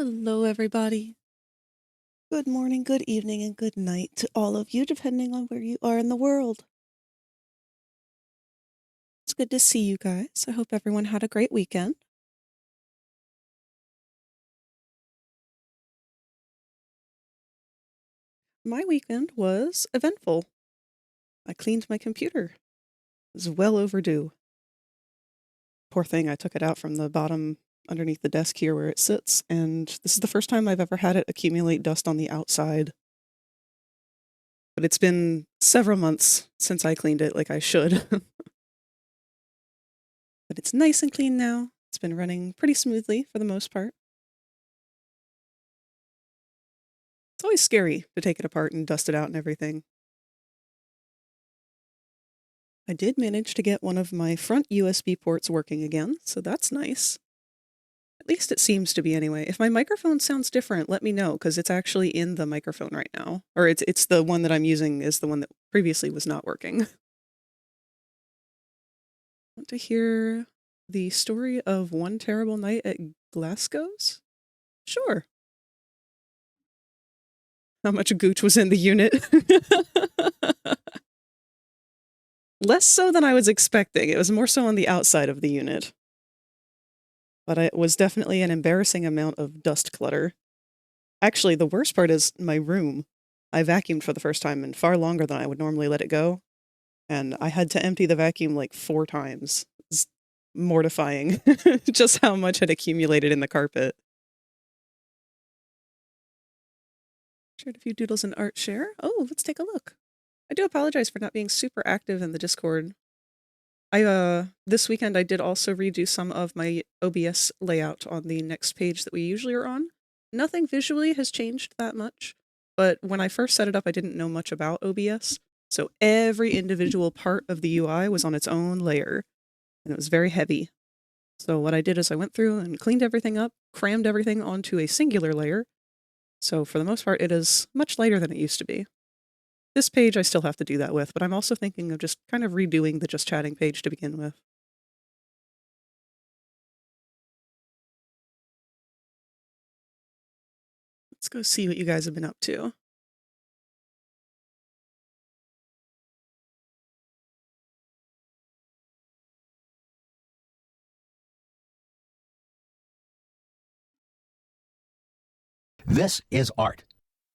Hello, everybody. Good morning, good evening, and good night to all of you, depending on where you are in the world. It's good to see you guys. I hope everyone had a great weekend. My weekend was eventful. I cleaned my computer. It was well overdue. Poor thing, I took it out from the bottom underneath the desk here where it sits, and this is the first time I've ever had it accumulate dust on the outside. But it's been several months since I cleaned it like I should. But it's nice and clean now. It's been running pretty smoothly for the most part. It's always scary to take it apart and dust it out and everything. I did manage to get one of my front USB ports working again, so that's nice. At least it seems to be anyway. If my microphone sounds different, let me know, because it's actually in the microphone right now. Or it's the one that I'm using is the one that previously was not working. Want to hear the story of one terrible night at Glasgow's? Sure. How much gooch was in the unit? Less so than I was expecting. It was more so on the outside of the unit. But it was definitely an embarrassing amount of dust clutter. Actually, the worst part is my room. I vacuumed for the first time in far longer than I would normally let it go. And I had to empty the vacuum like 4 times. It's mortifying just how much had accumulated in the carpet. Shared a few doodles in art share. Oh, let's take a look. I do apologize for not being super active in the Discord. This weekend I did also redo some of my OBS layout on the next page that we usually are on. Nothing visually has changed that much, but when I first set it up, I didn't know much about OBS, so every individual part of the UI was on its own layer, and it was very heavy. So what I did is I went through and cleaned everything up, crammed everything onto a singular layer, so for the most part it is much lighter than it used to be. This page I still have to do that with, but I'm also thinking of just kind of redoing the Just Chatting page to begin with. Let's go see what you guys have been up to. This is art.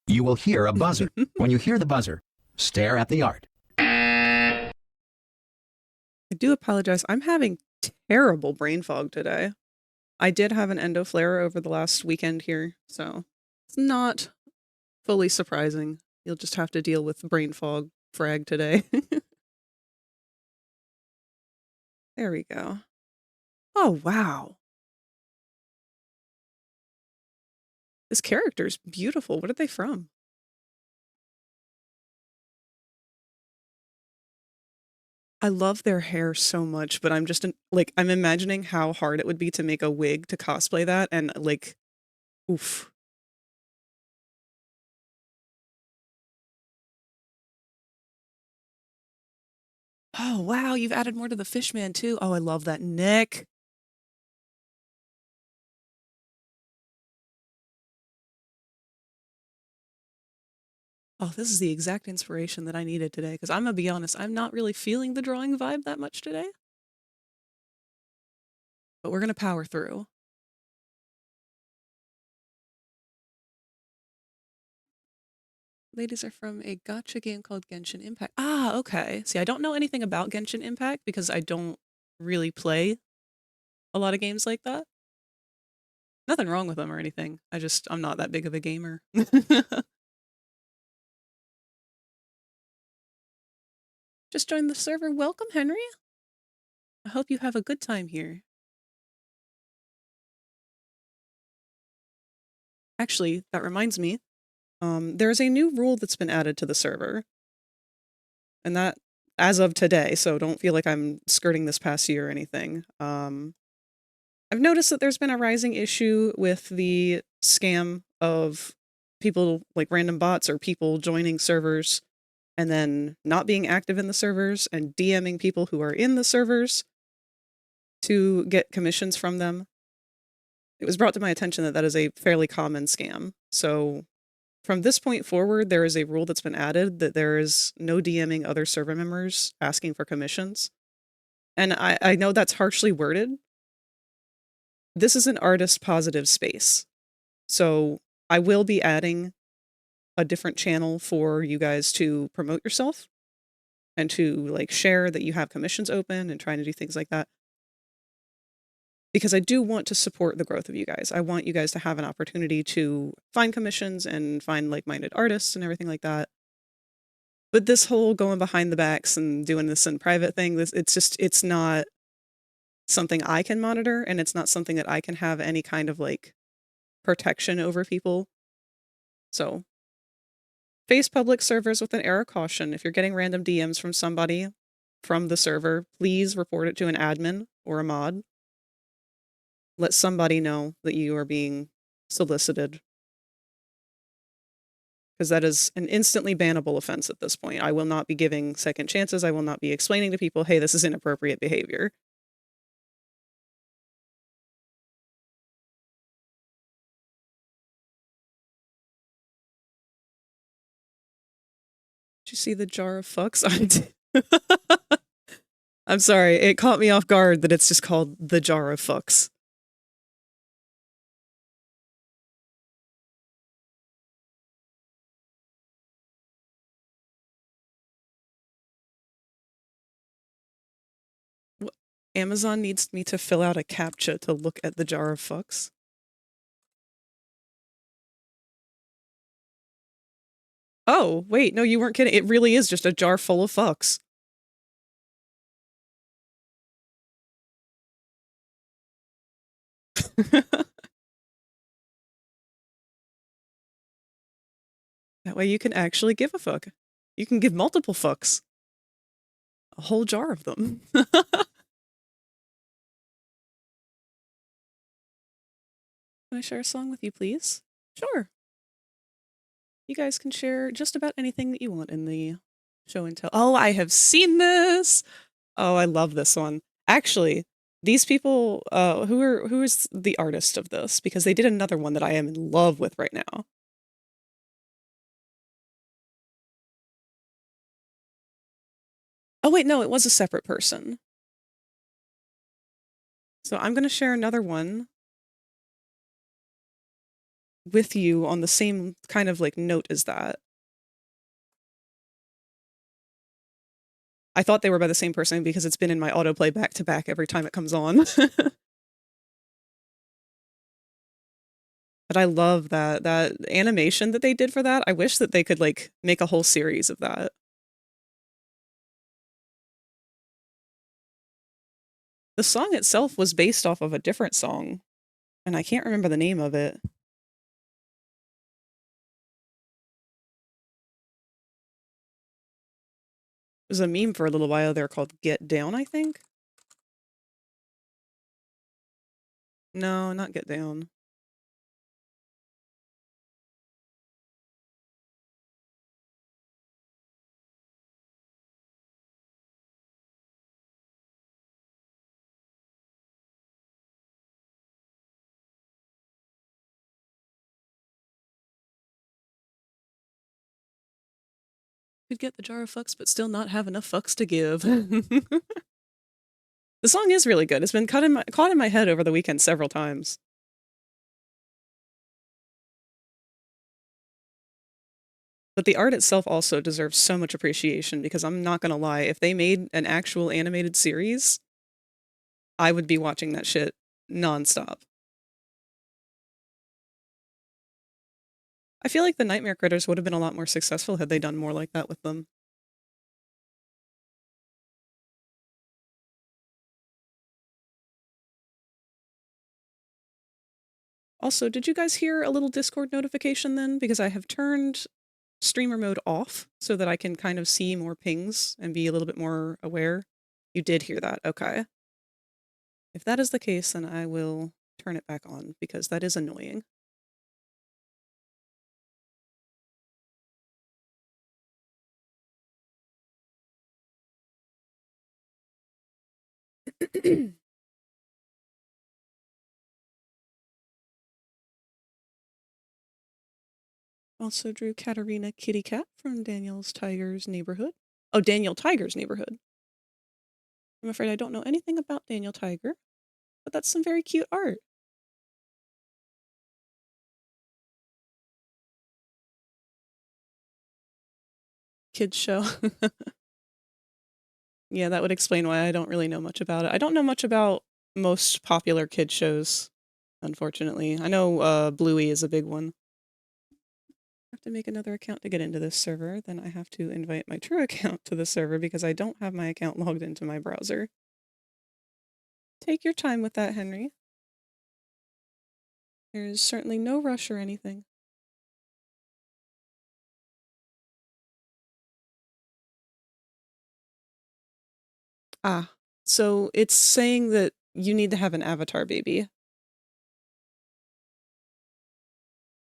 You will hear a buzzer. When you hear the buzzer, stare at the art. I do apologize. I'm having terrible brain fog today. I did have an endo flare over the last weekend here, so it's not fully surprising. You'll just have to deal with brain fog frag today. There we go. Oh, wow. This character's beautiful. What are they from? I love their hair so much, but I'm just like, I'm imagining how hard it would be to make a wig to cosplay that, and like, oof. Oh, wow, you've added more to the Fishman too. Oh, I love that neck. Oh, this is the exact inspiration that I needed today, because I'm gonna be honest, I'm not really feeling the drawing vibe that much today. But we're gonna power through. Ladies are from a gacha game called Genshin Impact. Ah, okay. See, I don't know anything about Genshin Impact because I don't really play a lot of games like that. Nothing wrong with them or anything. I'm not that big of a gamer. Just joined the server. Welcome, Henry. I hope you have a good time here. Actually, that reminds me. There's a new rule that's been added to the server. And that, as of today, so don't feel like I'm skirting this past year or anything. I've noticed that there's been a rising issue with the scam of people, like random bots or people joining servers and then not being active in the servers and DMing people who are in the servers to get commissions from them. it was brought to my attention that that is a fairly common scam. So from this point forward, there is a rule that's been added that there is no DMing other server members asking for commissions. And I know that's harshly worded. This is an artist positive space. So I will be adding a different channel for you guys to promote yourself and to like share that you have commissions open and trying to do things like that. Because I do want to support the growth of you guys. I want you guys to have an opportunity to find commissions and find like-minded artists and everything like that. But this whole going behind the backs and doing this in private thing, it's not something I can monitor, and it's not something that I can have any kind of like protection over people. So face public servers with an air of caution. If you're getting random DMs from somebody from the server, please report it to an admin or a mod. Let somebody know that you are being solicited. Because that is an instantly bannable offense at this point. I will not be giving second chances. I will not be explaining to people, hey, this is inappropriate behavior. Did you see the jar of fucks? I'm sorry, it caught me off guard that it's just called the jar of fucks. Amazon needs me to fill out a CAPTCHA to look at the jar of fucks. Oh, wait, no, you weren't kidding. It really is just a jar full of fucks. That way you can actually give a fuck. You can give multiple fucks. A whole jar of them. Can I share a song with you, please? Sure. You guys can share just about anything that you want in the show and tell. Oh, I have seen this. Oh, I love this one. Actually, these people, who is the artist of this? Because they did another one that I am in love with right now. Oh wait, no, it was a separate person. So I'm gonna share another one with you on the same kind of like note as that. I thought they were by the same person because it's been in my autoplay back to back every time it comes on. But I love that animation that they did for that. I wish that they could like make a whole series of that. The song itself was based off of a different song, and I can't remember the name of it. It was a meme for a little while there called Get Down, I think? No, not Get Down. Could get the jar of fucks, but still not have enough fucks to give. The song is really good. It's been caught in my head over the weekend several times. But the art itself also deserves so much appreciation because I'm not gonna lie, if they made an actual animated series, I would be watching that shit nonstop. I feel like the Nightmare Critters would have been a lot more successful had they done more like that with them. Also, did you guys hear a little Discord notification then? Because I have turned streamer mode off so that I can kind of see more pings and be a little bit more aware. You did hear that, okay. If that is the case, then I will turn it back on because that is annoying. Also drew Katarina Kitty Cat from Daniel's Tiger's Neighborhood. Oh, Daniel Tiger's Neighborhood. I'm afraid I don't know anything about Daniel Tiger, but that's some very cute art. Kids show. Yeah, that would explain why I don't really know much about it. I don't know much about most popular kid shows, unfortunately. I know Bluey is a big one. I have to make another account to get into this server. Then I have to invite my true account to the server because I don't have my account logged into my browser. Take your time with that, Henry. There's certainly no rush or anything. Ah, so it's saying that you need to have an avatar baby.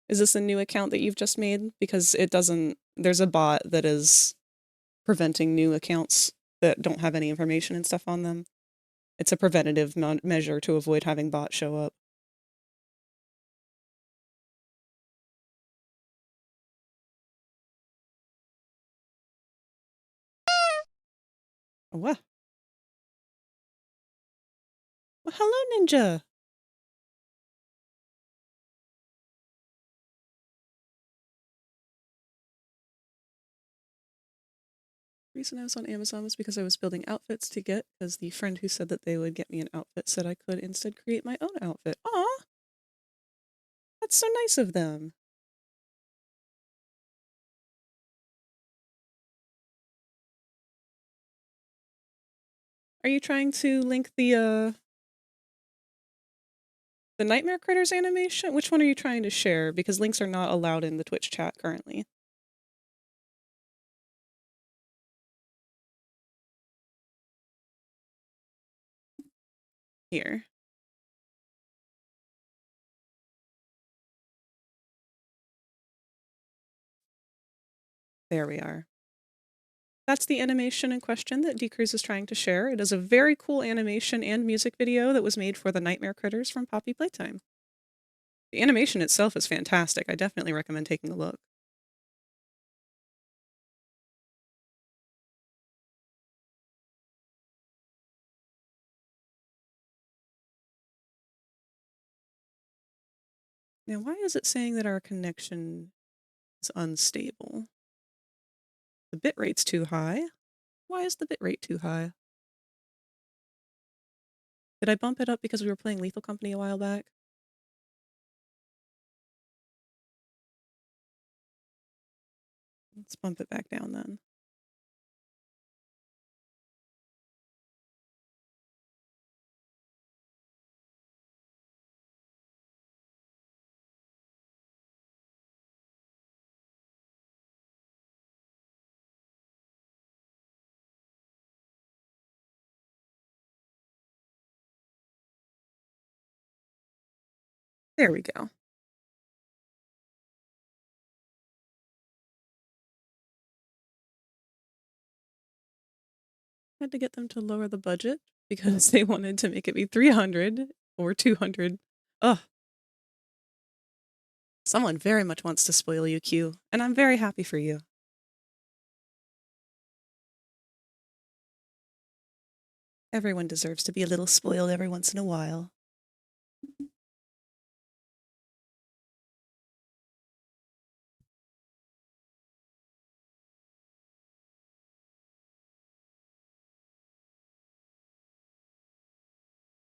Is this a new account that you've just made? Because it doesn't, there's a bot that is preventing new accounts that don't have any information and stuff on them. It's a preventative measure to avoid having bots show up. What? Well, hello, Ninja. The reason I was on Amazon was because I was building outfits to get, because the friend who said that they would get me an outfit said I could instead create my own outfit. Aw! That's so nice of them. Are you trying to link the Nightmare Critters animation? Which one are you trying to share? Because links are not allowed in the Twitch chat currently. Here. There we are. That's the animation in question that Decrease is trying to share. It is a very cool animation and music video that was made for the Nightmare Critters from Poppy Playtime. The animation itself is fantastic. I definitely recommend taking a look. Now, why is it saying that our connection is unstable? The bitrate's too high. Why is the bitrate too high? Did I bump it up because we were playing Lethal Company a while back? Let's bump it back down then. There we go. Had to get them to lower the budget because they wanted to make it be 300 or 200. Ugh. Someone very much wants to spoil you, Q, and I'm very happy for you. Everyone deserves to be a little spoiled every once in a while.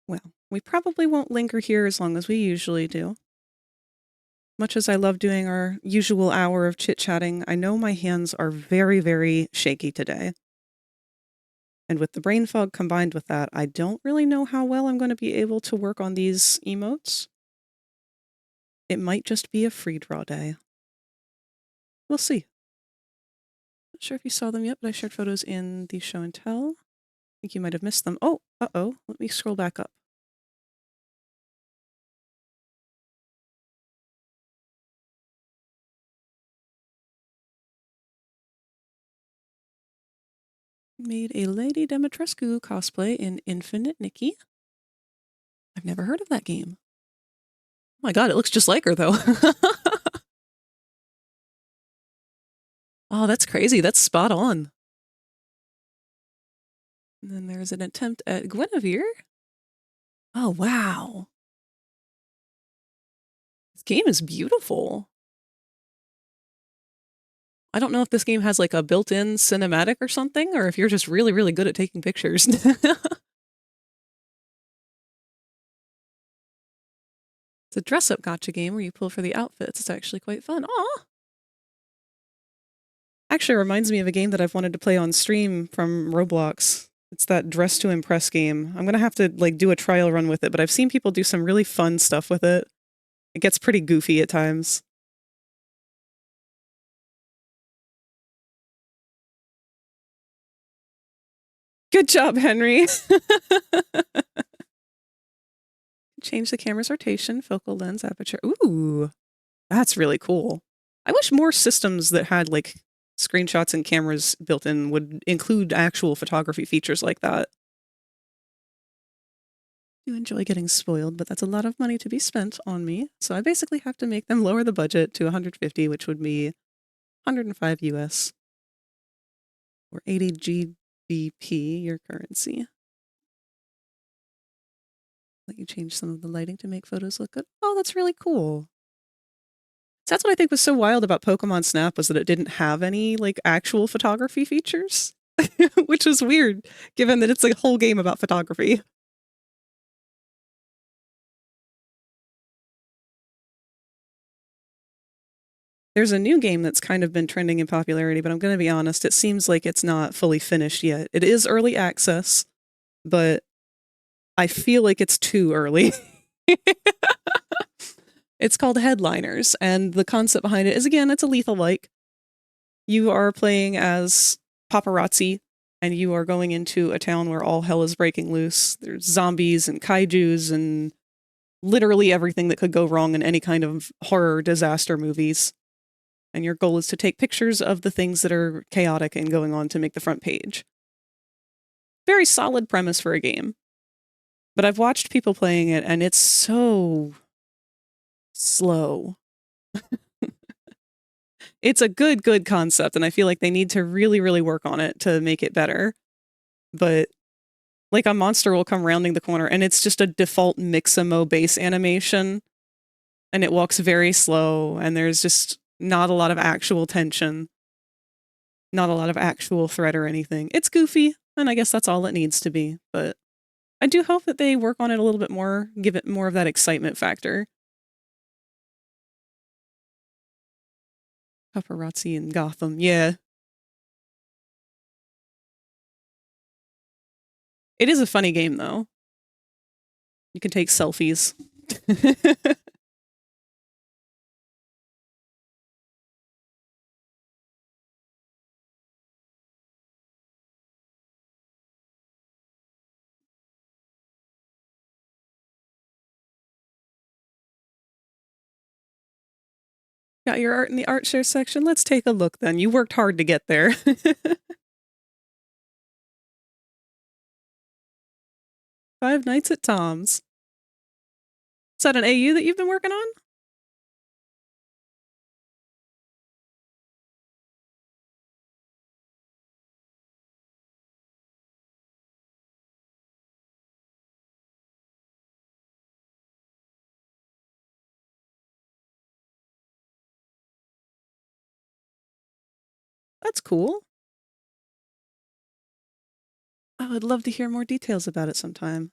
Well, we probably won't linger here as long as we usually do. Much as I love doing our usual hour of chit-chatting, I know my hands are very, very shaky today. And with the brain fog combined with that, I don't really know how well I'm going to be able to work on these emotes. It might just be a free draw day. We'll see. Not sure if you saw them yet, but I shared photos in the show and tell. I think you might have missed them. Oh, uh-oh. Let me scroll back up. Made a Lady Dimitrescu cosplay in Infinite Nikki. I've never heard of that game. Oh my god, it looks just like her, though. Oh, that's crazy. That's spot on. And then there's an attempt at Guinevere. Oh, wow. This game is beautiful. I don't know if this game has like a built-in cinematic or something, or if you're just really, really good at taking pictures. It's a dress-up gotcha game where you pull for the outfits. It's actually quite fun. Aw! Actually, it reminds me of a game that I've wanted to play on stream from Roblox. It's that Dress to Impress game. I'm gonna have to like do a trial run with it, but I've seen people do some really fun stuff with it. It gets pretty goofy at times. Good job, Henry. Change the camera's rotation, focal lens, aperture. Ooh, that's really cool. I wish more systems that had like screenshots and cameras built in would include actual photography features like that. I do enjoy getting spoiled, but that's a lot of money to be spent on me. So I basically have to make them lower the budget to 150, which would be 105 US or 80 GBP, your currency. Let you change some of the lighting to make photos look good. Oh, that's really cool. So that's what I think was so wild about Pokemon Snap was that it didn't have any like actual photography features, which was weird given that it's a whole game about photography. There's a new game that's kind of been trending in popularity, but I'm going to be honest, it seems like it's not fully finished yet. It is early access, but I feel like it's too early. It's called Headliners, and the concept behind it is, again, it's a lethal-like. You are playing as paparazzi, and you are going into a town where all hell is breaking loose. There's zombies and kaijus and literally everything that could go wrong in any kind of horror disaster movies. And your goal is to take pictures of the things that are chaotic and going on to make the front page. Very solid premise for a game. But I've watched people playing it, and it's so slow. It's a good concept, and I feel like they need to really, really work on it to make it better. But like a monster will come rounding the corner, and it's just a default Mixamo base animation, and it walks very slow, and there's just not a lot of actual tension, not a lot of actual threat or anything. It's goofy, and I guess that's all it needs to be, but I do hope that they work on it a little bit more, give it more of that excitement factor. Paparazzi in Gotham, yeah. It is a funny game, though. You can take selfies. Got your art in the art share section? Let's take a look then. You worked hard to get there. Five Nights at Tom's. Is that an AU that you've been working on? That's cool. I would love to hear more details about it sometime.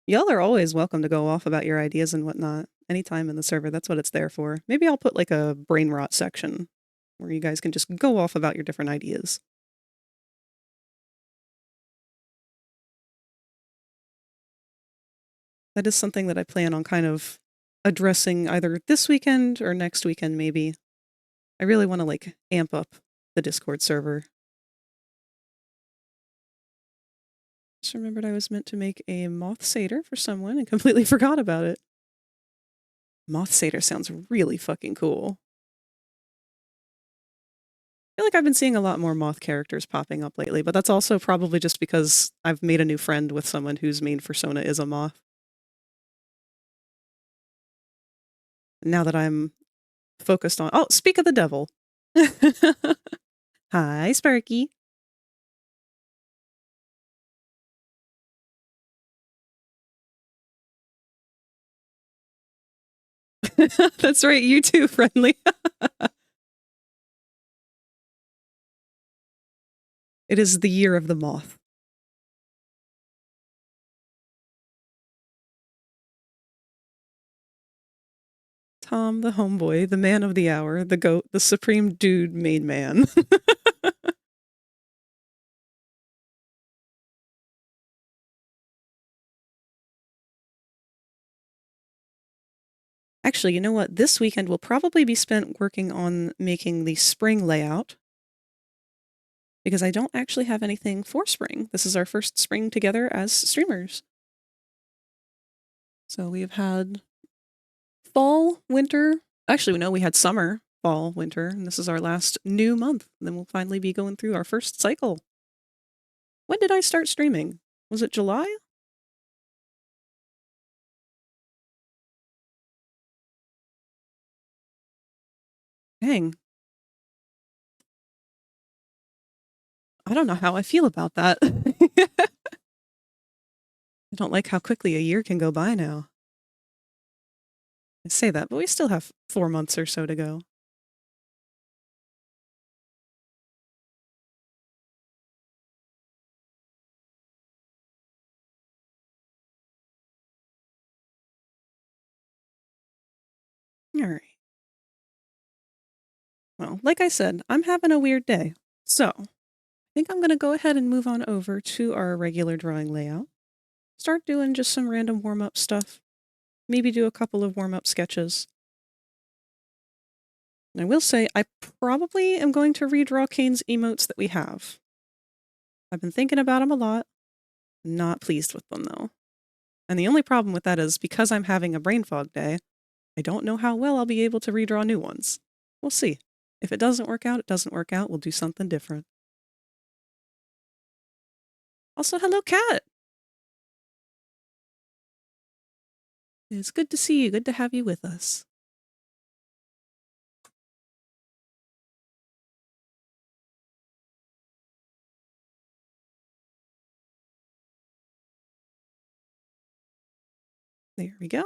Y'all are always welcome to go off about your ideas and whatnot. Anytime in the server, that's what it's there for. Maybe I'll put like a brain rot section where you guys can just go off about your different ideas. That is something that I plan on kind of addressing either this weekend or next weekend, maybe. I really want to like amp up the Discord server. Just remembered I was meant to make a moth satyr for someone and completely forgot about it. Moth satyr sounds really fucking cool. I feel like I've been seeing a lot more moth characters popping up lately, but that's also probably just because I've made a new friend with someone whose main persona is a moth. Now that I'm focused on... Oh, speak of the devil. Hi, Sparky. That's right, you too, friendly. It is the year of the moth. Tom, the homeboy, the man of the hour, the goat, the supreme dude made man. Actually, you know what? This weekend will probably be spent working on making the spring layout, because I don't actually have anything for spring. This is our first spring together as streamers. So we have had fall, winter. Actually, no, we had summer, fall, winter, and this is our last new month. And then we'll finally be going through our first cycle. When did I start streaming? Was it July? Dang. I don't know how I feel about that. I don't like how quickly a year can go by now. I say that, but we still have 4 months or so to go. All right. Well, like I said, I'm having a weird day. So, I think I'm going to go ahead and move on over to our regular drawing layout. Start doing just some random warm-up stuff. Maybe do a couple of warm-up sketches. And I will say, I probably am going to redraw CAINE's emotes that we have. I've been thinking about them a lot. Not pleased with them, though. And the only problem with that is because I'm having a brain fog day, I don't know how well I'll be able to redraw new ones. We'll see. If it doesn't work out, it doesn't work out. We'll do something different. Also, hello, Cat! It's good to see you. Good to have you with us. There we go.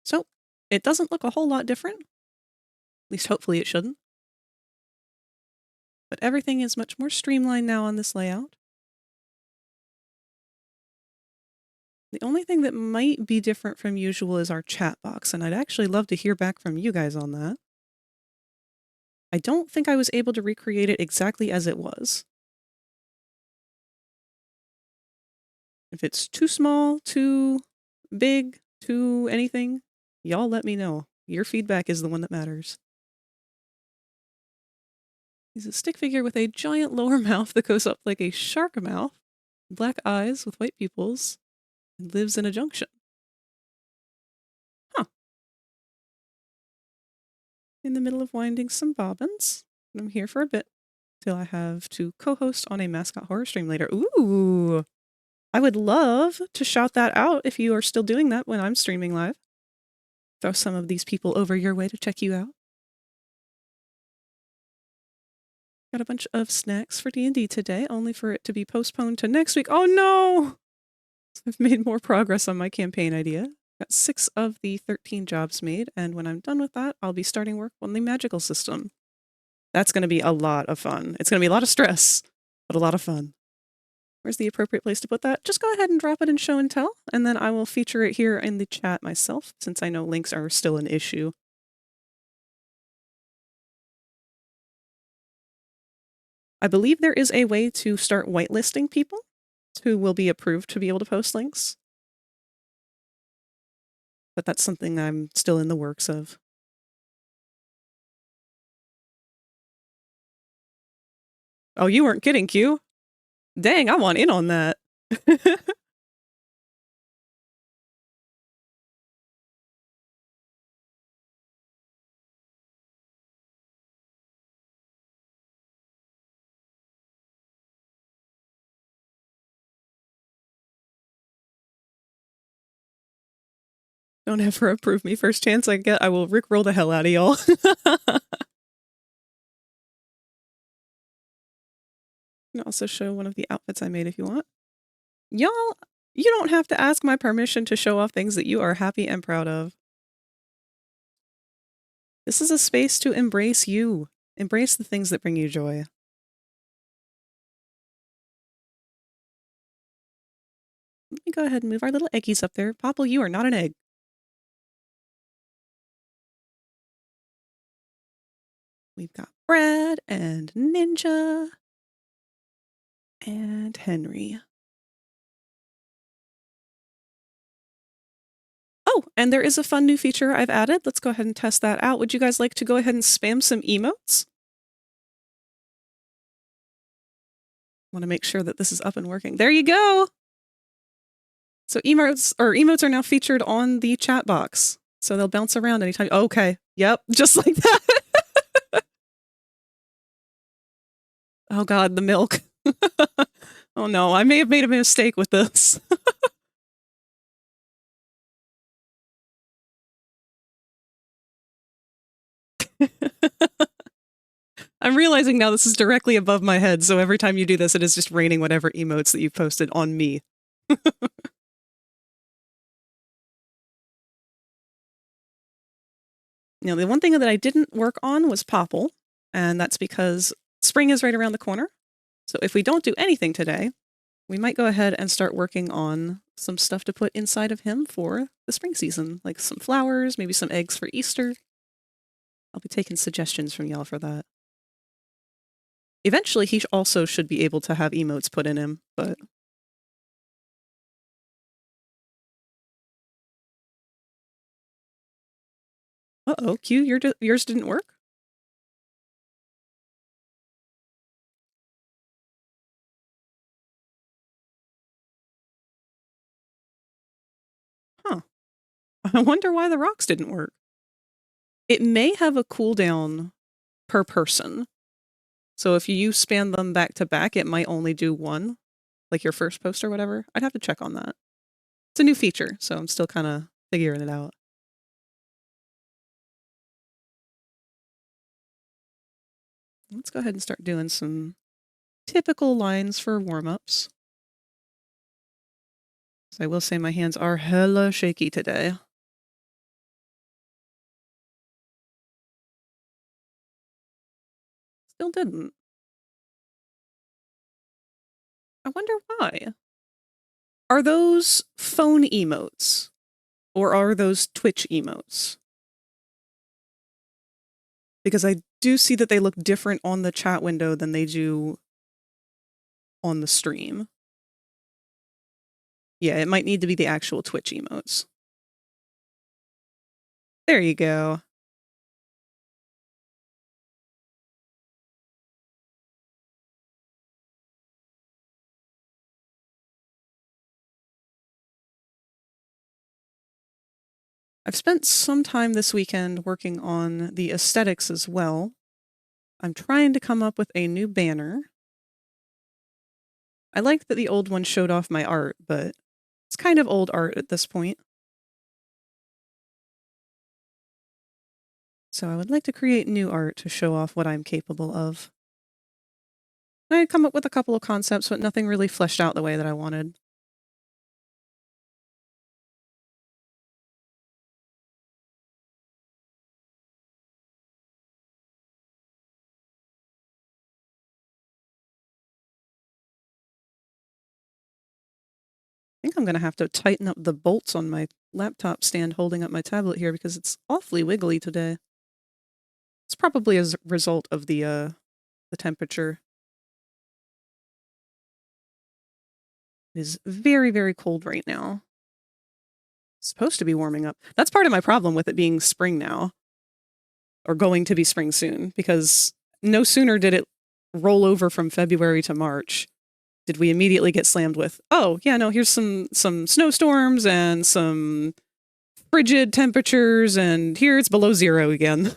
So, it doesn't look a whole lot different. At least hopefully it shouldn't. But everything is much more streamlined now on this layout. The only thing that might be different from usual is our chat box, and I'd actually love to hear back from you guys on that. I don't think I was able to recreate it exactly as it was. If it's too small, too big, too anything, y'all let me know. Your feedback is the one that matters. He's a stick figure with a giant lower mouth that goes up like a shark mouth, black eyes with white pupils, and lives in a junction. Huh. In the middle of winding some bobbins. I'm here for a bit till I have to co-host on a mascot horror stream later. Ooh! I would love to shout that out if you are still doing that when I'm streaming live. Throw some of these people over your way to check you out. Got a bunch of snacks for D&D today, only for it to be postponed to next week. Oh no! I've made more progress on my campaign idea. Got 6 of the 13 jobs made, and when I'm done with that, I'll be starting work on the magical system. That's going to be a lot of fun. It's going to be a lot of stress, but a lot of fun. Where's the appropriate place to put that? Just go ahead and drop it in show and tell, and then I will feature it here in the chat myself, since I know links are still an issue. I believe there is a way to start whitelisting people who will be approved to be able to post links. But that's something I'm still in the works of. Oh, you weren't kidding, Q? Dang, I want in on that. Don't ever approve me. First chance I get, I will rickroll the hell out of y'all. I can also show one of the outfits I made if you want. Y'all, you don't have to ask my permission to show off things that you are happy and proud of. This is a space to embrace you. Embrace the things that bring you joy. Let me go ahead and move our little eggies up there. Popple, you are not an egg. We've got Brad and Ninja and Henry. Oh, and there is a fun new feature I've added. Let's go ahead and test that out. Would you guys like to go ahead and spam some emotes? Want to make sure that this is up and working. There you go. So emotes are now featured on the chat box. So they'll bounce around anytime. Okay. Yep. Just like that. Oh God, the milk. Oh no, I may have made a mistake with this. I'm realizing now this is directly above my head, so every time you do this, it is just raining whatever emotes that you posted on me. Now, the one thing that I didn't work on was Popple, and that's because spring is right around the corner. So if we don't do anything today, we might go ahead and start working on some stuff to put inside of him for the spring season, like some flowers, maybe some eggs for Easter. I'll be taking suggestions from y'all for that. Eventually, he also should be able to have emotes put in him, but... Uh-oh, Q, yours didn't work? Huh. I wonder why the rocks didn't work. It may have a cooldown per person. So if you span them back to back, it might only do one, like your first post or whatever. I'd have to check on that. It's a new feature, so I'm still kind of figuring it out. Let's go ahead and start doing some typical lines for warm-ups. So I will say my hands are hella shaky today. Still didn't. I wonder why. Are those phone emotes? Or are those Twitch emotes? Because I do see that they look different on the chat window than they do on the stream. Yeah, it might need to be the actual Twitch emotes. There you go. I've spent some time this weekend working on the aesthetics as well. I'm trying to come up with a new banner. I liked that the old one showed off my art, but it's kind of old art at this point. So I would like to create new art to show off what I'm capable of. I had come up with a couple of concepts, but nothing really fleshed out the way that I wanted. I think I'm going to have to tighten up the bolts on my laptop stand holding up my tablet here because it's awfully wiggly today. It's probably as a result of the temperature. It is very, very cold right now. It's supposed to be warming up. That's part of my problem with it being spring now. Or going to be spring soon. Because no sooner did it roll over from February to March, did we immediately get slammed with, oh, yeah, no, here's some snowstorms and some frigid temperatures, and here it's below zero again.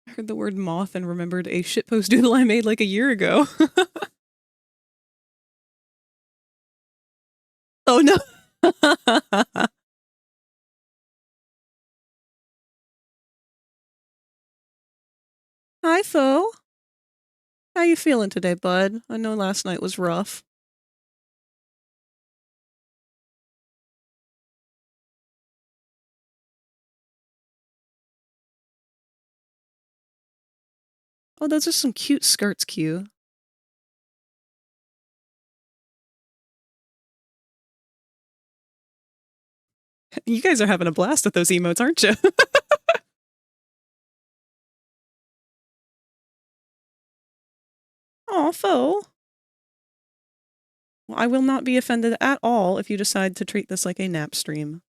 I heard the word moth and remembered a shitpost doodle I made like a year ago. Oh no. Hi, Fo. How you feeling today, bud? I know last night was rough. Oh, those are some cute skirts, Q. You guys are having a blast with those emotes, aren't you? Aw, Fo. Well, I will not be offended at all if you decide to treat this like a nap stream.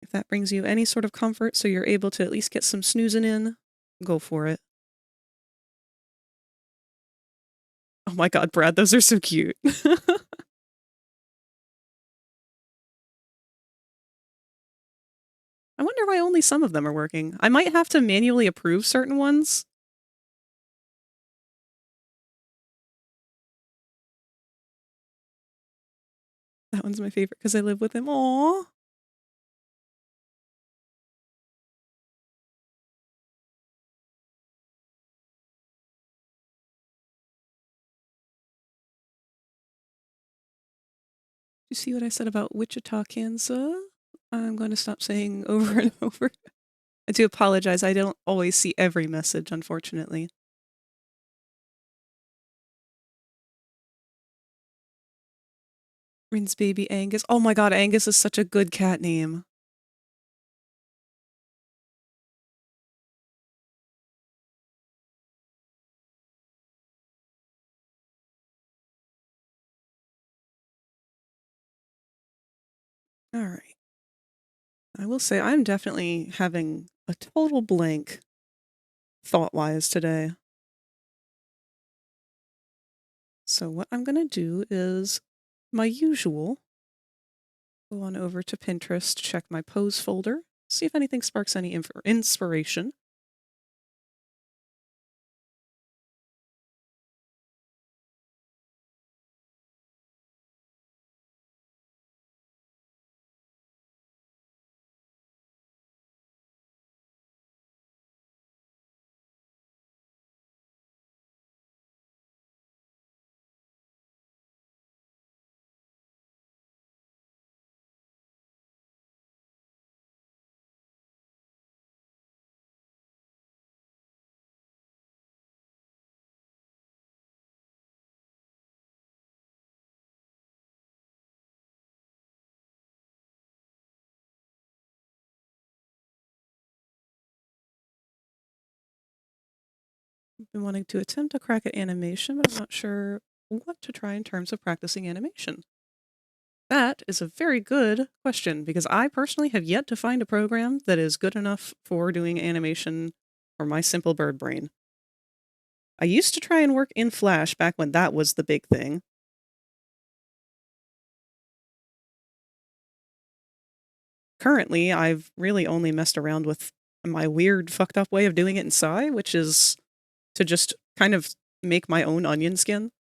If that brings you any sort of comfort so you're able to at least get some snoozing in, go for it. Oh my god, Brad, those are so cute. I wonder why only some of them are working. I might have to manually approve certain ones. That one's my favorite because I live with him. Aww. You see what I said about Wichita, Kansas? I'm going to stop saying over and over. I do apologize. I don't always see every message, unfortunately. Rin's baby Angus. Oh my god, Angus is such a good cat name. All right. I will say I'm definitely having a total blank thought-wise today. So what I'm going to do is my usual. Go on over to Pinterest, check my pose folder, see if anything sparks any inspiration. I've been wanting to attempt a crack at animation, but I'm not sure what to try in terms of practicing animation. That is a very good question, because I personally have yet to find a program that is good enough for doing animation for my simple bird brain. I used to try and work in Flash back when that was the big thing. Currently, I've really only messed around with my weird, fucked up way of doing it in Psy, which is to just kind of make my own onion skin.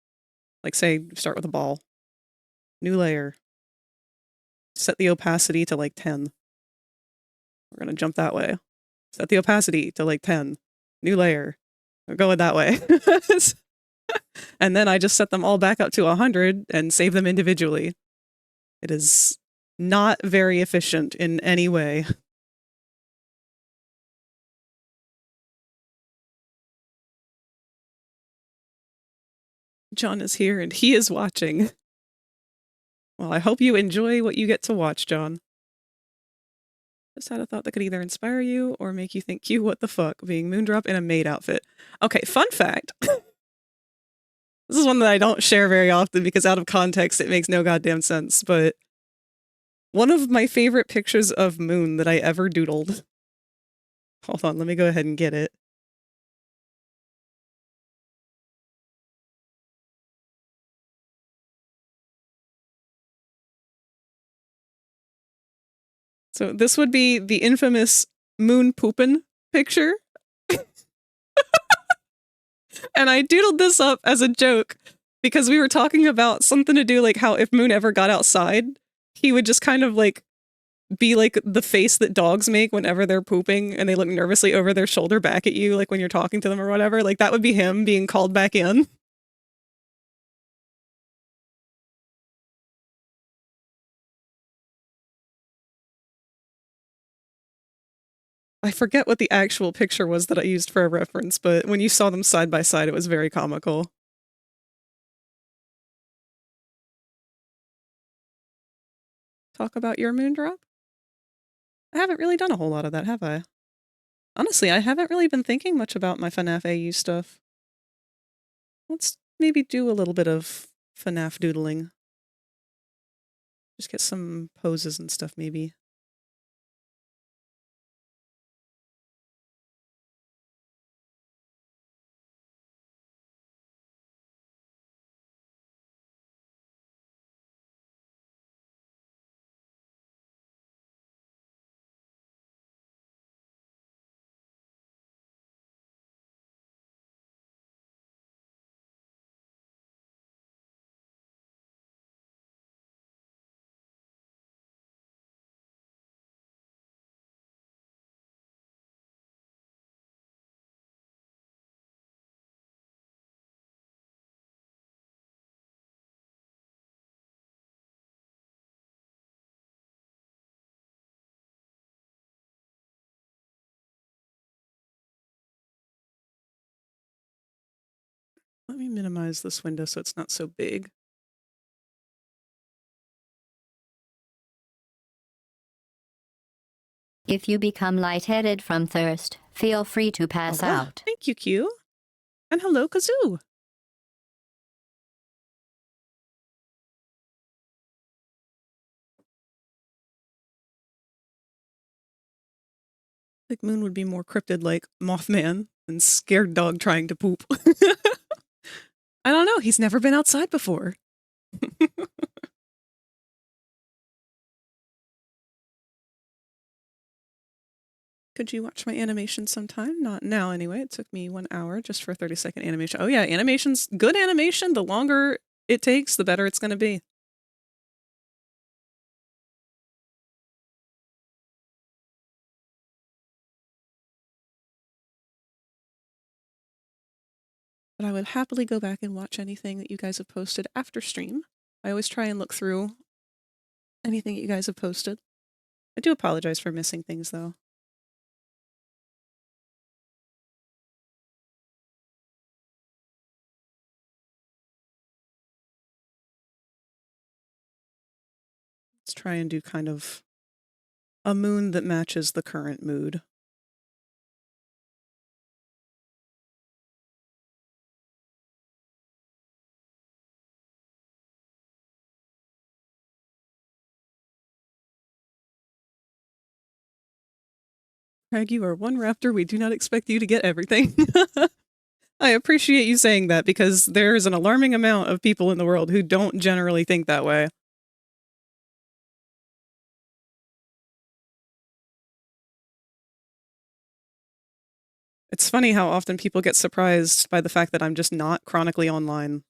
Like, say, start with a ball. New layer. Set the opacity to like 10. We're gonna jump that way. Set the opacity to like 10. New layer. We're going that way. And then I just set them all back up to 100 and save them individually. It is not very efficient in any way. John is here and he is watching. Well, I hope you enjoy what you get to watch, John. Just had a thought that could either inspire you or make you think, Q, what the fuck, being Moondrop in a maid outfit. Okay, fun fact. This is one that I don't share very often because out of context it makes no goddamn sense, but one of my favorite pictures of Moon that I ever doodled. Hold on, let me go ahead and get it. So this would be the infamous Moon poopin' picture. And I doodled this up as a joke because we were talking about something to do like how if Moon ever got outside, he would just kind of like be like the face that dogs make whenever they're pooping and they look nervously over their shoulder back at you, like when you're talking to them or whatever. Like that would be him being called back in. I forget what the actual picture was that I used for a reference, but when you saw them side by side, it was very comical. Talk about your moon drop? I haven't really done a whole lot of that, have I? Honestly, I haven't really been thinking much about my FNAF AU stuff. Let's maybe do a little bit of FNAF doodling. Just get some poses and stuff, maybe. Let me minimize this window so it's not so big. If you become lightheaded from thirst, feel free to pass out. Thank you, Q. And hello, Kazoo. I think Moon would be more cryptid like Mothman than scared dog trying to poop. I don't know, he's never been outside before. Could you watch my animation sometime? Not now, anyway. It took me 1 hour just for a 30-second animation. Oh yeah, animation's good animation. The longer it takes, the better it's going to be. But I would happily go back and watch anything that you guys have posted after stream. I always try and look through anything that you guys have posted. I do apologize for missing things, though. Let's try and do kind of a moon that matches the current mood. Craig, you are one raptor. We do not expect you to get everything. I appreciate you saying that because there's an alarming amount of people in the world who don't generally think that way. It's funny how often people get surprised by the fact that I'm just not chronically online.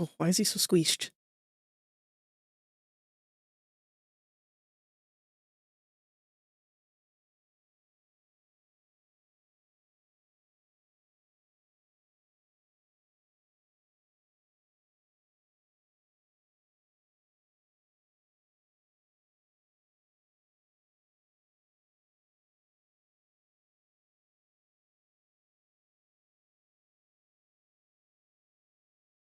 Oh, why is he so squeezed?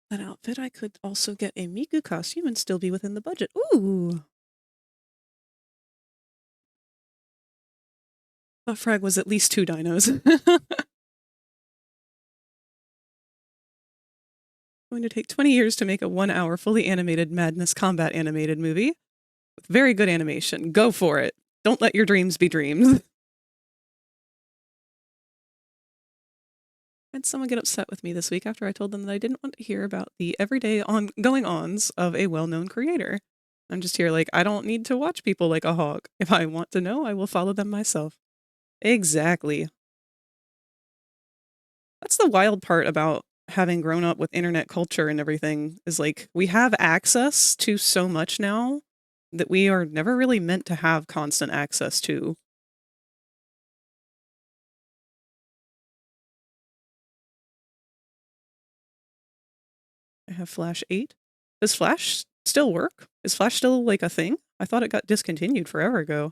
That outfit, I could also get a Miku costume and still be within the budget. Ooh! Thought Frag was at least 2 dinos. Going to take 20 years to make a 1-hour fully animated Madness Combat animated movie with very good animation. Go for it. Don't let your dreams be dreams. Had someone get upset with me this week after I told them that I didn't want to hear about the everyday going-ons of a well-known creator. I'm just here like, I don't need to watch people like a hog. If I want to know, I will follow them myself. Exactly. That's the wild part about having grown up with internet culture and everything, is like, we have access to so much now that we are never really meant to have constant access to. I have Flash 8. Does Flash still work? Is Flash still like a thing? I thought it got discontinued forever ago.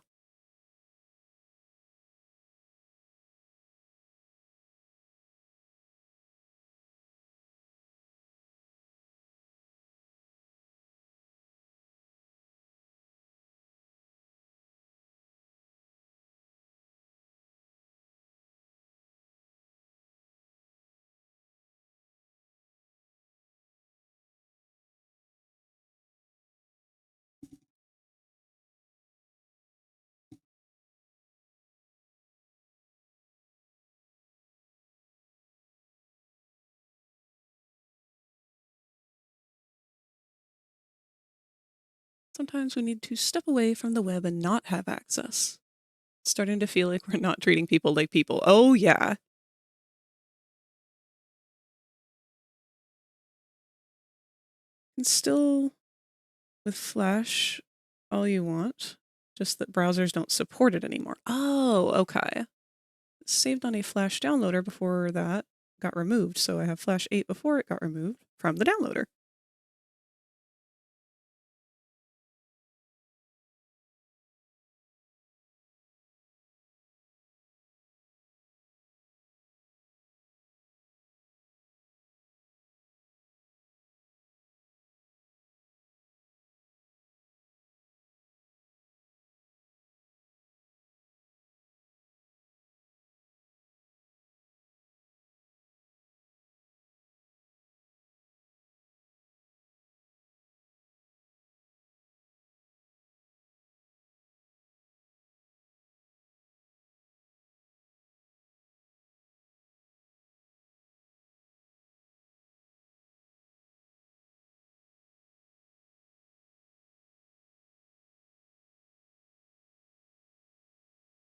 Sometimes we need to step away from the web and not have access. It's starting to feel like we're not treating people like people. Oh, yeah. And still, with Flash, all you want, just that browsers don't support it anymore. Oh, okay. Saved on a Flash downloader before that got removed, so I have Flash 8 before it got removed from the downloader.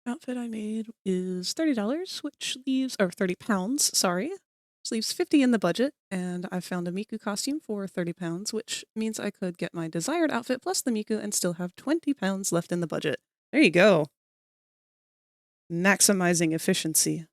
Outfit I made is $30, which leaves, or 30 pounds, sorry. Which leaves 50 in the budget, and I found a Miku costume for 30 pounds, which means I could get my desired outfit plus the Miku and still have 20 pounds left in the budget. There you go. Maximizing efficiency.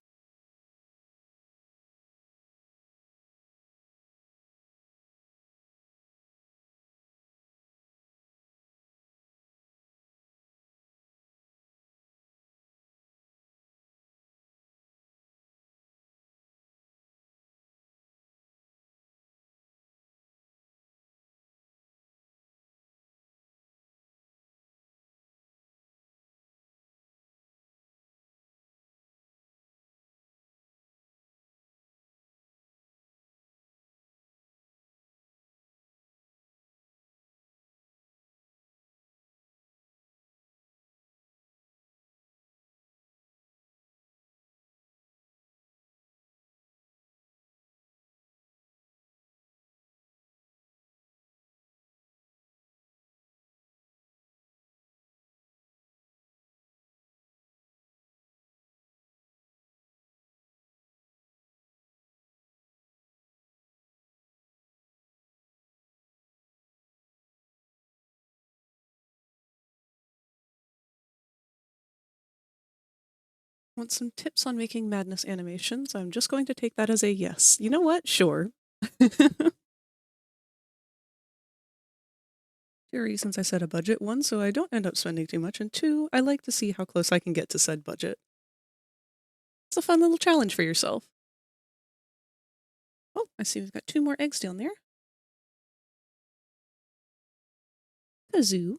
Want some tips on making madness animations? I'm just going to take that as a yes. You know what? Sure. 2 reasons I set a budget. 1, so I don't end up spending too much, and 2, I like to see how close I can get to said budget. It's a fun little challenge for yourself. Oh, I see we've got 2 more eggs down there. Kazoo.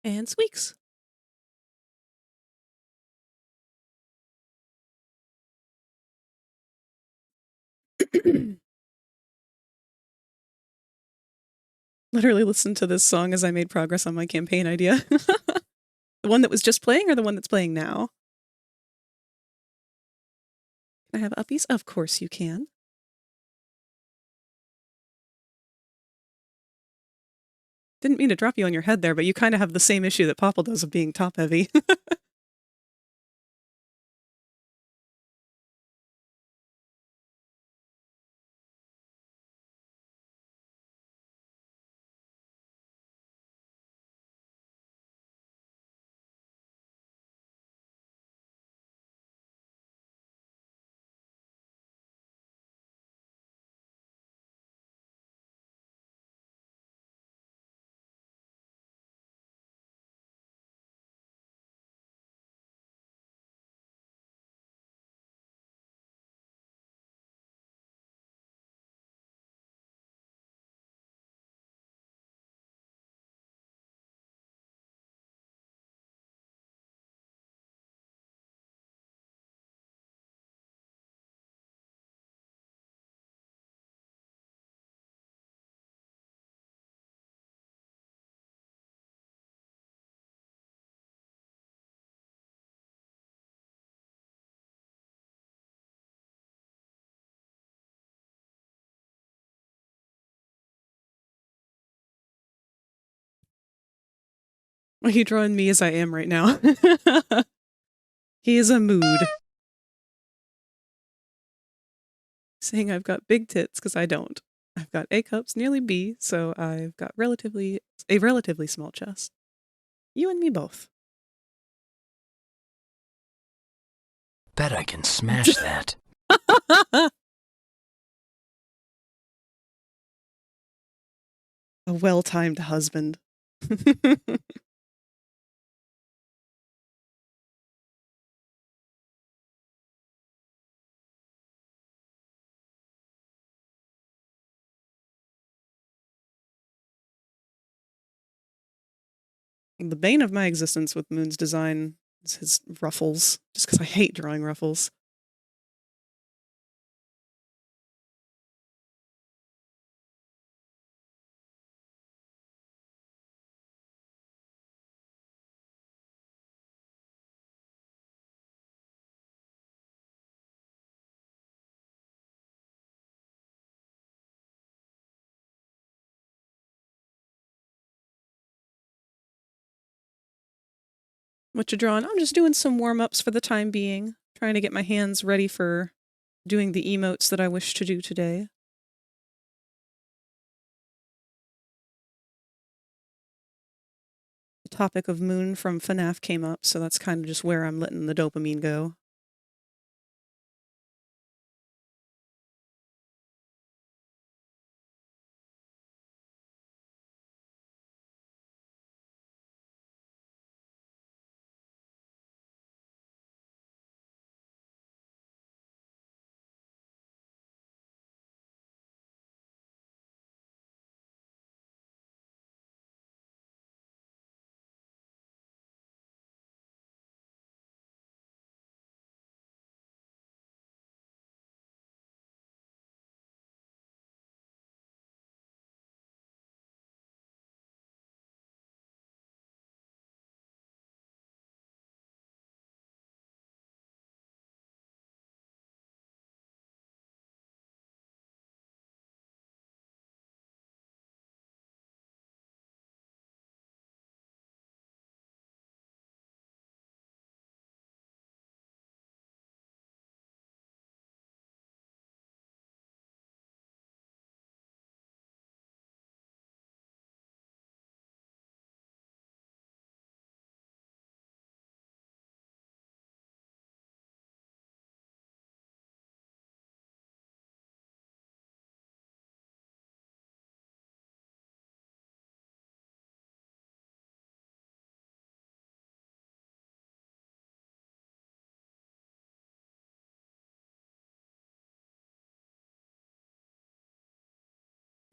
And Squeaks. Literally listened to this song as I made progress on my campaign idea. The one that was just playing or the one that's playing now? Can I have uppies? Of course you can. Didn't mean to drop you on your head there, but you kind of have the same issue that Popple does of being top heavy. Are you drawing me as I am right now? He is a mood. Saying I've got big tits because I don't. I've got A cups, nearly B, so I've got a relatively small chest. You and me both. Bet I can smash that. A well-timed husband. The bane of my existence with Moon's design is his ruffles, just because I hate drawing ruffles. What you drawing? I'm just doing some warm-ups for the time being, trying to get my hands ready for doing the emotes that I wish to do today. The topic of Moon from FNAF came up, so that's kind of just where I'm letting the dopamine go.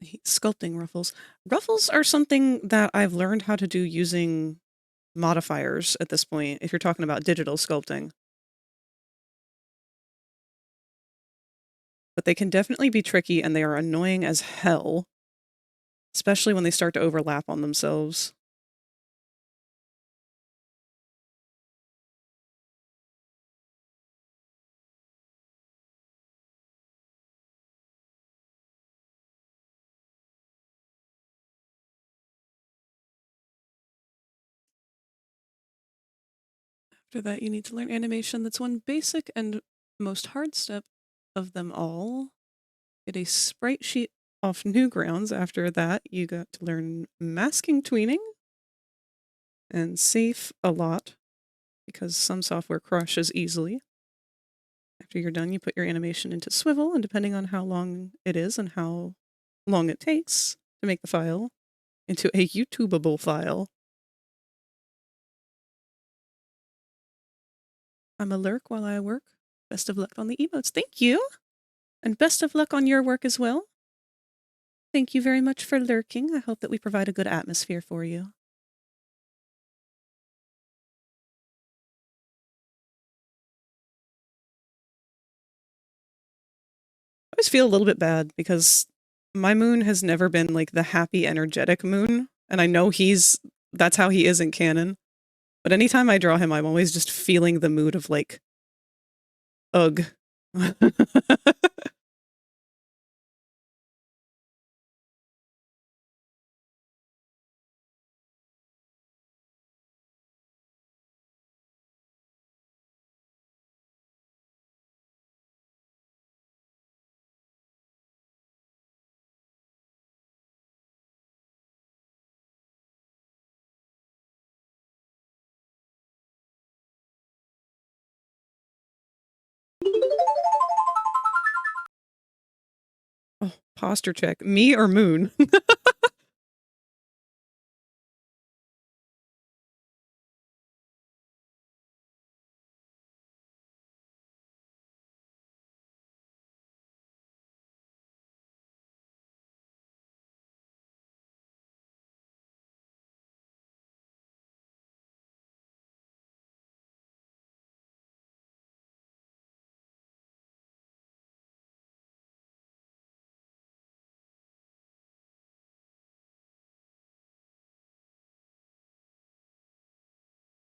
I hate sculpting ruffles. Ruffles are something that I've learned how to do using modifiers at this point, if you're talking about digital sculpting. But they can definitely be tricky, and they are annoying as hell, especially when they start to overlap on themselves. After that, you need to learn animation. That's one basic and most hard step of them all. Get a sprite sheet off Newgrounds. After that, you got to learn masking tweening and safe a lot, because some software crashes easily. After you're done, you put your animation into Swivel, and depending on how long it is and how long it takes to make the file into a YouTubeable file. I'm a lurk while I work. Best of luck on the emotes. Thank you! And best of luck on your work as well. Thank you very much for lurking. I hope that we provide a good atmosphere for you. I always feel a little bit bad because my moon has never been like the happy, energetic moon. And I know that's how he is in canon. But anytime I draw him, I'm always just feeling the mood of like, ugh. Oh, posture check. Me or moon?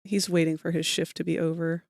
He's waiting for his shift to be over.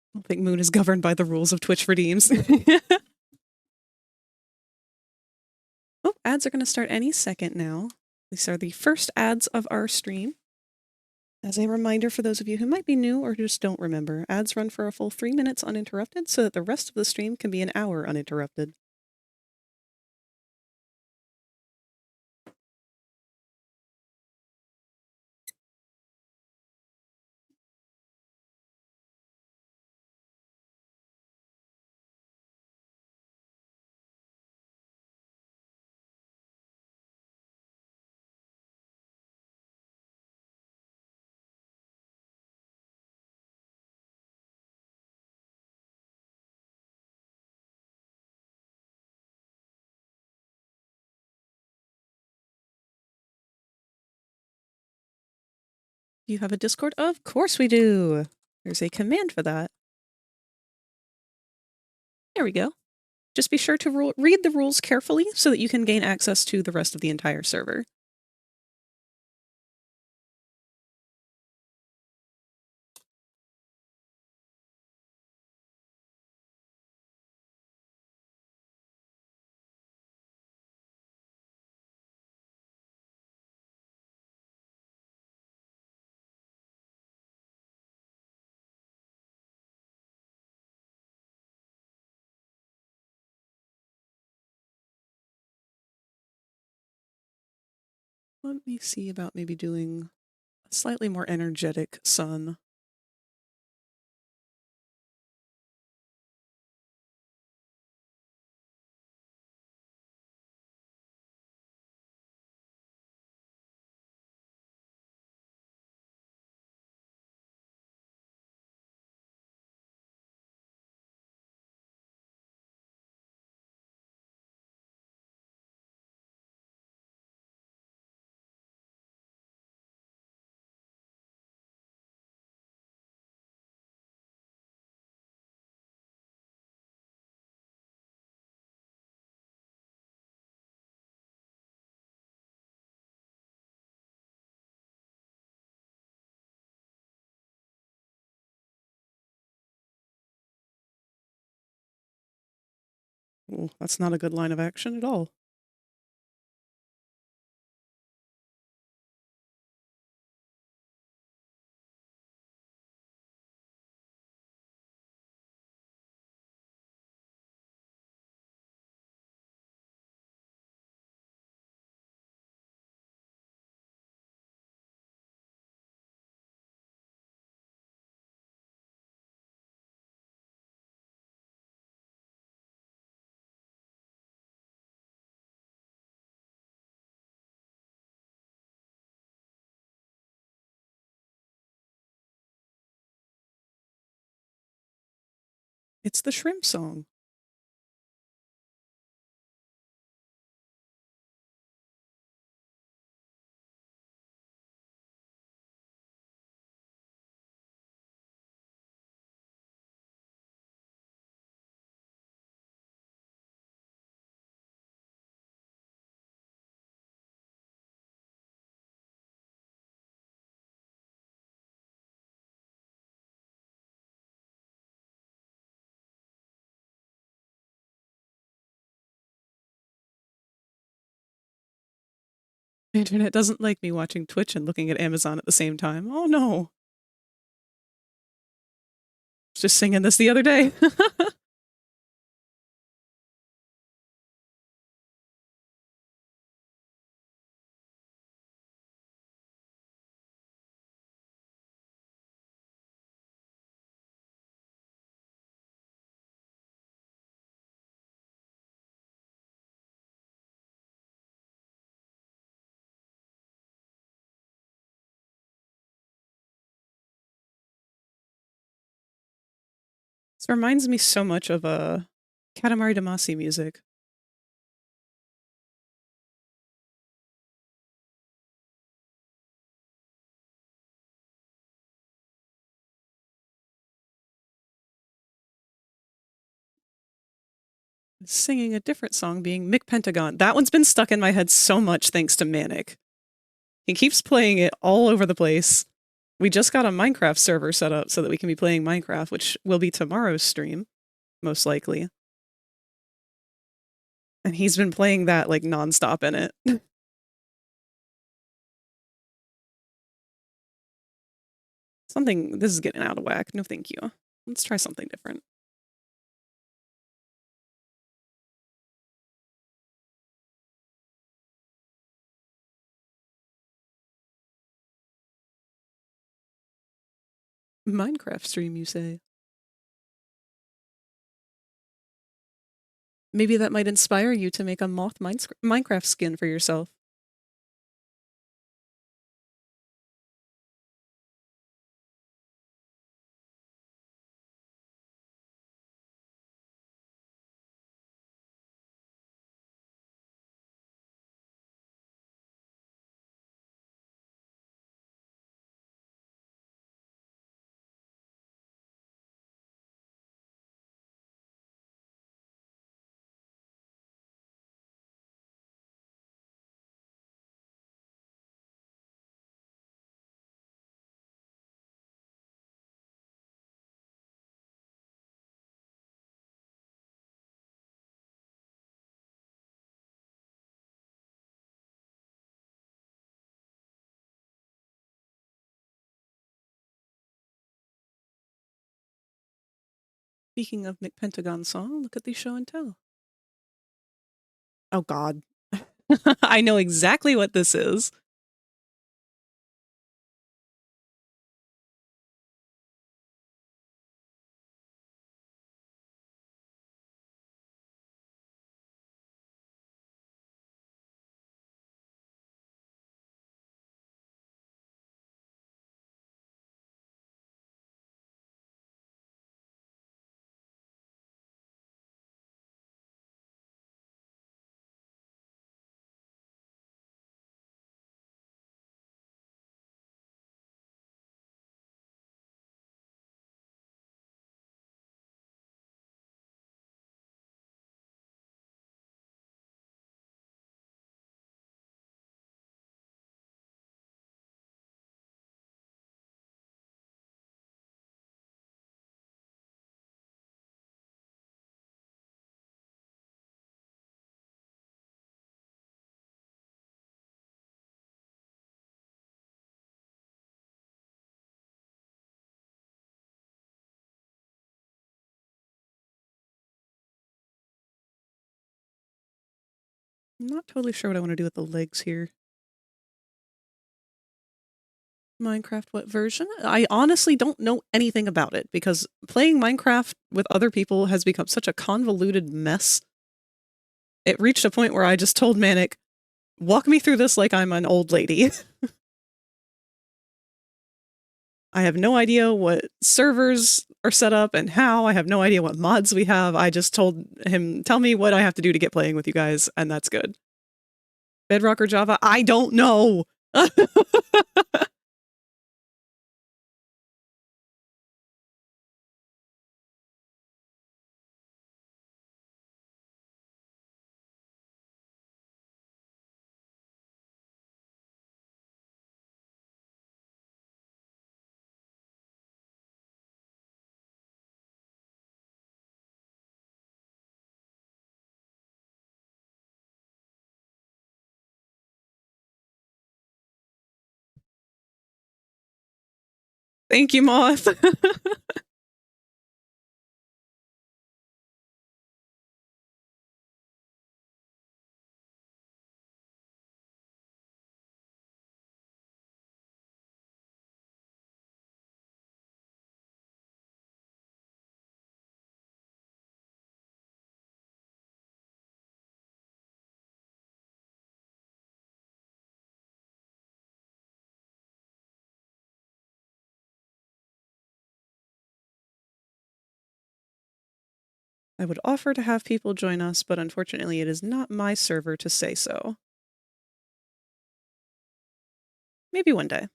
I don't think Moon is governed by the rules of Twitch redeems. Oh, ads are going to start any second now. These are the first ads of our stream. As a reminder for those of you who might be new or just don't remember, ads run for a full 3 minutes uninterrupted so that the rest of the stream can be an hour uninterrupted. Do you have a Discord? Of course we do. There's a command for that. There we go. Just be sure to read the rules carefully so that you can gain access to the rest of the entire server. Let me see about maybe doing a slightly more energetic sun. Ooh, that's not a good line of action at all. It's the shrimp song. The internet doesn't like me watching Twitch and looking at Amazon at the same time. Oh no. I was just singing this the other day. This reminds me so much of Katamari Damacy music. Singing a different song being Mick Pentagon. That one's been stuck in my head so much thanks to Manic. He keeps playing it all over the place. We just got a Minecraft server set up so that we can be playing Minecraft, which will be tomorrow's stream, most likely. And he's been playing that like nonstop in it. This is getting out of whack. No, thank you. Let's try something different. Minecraft stream, you say? Maybe that might inspire you to make a moth Minecraft skin for yourself. Speaking of Mick Pentagon song, look at the show and tell. Oh God. I know exactly what this is. I'm not totally sure what I want to do with the legs here. Minecraft, what version? I honestly don't know anything about it because playing Minecraft with other people has become such a convoluted mess. It reached a point where I just told Manic, walk me through this like I'm an old lady. I have no idea what servers are set up and how. I have no idea what mods we have. I just told him, tell me what I have to do to get playing with you guys, and that's good. Bedrock or Java? I don't know! Thank you, Moth! I would offer to have people join us, but unfortunately it is not my server to say so. Maybe one day.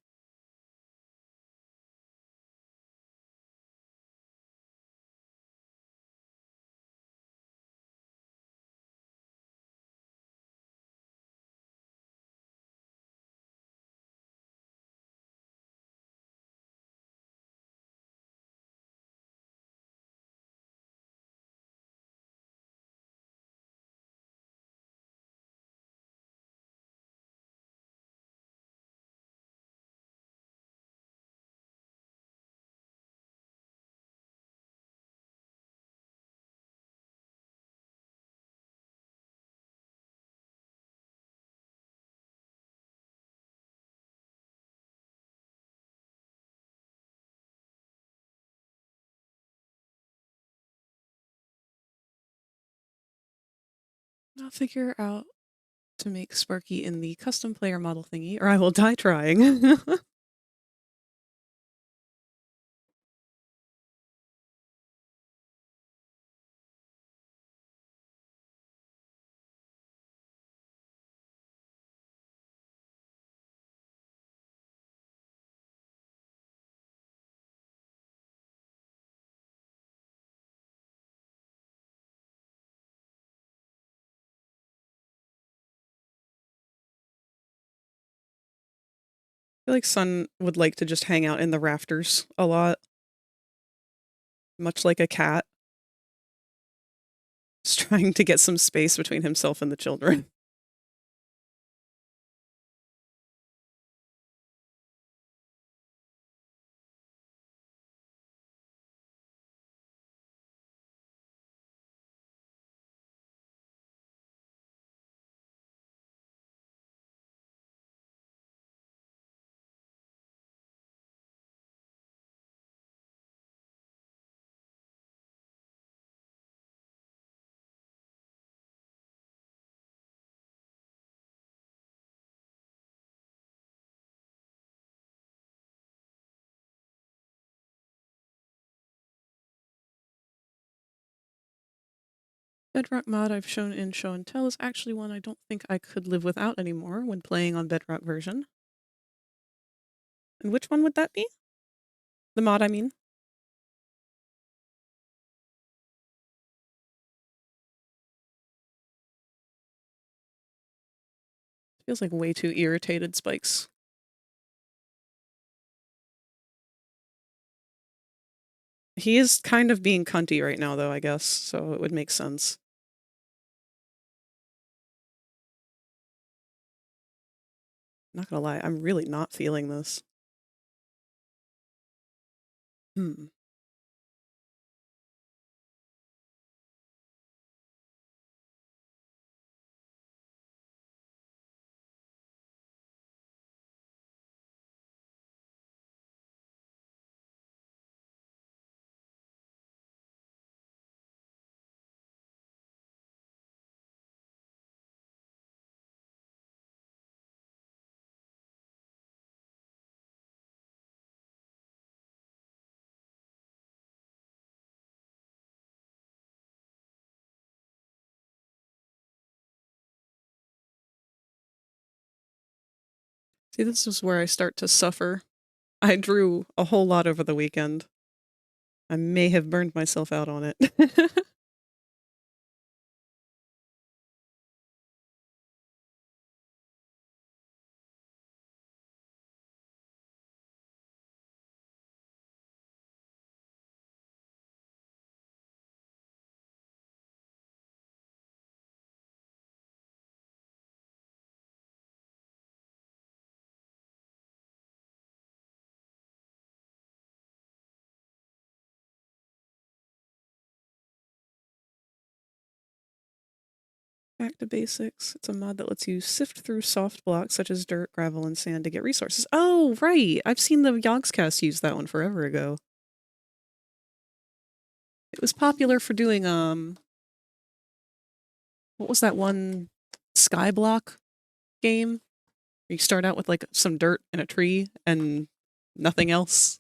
I'll figure out to make Sparky in the custom player model thingy, or I will die trying. I feel like Sun would like to just hang out in the rafters a lot. Much like a cat. Just trying to get some space between himself and the children. Bedrock mod I've shown in Show and Tell is actually one I don't think I could live without anymore when playing on Bedrock version. And which one would that be? The mod, I mean. Feels like way too irritated spikes. He is kind of being cunty right now, though, I guess, so it would make sense. Not gonna lie, I'm really not feeling this. Hmm. See, this is where I start to suffer. I drew a whole lot over the weekend. I may have burned myself out on it. Back to basics. It's a mod that lets you sift through soft blocks such as dirt, gravel, and sand to get resources. Oh, right! I've seen the Yogscast use that one forever ago. It was popular for doing, what was that one Skyblock game? You start out with, like, some dirt and a tree and nothing else.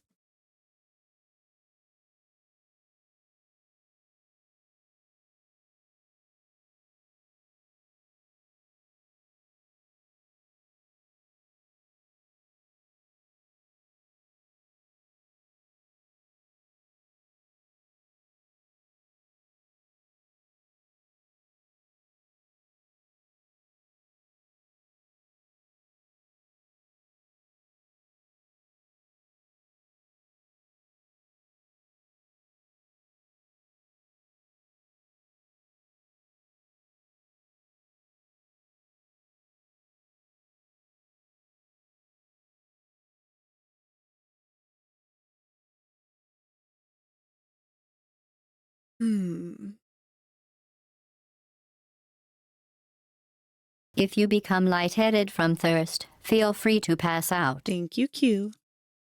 If you become lightheaded from thirst, feel free to pass out. Thank you, Q.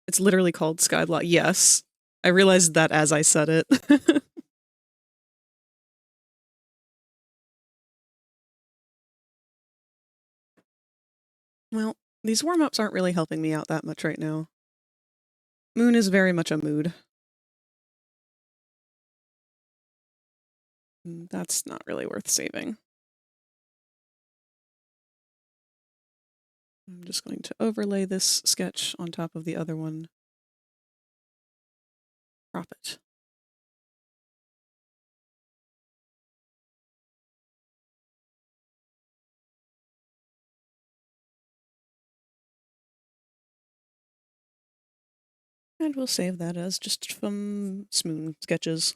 It's literally called Skyblock. Yes. I realized that as I said it. Well, these warm-ups aren't really helping me out that much right now. Moon is very much a mood. That's not really worth saving. I'm just going to overlay this sketch on top of the other one. Crop it. And we'll save that as just from Smoon sketches.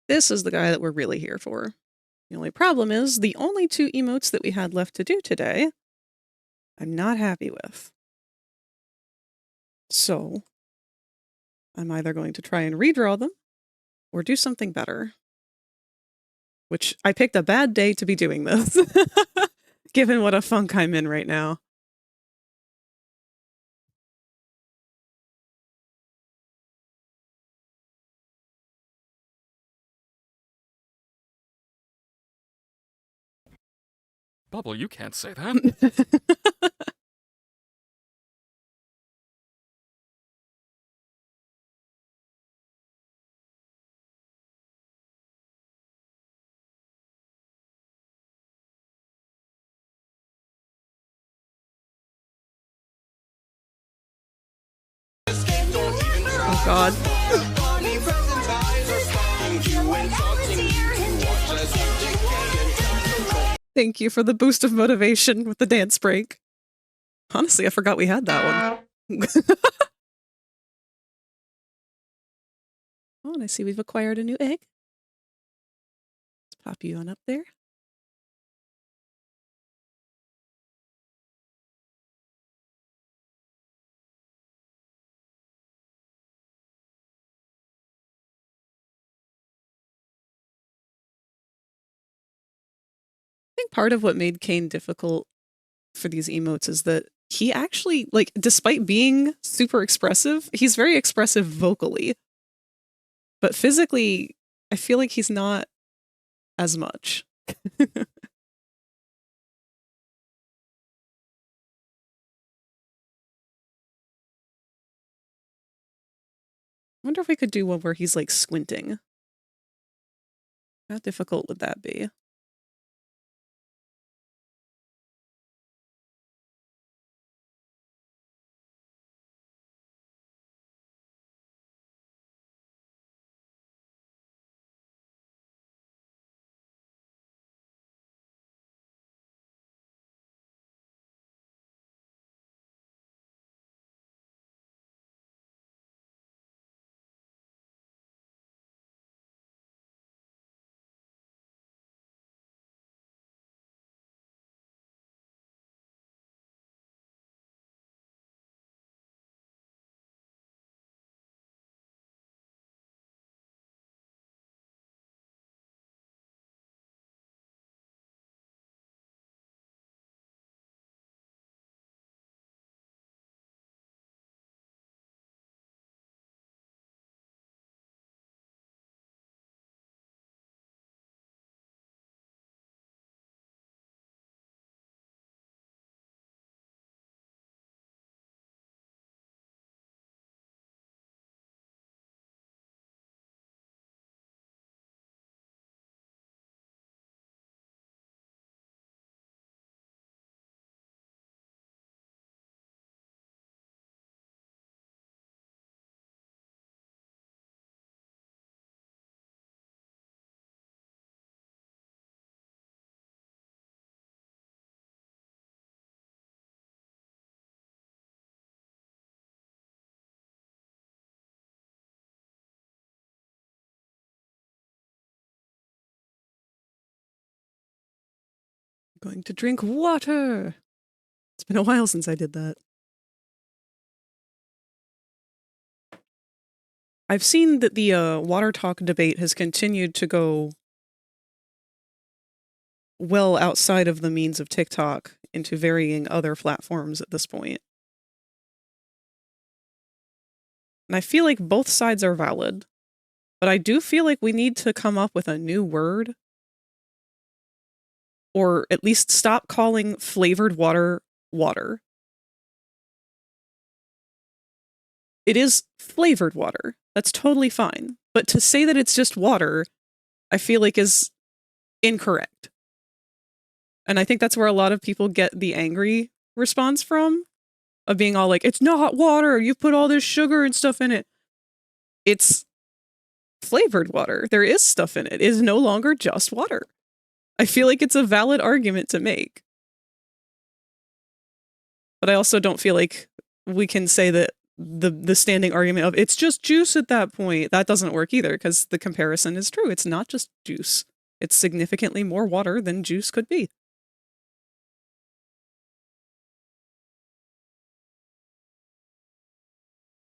This is the guy that we're really here for. The only problem is the only 2 emotes that we had left to do today, I'm not happy with. So, I'm either going to try and redraw them or do something better. Which, I picked a bad day to be doing this, given what a funk I'm in right now. Bubble, you can't say that. Oh god. Thank you for the boost of motivation with the dance break. Honestly, I forgot we had that one. Oh, and I see we've acquired a new egg. Let's pop you on up there. I think part of what made CAINE difficult for these emotes is that he actually, like, despite being super expressive, he's very expressive vocally. But physically, I feel like he's not as much. I wonder if we could do one where he's, like, squinting. How difficult would that be? I'm going to drink water. It's been a while since I did that. I've seen that the water talk debate has continued to go well outside of the means of TikTok into varying other platforms at this point. And I feel like both sides are valid, but I do feel like we need to come up with a new word, or at least stop calling flavored water water. It is flavored water. That's totally fine. But to say that it's just water, I feel like is incorrect. And I think that's where a lot of people get the angry response from, of being all like, it's not water, you put all this sugar and stuff in it. It's flavored water. There is stuff in it. It is no longer just water. I feel like it's a valid argument to make. But I also don't feel like we can say that the standing argument of it's just juice at that point, that doesn't work either, because the comparison is true. It's not just juice. It's significantly more water than juice could be.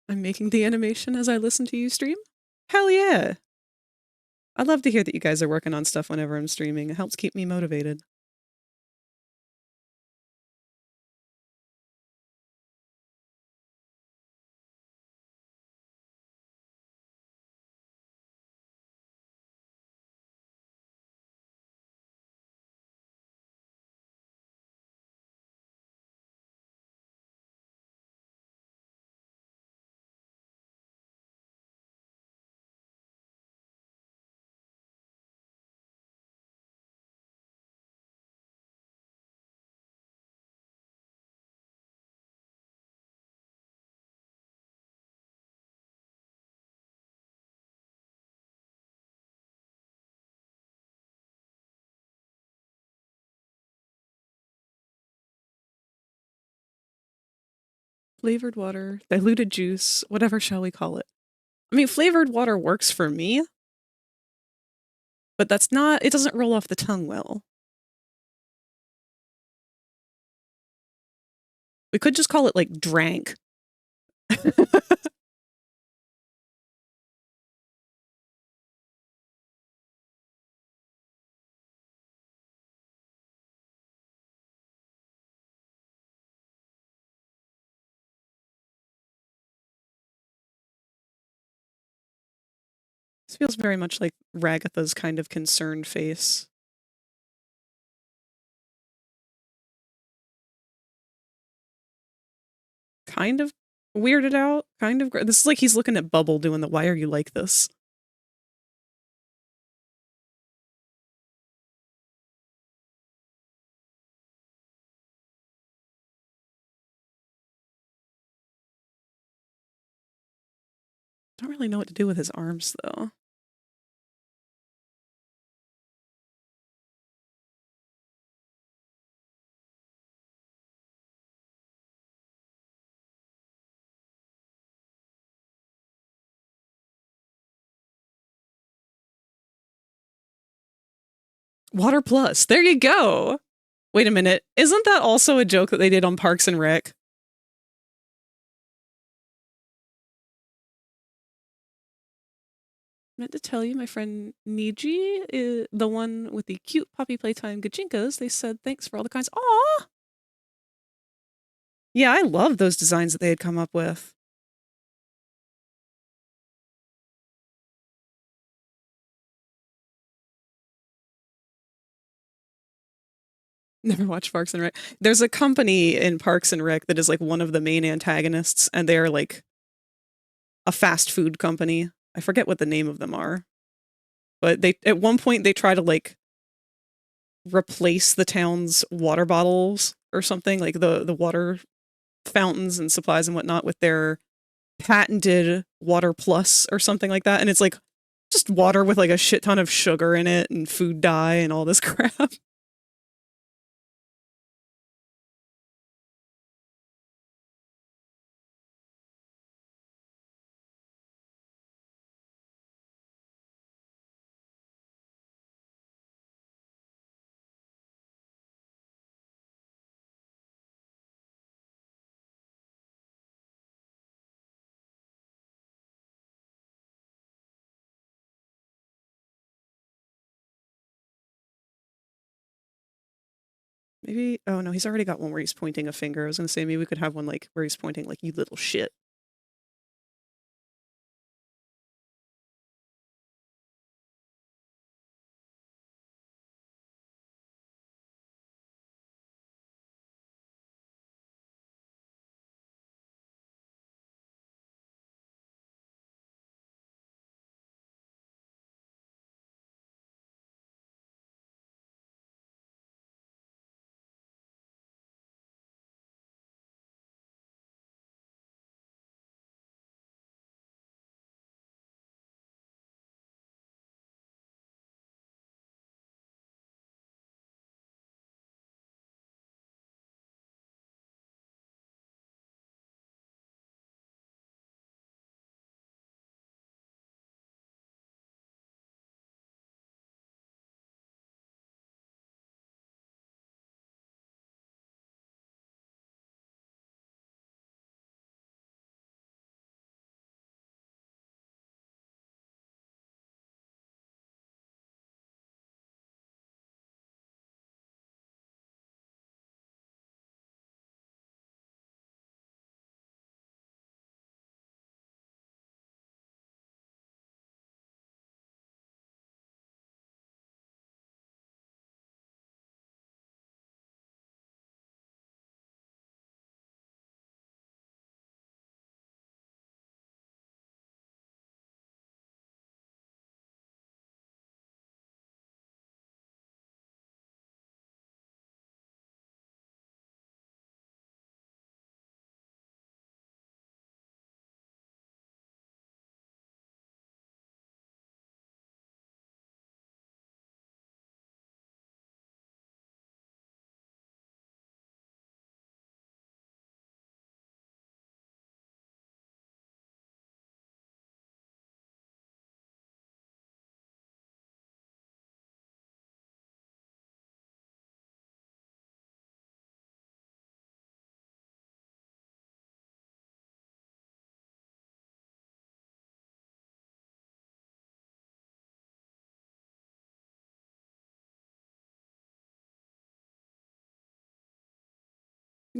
I'm making the animation as I listen to you stream? Hell yeah! I love to hear that you guys are working on stuff whenever I'm streaming. It helps keep me motivated. Flavored water, diluted juice, whatever shall we call it. I mean, flavored water works for me, but that's not, it doesn't roll off the tongue well. We could just call it like drank. This feels very much like Ragatha's kind of concerned face. Kind of weirded out, kind of. This is like he's looking at Bubble doing the why are you like this? I don't really know what to do with his arms, though. Water Plus. There you go. Wait a minute. Isn't that also a joke that they did on Parks and Rec? I meant to tell you, my friend Niji, is the one with the cute puppy playtime gajinkas, they said thanks for all the kinds. Aw! Yeah, I love those designs that they had come up with. Never watched Parks and Rec. There's a company in Parks and Rec that is like one of the main antagonists, and they're like a fast food company. I forget what the name of them are. But they at one point they try to like replace the town's water bottles or something, like the water fountains and supplies and whatnot with their patented Water Plus or something like that. And it's like just water with like a shit ton of sugar in it and food dye and all this crap. Maybe, oh no, he's already got one where he's pointing a finger. I was gonna say maybe we could have one like where he's pointing like, you little shit.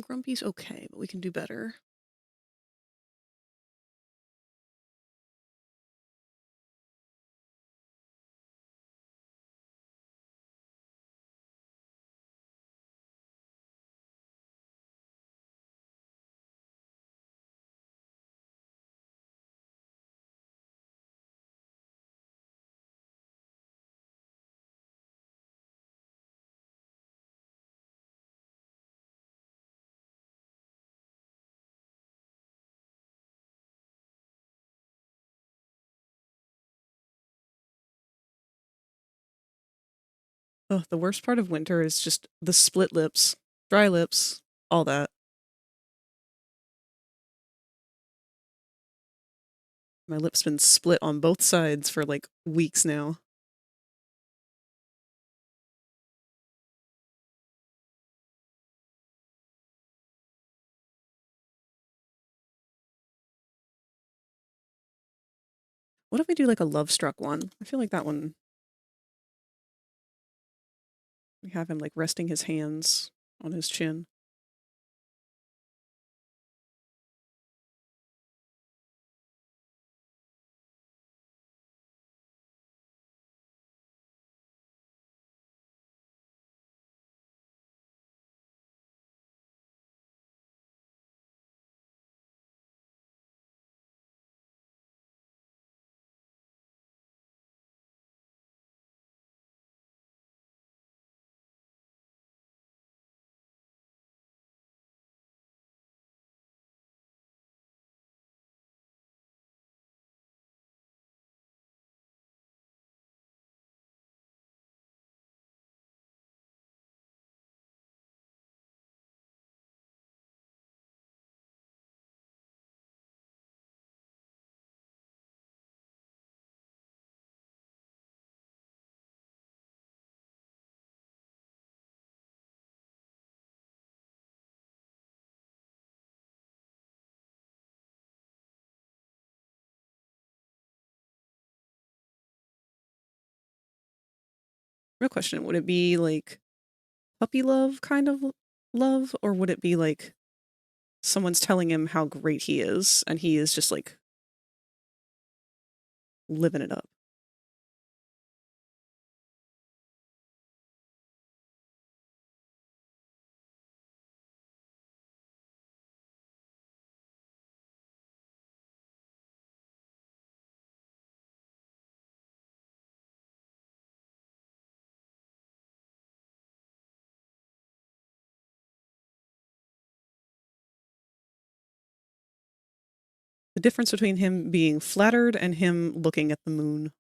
Grumpy's okay, but we can do better. Oh, the worst part of winter is just the split lips, dry lips, all that. My lip's been split on both sides for like weeks now. What if we do like a love struck one? I feel like that one, we have him like resting his hands on his chin. Real question, would it be like puppy love kind of love, or would it be like someone's telling him how great he is and he is just like living it up? The difference between him being flattered and him looking at the moon.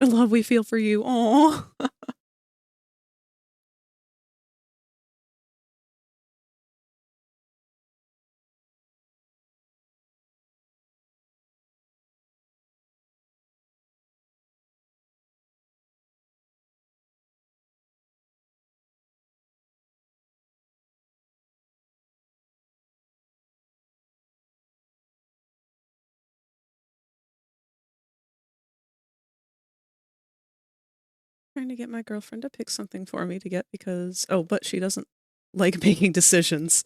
The love we feel for you. Aww. Trying to get my girlfriend to pick something for me to get because, oh, but she doesn't like making decisions.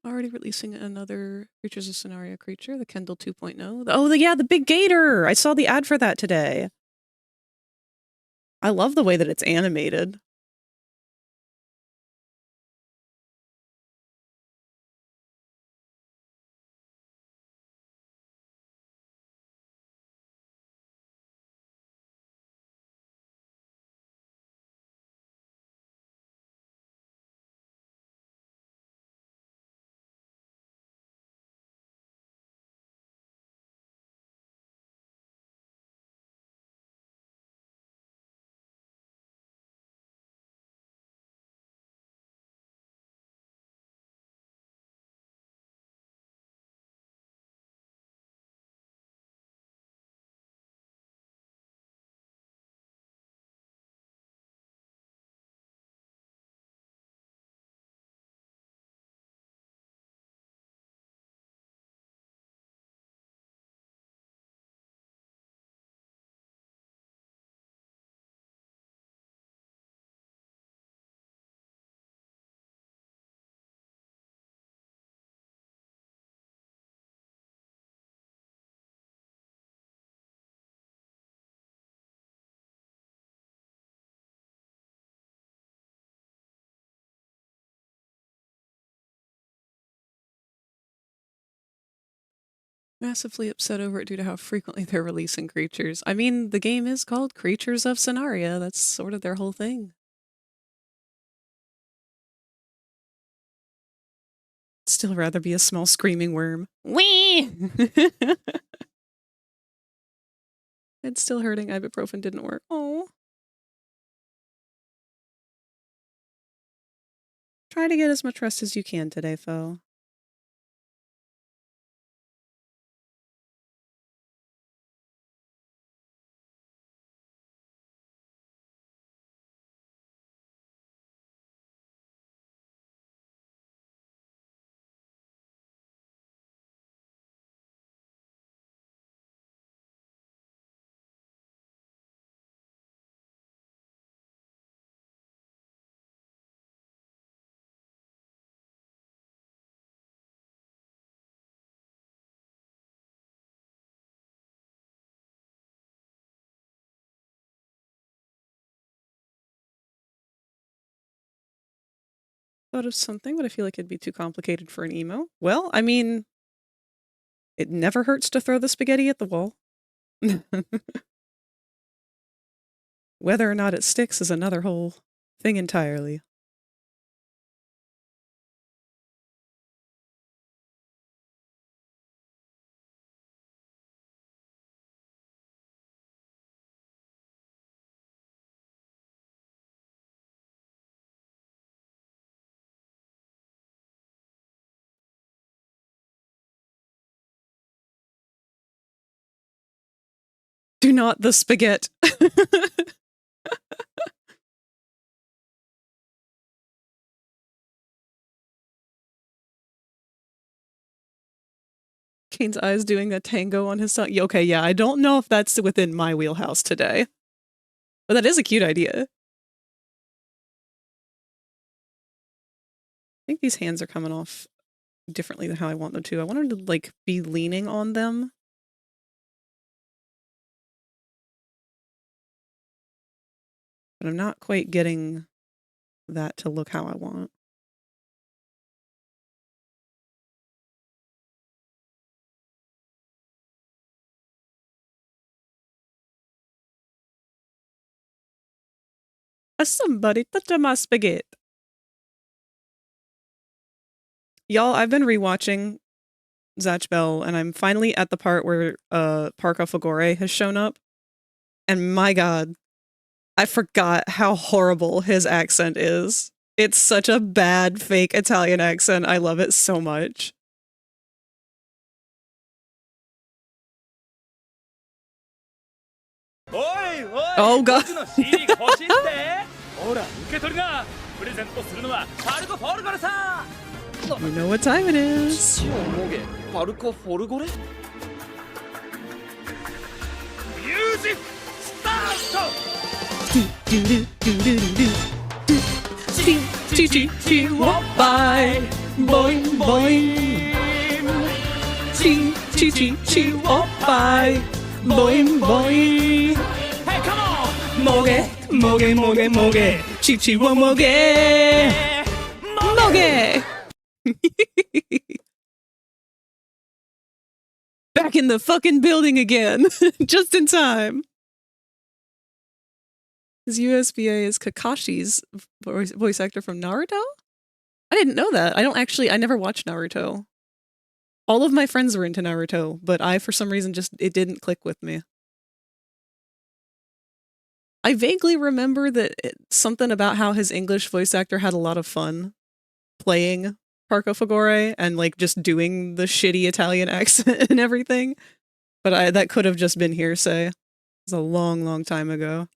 Already releasing another Creatures of Scenario creature, the Kendall 2.0. Oh, yeah, the big gator! I saw the ad for that today. I love the way that it's animated. Massively upset over it due to how frequently they're releasing creatures. I mean, the game is called Creatures of Scenaria. That's sort of their whole thing. Still rather be a small screaming worm. Wee! It's still hurting. Ibuprofen didn't work. Oh. Try to get as much rest as you can today, foe. Thought of something, but I feel like it'd be too complicated for an emo. Well, I mean, it never hurts to throw the spaghetti at the wall. Whether or not it sticks is another whole thing entirely. Do not the spaghetti. Kane's eyes doing a tango on his tongue. Okay, yeah, I don't know if that's within my wheelhouse today. But that is a cute idea. I think these hands are coming off differently than how I want them to. I want them to, like, be leaning on them. But I'm not quite getting that to look how I want. Somebody touch my spaghetti. Y'all, I've been rewatching Zatch Bell, and I'm finally at the part where Parka Fagore has shown up. And my god, I forgot how horrible his accent is. It's such a bad fake Italian accent. I love it so much. Oh god. You know what time it is. Music start! Bye. boing, boing. Chi, chi, chi, chi, oppai. Boing, boing. Hey, come on! Moge, moge, moge, moge. Chi, chi, wo, moge. Moge. Back in the fucking building again. Just in time. His USBA is Kakashi's voice actor from Naruto? I didn't know that. I never watched Naruto. All of my friends were into Naruto, but for some reason, it didn't click with me. I vaguely remember that something about how his English voice actor had a lot of fun playing Parco Fagore and like just doing the shitty Italian accent and everything. But that could have just been hearsay. It was a long, long time ago.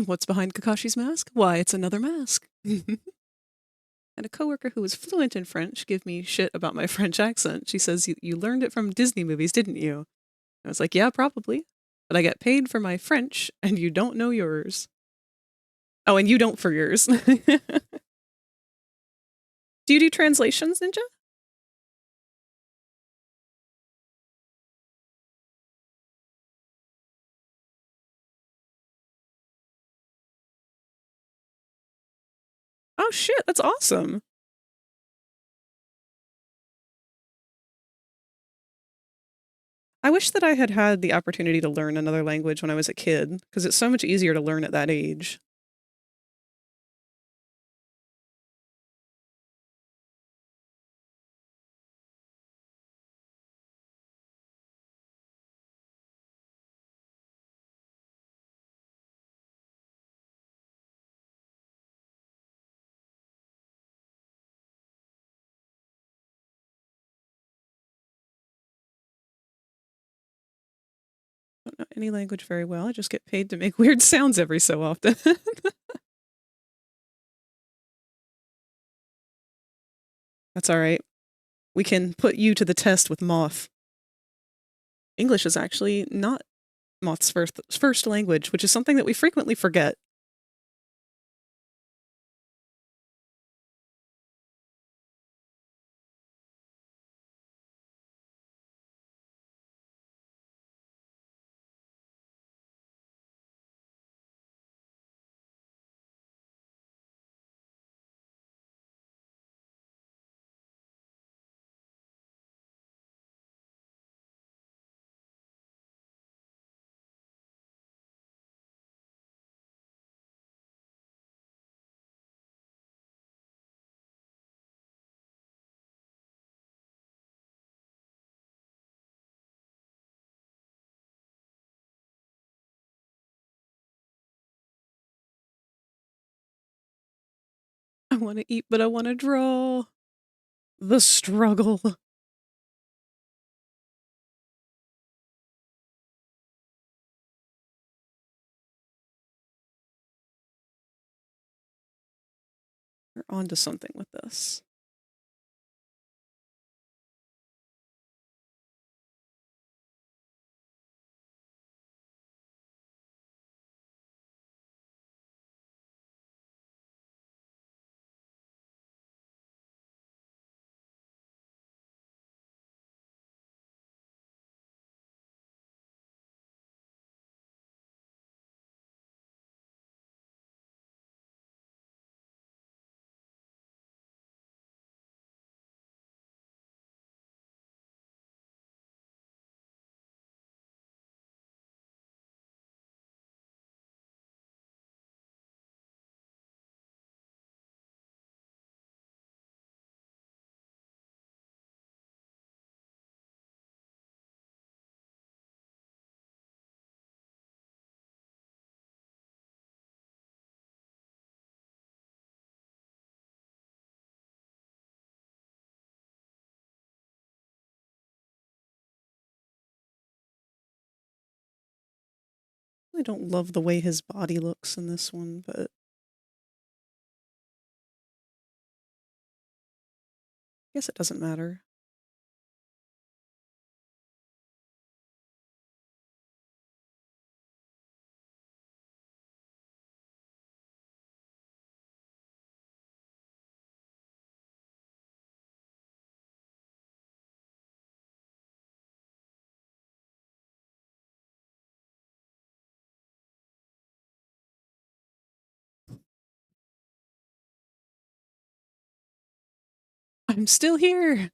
What's behind Kakashi's mask? Why, it's another mask. And a coworker who was fluent in French gave me shit about my French accent. She says, you learned it from Disney movies, didn't you? I was like, yeah, probably. But I get paid for my French, and you don't know yours. Oh, and you don't for yours. Do you do translations, Ninja? Oh shit, that's awesome. I wish that I had had the opportunity to learn another language when I was a kid, because it's so much easier to learn at that age. I don't know any language very well. I just get paid to make weird sounds every so often. That's all right. We can put you to the test with Moth. English is actually not Moth's first language, which is something that we frequently forget. I want to eat, but I want to draw. The struggle. We're onto something with this. I don't love the way his body looks in this one, but I guess it doesn't matter. I'm still here!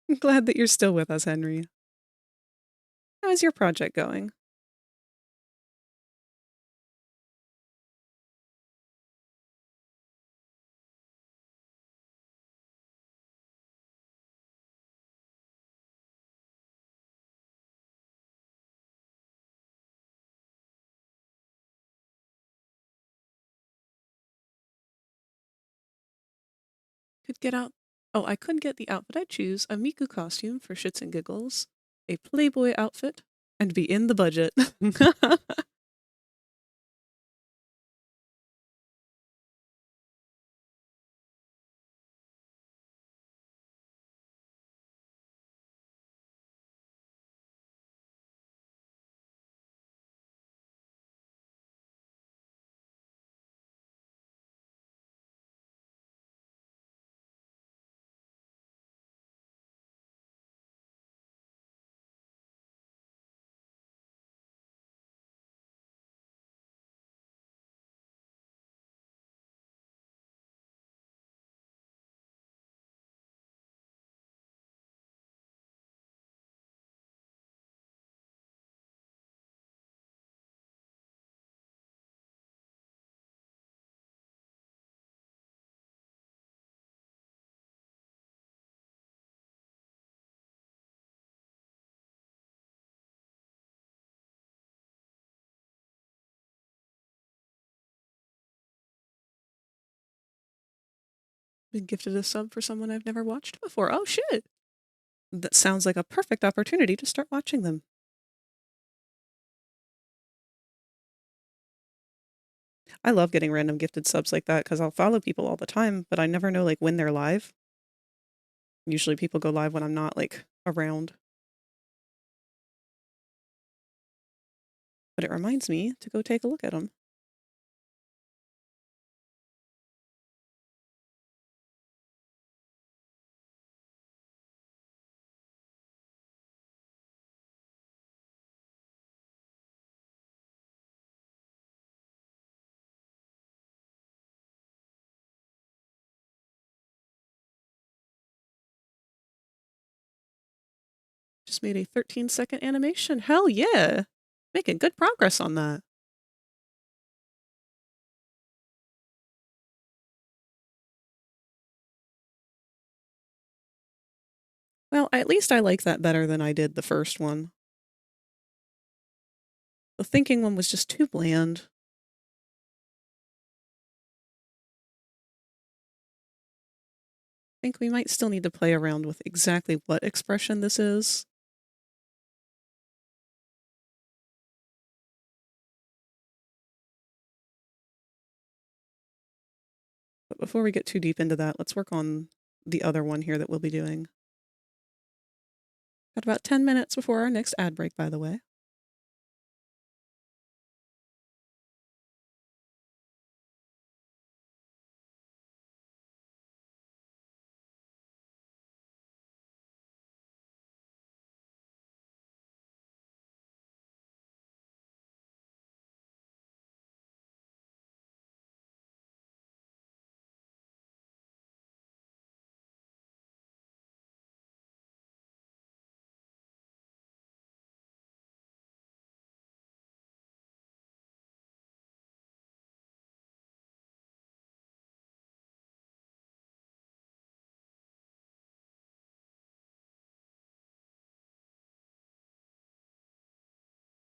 I'm glad that you're still with us, Henry. How's your project going? Could get out. Oh, I could get the outfit I choose, a Miku costume for shits and giggles, a Playboy outfit, and be in the budget. Been gifted a sub for someone I've never watched before. Oh, shit! That sounds like a perfect opportunity to start watching them. I love getting random gifted subs like that because I'll follow people all the time, but I never know like when they're live. Usually people go live when I'm not like around. But it reminds me to go take a look at them. Just made a 13-second animation. Hell yeah! Making good progress on that. Well, at least I like that better than I did the first one. The thinking one was just too bland. I think we might still need to play around with exactly what expression this is. But before we get too deep into that, let's work on the other one here that we'll be doing. Got about 10 minutes before our next ad break, by the way.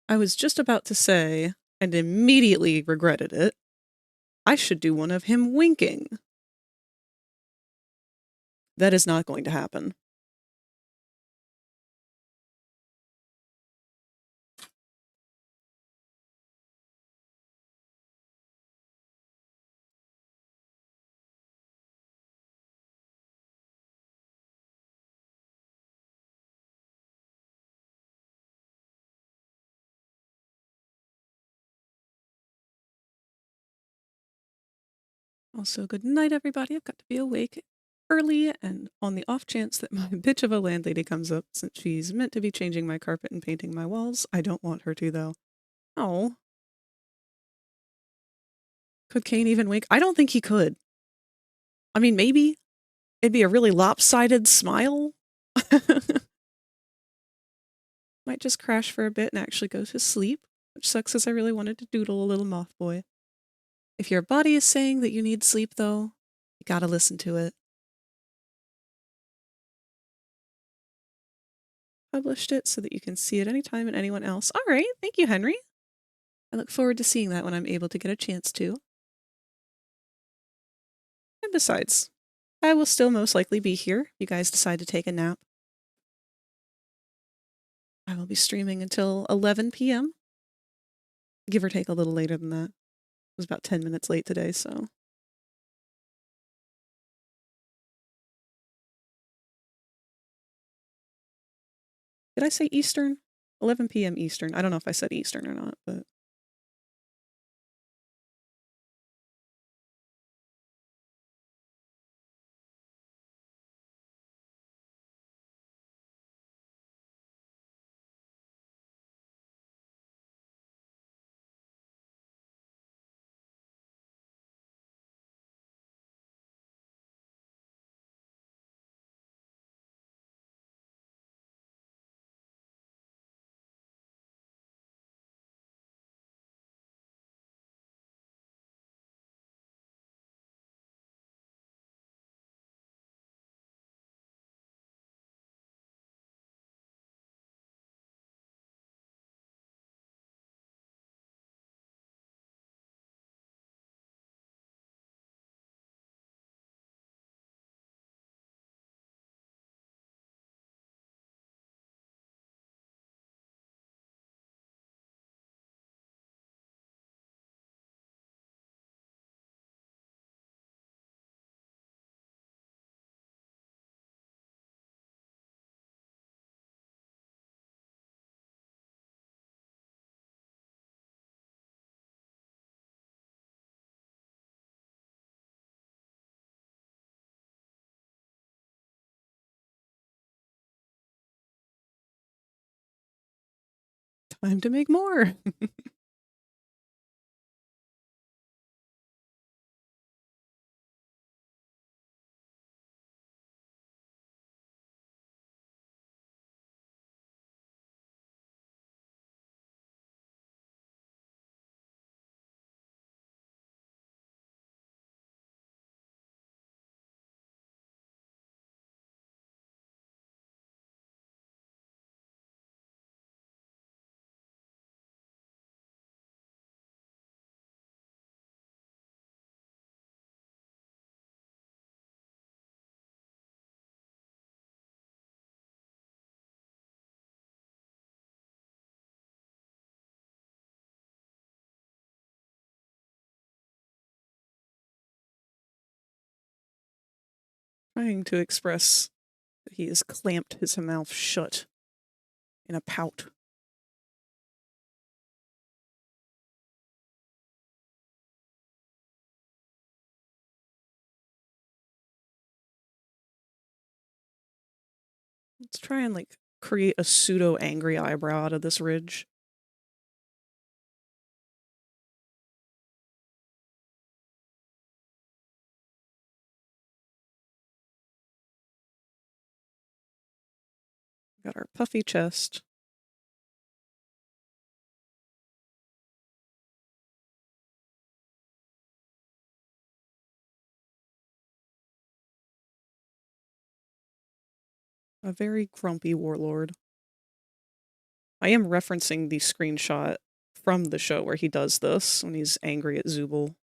I was just about to say, and immediately regretted it, I should do one of him winking. That is not going to happen. Also, good night, everybody. I've got to be awake early, and on the off chance that my bitch of a landlady comes up, since she's meant to be changing my carpet and painting my walls, I don't want her to, though. Oh. Could CAINE even wink? I don't think he could. I mean, maybe. It'd be a really lopsided smile. Might just crash for a bit and actually go to sleep, which sucks as I really wanted to doodle a little moth boy. If your body is saying that you need sleep, though, you gotta listen to it. Published it so that you can see it anytime and anyone else. All right, thank you, Henry. I look forward to seeing that when I'm able to get a chance to. And besides, I will still most likely be here if you guys decide to take a nap. I will be streaming until 11 p.m. Give or take a little later than that. It was about 10 minutes late today, so. Did I say Eastern? 11 p.m. Eastern. I don't know if I said Eastern or not, but. Time to make more. Trying to express that he has clamped his mouth shut in a pout. Let's try and like create a pseudo angry eyebrow out of this ridge. Got our puffy chest. A very grumpy warlord. I am referencing the screenshot from the show where he does this when he's angry at Zubul.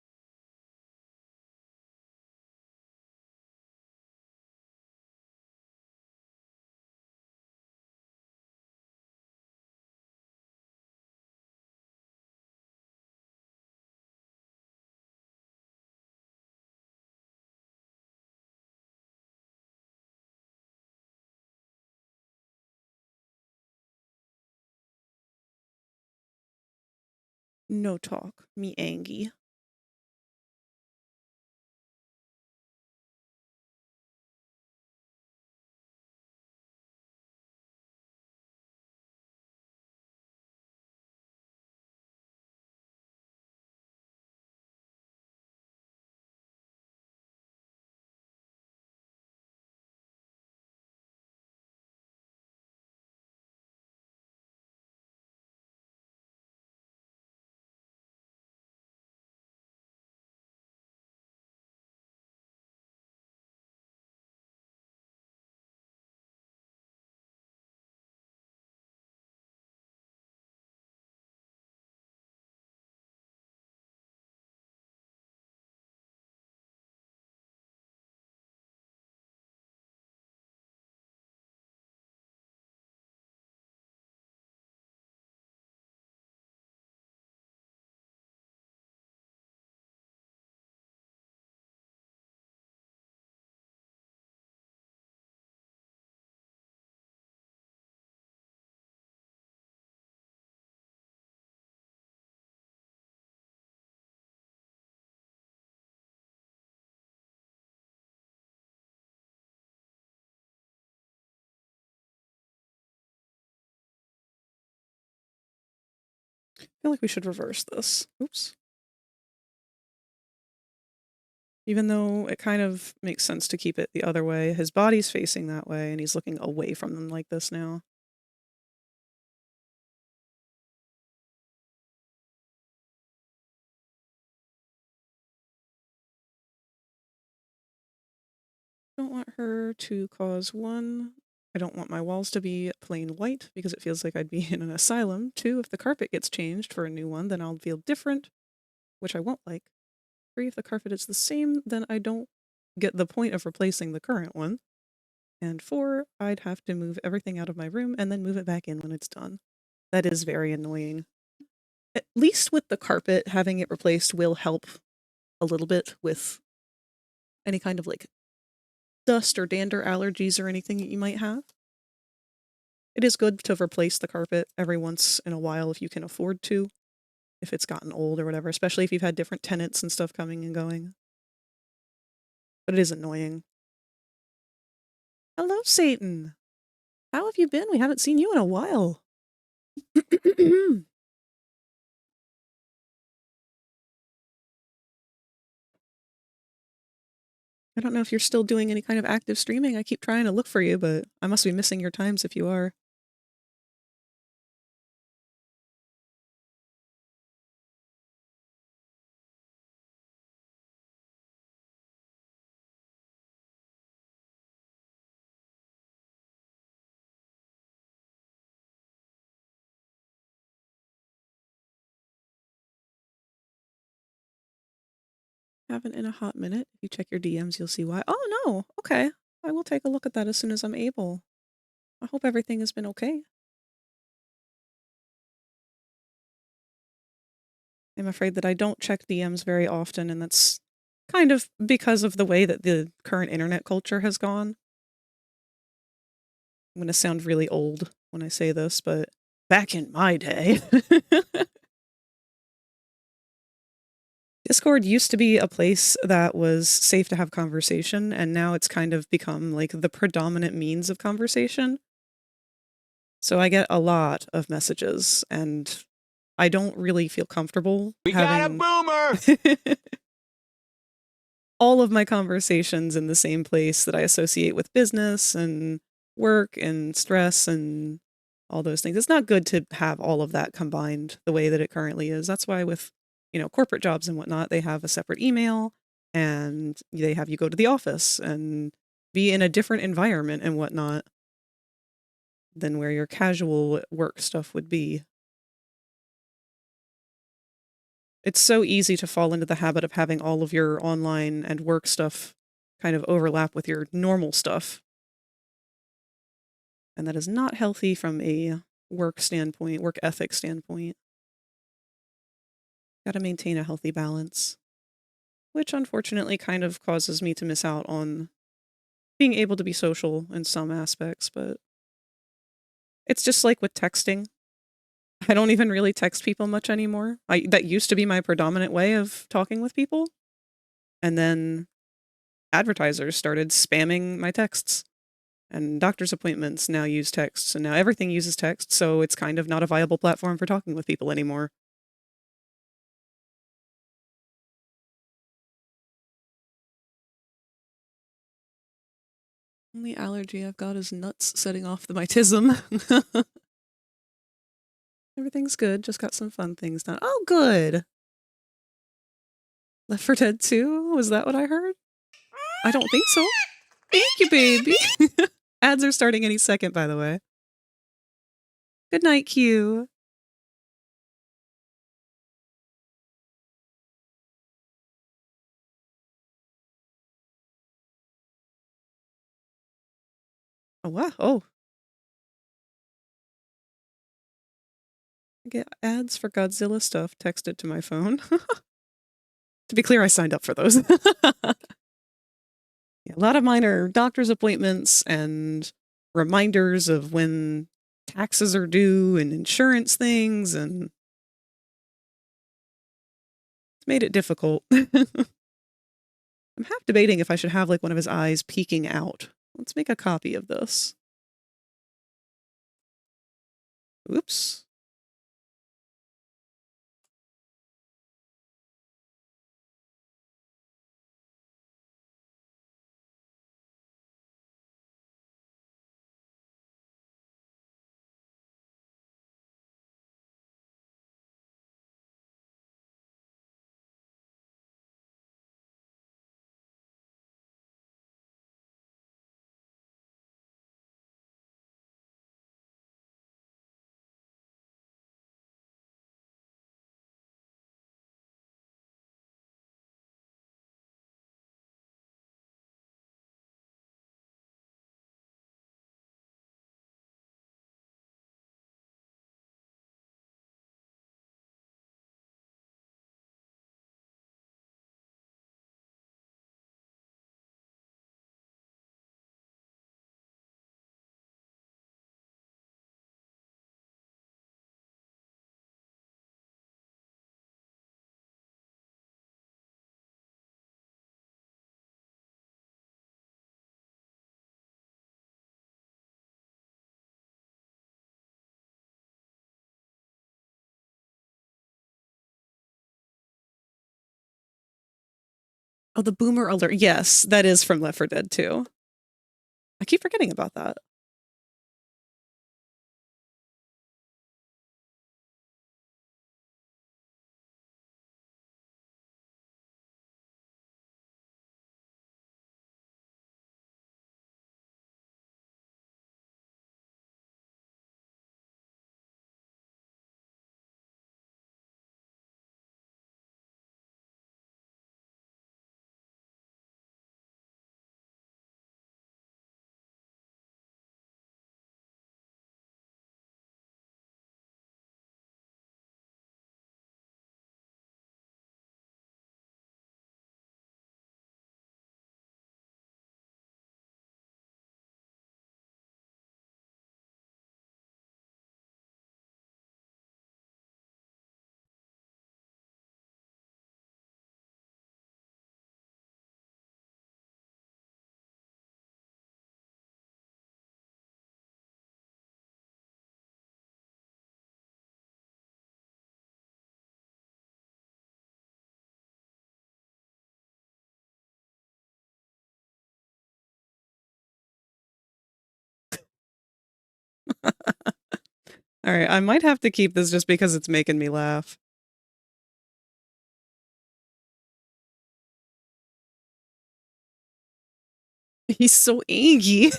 No talk, me angy. feel like we should reverse this. Oops. Even though it kind of makes sense to keep it the other way. His body's facing that way, and he's looking away from them like this now. Don't want her to cause 1. I don't want my walls to be plain white because it feels like I'd be in an asylum. 2, if the carpet gets changed for a new one, then I'll feel different, which I won't like. 3, if the carpet is the same, then I don't get the point of replacing the current one. And 4, I'd have to move everything out of my room and then move it back in when it's done. That is very annoying. At least with the carpet, having it replaced will help a little bit with any kind of like dust or dander allergies or anything that you might have. It is good to replace the carpet every once in a while if you can afford to, if it's gotten old or whatever, especially if you've had different tenants and stuff coming and going. But it is annoying. Hello, Satan. How have you been? We haven't seen you in a while. I don't know if you're still doing any kind of active streaming. I keep trying to look for you, but I must be missing your times if you are. Haven't in a hot minute. If you check your DMs, you'll see why. Oh, no. Okay. I will take a look at that as soon as I'm able. I hope everything has been okay. I'm afraid that I don't check DMs very often, and that's kind of because of the way that the current internet culture has gone. I'm going to sound really old when I say this, but back in my day, Discord used to be a place that was safe to have conversation, and now it's kind of become like the predominant means of conversation. So I get a lot of messages, and I don't really feel comfortable having got a boomer! all of my conversations in the same place that I associate with business and work and stress and all those things. It's not good to have all of that combined the way that it currently is. That's why with, corporate jobs and whatnot, they have a separate email and they have you go to the office and be in a different environment and whatnot than where your casual work stuff would be. It's so easy to fall into the habit of having all of your online and work stuff kind of overlap with your normal stuff. And that is not healthy from a work standpoint, work ethic standpoint. Got to maintain a healthy balance, which unfortunately kind of causes me to miss out on being able to be social in some aspects, but it's just like with texting. I don't even really text people much anymore. That used to be my predominant way of talking with people. And then advertisers started spamming my texts. And doctor's appointments now use text, and now everything uses text, so it's kind of not a viable platform for talking with people anymore. Only allergy I've got is nuts setting off the mitism. Everything's good, just got some fun things done. Oh, good! Left 4 Dead 2? Was that what I heard? I don't think so. Thank you, baby! Ads are starting any second, by the way. Good night, Q. Oh, wow. Oh. I get ads for Godzilla stuff texted to my phone. To be clear, I signed up for those. Yeah, a lot of mine are doctor's appointments and reminders of when taxes are due and insurance things, and it's made it difficult. I'm half debating if I should have like one of his eyes peeking out. Let's make a copy of this. Oops. Oh, the boomer alert. Yes, that is from Left 4 Dead 2. I keep forgetting about that. All right, I might have to keep this just because it's making me laugh. He's so angry.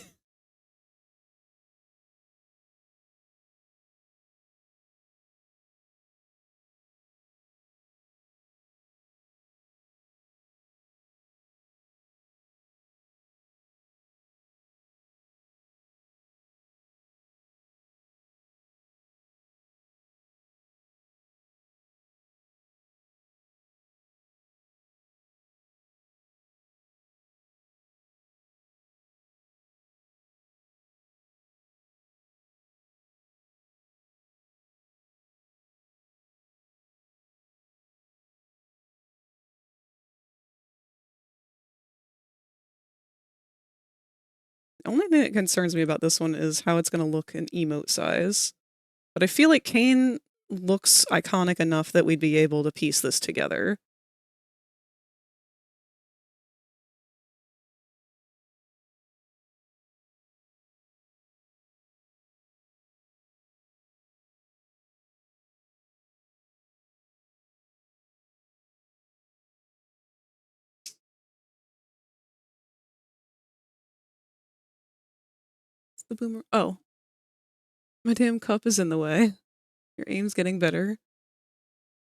The only thing that concerns me about this one is how it's going to look in emote size. But I feel like CAINE looks iconic enough that we'd be able to piece this together. It's the boomer. Oh, my damn cup is in the way. Your aim's getting better.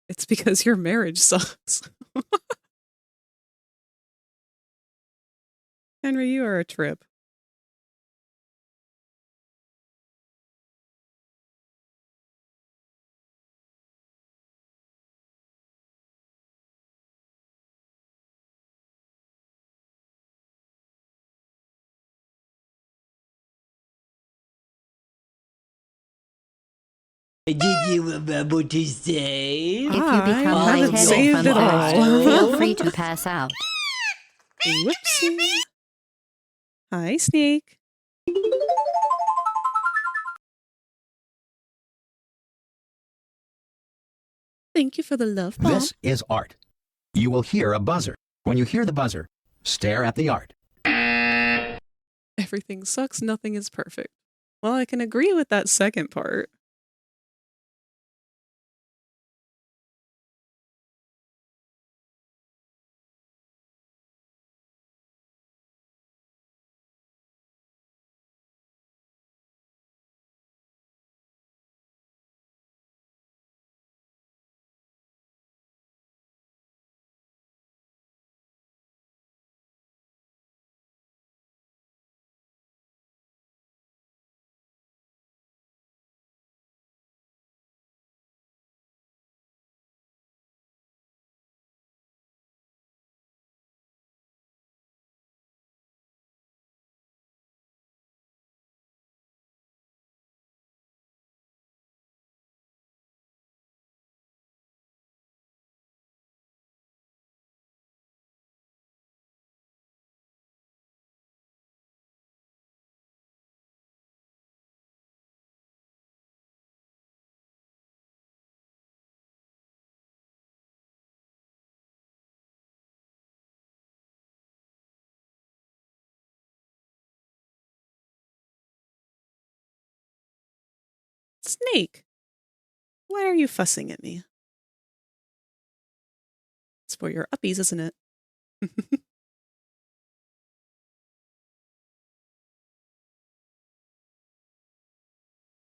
It's because your marriage sucks. Henry, you are a trip. Did you remember to say? If you I become haven't lightheaded saved from it thirst, all. feel free to pass out. Whoopsie. Hi, Snake. Thank you for the love bomb. This is art. You will hear a buzzer. When you hear the buzzer, stare at the art. Everything sucks, nothing is perfect. Well, I can agree with that second part. Snake! Why are you fussing at me? It's for your uppies, isn't it?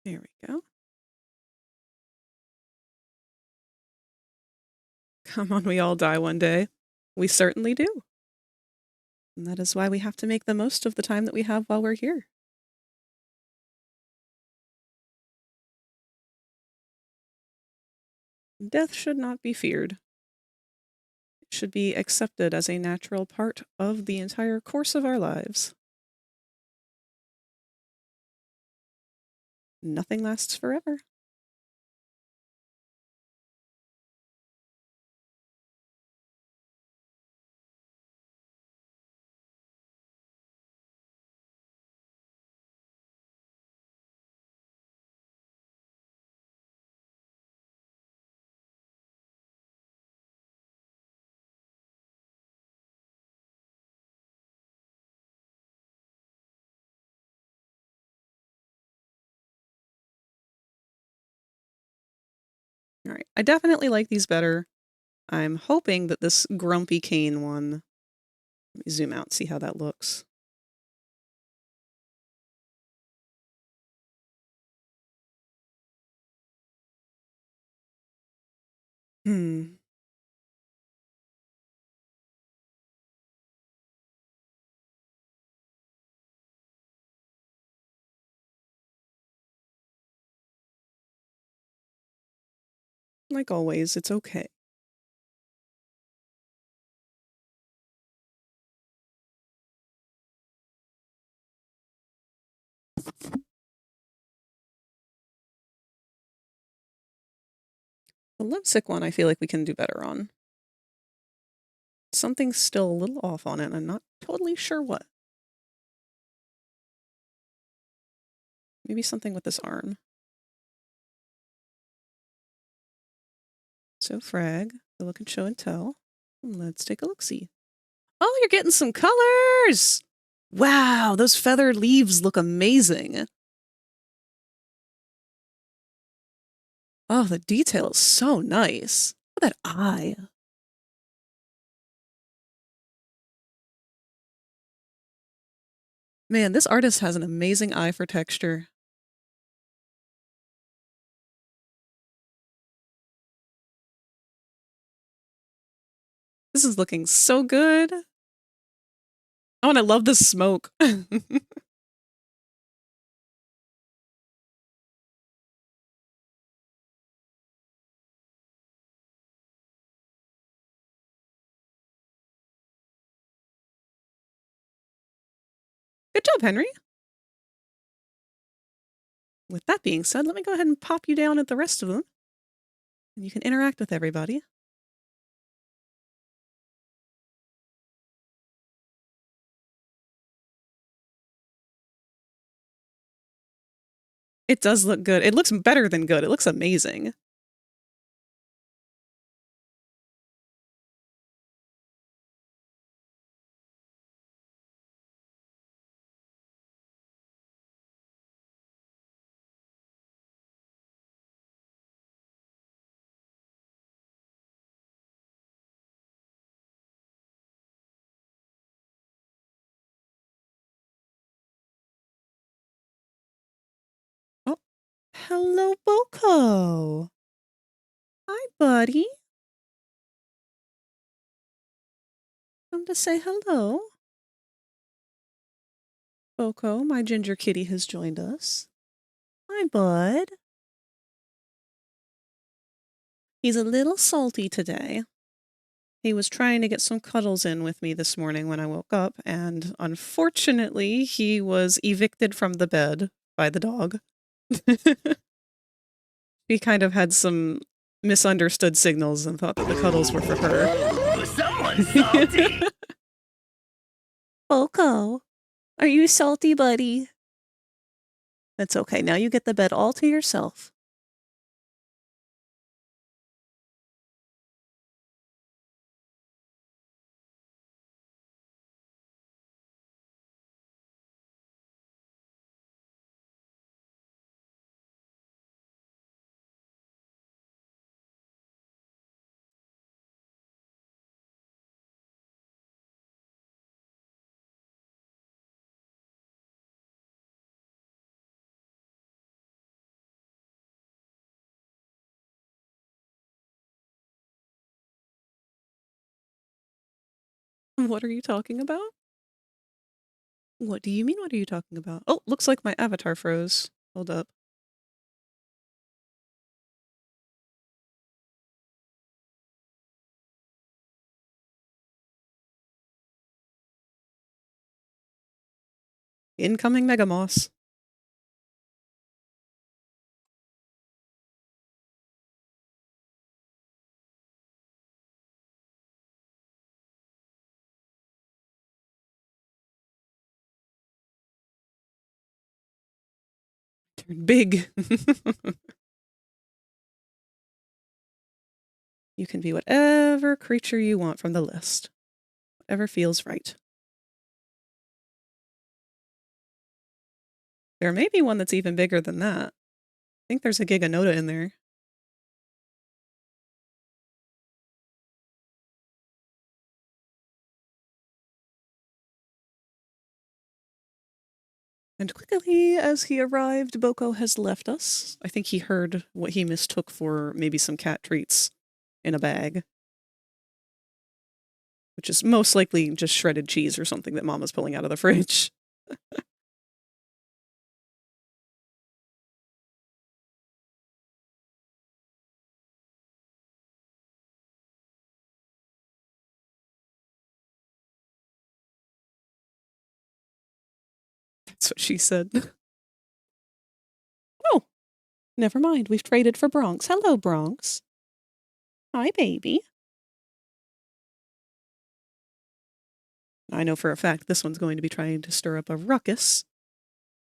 There we go. Come on, we all die one day. We certainly do. And that is why we have to make the most of the time that we have while we're here. Death should not be feared. It should be accepted as a natural part of the entire course of our lives. Nothing lasts forever. All right, I definitely like these better. I'm hoping that this grumpy CAINE one, let me zoom out and see how that looks. Like always, it's okay. The lovesick one I feel like we can do better on. Something's still a little off on it, and I'm not totally sure what. Maybe something with this arm. So Frag, the look and show and tell. Let's take a look-see. Oh, you're getting some colors! Wow, those feathered leaves look amazing. Oh, the detail is so nice. Look at that eye. Man, this artist has an amazing eye for texture. This is looking so good. Oh, and I love the smoke. Good job, Henry. With that being said, let me go ahead and pop you down at the rest of them. And you can interact with everybody. It does look good. It looks better than good. It looks amazing. Oh, hello, Boko. Hi, buddy. Come to say hello. Boko, my ginger kitty, has joined us. Hi, bud. He's a little salty today. He was trying to get some cuddles in with me this morning when I woke up, and unfortunately, he was evicted from the bed by the dog. He kind of had some misunderstood signals and thought that the cuddles were for her. Someone's salty. Boko, are you salty, buddy? That's okay. Now you get the bed all to yourself. What are you talking about? What do you mean, what are you talking about? Oh, looks like my avatar froze. Hold up. Incoming Megamoss. Turn big. You can be whatever creature you want from the list. Whatever feels right. There may be one that's even bigger than that. I think there's a Giganota in there. And quickly as he arrived, Boko has left us. I think he heard what he mistook for maybe some cat treats in a bag. Which is most likely just shredded cheese or something that Mama's pulling out of the fridge. That's what she said. Oh, never mind. We've traded for Bronx. Hello, Bronx. Hi, baby. I know for a fact this one's going to be trying to stir up a ruckus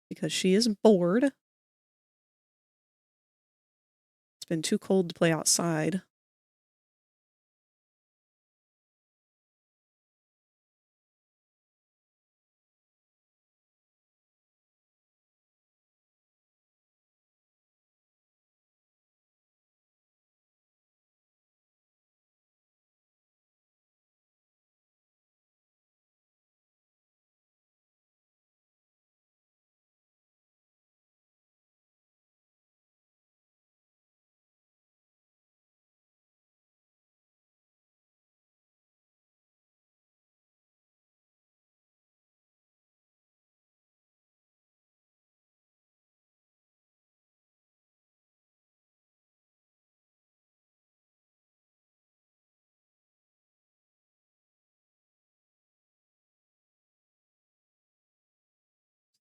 because she is bored. It's been too cold to play outside.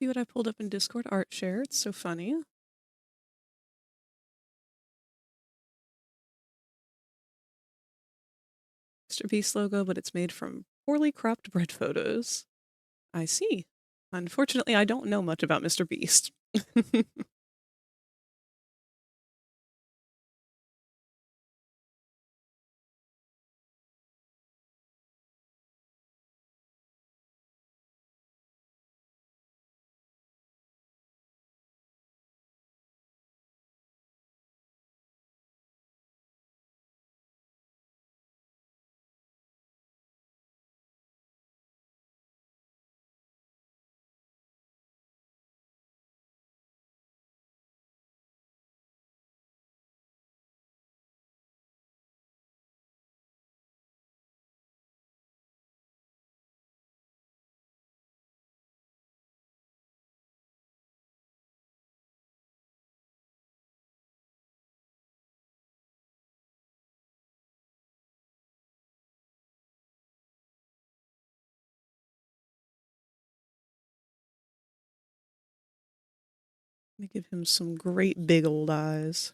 See what I pulled up in Discord art share? It's so funny. Mr. Beast logo, but it's made from poorly cropped bread photos. I see. Unfortunately, I don't know much about Mr. Beast. Let me give him some great big old eyes.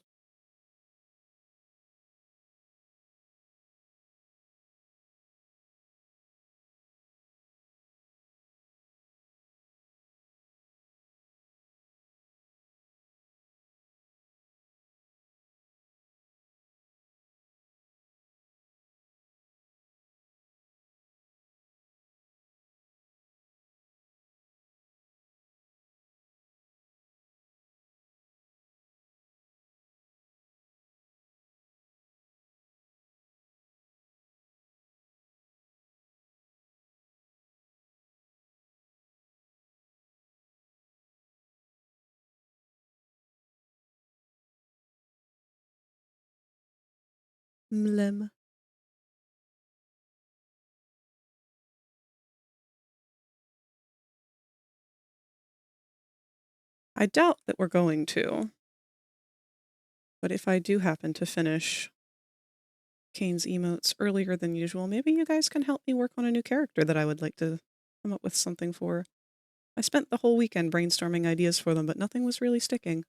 Mlem. I doubt that we're going to. But if I do happen to finish CAINE's emotes earlier than usual, maybe you guys can help me work on a new character that I would like to come up with something for. I spent the whole weekend brainstorming ideas for them, but nothing was really sticking.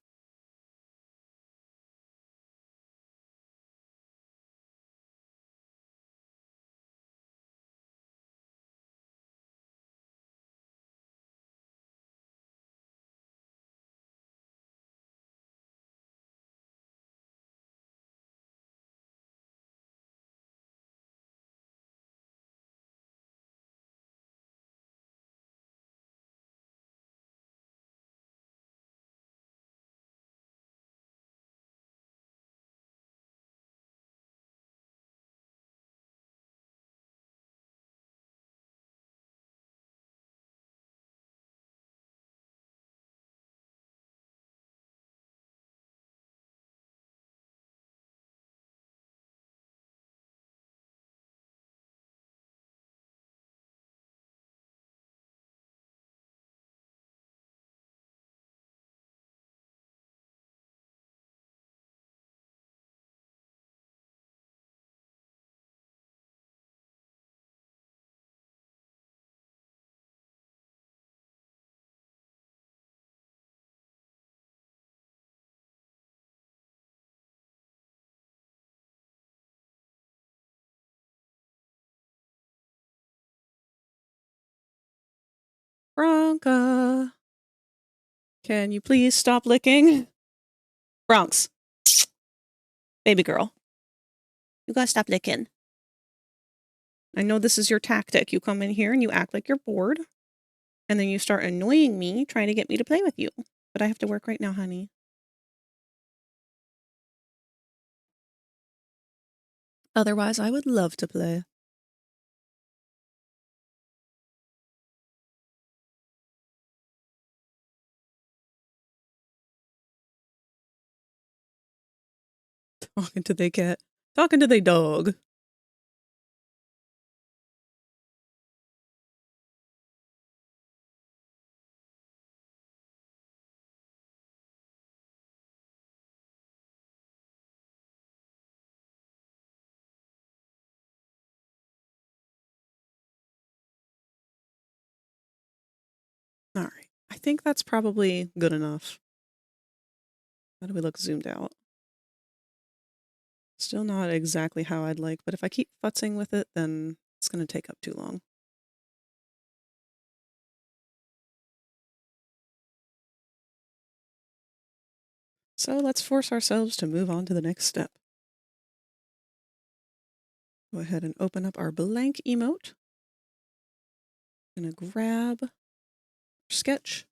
Bronca, can you please stop licking? Bronx, baby girl, you gotta stop licking. I know this is your tactic. You come in here and you act like you're bored, and then you start annoying me, trying to get me to play with you. But I have to work right now, honey. Otherwise, I would love to play. Talking to they cat. Talking to they dog. All right. I think that's probably good enough. How do we look zoomed out? Still not exactly how I'd like, but if I keep futzing with it, then it's going to take up too long. So let's force ourselves to move on to the next step. Go ahead and open up our blank emote. I'm going to grab our sketch.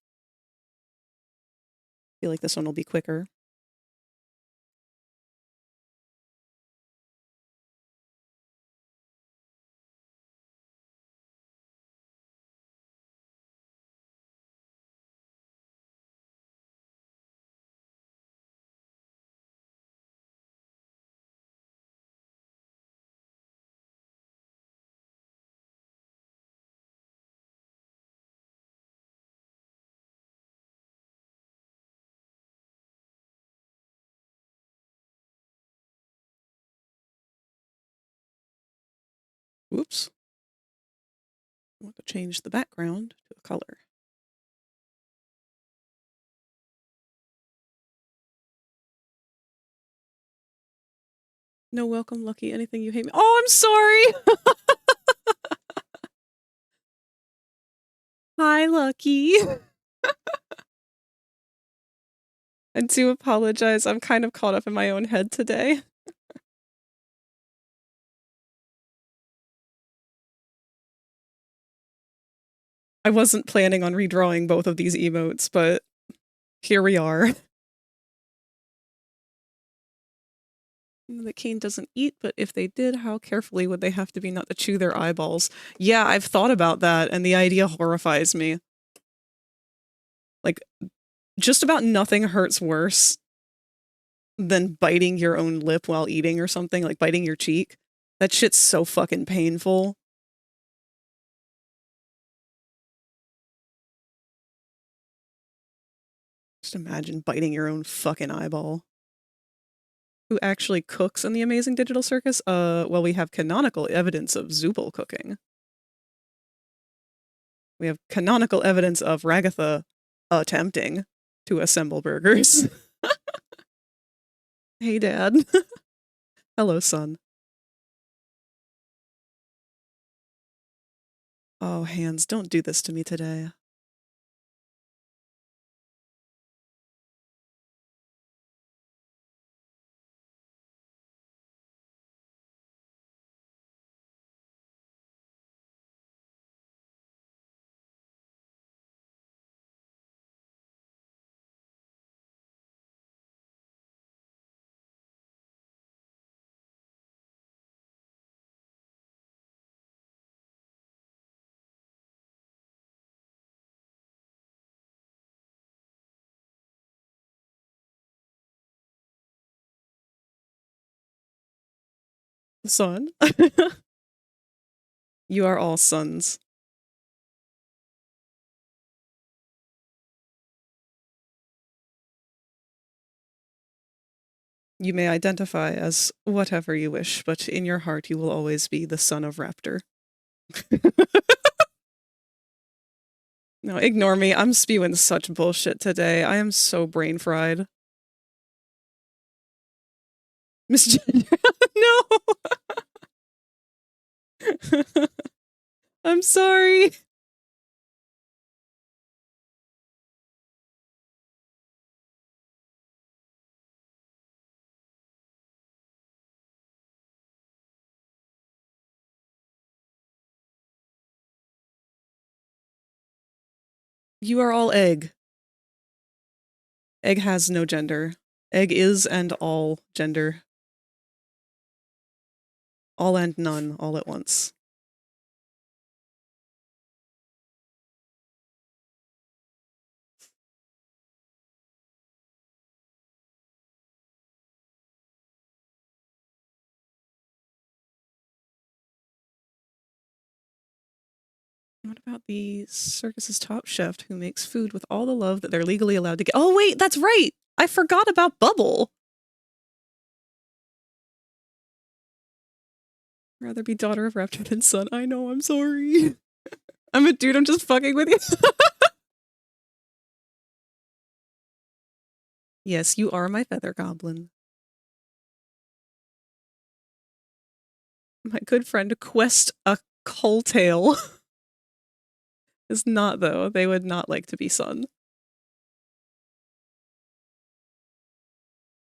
I feel like this one will be quicker. Whoops. I want to change the background to a color. No welcome, Lucky. Anything you hate me. Oh, I'm sorry. Hi, Lucky. I do apologize. I'm kind of caught up in my own head today. I wasn't planning on redrawing both of these emotes, but here we are. That CAINE doesn't eat, but if they did, how carefully would they have to be not to chew their eyeballs? Yeah, I've thought about that, and the idea horrifies me. Like, just about nothing hurts worse than biting your own lip while eating or something, like biting your cheek. That shit's so fucking painful. Just imagine biting your own fucking eyeball. Who actually cooks in the Amazing Digital Circus? Well, we have canonical evidence of Zubul cooking. We have canonical evidence of Ragatha attempting to assemble burgers. Hey, Dad. Hello, son. Oh, Hands, don't do this to me today. Son? You are all sons. You may identify as whatever you wish, but in your heart you will always be the son of Raptor. No, ignore me. I'm spewing such bullshit today. I am so brain fried. Miss No! I'm sorry. You are all egg. Egg has no gender. Egg is and all gender. All and none, all at once. What about the circus's top chef who makes food with all the love that they're legally allowed to get? Oh, wait, that's right! I forgot about Bubble! Rather be daughter of Raptor than son. I know, I'm sorry. I'm a dude, I'm just fucking with you. Yes, you are my feather goblin. My good friend Quest a Coaltail is not, though. They would not like to be son.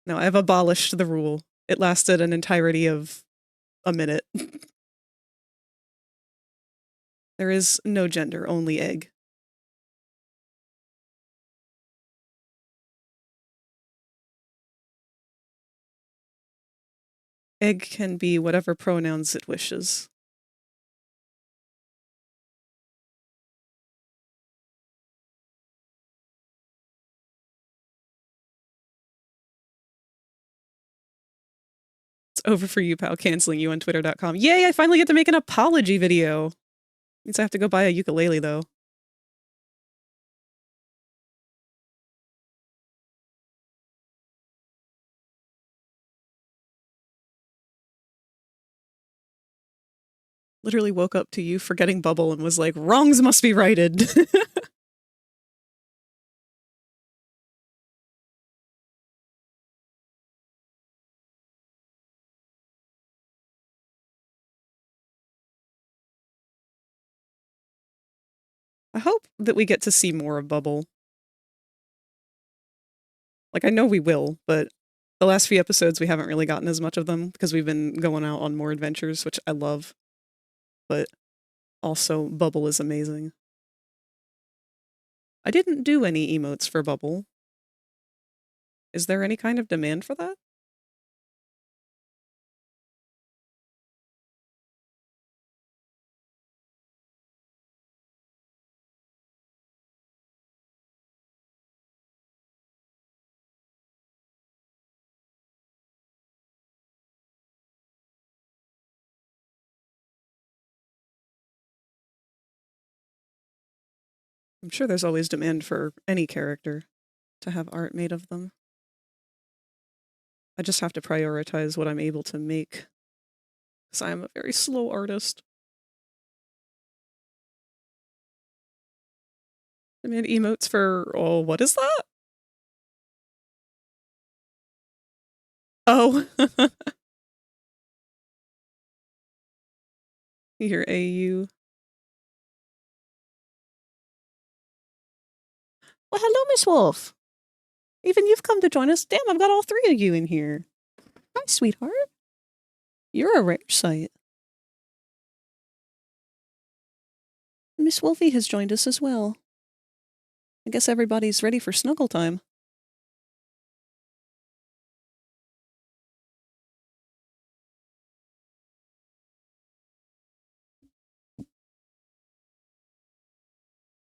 No, I've abolished the rule. It lasted an entirety of a minute. There is no gender, only egg. Egg can be whatever pronouns it wishes. It's over for you, pal. Canceling you on twitter.com. Yay, I finally get to make an apology video. Means I have to go buy a ukulele, though. Literally woke up to you forgetting Bubble and was like, wrongs must be righted. I hope that we get to see more of Bubble. Like, I know we will, but the last few episodes we haven't really gotten as much of them because we've been going out on more adventures, which I love. But also, Bubble is amazing. I didn't do any emotes for Bubble. Is there any kind of demand for that? I'm sure there's always demand for any character. to have art made of them. I just have to prioritize what I'm able to make, because I am a very slow artist. I made emotes for, oh, what is that? Oh. You hear AU. Well, hello, Miss Wolf. Even you've come to join us. Damn, I've got all three of you in here. Hi, sweetheart. You're a rare sight. Miss Wolfie has joined us as well. I guess everybody's ready for snuggle time.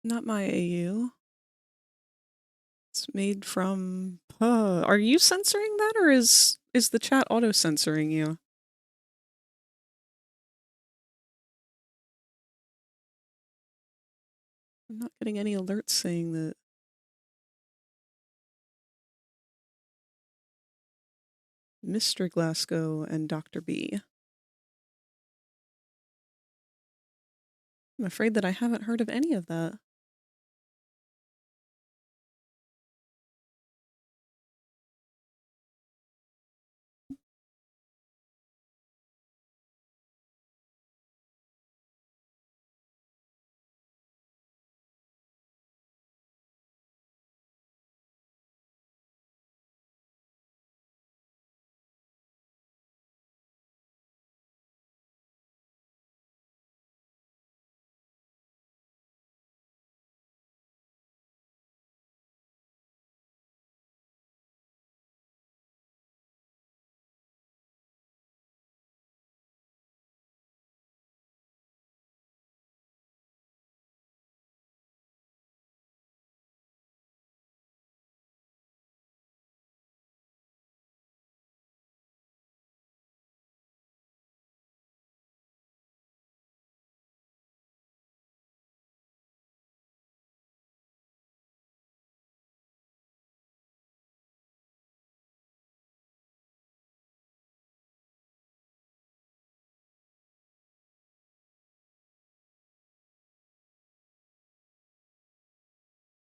Not my AU. It's made from... are you censoring that, or is the chat auto-censoring you? I'm not getting any alerts saying that... Mr. Glasgow and Dr. B. I'm afraid that I haven't heard of any of that.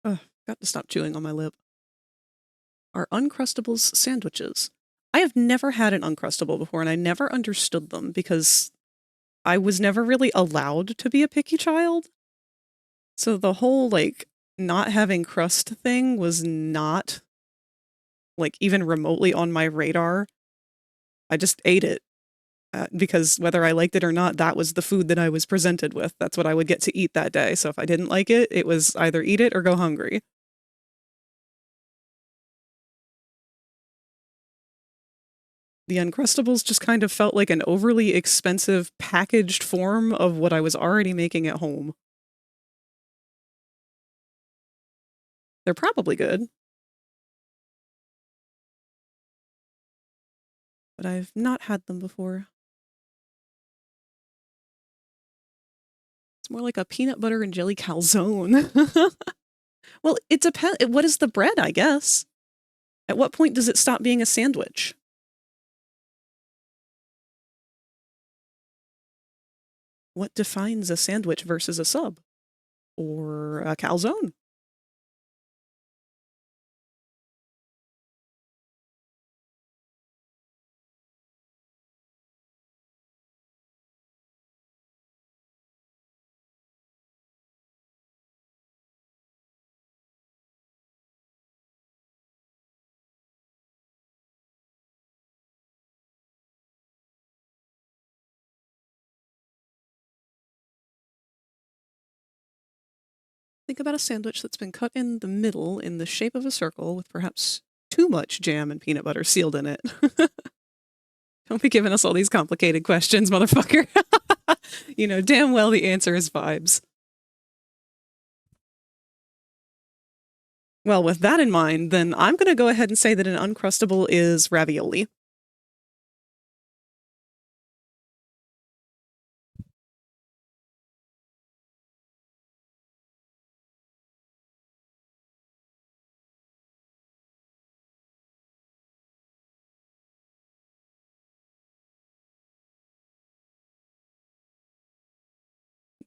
Ugh, got to stop chewing on my lip. Are Uncrustables sandwiches? I have never had an Uncrustable before, and I never understood them because I was never really allowed to be a picky child. So the whole, like, not having crust thing was not, like, even remotely on my radar. I just ate it. Because whether I liked it or not, that was the food that I was presented with. That's what I would get to eat that day. So if I didn't like it, it was either eat it or go hungry. The Uncrustables just kind of felt like an overly expensive packaged form of what I was already making at home. They're probably good. But I've not had them before. It's more like a peanut butter and jelly calzone. Well, it depends. What is the bread, I guess? At what point does it stop being a sandwich? What defines a sandwich versus a sub? Or a calzone? Think about a sandwich that's been cut in the middle in the shape of a circle with perhaps too much jam and peanut butter sealed in it. Don't be giving us all these complicated questions, motherfucker. You know damn well the answer is vibes. Well, with that in mind, then I'm going to go ahead and say that an Uncrustable is ravioli.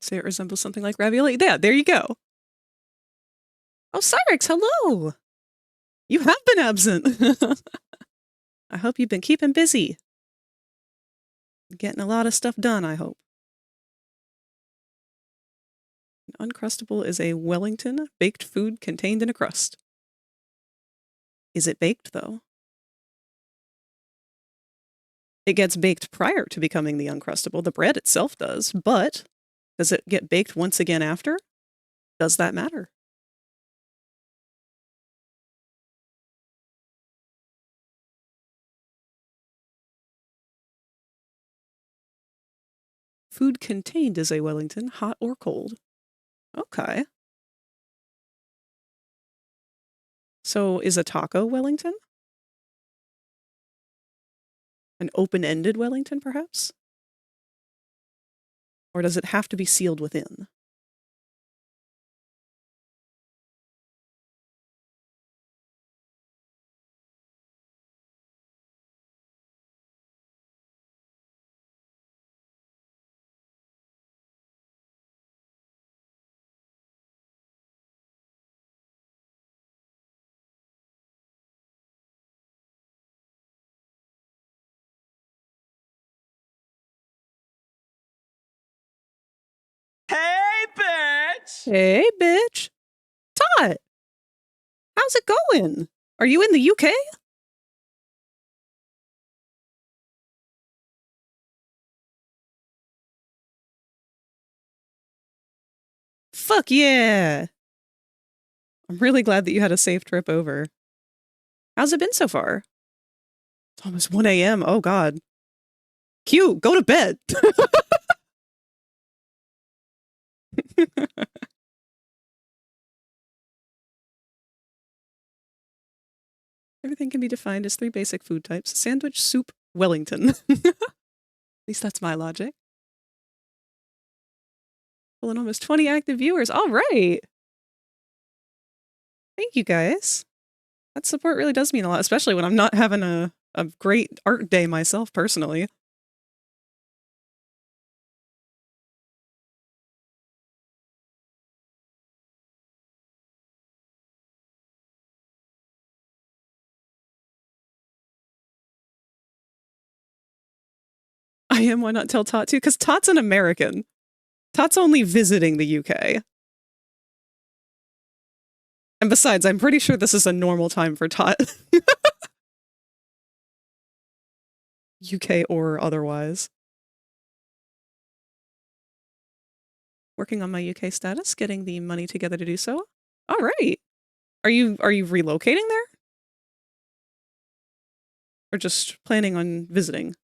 Say it resembles something like ravioli. Yeah, there you go. Oh, Cyrix, hello! You have been absent. I hope you've been keeping busy. Getting a lot of stuff done, I hope. An Uncrustable is a Wellington baked food contained in a crust. Is it baked, though? It gets baked prior to becoming the Uncrustable. The bread itself does, but does it get baked once again after? Does that matter? Food contained is a Wellington, hot or cold. Okay. So is a taco Wellington? An open-ended Wellington, perhaps? Or does it have to be sealed within? Hey, bitch! Hey, bitch! Todd! How's it going? Are you in the UK? Fuck yeah! I'm really glad that you had a safe trip over. How's it been so far? It's almost 1 a.m. Oh, God. Q, go to bed! Everything can be defined as 3 basic food types. Sandwich, soup, Wellington. At least that's my logic. Well, and almost 20 active viewers. All right! Thank you, guys. That support really does mean a lot, especially when I'm not having a great art day myself, personally. I am, why not tell Tot too? Because Tot's an American. Tot's only visiting the UK. And besides, I'm pretty sure this is a normal time for Tot. UK or otherwise. Working on my UK status, getting the money together to do so. All right. Are you relocating there? Or just planning on visiting?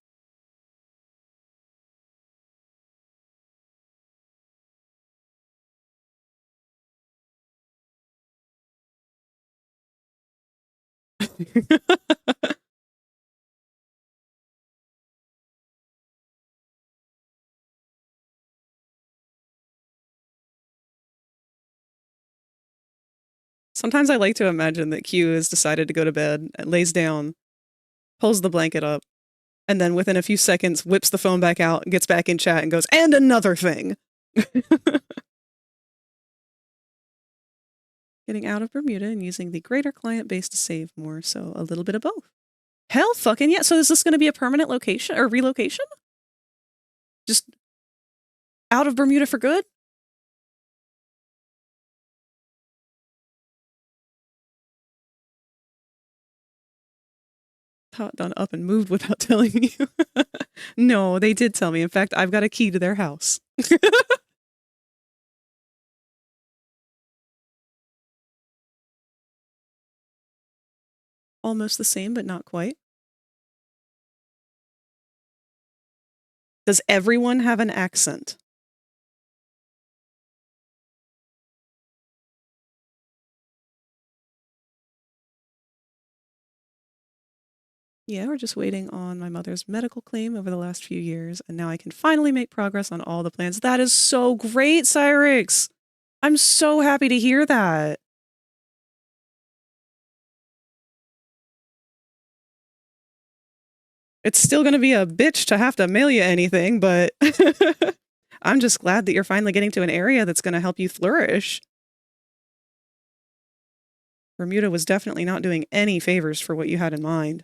Sometimes I like to imagine that Q has decided to go to bed, lays down, pulls the blanket up, and then within a few seconds whips the phone back out, gets back in chat, and goes, and another thing! Getting out of Bermuda and using the greater client base to save more, so a little bit of both. Hell fucking yeah! So is this going to be a permanent location, or relocation? Just out of Bermuda for good? Tot done up and moved without telling you. No, they did tell me. In fact, I've got a key to their house. Almost the same, but not quite. Does everyone have an accent? Yeah, we're just waiting on my mother's medical claim over the last few years, and now I can finally make progress on all the plans. That is so great, Cyrix! I'm so happy to hear that. It's still gonna be a bitch to have to mail you anything, but I'm just glad that you're finally getting to an area that's going to help you flourish. Bermuda was definitely not doing any favors for what you had in mind.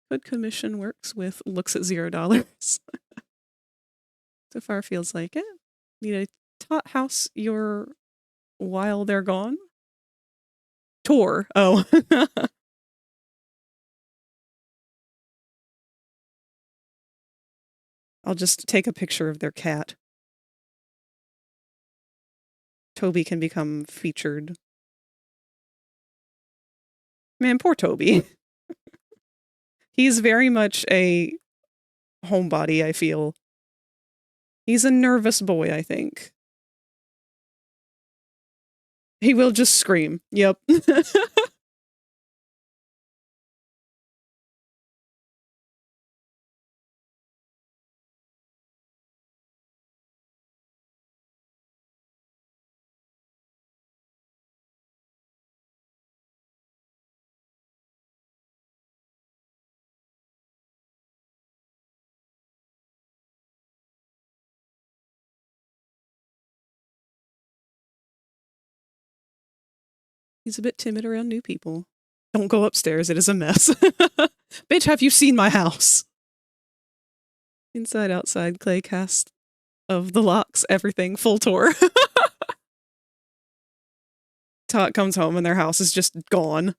Hood commission works with looks at $0. So far feels like it. Need a tot house your while they're gone? Tour. Oh. I'll just take a picture of their cat. Toby can become featured. Man, poor Toby. He's very much a homebody, I feel. He's a nervous boy, I think. He will just scream. Yep. He's a bit timid around new people. Don't go upstairs, it is a mess. Bitch, have you seen my house? Inside, outside, clay cast of the locks, everything, full tour. Tot comes home and their house is just gone.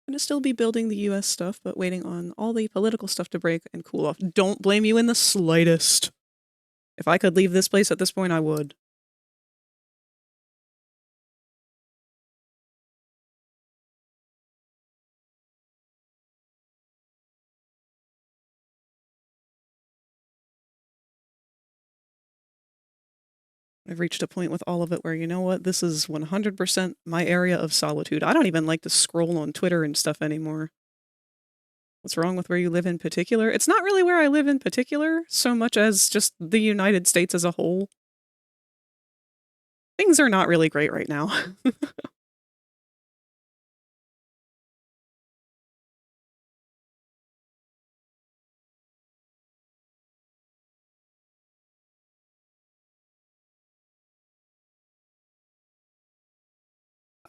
Gonna still be building the US stuff, but waiting on all the political stuff to break and cool off. Don't blame you in the slightest. If I could leave this place at this point, I would. I've reached a point with all of it where, you know what, this is 100% my area of solitude. I don't even like to scroll on Twitter and stuff anymore. What's wrong with where you live in particular? It's not really where I live in particular, so much as just the United States as a whole. Things are not really great right now.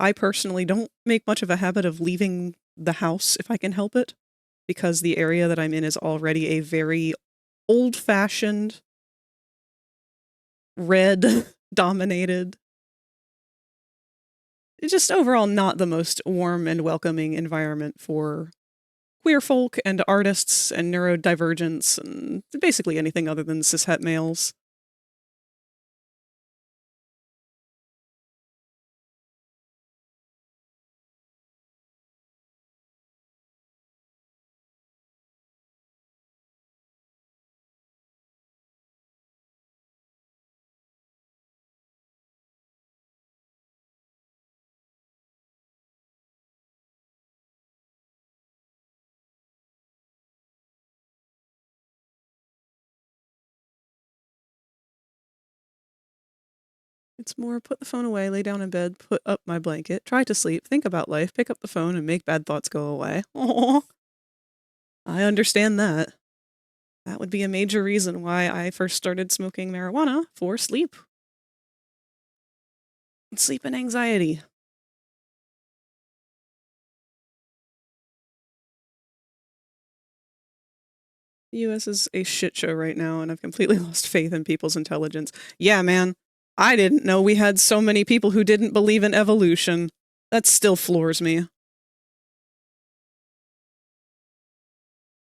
I personally don't make much of a habit of leaving the house if I can help it, because the area that I'm in is already a very old-fashioned, red-dominated, just overall not the most warm and welcoming environment for queer folk and artists and neurodivergents and basically anything other than cishet males. It's more put the phone away, lay down in bed, put up my blanket, try to sleep, think about life, pick up the phone, and make bad thoughts go away. Aww. I understand that. That would be a major reason why I first started smoking marijuana, for sleep. Sleep and anxiety. The US is a shit show right now, and I've completely lost faith in people's intelligence. Yeah, man. I didn't know we had so many people who didn't believe in evolution. That still floors me.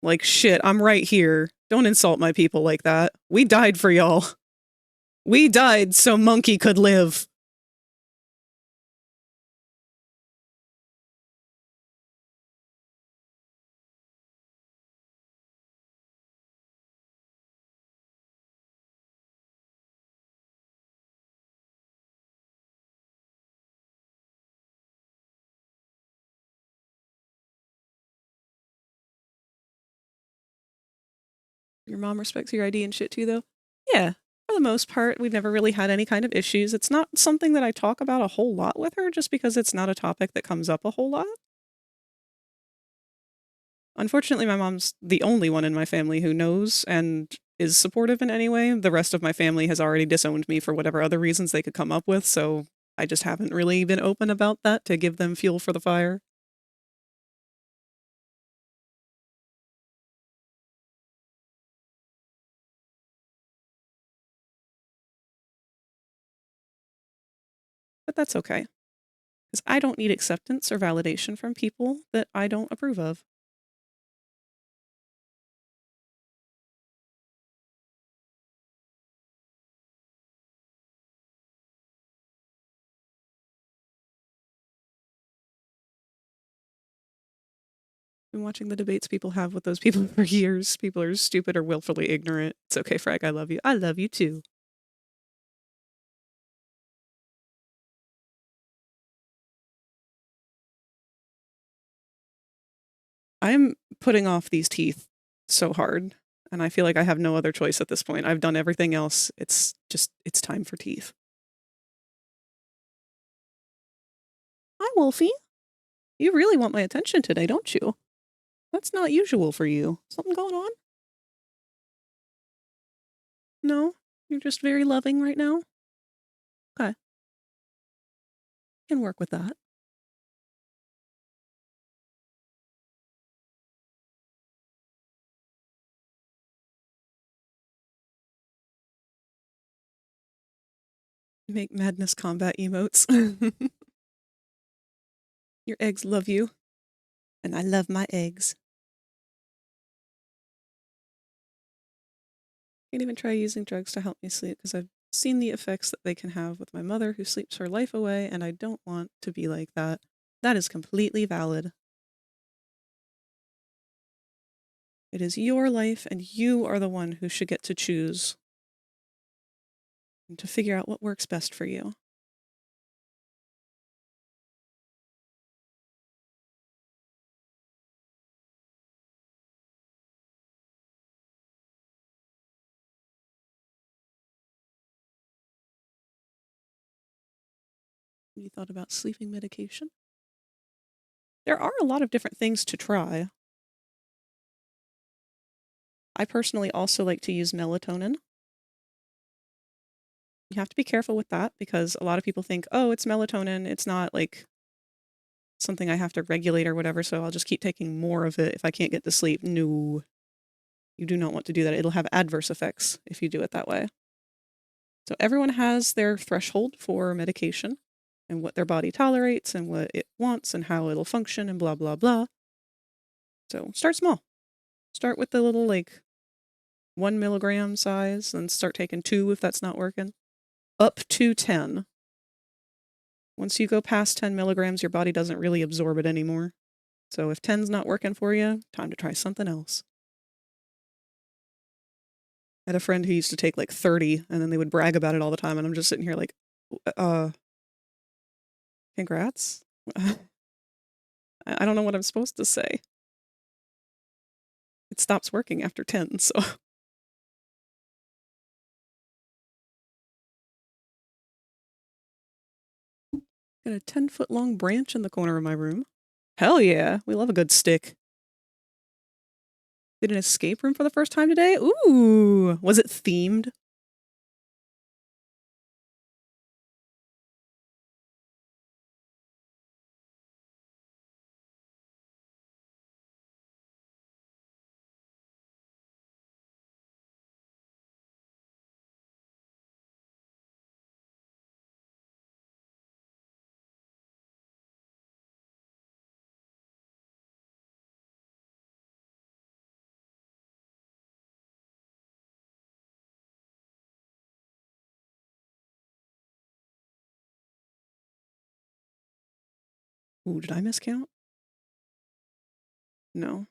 Like, shit, I'm right here. Don't insult my people like that. We died for y'all. We died so Monkey could live. Your mom respects your ID and shit too, though? Yeah, for the most part, we've never really had any kind of issues. It's not something that I talk about a whole lot with her, just because it's not a topic that comes up a whole lot. Unfortunately, my mom's the only one in my family who knows and is supportive in any way. The rest of my family has already disowned me for whatever other reasons they could come up with, so I just haven't really been open about that to give them fuel for the fire. But that's okay, because I don't need acceptance or validation from people that I don't approve of. Been watching the debates people have with those people for years. People are stupid or willfully ignorant. It's okay, Frag. I love you. I love you too. I'm putting off these teeth so hard, and I feel like I have no other choice at this point. I've done everything else. It's time for teeth. Hi, Wolfie. You really want my attention today, don't you? That's not usual for you. Something going on? No? You're just very loving right now? Okay. Can work with that. Make madness combat emotes. Your eggs love you. And I love my eggs. Can't even try using drugs to help me sleep because I've seen the effects that they can have with my mother who sleeps her life away, and I don't want to be like that. That is completely valid. It is your life, and you are the one who should get to choose and to figure out what works best for you. You thought about sleeping medication? There are a lot of different things to try. I personally also like to use melatonin. You have to be careful with that because a lot of people think, oh, it's melatonin. It's not like something I have to regulate or whatever, so I'll just keep taking more of it if I can't get to sleep. No, you do not want to do that. It'll have adverse effects if you do it that way. So everyone has their threshold for medication and what their body tolerates and what it wants and how it'll function and blah, blah, blah. So start small. Start with the little 1 milligram size and start taking 2 if that's not working. Up to 10. Once you go past 10 milligrams, your body doesn't really absorb it anymore. So if 10's not working for you, time to try something else. I had a friend who used to take 30, and then they would brag about it all the time, and I'm just sitting here congrats? I don't know what I'm supposed to say. It stops working after 10, so... Got a 10-foot-long branch in the corner of my room. Hell yeah, we love a good stick. Did an escape room for the first time today? Ooh, was it themed? Ooh, did I miscount? No.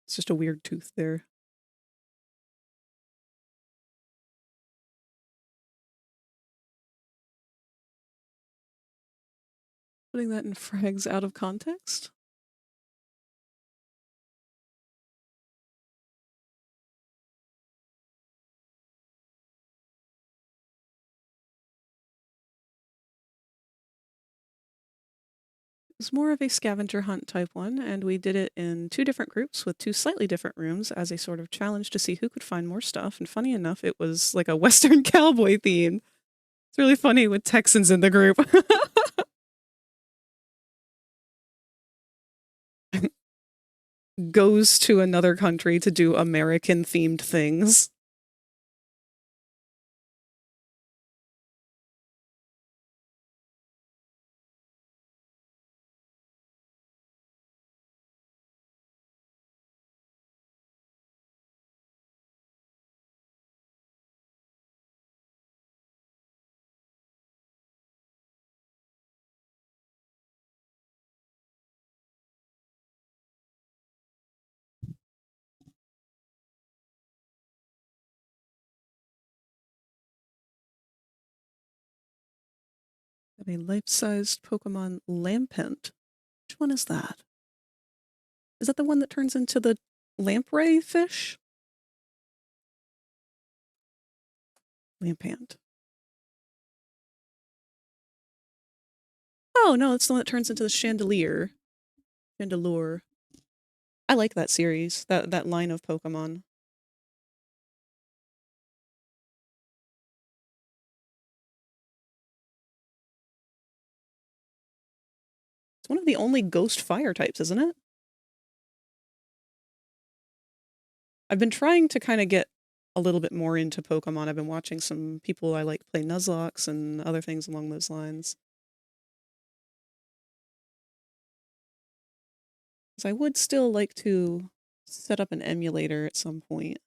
It's just a weird tooth there. Putting that in frags out of context? was more of a scavenger hunt type one, and we did it in 2 different groups with 2 slightly different rooms as a sort of challenge to see who could find more stuff, and funny enough, it was like a Western cowboy theme. It's really funny with Texans in the group. Goes to another country to do American-themed things. A life-sized Pokemon Lampent. Which one is that? Is that the one that turns into the lamprey fish? Lampant. Oh, no, it's the one that turns into the chandelier. Chandelure. I like that series, that line of Pokemon. It's one of the only ghost fire types, isn't it? I've been trying to kind of get a little bit more into Pokemon. I've been watching some people I like play Nuzlocke and other things along those lines. Because I would still like to set up an emulator at some point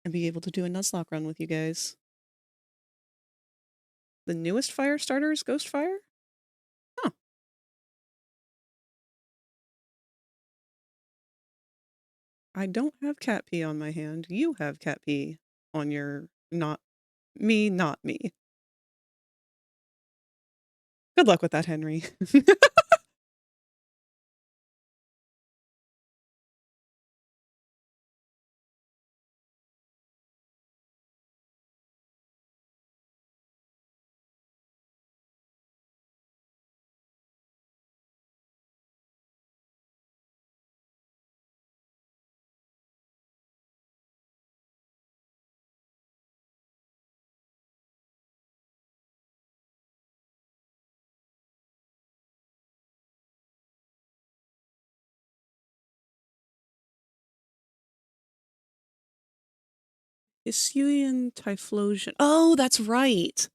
and be able to do a Nuzlocke run with you guys. The newest fire starter is Ghost Fire? Huh. I don't have cat pee on my hand. You have cat pee on your... not me. Good luck with that, Henry. Hisuian Typhlosion. Oh, that's right.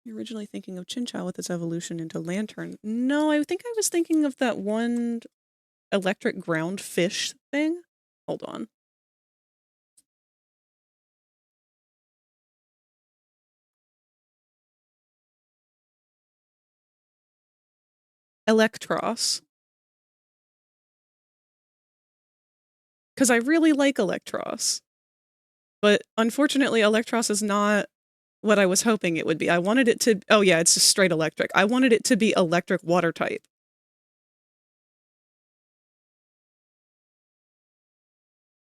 You're originally thinking of Chinchou with its evolution into Lantern. No, I think I was thinking of that one electric ground fish thing. Hold on. Electros. Because I really like Electros. But unfortunately, Electros is not what I was hoping it would be. I wanted it to... oh yeah, it's just straight electric. I wanted it to be electric water type.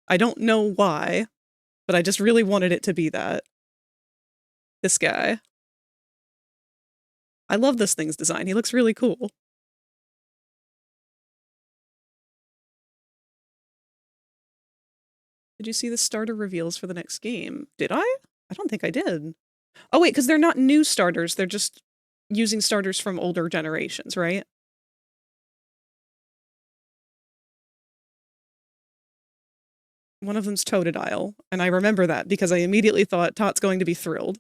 I don't know why, but I just really wanted it to be that. This guy. I love this thing's design. He looks really cool. Did you see the starter reveals for the next game? Did I? I don't think I did. Oh wait, because they're not new starters. They're just using starters from older generations, right? One of them's Totodile, and I remember that because I immediately thought Tot's going to be thrilled.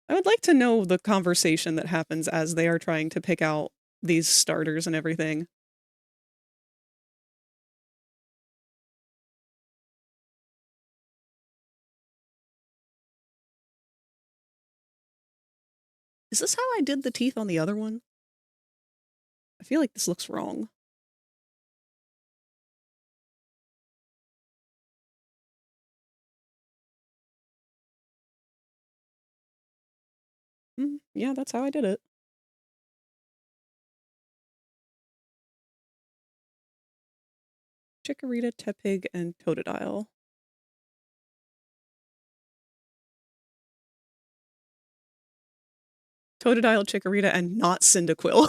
I would like to know the conversation that happens as they are trying to pick out these starters and everything. Is this how I did the teeth on the other one? I feel like this looks wrong. Yeah, that's how I did it. Chikorita, Tepig, and Totodile. Totodile, Chikorita, and not Cyndaquil.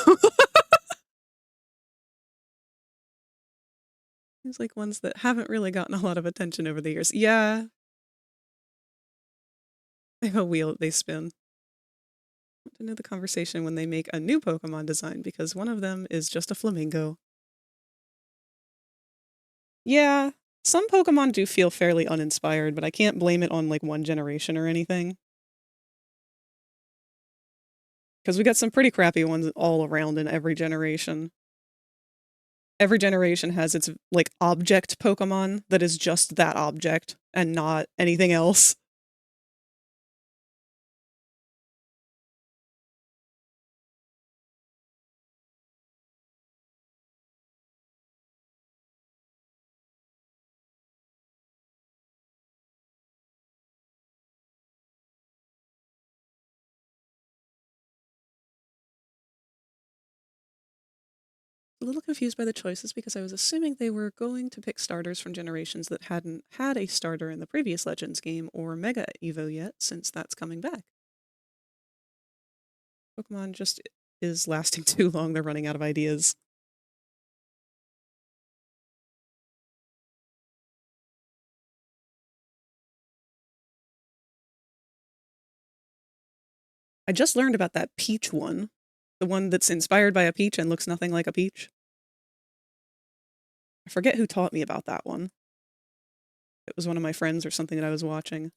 Seems like ones that haven't really gotten a lot of attention over the years. Yeah. They have a wheel they spin. I want to know the conversation when they make a new Pokemon design, because one of them is just a flamingo. Yeah, some Pokemon do feel fairly uninspired, but I can't blame it on, like, one generation or anything. Because we got some pretty crappy ones all around in every generation. Every generation has its, like, object Pokemon that is just that object and not anything else. A little confused by the choices because I was assuming they were going to pick starters from generations that hadn't had a starter in the previous Legends game or Mega Evo yet, since that's coming back. Pokemon just is lasting too long, they're running out of ideas. I just learned about that peach one. The one that's inspired by a peach and looks nothing like a peach. I forget who taught me about that one. It was one of my friends or something that I was watching.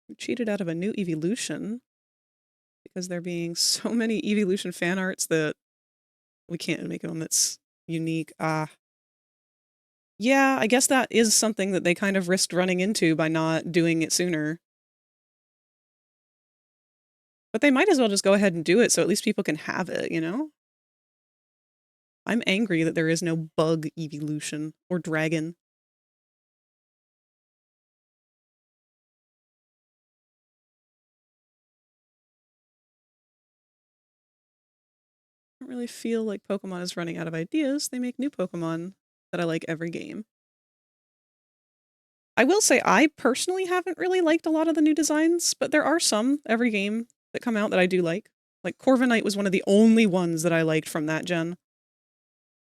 We cheated out of a new evolution because there being so many evolution fan arts that we can't make one that's unique. Yeah, I guess that is something that they kind of risked running into by not doing it sooner. But they might as well just go ahead and do it so at least people can have it, you know? I'm angry that there is no bug evolution or dragon. I don't really feel like Pokemon is running out of ideas. They make new Pokemon that I like every game. I will say I personally haven't really liked a lot of the new designs, but there are some every game that come out that I do like. Like Corviknight was one of the only ones that I liked from that gen.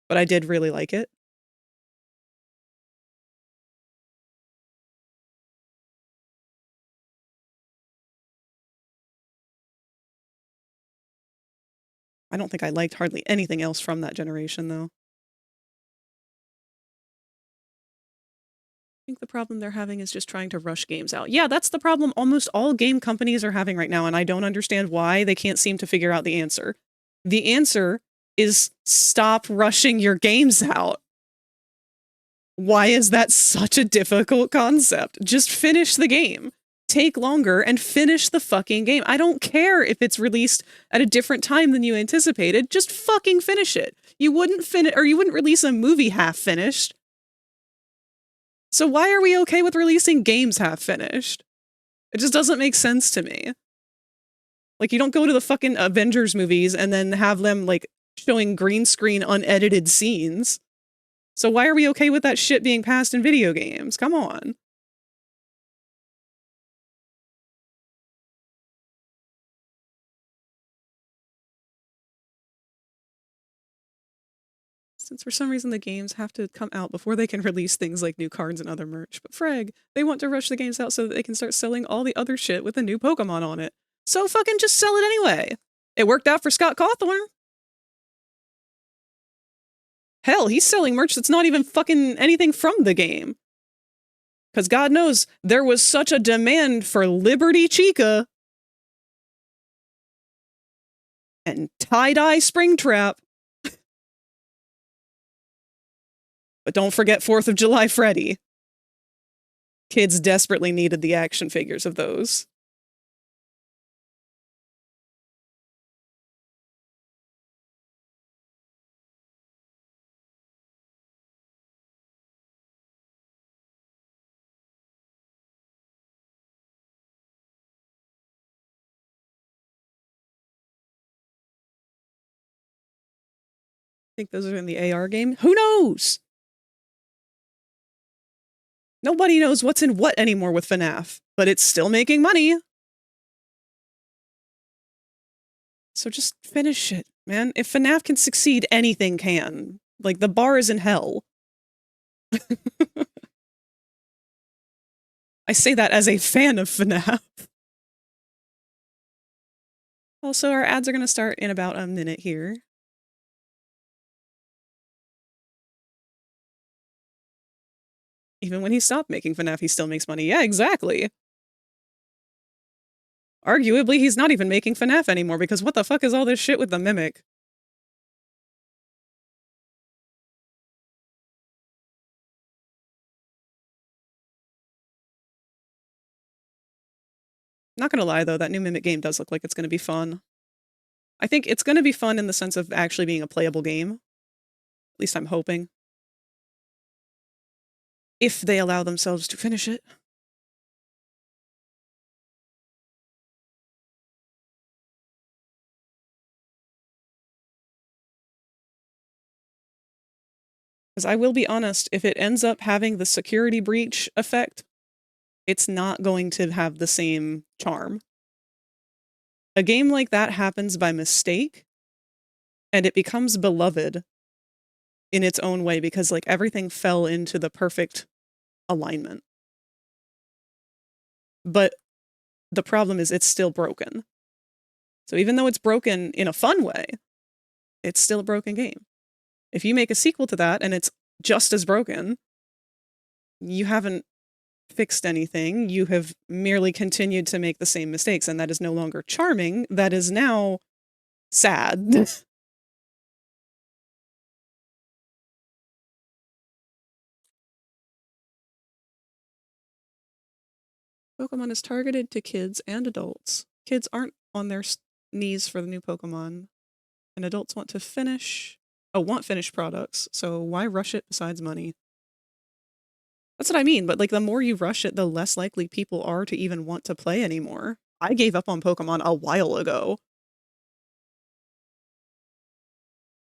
But I did really like it. I don't think I liked hardly anything else from that generation, though. I think the problem they're having is just trying to rush games out. Yeah, that's the problem almost all game companies are having right now, and I don't understand why they can't seem to figure out the answer. The answer is stop rushing your games out. Why is that such a difficult concept? Just finish the game. Take longer and finish the fucking game. I don't care if it's released at a different time than you anticipated. Just fucking finish it. You wouldn't release a movie half finished. So why are we okay with releasing games half finished? It just doesn't make sense to me. Like, you don't go to the fucking Avengers movies and then have them, like, showing green screen unedited scenes. So why are we okay with that shit being passed in video games? Come on. Since for some reason the games have to come out before they can release things like new cards and other merch. But Frag, they want to rush the games out so that they can start selling all the other shit with a new Pokemon on it. So fucking just sell it anyway. It worked out for Scott Cawthorn. Hell, he's selling merch that's not even fucking anything from the game. Because God knows, there was such a demand for Liberty Chica and Tie-Dye Springtrap. But don't forget 4th of July Freddy. Kids desperately needed the action figures of those. think those are in the AR game. Who knows? Nobody knows what's in what anymore with FNAF, but it's still making money. So just finish it, man. If FNAF can succeed, anything can. Like, the bar is in hell. I say that as a fan of FNAF. Also, our ads are going to start in about a minute here. Even when he stopped making FNAF, he still makes money. Yeah, exactly. Arguably, he's not even making FNAF anymore, because what the fuck is all this shit with the Mimic? Not gonna lie, though, that new Mimic game does look like it's gonna be fun. I think it's gonna be fun in the sense of actually being a playable game. At least I'm hoping. If they allow themselves to finish it. Because I will be honest, if it ends up having the security breach effect, it's not going to have the same charm. A game like that happens by mistake, and it becomes beloved in its own way because, like, everything fell into the perfect alignment. But the problem is it's still broken. So even though it's broken in a fun way, it's still a broken game. If you make a sequel to that and it's just as broken, you haven't fixed anything. You have merely continued to make the same mistakes, and that is no longer charming. That is now sad. Pokemon is targeted to kids and adults. Kids aren't on their knees for the new Pokemon, and adults want finished products, so why rush it besides money? That's what I mean, but like the more you rush it, the less likely people are to even want to play anymore. I gave up on Pokemon a while ago.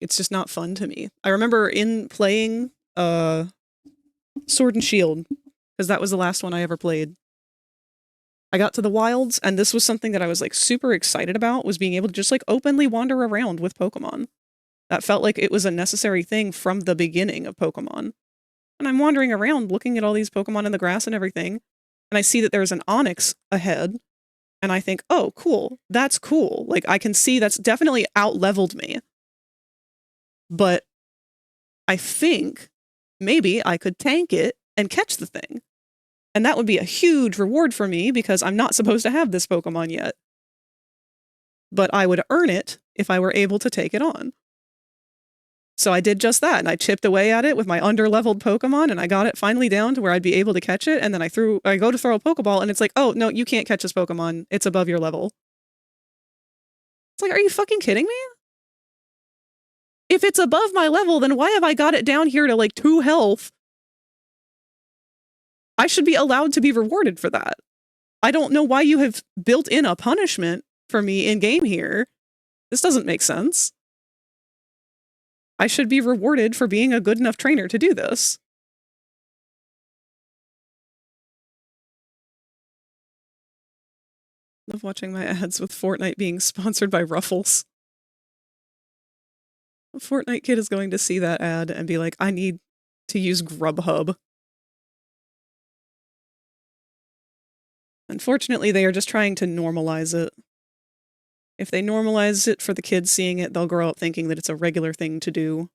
It's just not fun to me. I remember in playing Sword and Shield, because that was the last one I ever played. I got to the wilds, and this was something that I was like super excited about, was being able to just like openly wander around with Pokemon. That felt like it was a necessary thing from the beginning of Pokemon. And I'm wandering around looking at all these Pokemon in the grass and everything, and I see that there's an Onix ahead, and I think, oh, cool, that's cool. Like, I can see that's definitely out-leveled me. But I think maybe I could tank it and catch the thing. And that would be a huge reward for me because I'm not supposed to have this Pokemon yet. But I would earn it if I were able to take it on. So I did just that, and I chipped away at it with my under-leveled Pokemon, and I got it finally down to where I'd be able to catch it, and then I go to throw a Pokeball, and it's like, oh, no, you can't catch this Pokemon. It's above your level. It's like, are you fucking kidding me? If it's above my level, then why have I got it down here to, like, 2 health? I should be allowed to be rewarded for that. I don't know why you have built in a punishment for me in-game here. This doesn't make sense. I should be rewarded for being a good enough trainer to do this. Love watching my ads with Fortnite being sponsored by Ruffles. A Fortnite kid is going to see that ad and be like, I need to use Grubhub. Unfortunately, they are just trying to normalize it. If they normalize it for the kids seeing it, they'll grow up thinking that it's a regular thing to do.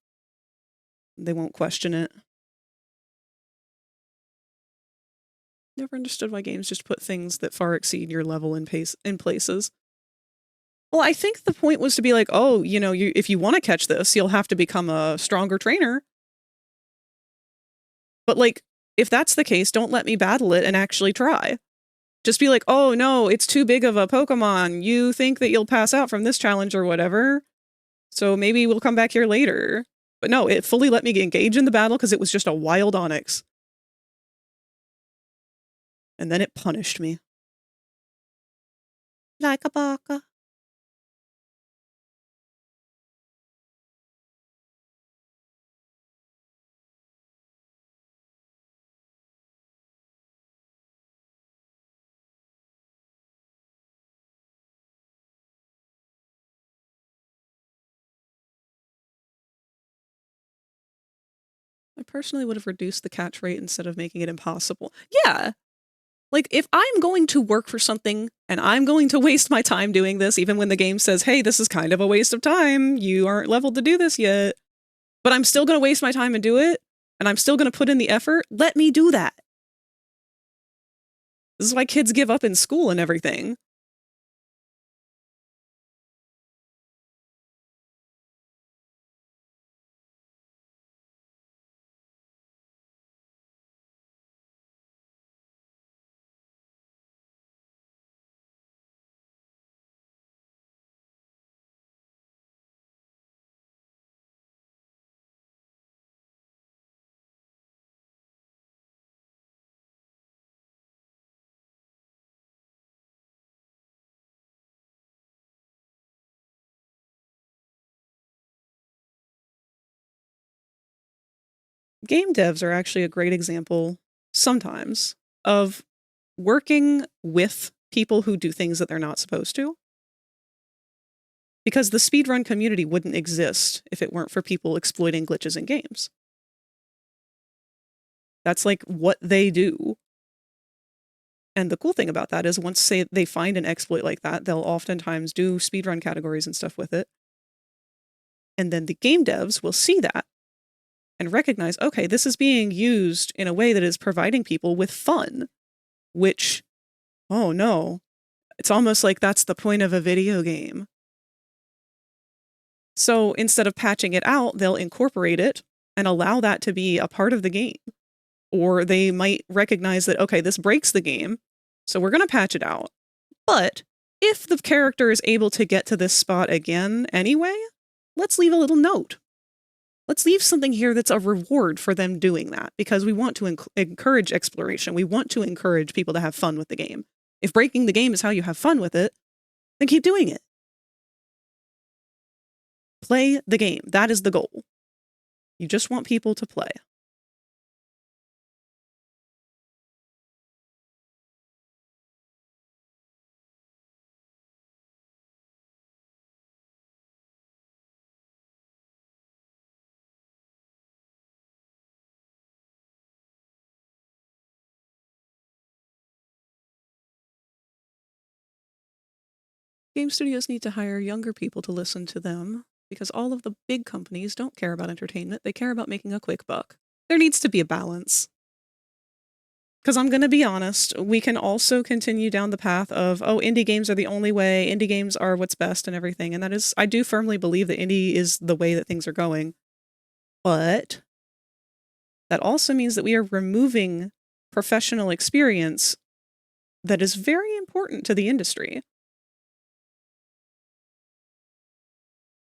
They won't question it. Never understood why games just put things that far exceed your level in places. Well, I think the point was to be like, oh, you know, if you want to catch this, you'll have to become a stronger trainer. But like, if that's the case, don't let me battle it and actually try. Just be like, oh no, it's too big of a Pokemon. You think that you'll pass out from this challenge or whatever. So maybe we'll come back here later. But no, it fully let me engage in the battle because it was just a wild Onix. And then it punished me. Like a baka. personally would have reduced the catch rate instead of making it impossible. Yeah. Like, if I'm going to work for something and I'm going to waste my time doing this, even when the game says, hey, this is kind of a waste of time, you aren't leveled to do this yet, but I'm still going to waste my time and do it, and I'm still going to put in the effort, let me do that. This is why kids give up in school and everything. Game devs are actually a great example, sometimes, of working with people who do things that they're not supposed to. Because the speedrun community wouldn't exist if it weren't for people exploiting glitches in games. That's like what they do. And the cool thing about that is once they find an exploit like that, they'll oftentimes do speedrun categories and stuff with it. And then the game devs will see that and recognize, okay, this is being used in a way that is providing people with fun, which, oh no, it's almost like that's the point of a video game. So instead of patching it out, they'll incorporate it and allow that to be a part of the game. Or they might recognize that, okay, this breaks the game, so we're going to patch it out. But if the character is able to get to this spot again anyway, let's leave a little note. Let's leave something here that's a reward for them doing that, because we want to encourage exploration. We want to encourage people to have fun with the game. If breaking the game is how you have fun with it, then keep doing it. Play the game. That is the goal. You just want people to play. Game studios need to hire younger people to listen to them, because all of the big companies don't care about entertainment. They care about making a quick buck. There needs to be a balance. Because I'm going to be honest, we can also continue down the path of, oh, indie games are the only way, indie games are what's best and everything. And that is, I do firmly believe that indie is the way that things are going. But that also means that we are removing professional experience that is very important to the industry.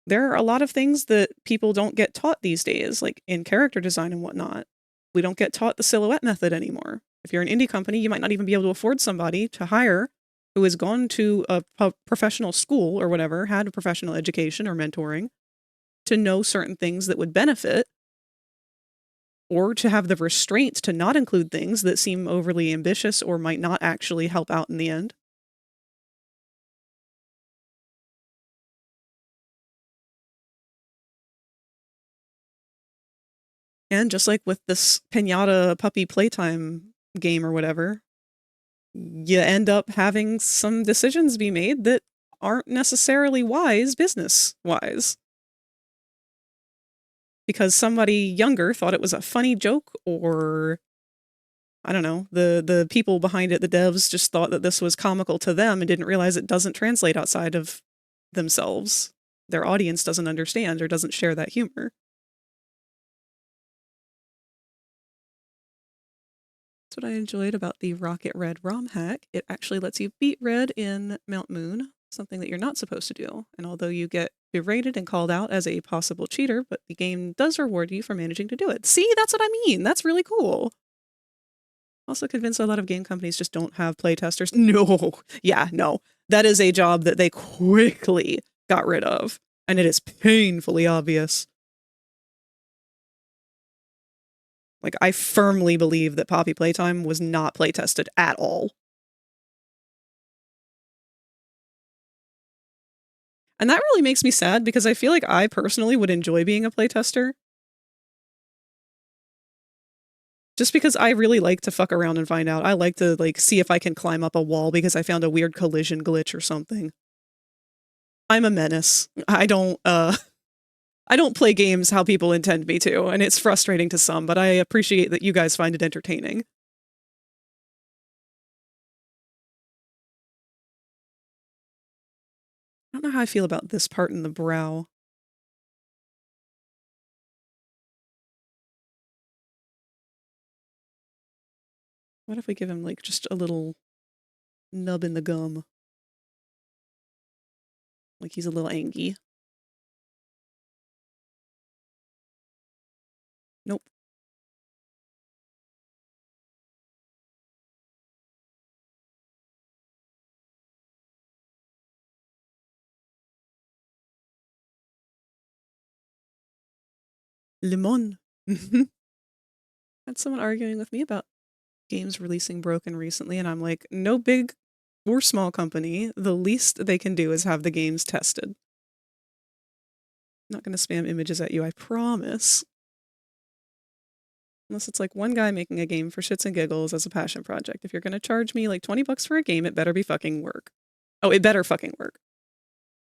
There are a lot of things that people don't get taught these days, like in character design and whatnot. We don't get taught the silhouette method anymore. If you're an indie company, you might not even be able to afford somebody to hire who has gone to a professional school or whatever, had a professional education or mentoring, to know certain things that would benefit, or to have the restraint to not include things that seem overly ambitious or might not actually help out in the end. And just like with this Pinata puppy playtime game or whatever, you end up having some decisions be made that aren't necessarily wise business-wise. Because somebody younger thought it was a funny joke, or I don't know, the people behind it, the devs, just thought that this was comical to them and didn't realize it doesn't translate outside of themselves. Their audience doesn't understand or doesn't share that humor. That's what I enjoyed about the Rocket Red ROM hack. It actually lets you beat Red in Mount Moon, something that you're not supposed to do. And although you get berated and called out as a possible cheater, but the game does reward you for managing to do it. See, that's what I mean. That's really cool. Also convinced a lot of game companies just don't have playtesters. No. Yeah, no. That is a job that they quickly got rid of. And it is painfully obvious. Like, I firmly believe that Poppy Playtime was not playtested at all. And that really makes me sad, because I feel like I personally would enjoy being a playtester. Just because I really like to fuck around and find out. I like to, like, see if I can climb up a wall because I found a weird collision glitch or something. I'm a menace. I don't play games how people intend me to, and it's frustrating to some, but I appreciate that you guys find it entertaining. I don't know how I feel about this part in the brow. What if we give him, like, just a little nub in the gum? Like he's a little angry. Nope. Limon. Had someone arguing with me about games releasing broken recently, and I'm like, no big or small company, the least they can do is have the games tested. Not gonna spam images at you, I promise. Unless it's like one guy making a game for shits and giggles as a passion project. If you're gonna charge me like 20 bucks for a game, it better be fucking work. Oh, it better fucking work.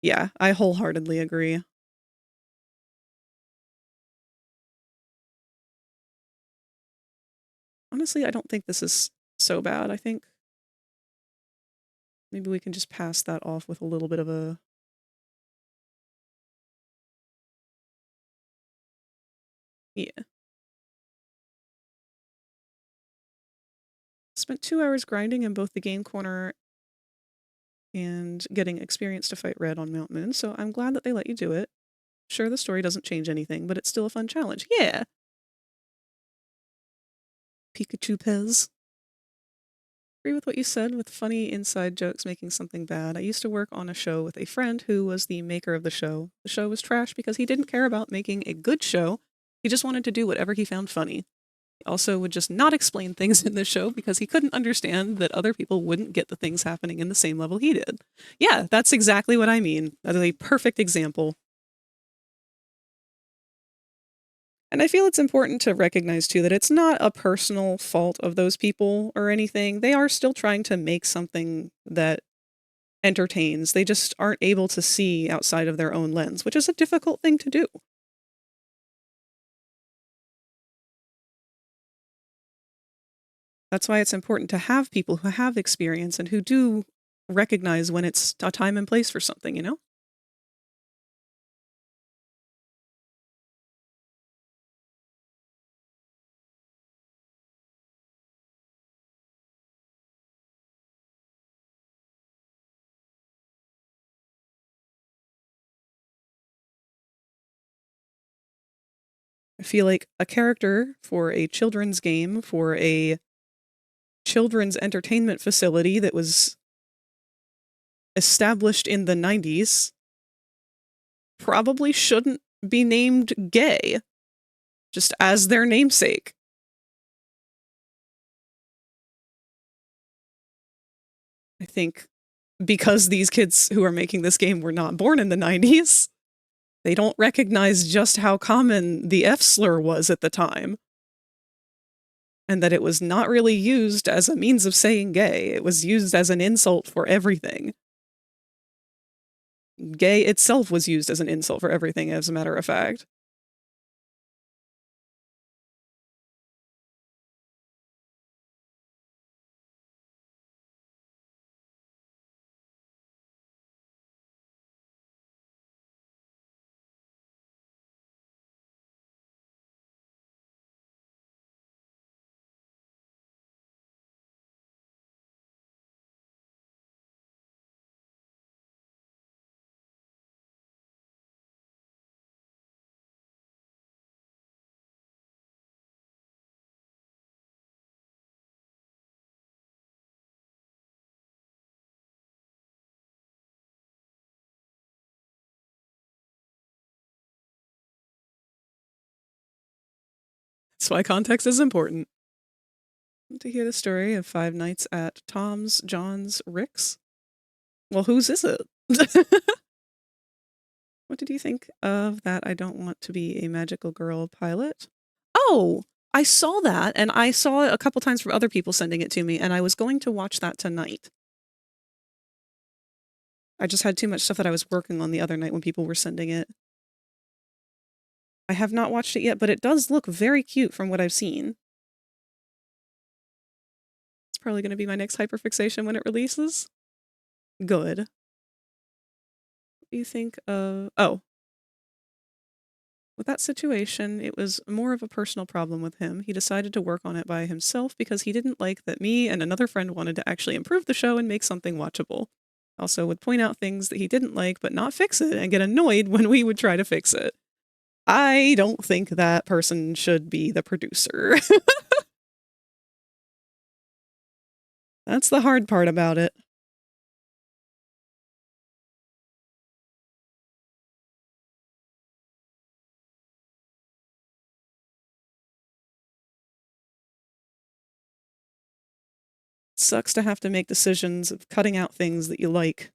Yeah, I wholeheartedly agree. Honestly, I don't think this is so bad. I think maybe we can just pass that off with a little bit of a... Yeah. Spent 2 hours grinding in both the game corner and getting experience to fight Red on Mount Moon, so I'm glad that they let you do it. Sure, the story doesn't change anything, but it's still a fun challenge. Yeah! Pikachu Pez. Agree with what you said with funny inside jokes making something bad. I used to work on a show with a friend who was the maker of the show. The show was trash because he didn't care about making a good show. He just wanted to do whatever he found funny. He also would just not explain things in the show because he couldn't understand that other people wouldn't get the things happening in the same level he did. Yeah, that's exactly what I mean. That is a perfect example. And I feel it's important to recognize, too, that it's not a personal fault of those people or anything. They are still trying to make something that entertains. They just aren't able to see outside of their own lens, which is a difficult thing to do. That's why it's important to have people who have experience and who do recognize when it's a time and place for something, you know? I feel like a character for a children's game, for a children's entertainment facility that was established in the 90s probably shouldn't be named gay, just as their namesake. I think because these kids who are making this game were not born in the 90s, they don't recognize just how common the F slur was at the time. And that it was not really used as a means of saying gay. It was used as an insult for everything. Gay itself was used as an insult for everything, as a matter of fact. That's why context is important. To hear the story of 5 nights at Tom's, John's, Rick's? Well, whose is it? What did you think of that I don't want to be a magical girl pilot? Oh! I saw that, and I saw it a couple times from other people sending it to me, and I was going to watch that tonight. I just had too much stuff that I was working on the other night when people were sending it. I have not watched it yet, but it does look very cute from what I've seen. It's probably going to be my next hyperfixation when it releases. Good. What do you think of... Oh. With that situation, it was more of a personal problem with him. He decided to work on it by himself because he didn't like that me and another friend wanted to actually improve the show and make something watchable. Also would point out things that he didn't like but not fix it and get annoyed when we would try to fix it. I don't think that person should be the producer. That's the hard part about it. It sucks to have to make decisions of cutting out things that you like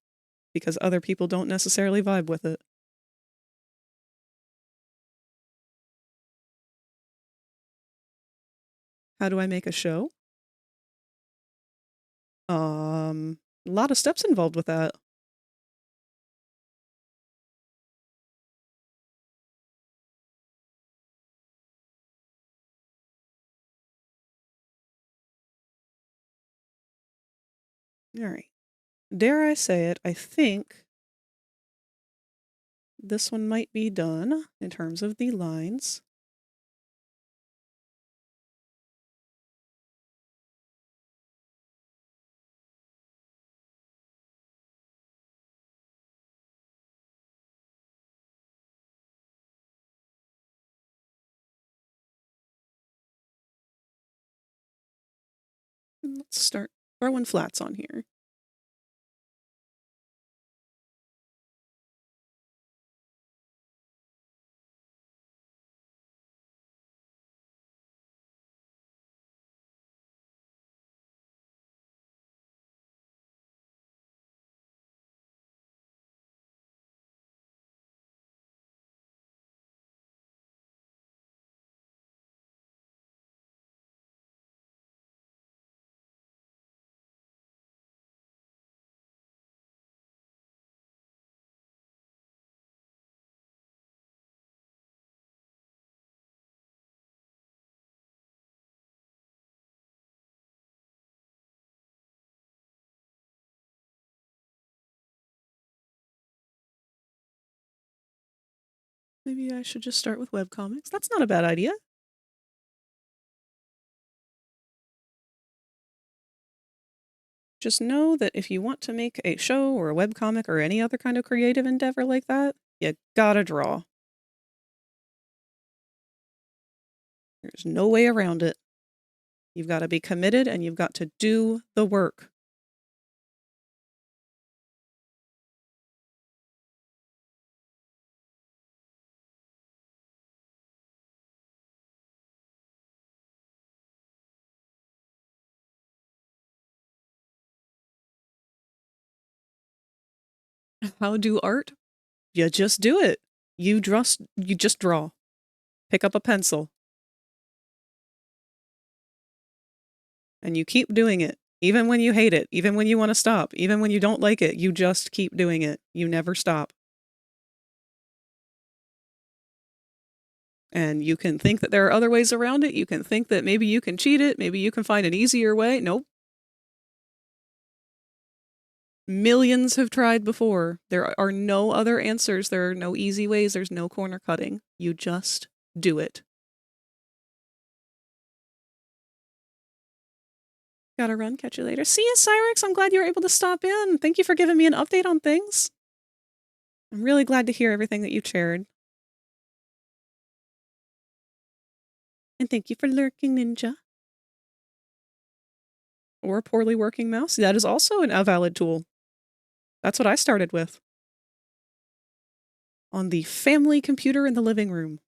because other people don't necessarily vibe with it. How do I make a show? A lot of steps involved with that. All right. Dare I say it, I think this one might be done in terms of the lines. Let's start throwing flats on here. Maybe I should just start with webcomics. That's not a bad idea. Just know that if you want to make a show or a webcomic or any other kind of creative endeavor like that, you gotta draw. There's no way around it. You've got to be committed and you've got to do the work. How do art? You just do it. You just draw. Pick up a pencil. And you keep doing it. Even when you hate it, even when you want to stop, even when you don't like it, you just keep doing it. You never stop. And you can think that there are other ways around it. You can think that maybe you can cheat it. Maybe you can find an easier way. Nope. Millions have tried before. There are no other answers. There are no easy ways. There's no corner cutting. You just do it. Gotta run. Catch you later. See you, Cyrix. I'm glad you were able to stop in. Thank you for giving me an update on things. I'm really glad to hear everything that you shared. And thank you for lurking, Ninja. Or a poorly working mouse. That is also a valid tool. That's what I started with. On the family computer in the living room.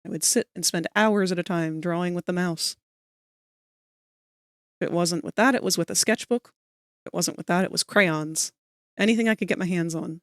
I would sit and spend hours at a time drawing with the mouse. If it wasn't with that, it was with a sketchbook. If it wasn't with that, it was crayons. Anything I could get my hands on.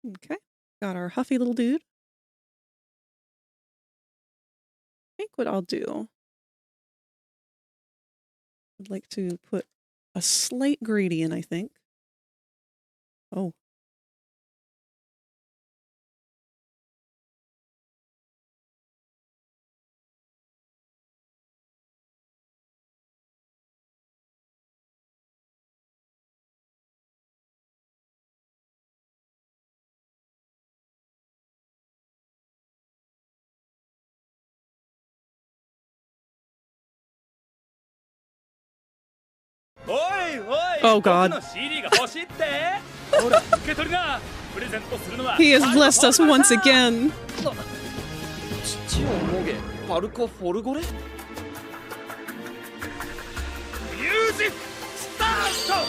Okay. Got our huffy little dude. I think what I'll do, I'd like to put a slight gradient, I think. Oh. Oh God. He has blessed us once again. Music start!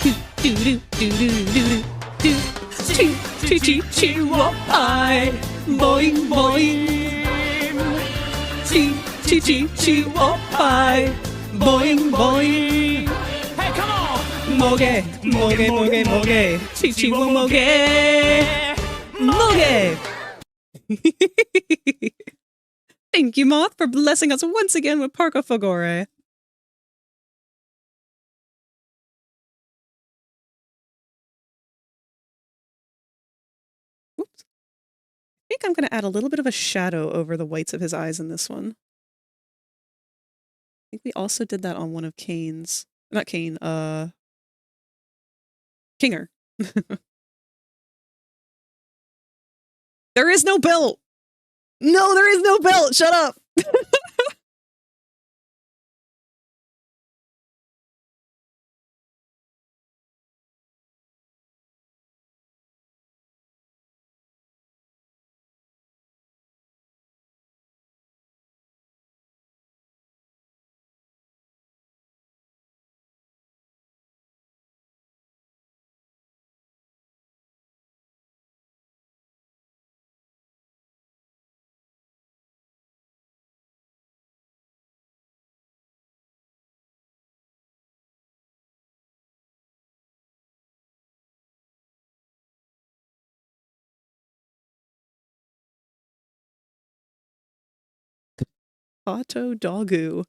Do do do do do do do chi chi chi whoop-I boing boing chi chi chi chi whoop-I boing boing. Hey, come on! Moge moge moge moge chi chi wo moge moge. Thank you, Moth, for blessing us once again with Parka Fagore. Whoops. I think I'm going to add a little bit of a shadow over the whites of his eyes in this one. I think we also did that on one of CAINE's. Not CAINE, Kinger. There is no belt! No, there is no belt! Shut up! Pato Dogu.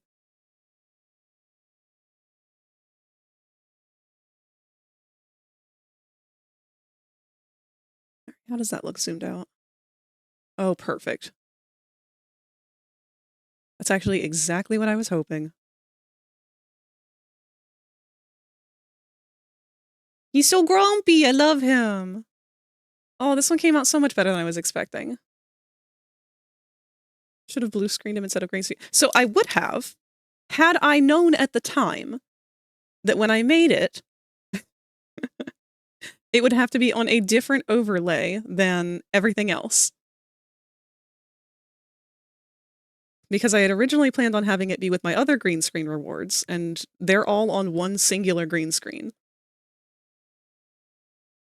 How does that look zoomed out? Oh, perfect. That's actually exactly what I was hoping. He's so grumpy! I love him! Oh, this one came out so much better than I was expecting. Should have blue screened him instead of green screen. So I would have, had I known at the time that when I made it, it would have to be on a different overlay than everything else. Because I had originally planned on having it be with my other green screen rewards, and they're all on one singular green screen.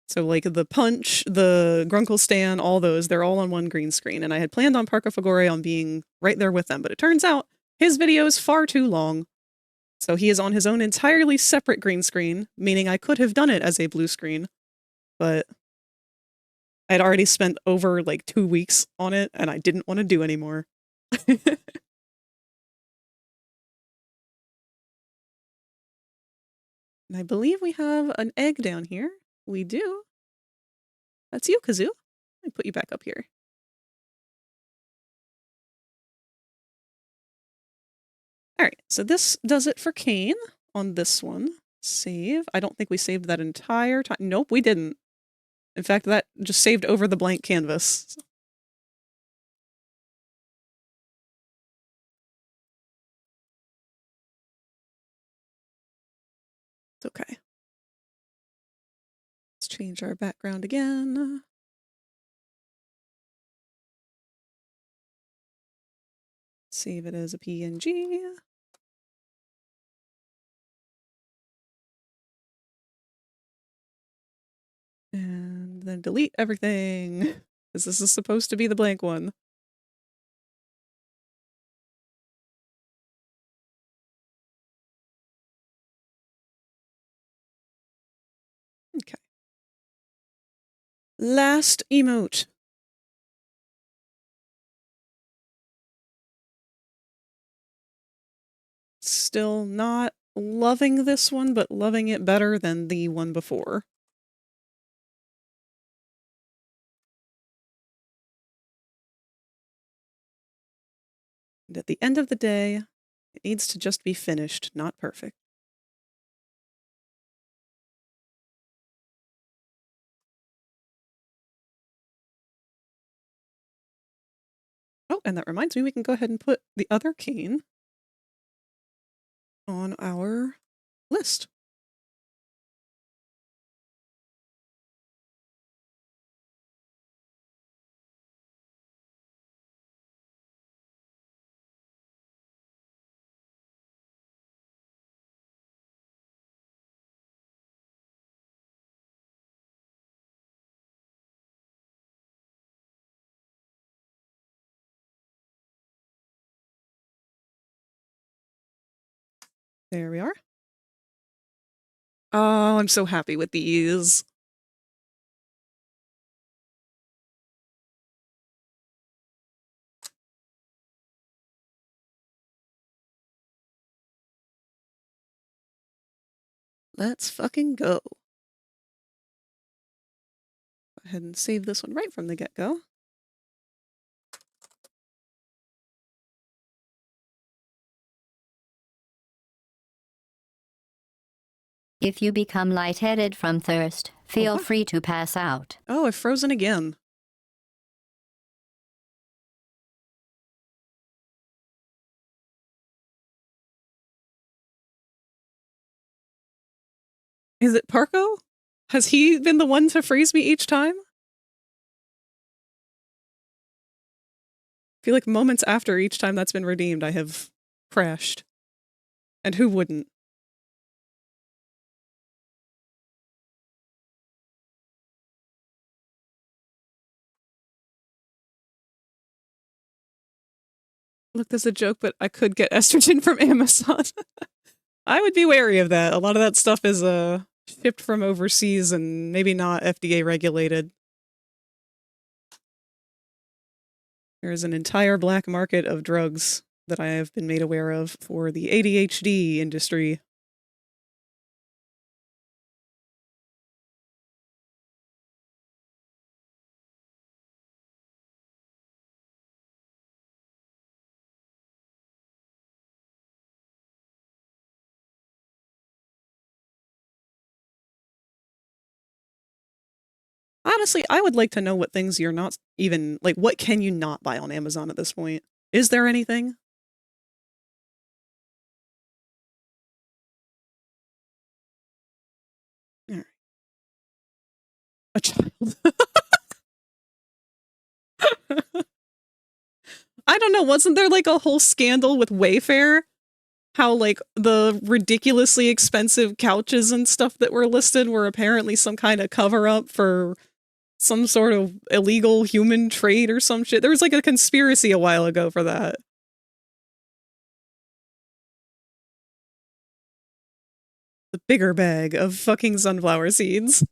So like the Punch, the Grunkle Stan, all those, they're all on one green screen. And I had planned on Parka Fagore on being right there with them, but it turns out his video is far too long. So he is on his own entirely separate green screen, meaning I could have done it as a blue screen, but I'd already spent over like 2 weeks on it and I didn't want to do anymore. And I believe we have an egg down here. We do. That's you, Kazoo. Let me put you back up here. Alright, so this does it for CAINE on this one. Save. I don't think we saved that entire time. Nope, we didn't. In fact, that just saved over the blank canvas. It's okay. Let's change our background again. Save it as a PNG. And then delete everything, because this is supposed to be the blank one. Okay. Last emote. Still not loving this one, but loving it better than the one before. And at the end of the day, it needs to just be finished, not perfect. Oh, and that reminds me, we can go ahead and put the other CAINE on our list. There we are. Oh, I'm so happy with these. Let's fucking go. Go ahead and save this one right from the get-go. If you become lightheaded from thirst, feel free to pass out. Oh, I've frozen again. Is it Parko? Has he been the one to freeze me each time? I feel like moments after each time that's been redeemed, I have crashed. And who wouldn't? Look, there's a joke, but I could get estrogen from Amazon. I would be wary of that. A lot of that stuff is shipped from overseas and maybe not FDA regulated. There is an entire black market of drugs that I have been made aware of for the ADHD industry. Honestly, I would like to know what things you're not even, like, what can you not buy on Amazon at this point? Is there anything? All right. A child. I don't know, wasn't there like a whole scandal with Wayfair? How like the ridiculously expensive couches and stuff that were listed were apparently some kind of cover-up for some sort of illegal human trade or some shit. There was like a conspiracy a while ago for that. The bigger bag of fucking sunflower seeds.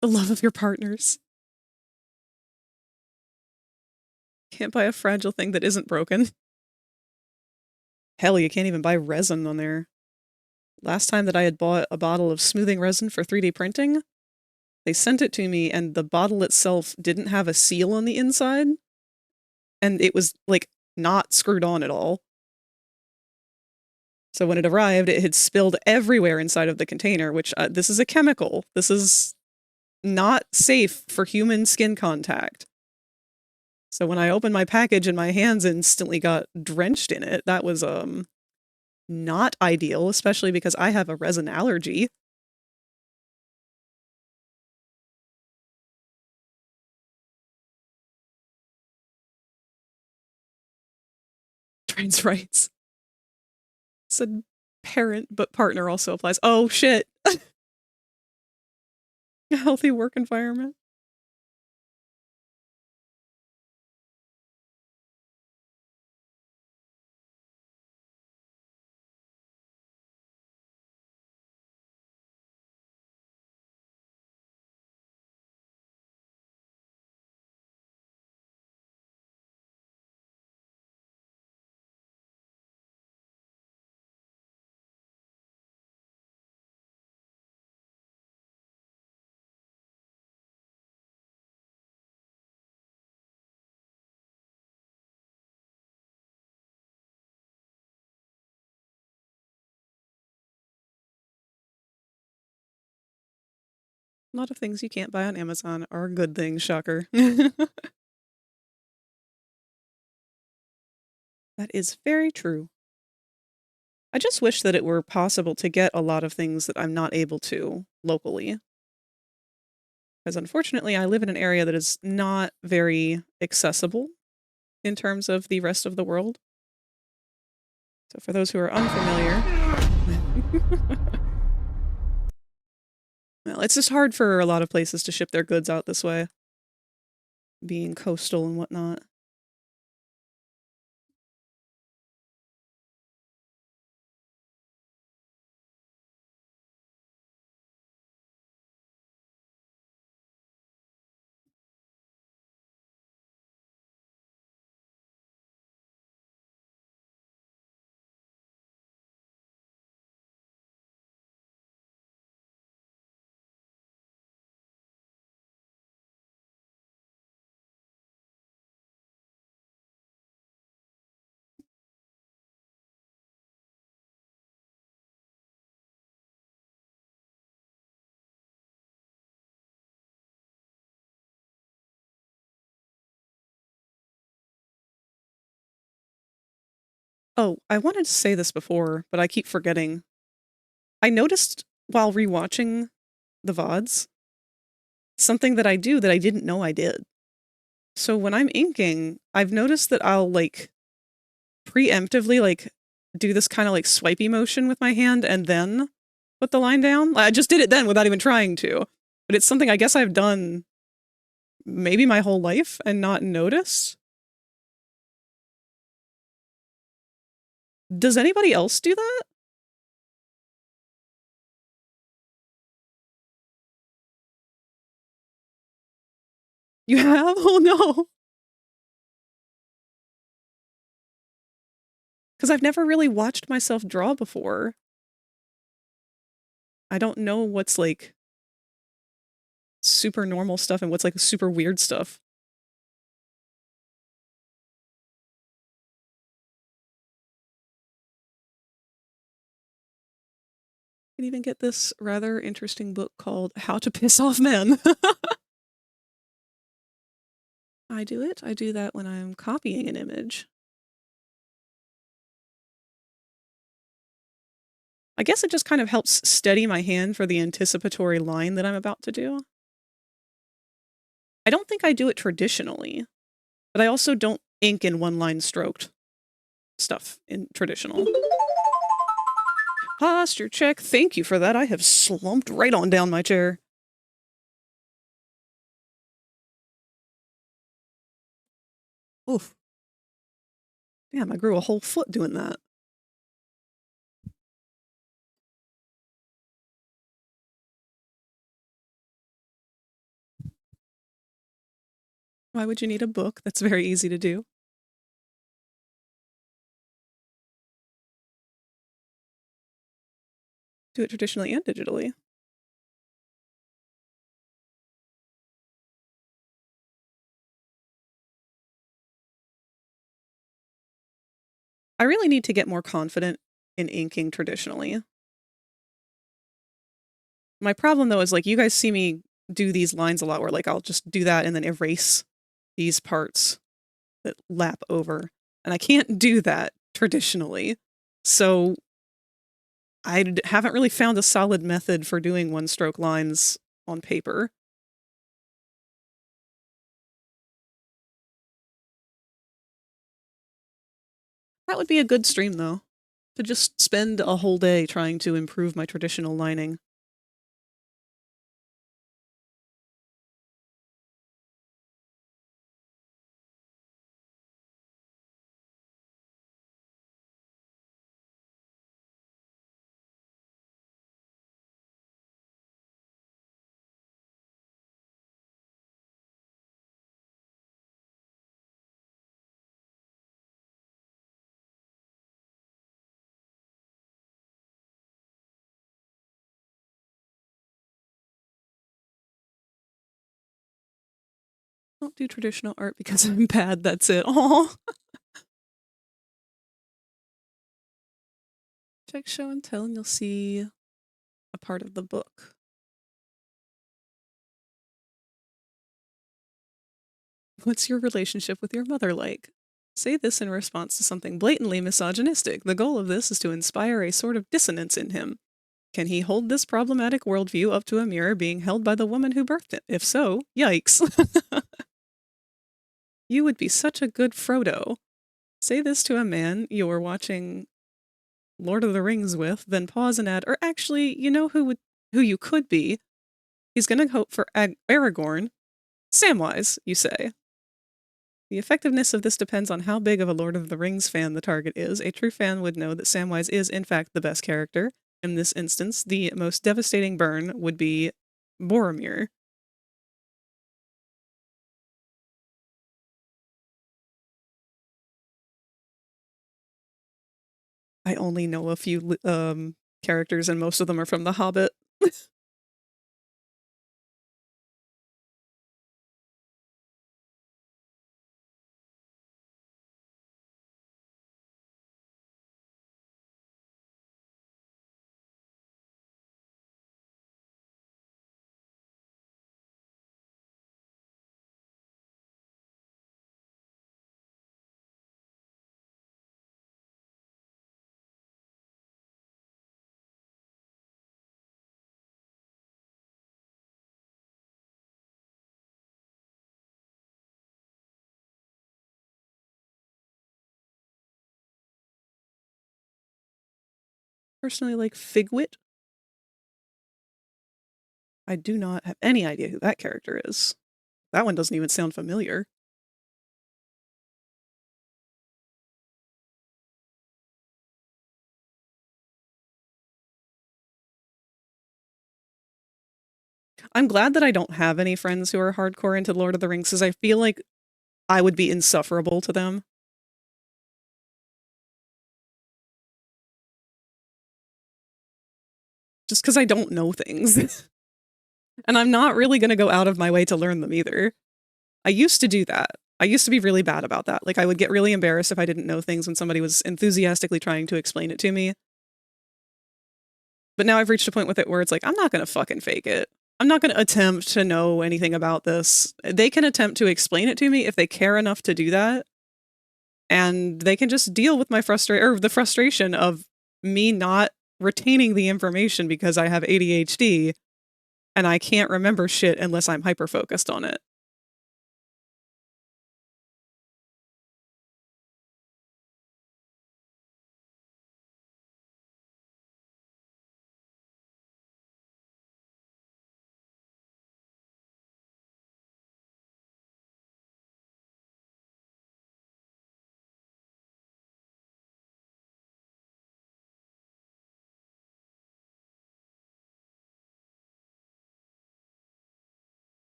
The love of your partners. Can't buy a fragile thing that isn't broken. Hell, you can't even buy resin on there. Last time that I had bought a bottle of smoothing resin for 3D printing, they sent it to me and the bottle itself didn't have a seal on the inside. And it was, like, not screwed on at all. So when it arrived, it had spilled everywhere inside of the container, which, this is a chemical. This is not safe for human skin contact. So when I opened my package and my hands instantly got drenched in it, that was, not ideal, especially because I have a resin allergy. Trans rights. Said parent, but partner also applies. Oh, shit. A healthy work environment. A lot of things you can't buy on Amazon are good things, shocker. That is very true. I just wish that it were possible to get a lot of things that I'm not able to locally. Because unfortunately, I live in an area that is not very accessible in terms of the rest of the world. So for those who are unfamiliar, well, it's just hard for a lot of places to ship their goods out this way, being coastal and whatnot. Oh, I wanted to say this before, but I keep forgetting. I noticed while rewatching the VODs something that I do that I didn't know I did. So when I'm inking, I've noticed that I'll like preemptively like do this kind of like swipey motion with my hand and then put the line down. I just did it then without even trying to. But it's something I guess I've done maybe my whole life and not noticed. Does anybody else do that? You have? Oh no. Because I've never really watched myself draw before. I don't know what's like super normal stuff and what's like super weird stuff. You can even get this rather interesting book called How to Piss Off Men. I do it. I do that when I'm copying an image. I guess it just kind of helps steady my hand for the anticipatory line that I'm about to do. I don't think I do it traditionally, but I also don't ink in one-line stroked stuff in traditional. Posture check. Thank you for that. I have slumped right on down my chair. Oof. Damn, I grew a whole foot doing that. Why would you need a book? That's very easy to do. Do it traditionally and digitally. I really need to get more confident in inking traditionally. My problem though is like you guys see me do these lines a lot where like I'll just do that and then erase these parts that lap over. And I can't do that traditionally. So I haven't really found a solid method for doing one-stroke lines on paper. That would be a good stream though, to just spend a whole day trying to improve my traditional lining. Don't do traditional art because I'm bad, that's it. Aw. Check show and tell and you'll see a part of the book. What's your relationship with your mother like? Say this in response to something blatantly misogynistic. The goal of this is to inspire a sort of dissonance in him. Can he hold this problematic worldview up to a mirror being held by the woman who birthed it? If so, yikes. You would be such a good Frodo. Say this to a man you're watching Lord of the Rings with, then pause and add, or actually, you know who you could be? He's gonna hope for Aragorn. Samwise, you say. The effectiveness of this depends on how big of a Lord of the Rings fan the target is. A true fan would know that Samwise is, in fact, the best character. In this instance, the most devastating burn would be Boromir. I only know a few characters, and most of them are from The Hobbit. Personally, like Figwit. I do not have any idea who that character is. That one doesn't even sound familiar. I'm glad that I don't have any friends who are hardcore into Lord of the Rings, because I feel like I would be insufferable to them. Just because I don't know things. And I'm not really going to go out of my way to learn them either. I used to do that. I used to be really bad about that. Like, I would get really embarrassed if I didn't know things when somebody was enthusiastically trying to explain it to me. But now I've reached a point with it where it's like, I'm not going to fucking fake it. I'm not going to attempt to know anything about this. They can attempt to explain it to me if they care enough to do that. And they can just deal with my the frustration of me not retaining the information because I have ADHD and I can't remember shit unless I'm hyper focused on it.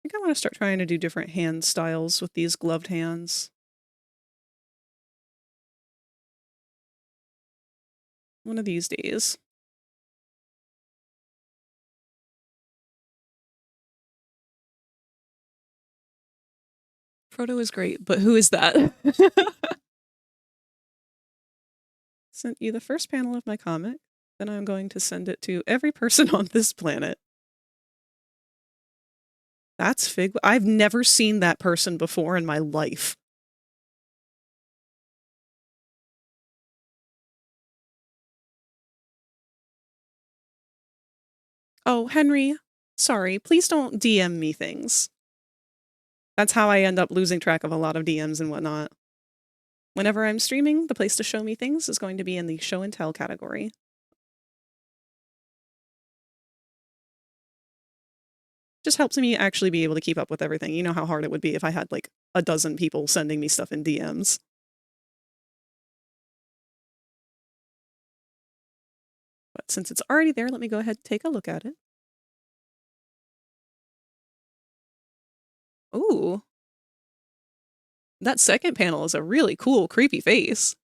I think I want to start trying to do different hand styles with these gloved hands. One of these days. Frodo is great, but who is that? Sent you the first panel of my comic, then I'm going to send it to every person on this planet. That's Fig. I've never seen that person before in my life. Oh, Henry, sorry, please don't DM me things. That's how I end up losing track of a lot of DMs and whatnot. Whenever I'm streaming, the place to show me things is going to be in the show and tell category. Just helps me actually be able to keep up with everything. You know how hard it would be if I had like a dozen people sending me stuff in DMs. But since it's already there, let me go ahead and take a look at it. Ooh. That second panel is a really cool, creepy face.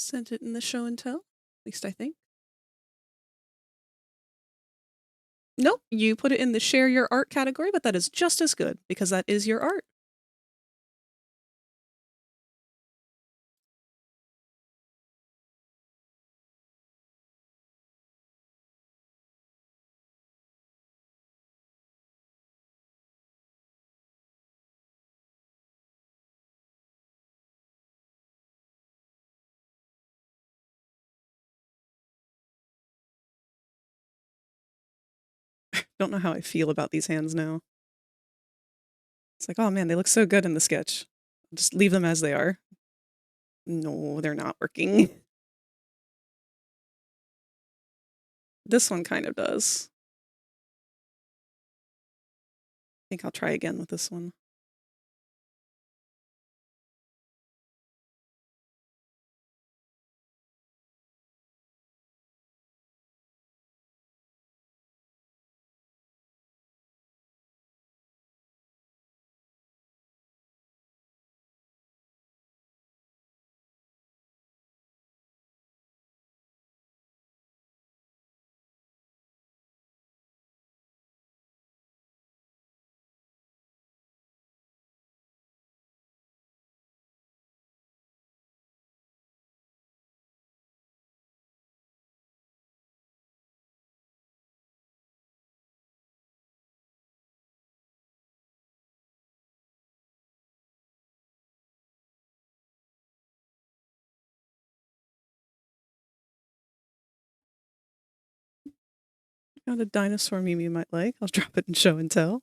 Sent it in the show and tell, at least I think. Nope, you put it in the share your art category, but that is just as good because that is your art. Don't know how I feel about these hands now. It's like, oh man, they look so good in the sketch. Just leave them as they are. No, they're not working. This one kind of does. I think I'll try again with this one. Got a dinosaur meme you might like. I'll drop it in show and tell.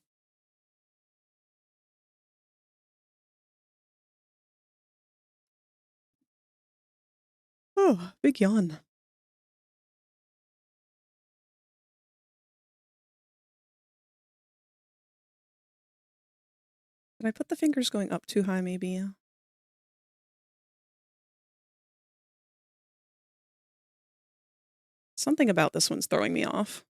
Oh, big yawn. Did I put the fingers going up too high, maybe? Something about this one's throwing me off.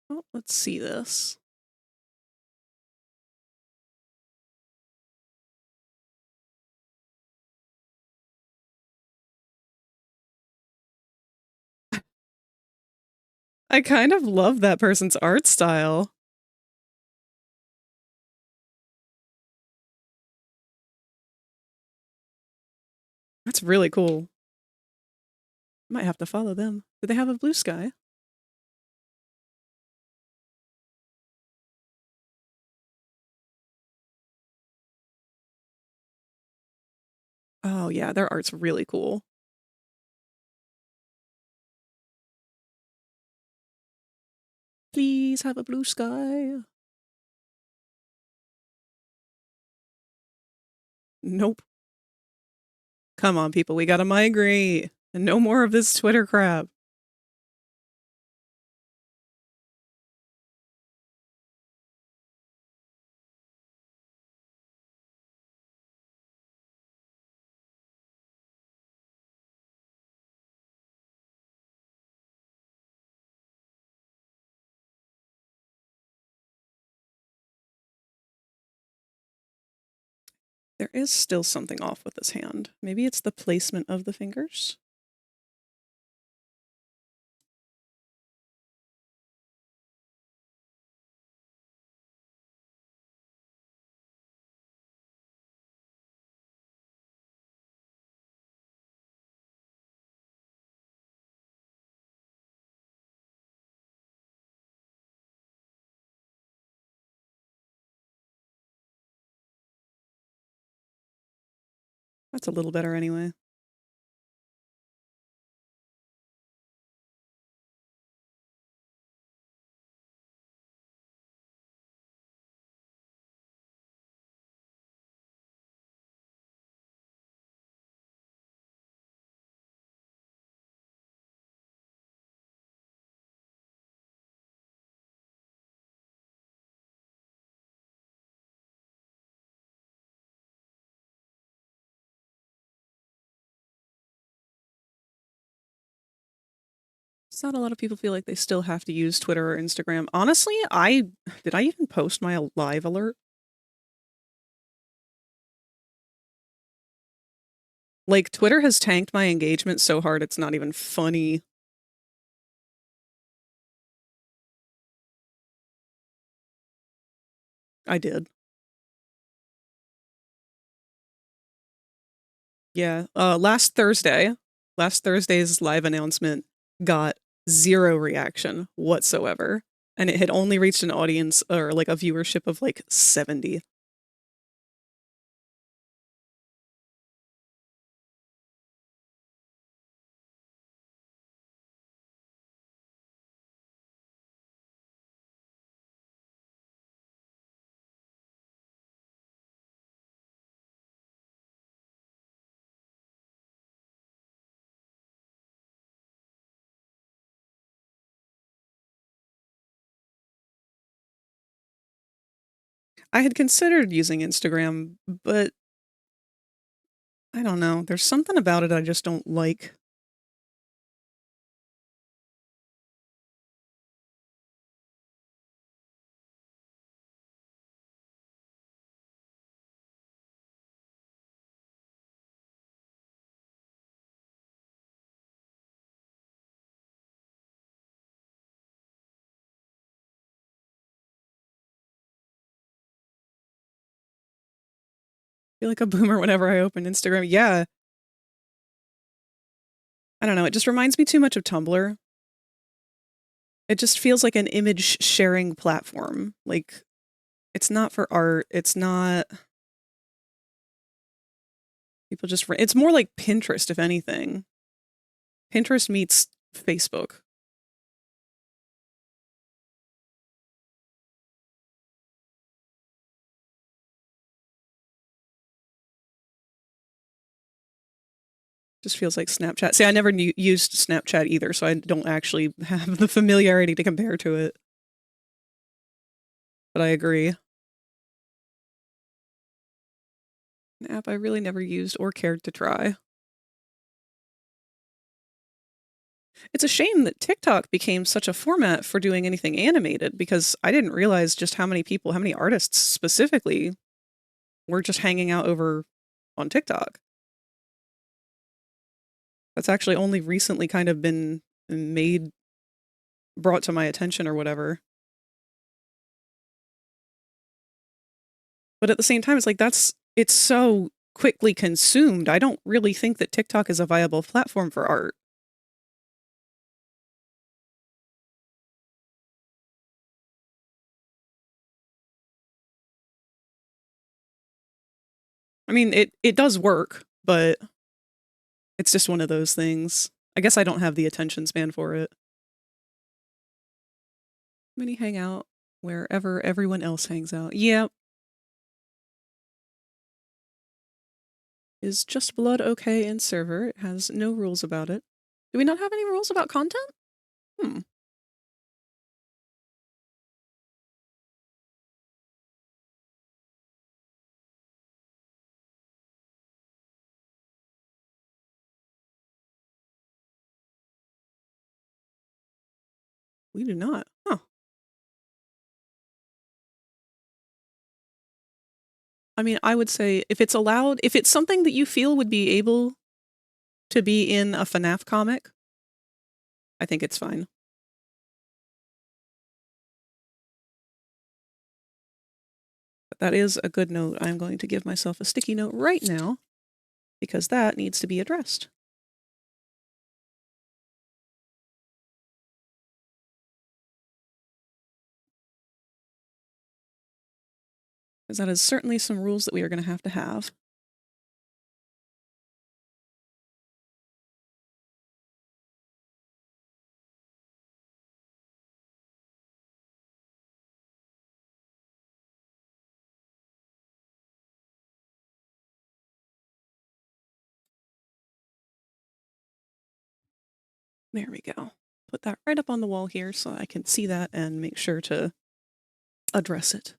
Oh, let's see this. I kind of love that person's art style. That's really cool. Might have to follow them. Do they have a blue sky? Oh yeah, their art's really cool. Please have a blue sky. Nope. Come on, people, we gotta migrate. And no more of this Twitter crap. There is still something off with this hand. Maybe it's the placement of the fingers? That's a little better anyway. It's not a lot of people feel like they still have to use Twitter or Instagram. Honestly, did I even post my live alert? Like, Twitter has tanked my engagement so hard it's not even funny. I did. Yeah, last Thursday's live announcement got 0 reaction whatsoever, and it had only reached an audience or, like, a viewership of, like, 70. I had considered using Instagram, but I don't know, there's something about it I just don't like. I feel like a boomer whenever I open Instagram. Yeah. I don't know, it just reminds me too much of Tumblr. It just feels like an image sharing platform. Like, it's not for art, it's not people just it's more like Pinterest, if anything. Pinterest meets Facebook. Just feels like Snapchat. See, I never used Snapchat either, so I don't actually have the familiarity to compare to it. But I agree. An app I really never used or cared to try. It's a shame that TikTok became such a format for doing anything animated, because I didn't realize just how many people, how many artists specifically, were just hanging out over on TikTok. That's actually only recently kind of been brought to my attention or whatever. But at the same time, it's like it's so quickly consumed. I don't really think that TikTok is a viable platform for art. I mean, it does work, but it's just one of those things. I guess I don't have the attention span for it. Many hang out wherever everyone else hangs out. Yep. Is Just Blood okay in server? It has no rules about it. Do we not have any rules about content? Hmm. We do not. Huh. I mean, I would say if it's allowed, if it's something that you feel would be able to be in a FNAF comic, I think it's fine. But that is a good note. I'm going to give myself a sticky note right now, because that needs to be addressed. Because that is certainly some rules that we are going to have. There we go. Put that right up on the wall here so I can see that and make sure to address it.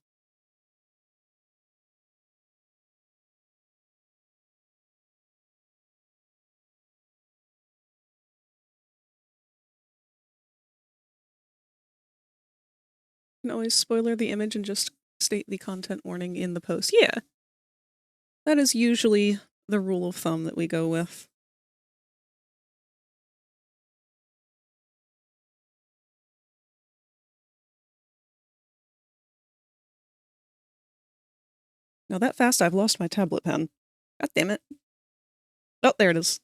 can always spoiler the image and just state the content warning in the post. Yeah. That is usually the rule of thumb that we go with. Now that fast, I've lost my tablet pen. God damn it. Oh, there it is.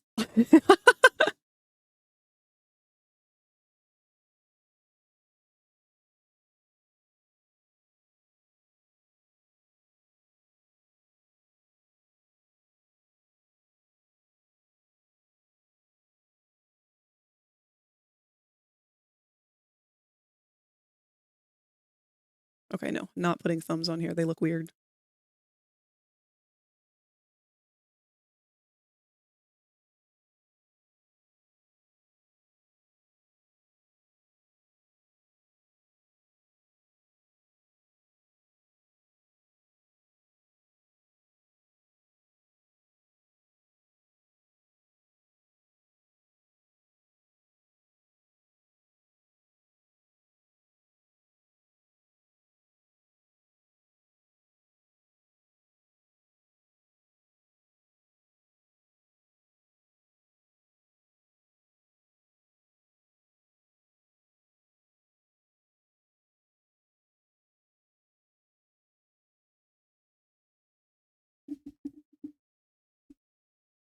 Okay, no, not putting thumbs on here. They look weird.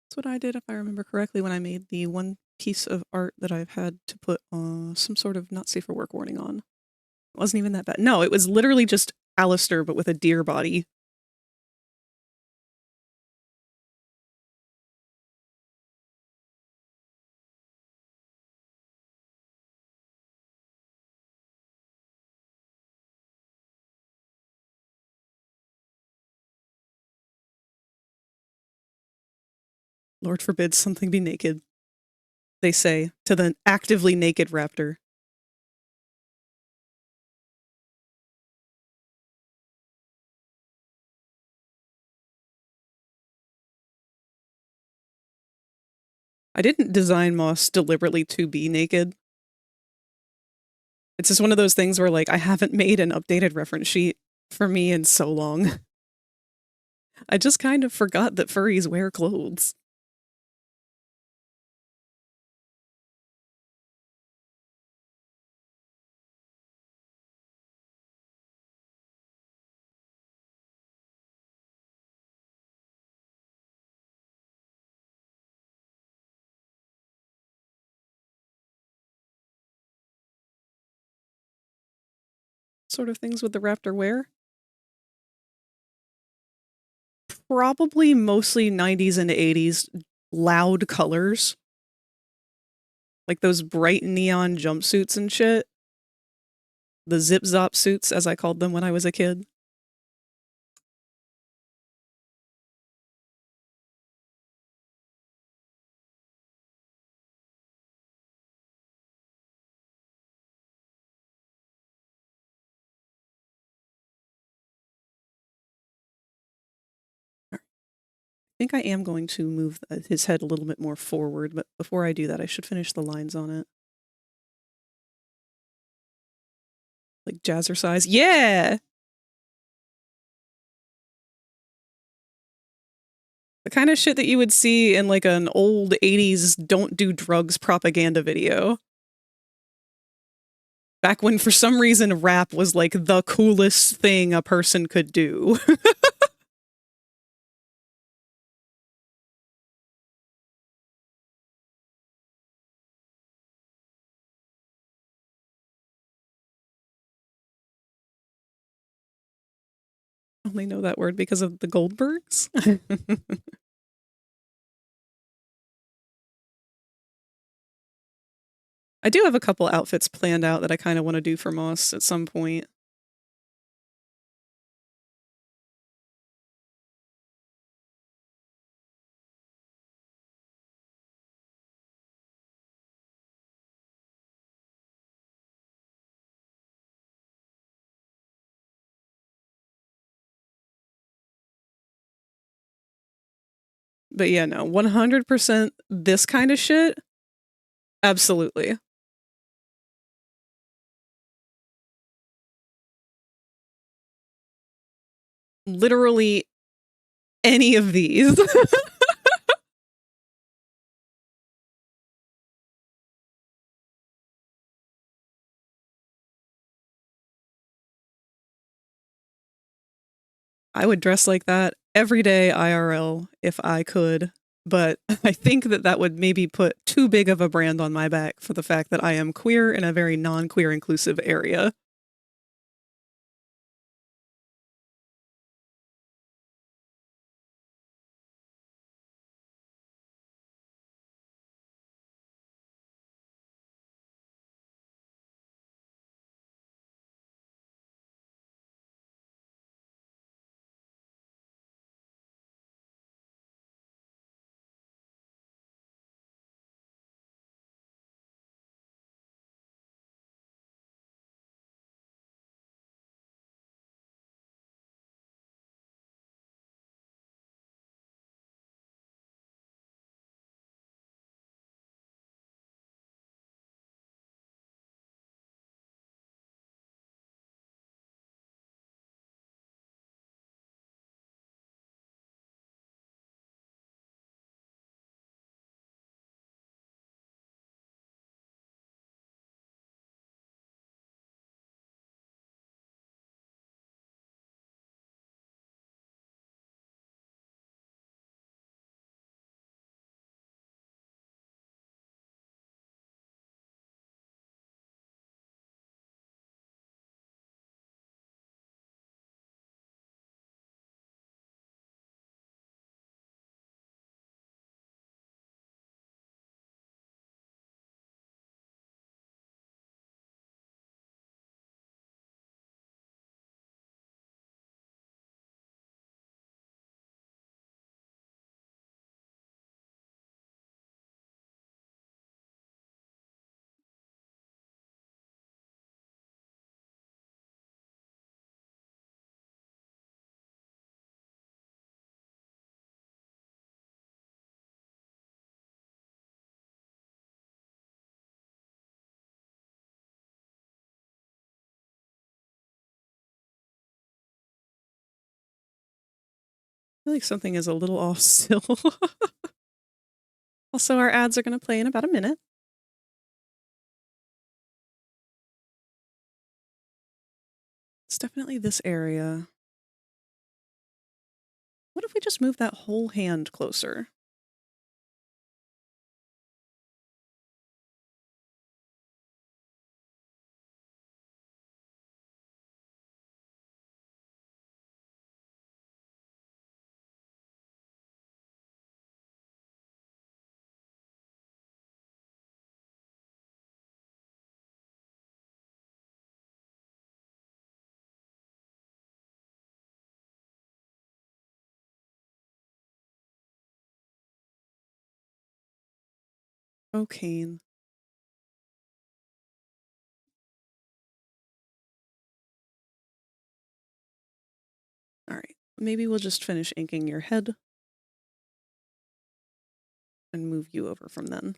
That's what I did, if I remember correctly, when I made the one piece of art that I've had to put some sort of not safe for work warning on. It wasn't even that bad. No, it was literally just Alistair, but with a deer body. Lord forbid something be naked, they say, to the actively naked raptor. I didn't design Moss deliberately to be naked. It's just one of those things where, like, I haven't made an updated reference sheet for me in so long. I just kind of forgot that furries wear clothes. Sort of things with the raptor wear. Probably mostly 90s and 80s loud colors. Like those bright neon jumpsuits and shit. The zip-zop suits, as I called them when I was a kid. I think I am going to move his head a little bit more forward, but before I do that, I should finish the lines on it. Like jazzercise. Yeah! The kind of shit that you would see in like an old 80s don't do drugs propaganda video. Back when for some reason rap was like the coolest thing a person could do. I only know that word because of the Goldbergs. I do have a couple outfits planned out that I kind of want to do for Moss at some point. But yeah, no, 100% this kind of shit. Absolutely. literally any of these. I would dress like that every day IRL if I could, but I think that that would maybe put too big of a brand on my back for the fact that I am queer in a very non-queer inclusive area. I feel like something is a little off still. Also, our ads are going to play in about a minute. It's definitely this area. What if we just move that whole hand closer? Oh, CAINE. All right, maybe we'll just finish inking your head and move you over from then.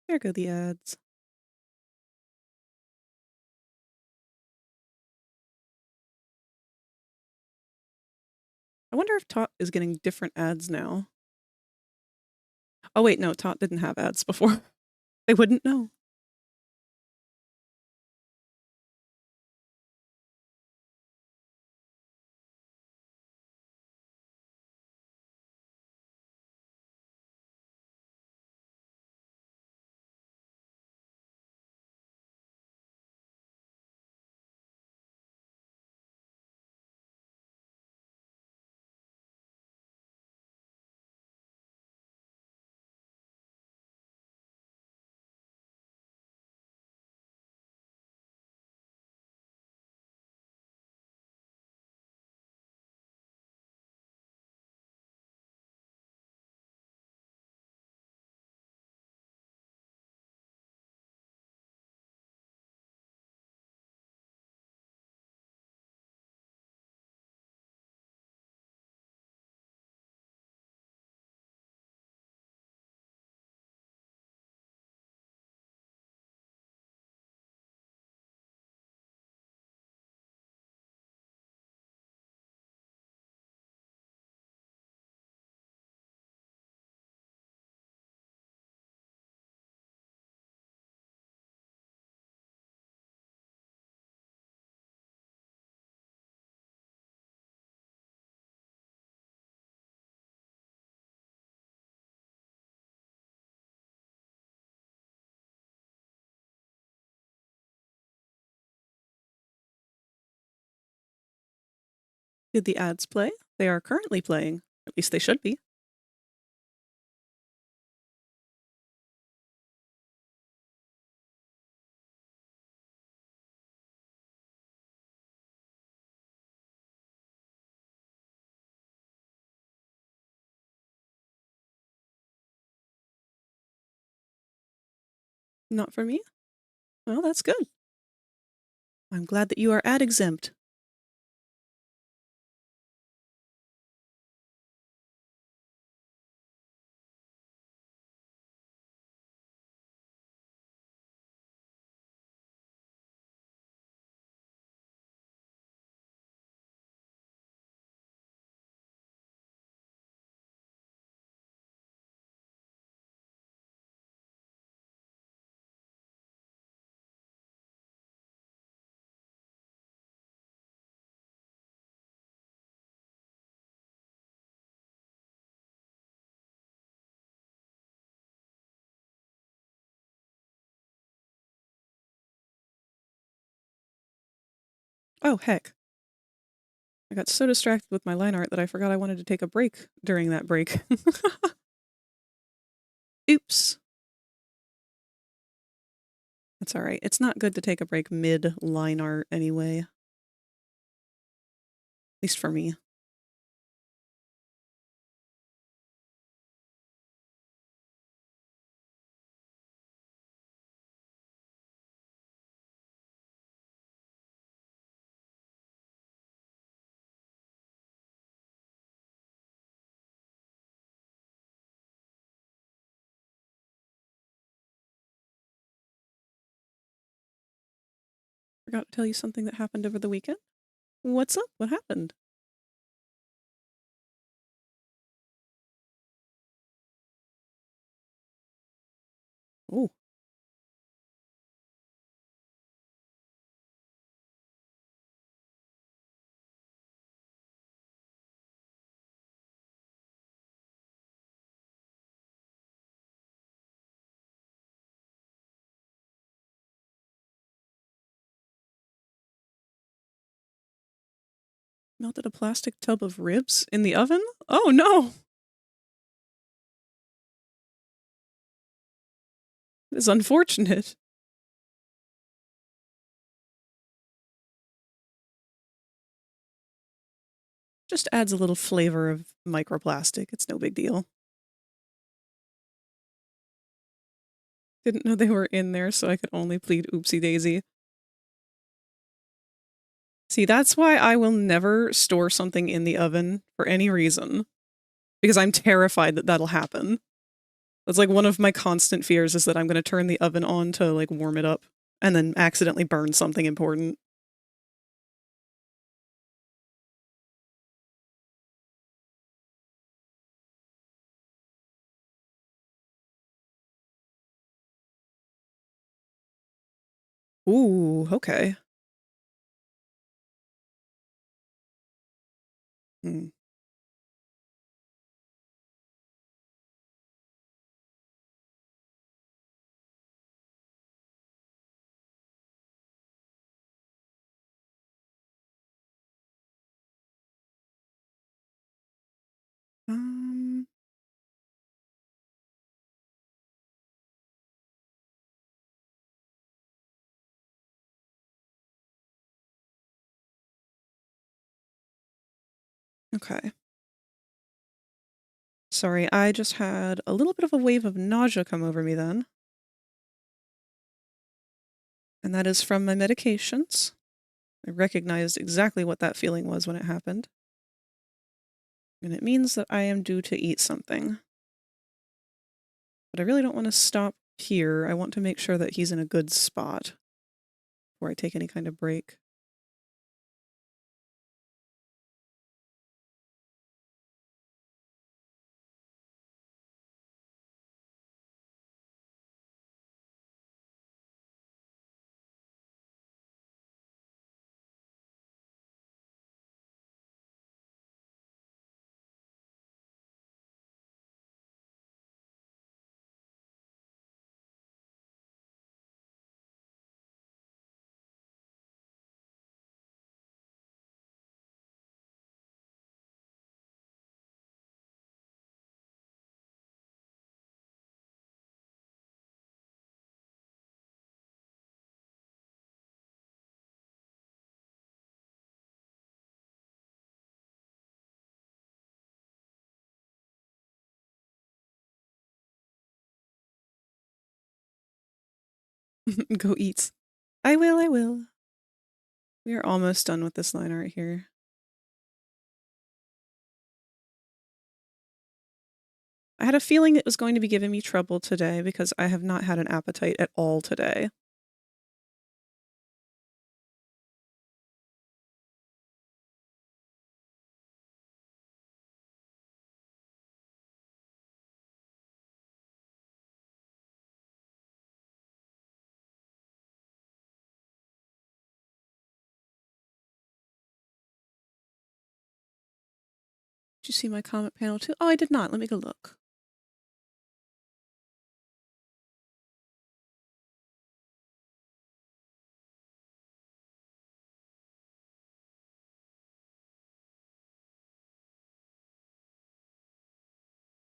There go the ads. I wonder if Tot is getting different ads now. Oh wait, no, Tot didn't have ads before. They wouldn't know. Did the ads play? They are currently playing. At least they should be. Not for me? Well, that's good. I'm glad that you are ad exempt. Oh, heck. I got so distracted with my line art that I forgot I wanted to take a break during that break. Oops. That's alright. It's not good to take a break mid-line art anyway. At least for me. Forgot to tell you something that happened over the weekend. What's up? What happened? Oh. Melted a plastic tub of ribs in the oven? Oh no! It is unfortunate. Just adds a little flavor of microplastic. It's no big deal. Didn't know they were in there, so I could only plead oopsie daisy. See, that's why I will never store something in the oven for any reason. Because I'm terrified that that'll happen. That's like one of my constant fears is that I'm going to turn the oven on to like warm it up and then accidentally burn something important. Ooh, okay. Hmm. Um, okay. Sorry, I just had a little bit of a wave of nausea come over me then. And that is from my medications. I recognized exactly what that feeling was when it happened. And it means that I am due to eat something. But I really don't want to stop here. I want to make sure that he's in a good spot before I take any kind of break. Go eats. I will, I will. We are almost done with this line art here. I had a feeling it was going to be giving me trouble today because I have not had an appetite at all today. Did you see my comment panel too? Oh, I did not. Let me go look.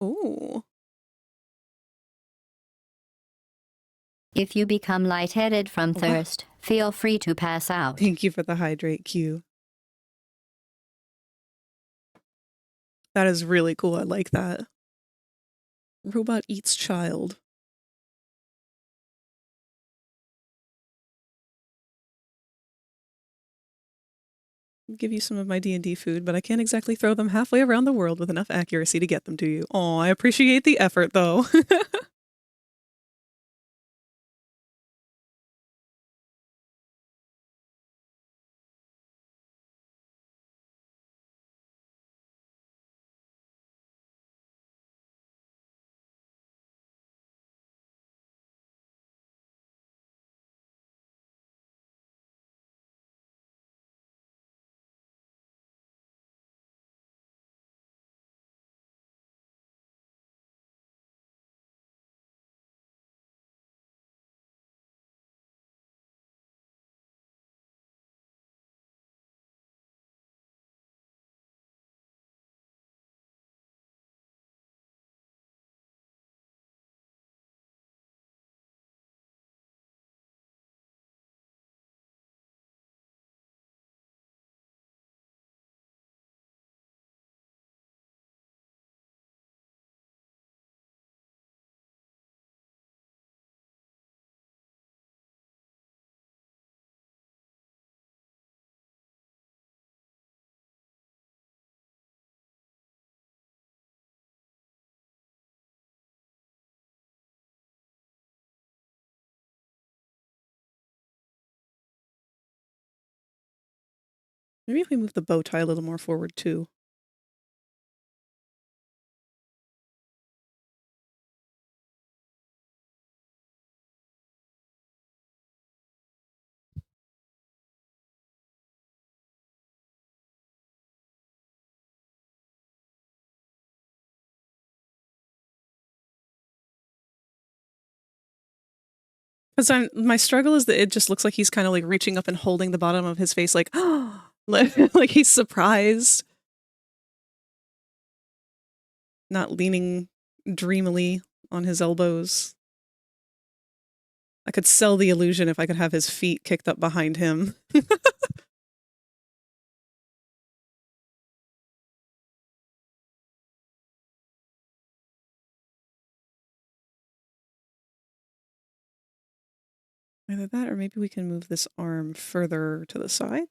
Oh. If you become lightheaded from Wow. thirst, feel free to pass out. Thank you for the hydrate cue. That is really cool. I like that. Robot eats child. I'll give you some of my D&D food, but I can't exactly throw them halfway around the world with enough accuracy to get them to you. Oh, I appreciate the effort, though. Maybe if we move the bow tie a little more forward, too. Because my struggle is that it just looks like he's kind of like reaching up and holding the bottom of his face like, like he's surprised. Not leaning dreamily on his elbows. I could sell the illusion if I could have his feet kicked up behind him. Either that or maybe we can move this arm further to the side.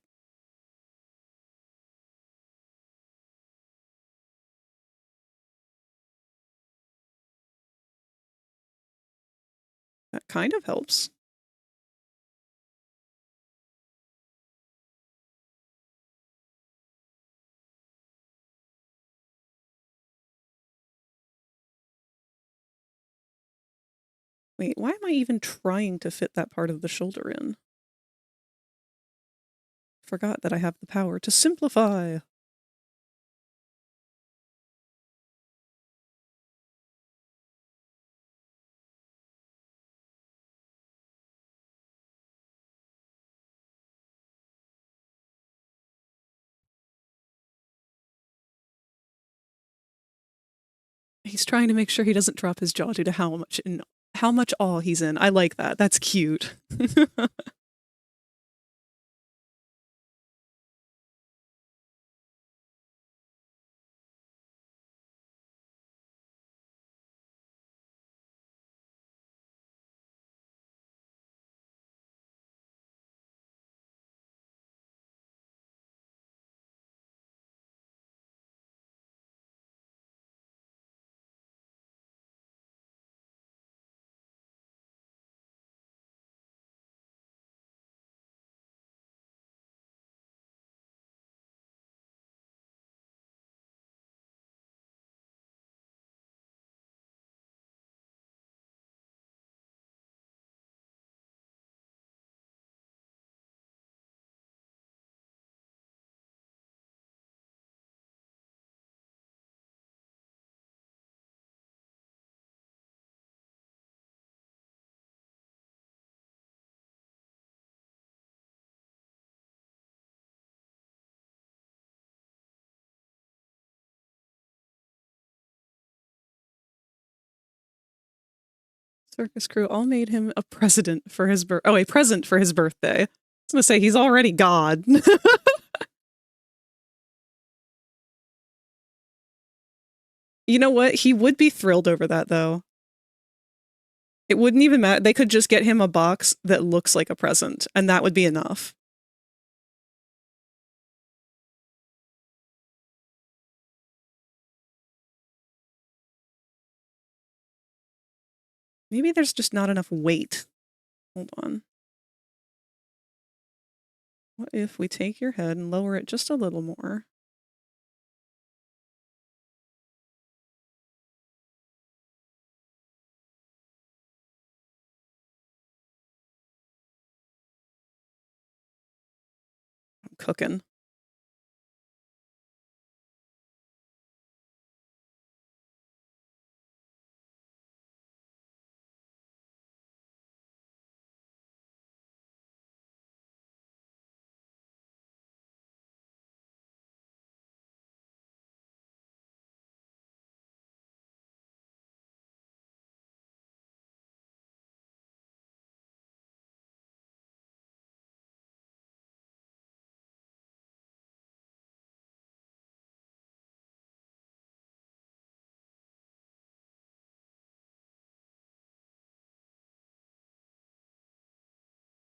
That kind of helps. Wait, why am I even trying to fit that part of the shoulder in? Forgot that I have the power to simplify. He's trying to make sure he doesn't drop his jaw due to how much awe he's in. I like that. That's cute. Circus crew all made him a president for his a present for his birthday. I was gonna say he's already God. You know what? He would be thrilled over that, though. It wouldn't even matter. They could just get him a box that looks like a present, and that would be enough. Maybe there's just not enough weight. Hold on. What if we take your head and lower it just a little more? I'm cooking.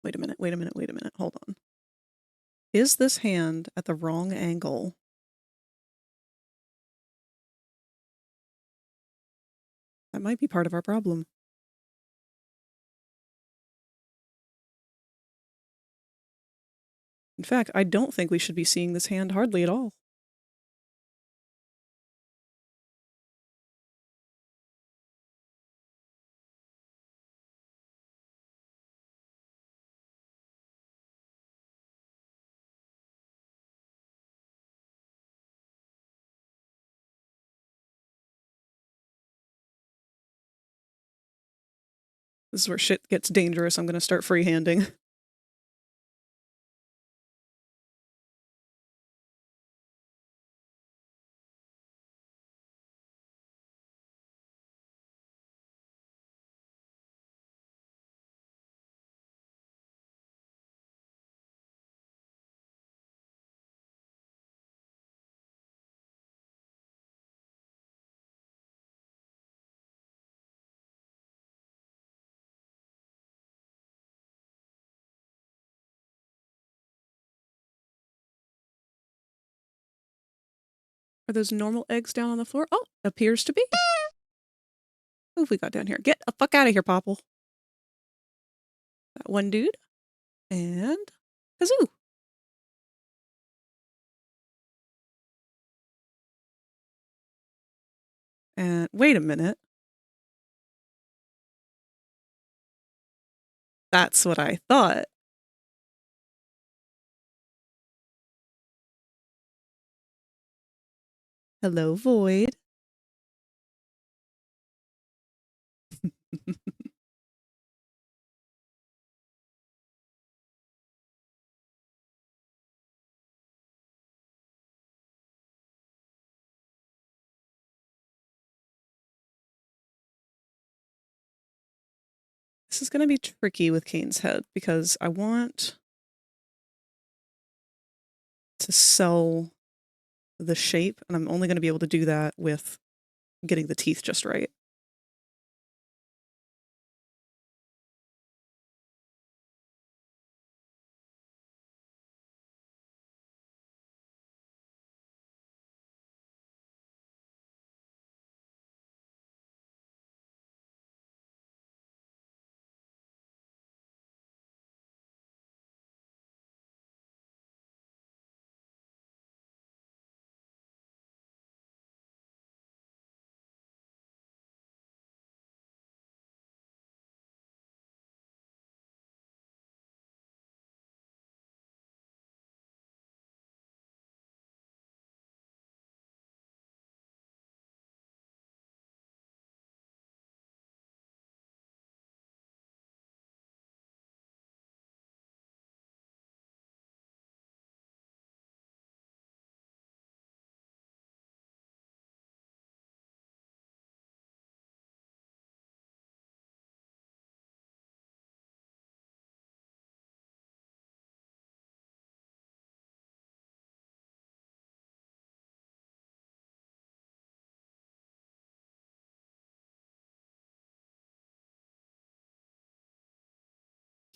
Wait a minute, wait a minute, wait a minute. Hold on. Is this hand at the wrong angle? That might be part of our problem. In fact, I don't think we should be seeing this hand hardly at all. This is where shit gets dangerous. I'm going to start freehanding. Are those normal eggs down on the floor? Oh, appears to be. Who have we got down here? Get the fuck out of here, Popple. That one dude. And Kazoo. And wait a minute. That's what I thought. Hello, Void. This is going to be tricky with Caine's head because I want to sell the shape, and I'm only going to be able to do that with getting the teeth just right.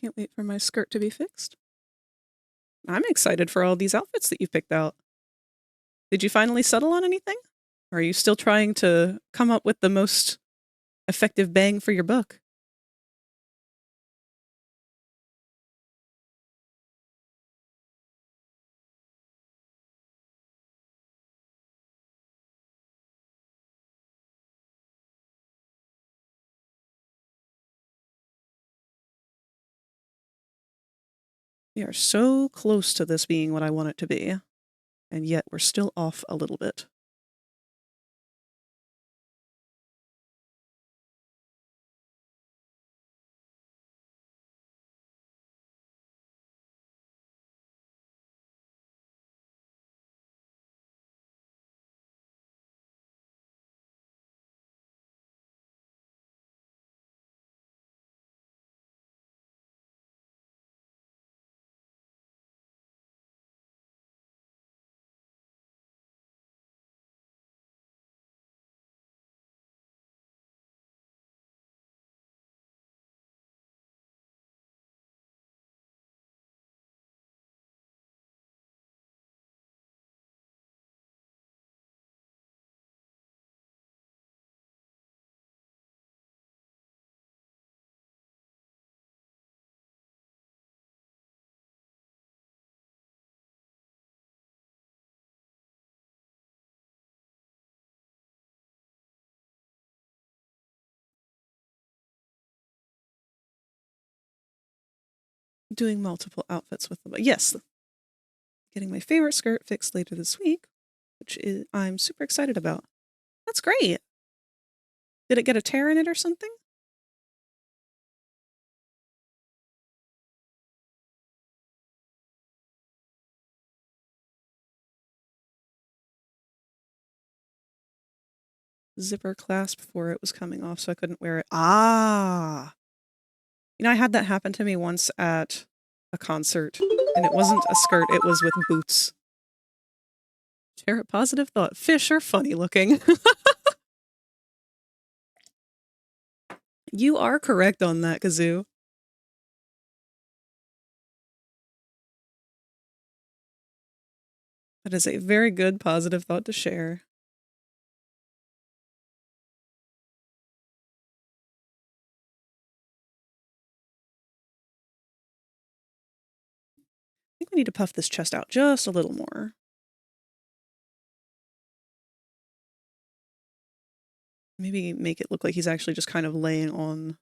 Can't wait for my skirt to be fixed. I'm excited for all these outfits that you picked out. Did you finally settle on anything? Or are you still trying to come up with the most effective bang for your buck? We are so close to this being what I want it to be, and yet we're still off a little bit. Doing multiple outfits with them. Yes, getting my favorite skirt fixed later this week, which I'm super excited about. That's great. Did it get a tear in it or something? Zipper clasp before it was coming off, so I couldn't wear it. Ah! You know, I had that happen to me once at a concert, and it wasn't a skirt, it was with boots. Share a positive thought. Fish are funny looking. You are correct on that, Kazoo. That is a very good positive thought to share. I think we need to puff this chest out just a little more. Maybe make it look like he's actually just kind of laying on.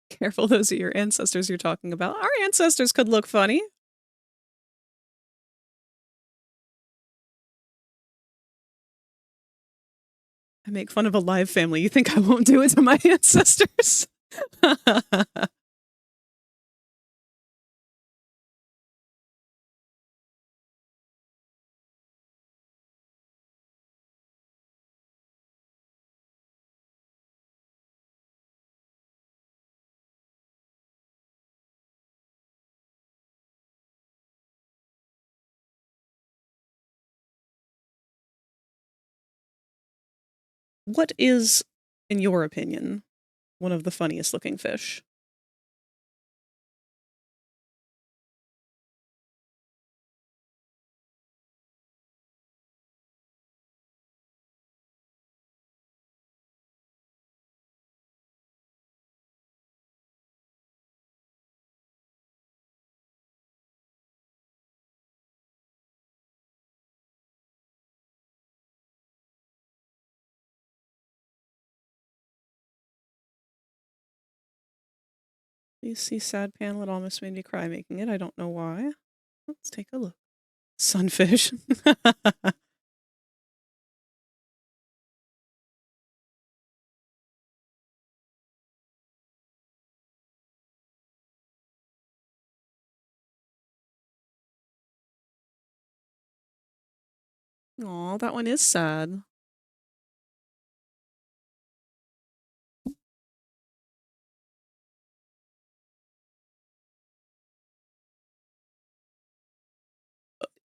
Careful, those are your ancestors you're talking about. Our ancestors could look funny. I make fun of a live family. You think I won't do it to my ancestors? What is, in your opinion, one of the funniest looking fish? Please see sad panel. It almost made me cry making it. I don't know why. Let's take a look. Sunfish. Aw, that one is sad.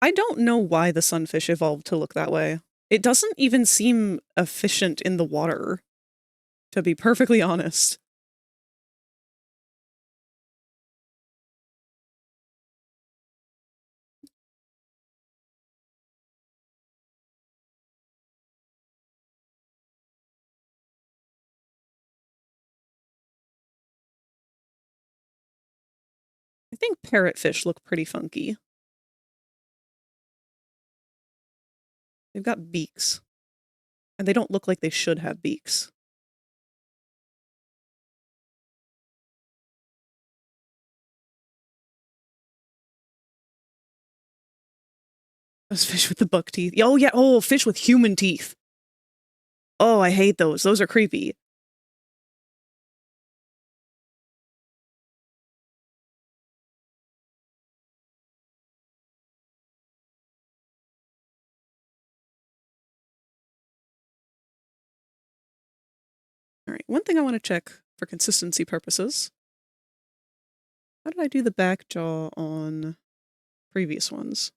I don't know why the sunfish evolved to look that way. It doesn't even seem efficient in the water, to be perfectly honest. I think parrotfish look pretty funky. They've got beaks. And they don't look like they should have beaks. Those fish with the buck teeth. Oh, yeah. Oh, fish with human teeth. Oh, I hate those. Those are creepy. All right, one thing I want to check for consistency purposes. How did I do the back jaw on previous ones?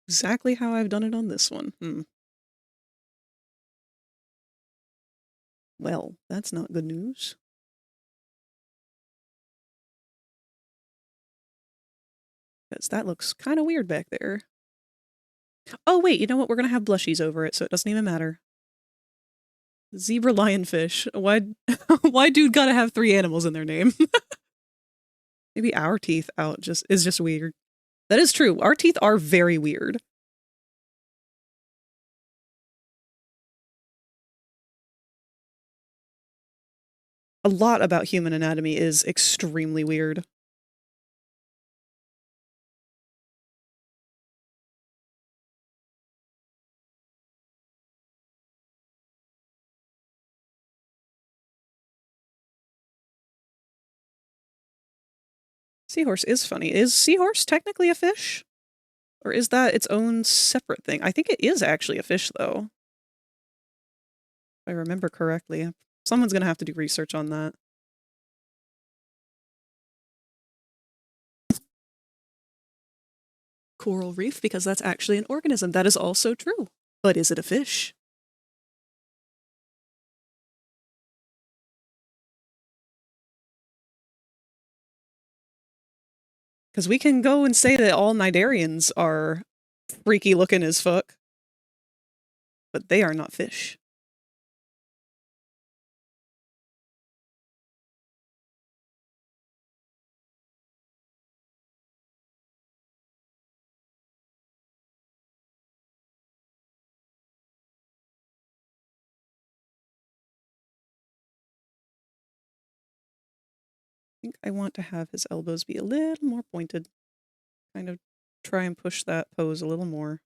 Exactly how I've done it on this one. Well, that's not good news. Because that looks kind of weird back there. Oh, wait, you know what? We're going to have blushies over it, so it doesn't even matter. Zebra lionfish. Why dude gotta have 3 animals in their name? Maybe our teeth out is just weird. That is true. Our teeth are very weird. A lot about human anatomy is extremely weird. Seahorse is funny. Is seahorse technically a fish? Or is that its own separate thing? I think it is actually a fish, though. If I remember correctly. Someone's gonna have to do research on that. Coral reef, because that's actually an organism. That is also true. But is it a fish? Because we can go and say that all Nidarians are freaky looking as fuck. But they are not fish. I think I want to have his elbows be a little more pointed. Kind of try and push that pose a little more.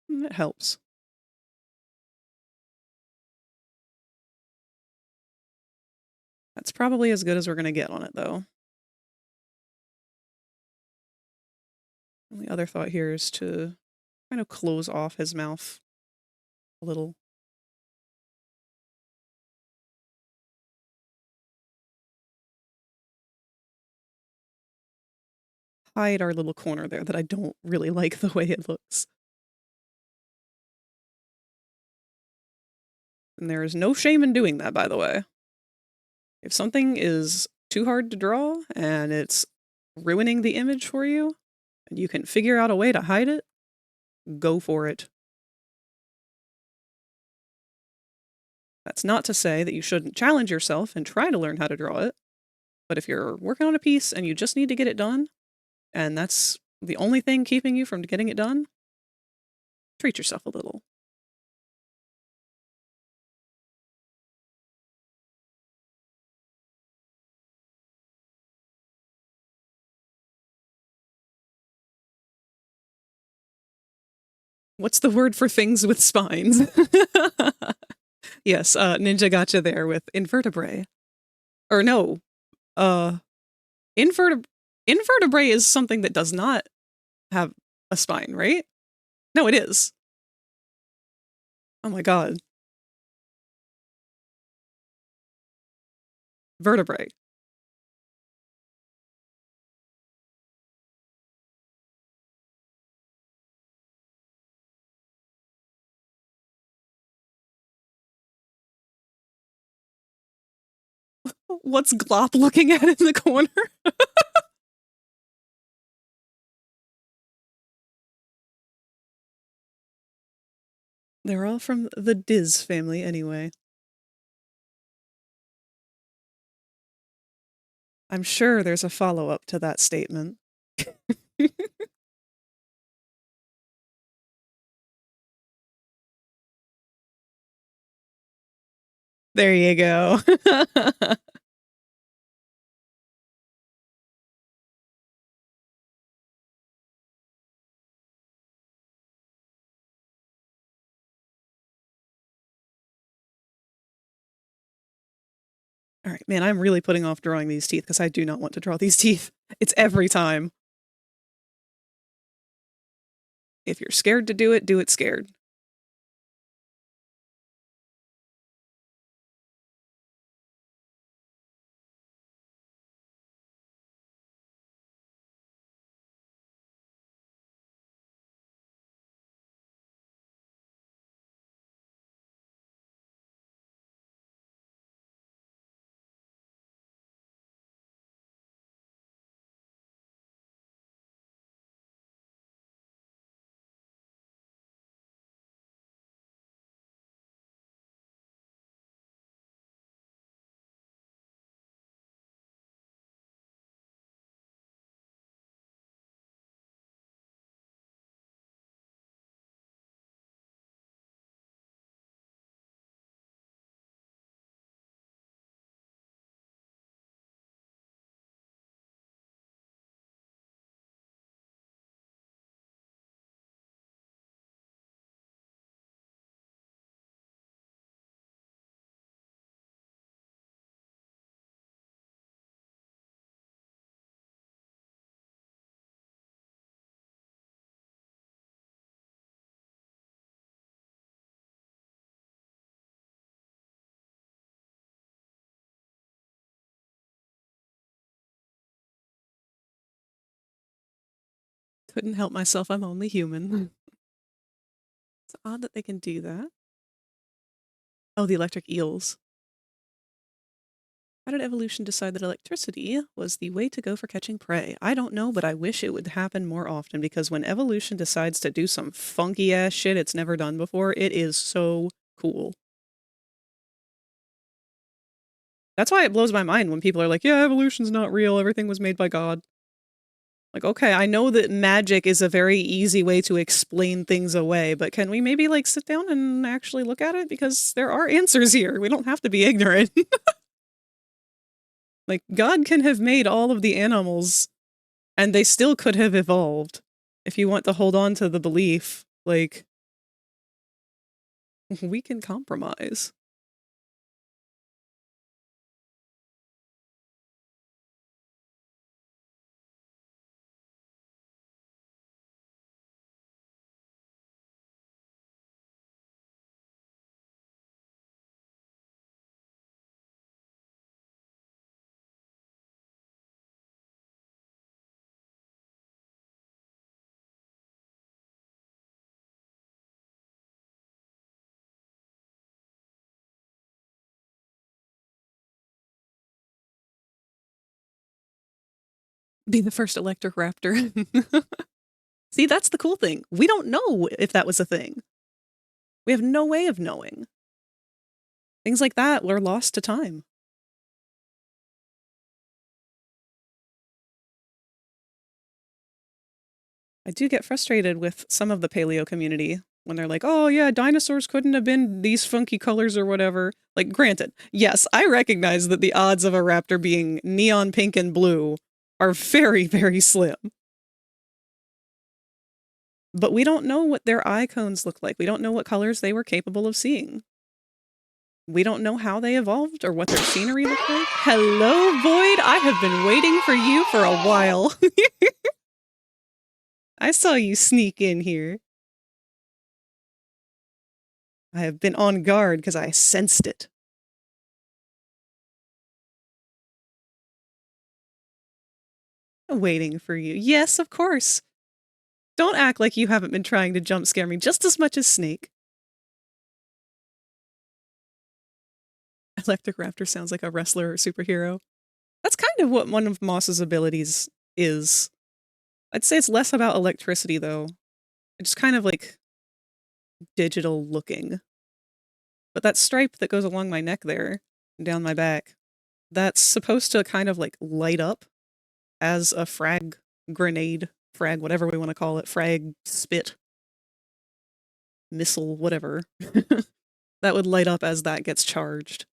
It helps. That's probably as good as we're going to get on it, though. And the other thought here is to kind of close off his mouth a little. Hide our little corner there that I don't really like the way it looks. And there is no shame in doing that, by the way. If something is too hard to draw and it's ruining the image for you, and you can figure out a way to hide it, go for it. That's not to say that you shouldn't challenge yourself and try to learn how to draw it. But if you're working on a piece and you just need to get it done, and that's the only thing keeping you from getting it done, treat yourself a little. What's the word for things with spines? Yes, Ninja gotcha there with invertebrate. Or no, Invertebrate is something that does not have a spine, right? No, it is. Oh my god. Vertebrae. What's Glop looking at in the corner? They're all from the Diz family anyway. I'm sure there's a follow-up to that statement. There you go. All right, man, I'm really putting off drawing these teeth because I do not want to draw these teeth. It's every time. If you're scared to do it scared. Couldn't help myself, I'm only human. It's odd that they can do that. Oh, the electric eels. How did evolution decide that electricity was the way to go for catching prey? I don't know, but I wish it would happen more often because when evolution decides to do some funky ass shit it's never done before, it is so cool. That's why it blows my mind when people are like, yeah, evolution's not real, everything was made by God. Like, okay, I know that magic is a very easy way to explain things away, but can we maybe, like, sit down and actually look at it? Because there are answers here. We don't have to be ignorant. Like, God can have made all of the animals, and they still could have evolved. If you want to hold on to the belief, like, we can compromise. Be the first electric raptor. See, that's the cool thing. We don't know if that was a thing. We have no way of knowing. Things like that were lost to time. I do get frustrated with some of the paleo community when they're like, oh yeah, dinosaurs couldn't have been these funky colors or whatever. Like, granted, yes, I recognize that the odds of a raptor being neon pink and blue are very, very slim. But we don't know what their eye cones look like. We don't know what colors they were capable of seeing. We don't know how they evolved or what their scenery looked like. Hello, Void! I have been waiting for you for a while. I saw you sneak in here. I have been on guard because I sensed it. Waiting for you. Yes, of course. Don't act like you haven't been trying to jump scare me just as much as Snake. Electric Raptor sounds like a wrestler or superhero. That's kind of what one of Moss's abilities is. I'd say it's less about electricity, though. It's just kind of like digital looking. But that stripe that goes along my neck there, and down my back, that's supposed to kind of like light up as a frag grenade, frag, whatever we want to call it, frag spit, missile, whatever. That would light up as that gets charged.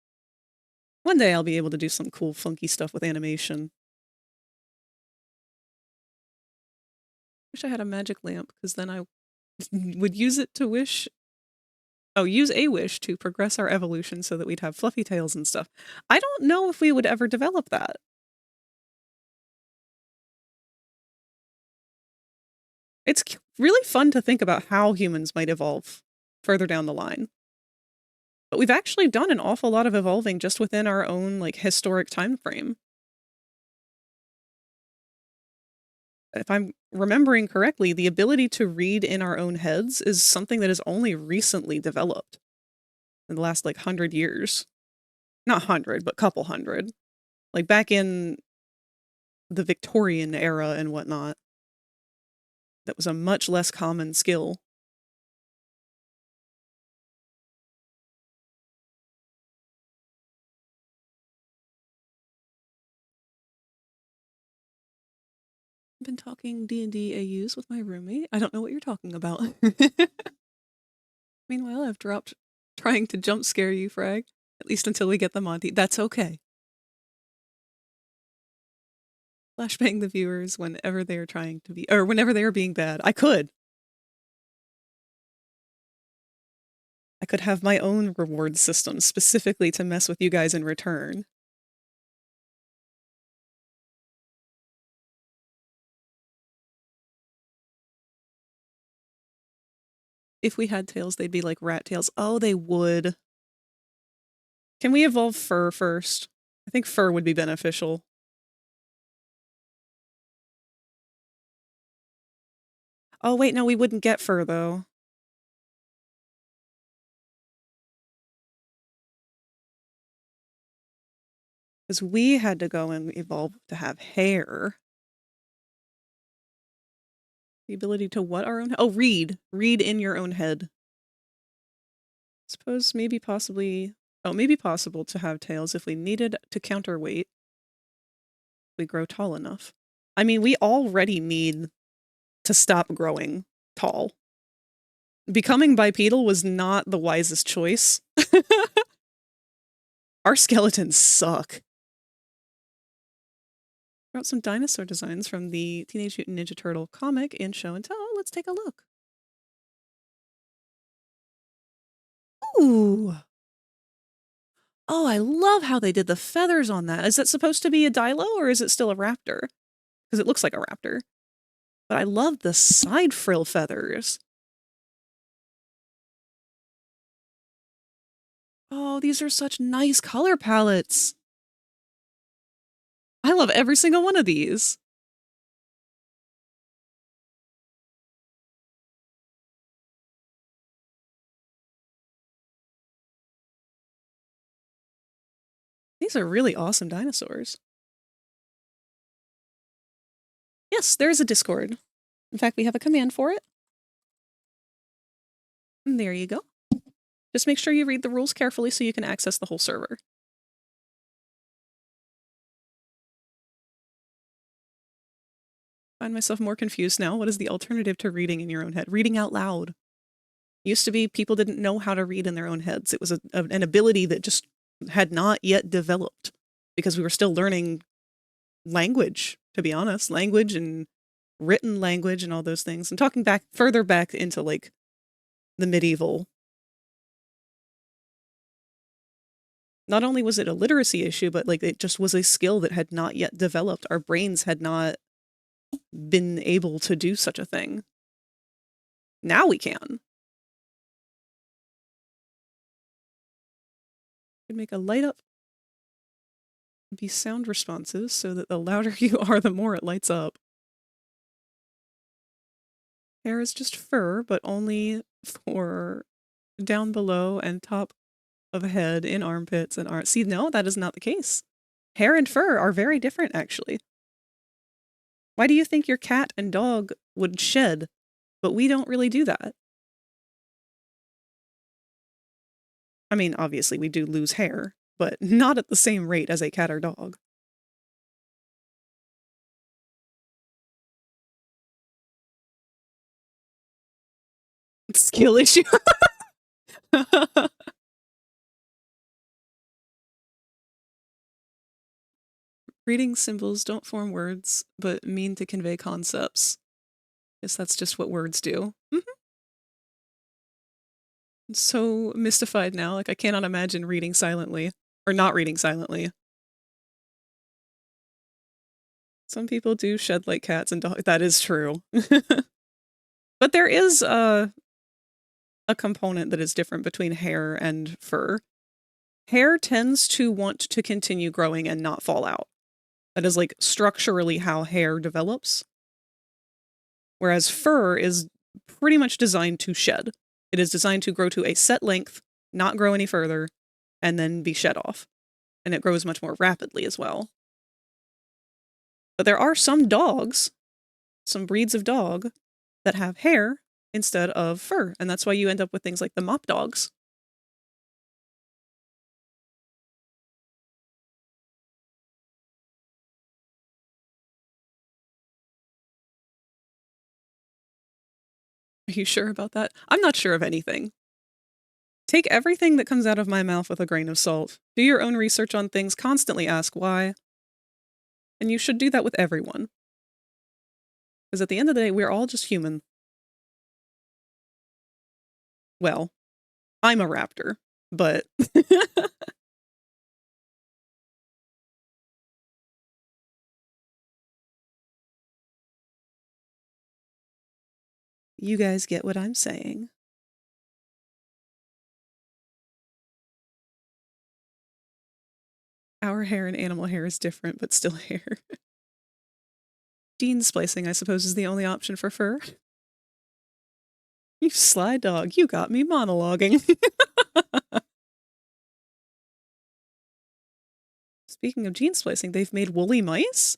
One day I'll be able to do some cool, funky stuff with animation. Wish I had a magic lamp, because then I would use it to wish. Oh, use a wish to progress our evolution so that we'd have fluffy tails and stuff. I don't know if we would ever develop that. It's really fun to think about how humans might evolve further down the line. But we've actually done an awful lot of evolving just within our own, like, historic time frame. If I'm remembering correctly, the ability to read in our own heads is something that has only recently developed in the last, like, 100 years. Not 100, but couple hundred. Like, back in the Victorian era and whatnot, that was a much less common skill. I've been talking D&D AUs with my roommate. I don't know what you're talking about. Meanwhile, I've dropped trying to jump scare you, Frag. At least until we get the Monty. That's okay. Flashbang the viewers whenever they are trying to be, or whenever they are being bad. I could have my own reward system specifically to mess with you guys in return. If we had tails, they'd be like rat tails. Oh, they would. Can we evolve fur first? I think fur would be beneficial. Oh, wait, no, we wouldn't get fur, though. Because we had to go and evolve to have hair. The ability to what our own... Oh, read. Read in your own head. Suppose maybe possibly... Oh, maybe possible to have tails if we needed to counterweight. If we grow tall enough. I mean, we already need to stop growing tall. Becoming bipedal was not the wisest choice. Our skeletons suck. Wrote some dinosaur designs from the Teenage Mutant Ninja Turtle comic in Show and Tell. Let's take a look. Ooh. Oh, I love how they did the feathers on that. Is that supposed to be a Dilo or is it still a raptor? Because it looks like a raptor. But I love the side frill feathers. Oh, these are such nice color palettes. I love every single one of these. These are really awesome dinosaurs. Yes, there is a Discord. In fact, we have a command for it. And there you go. Just make sure you read the rules carefully so you can access the whole server. I find myself more confused now. What is the alternative to reading in your own head? Reading out loud. Used to be people didn't know how to read in their own heads. It was an ability that just had not yet developed because we were still learning language, to be honest. Language and written language and all those things. I'm talking back further back into like the medieval Not only was it a literacy issue, but like it just was a skill that had not yet developed. Our brains had not been able to do such a thing. Now we can. Could make a light up, be sound responsive so that the louder you are, the more it lights up. Hair is just fur, but only for down below and top of head in armpits and arms. See, no, that is not the case. Hair and fur are very different, actually. Why do you think your cat and dog would shed, but we don't really do that? I mean, obviously we do lose hair, but not at the same rate as a cat or dog. Skill issue. Reading symbols don't form words, but mean to convey concepts. Guess that's just what words do. I'm so mystified now, like I cannot imagine reading silently. Or not reading silently. Some people do shed like cats and dogs. That is true. But there is a component that is different between hair and fur. Hair tends to want to continue growing and not fall out. That is like structurally how hair develops. Whereas fur is pretty much designed to shed. It is designed to grow to a set length, not grow any further, and then be shed off. And it grows much more rapidly as well. But there are some dogs, some breeds of dog, that have hair instead of fur, and that's why you end up with things like the mop dogs. Are you sure about that? I'm not sure of anything. Take everything that comes out of my mouth with a grain of salt. Do your own research on things, constantly ask why. And you should do that with everyone. Because at the end of the day, we're all just human. Well, I'm a raptor, but... You guys get what I'm saying. Our hair and animal hair is different, but still hair. Gene splicing, I suppose, is the only option for fur. You sly dog, you got me monologuing. Speaking of gene splicing, they've made woolly mice?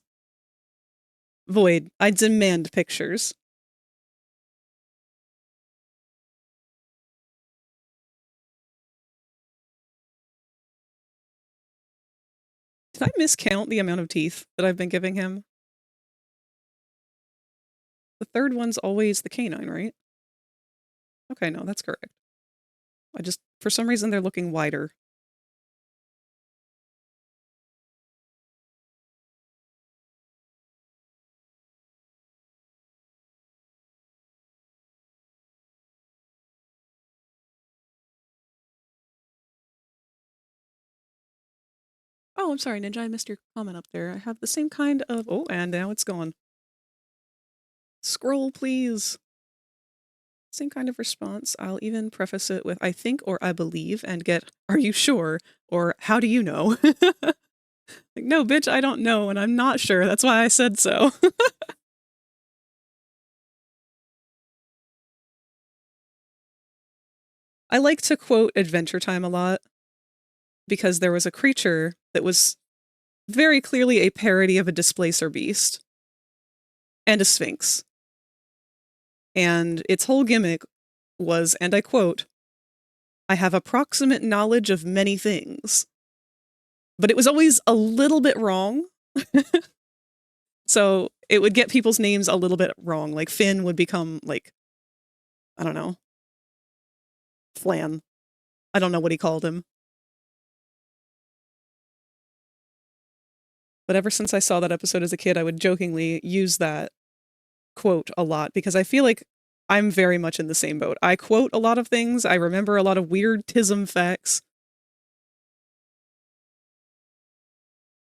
Void, I demand pictures. Did I miscount the amount of teeth that I've been giving him? The third one's always the canine, right? Okay, no, that's correct. I just, for some reason, they're looking wider. Oh, I'm sorry, Ninja, I missed your comment up there. I have the same kind of... Oh, and now it's gone. Scroll, please. Same kind of response. I'll even preface it with I think or I believe and get, are you sure? Or how do you know? Like, no, bitch, I don't know and I'm not sure. That's why I said so. I like to quote Adventure Time a lot because there was a creature that was very clearly a parody of a displacer beast and a sphinx. And its whole gimmick was, and I quote, I have approximate knowledge of many things. But it was always a little bit wrong. So it would get people's names a little bit wrong. Like Finn would become like, I don't know, Flan. I don't know what he called him. But ever since I saw that episode as a kid, I would jokingly use that quote a lot because I feel like I'm very much in the same boat. I quote a lot of things. I remember a lot of weird TISM facts.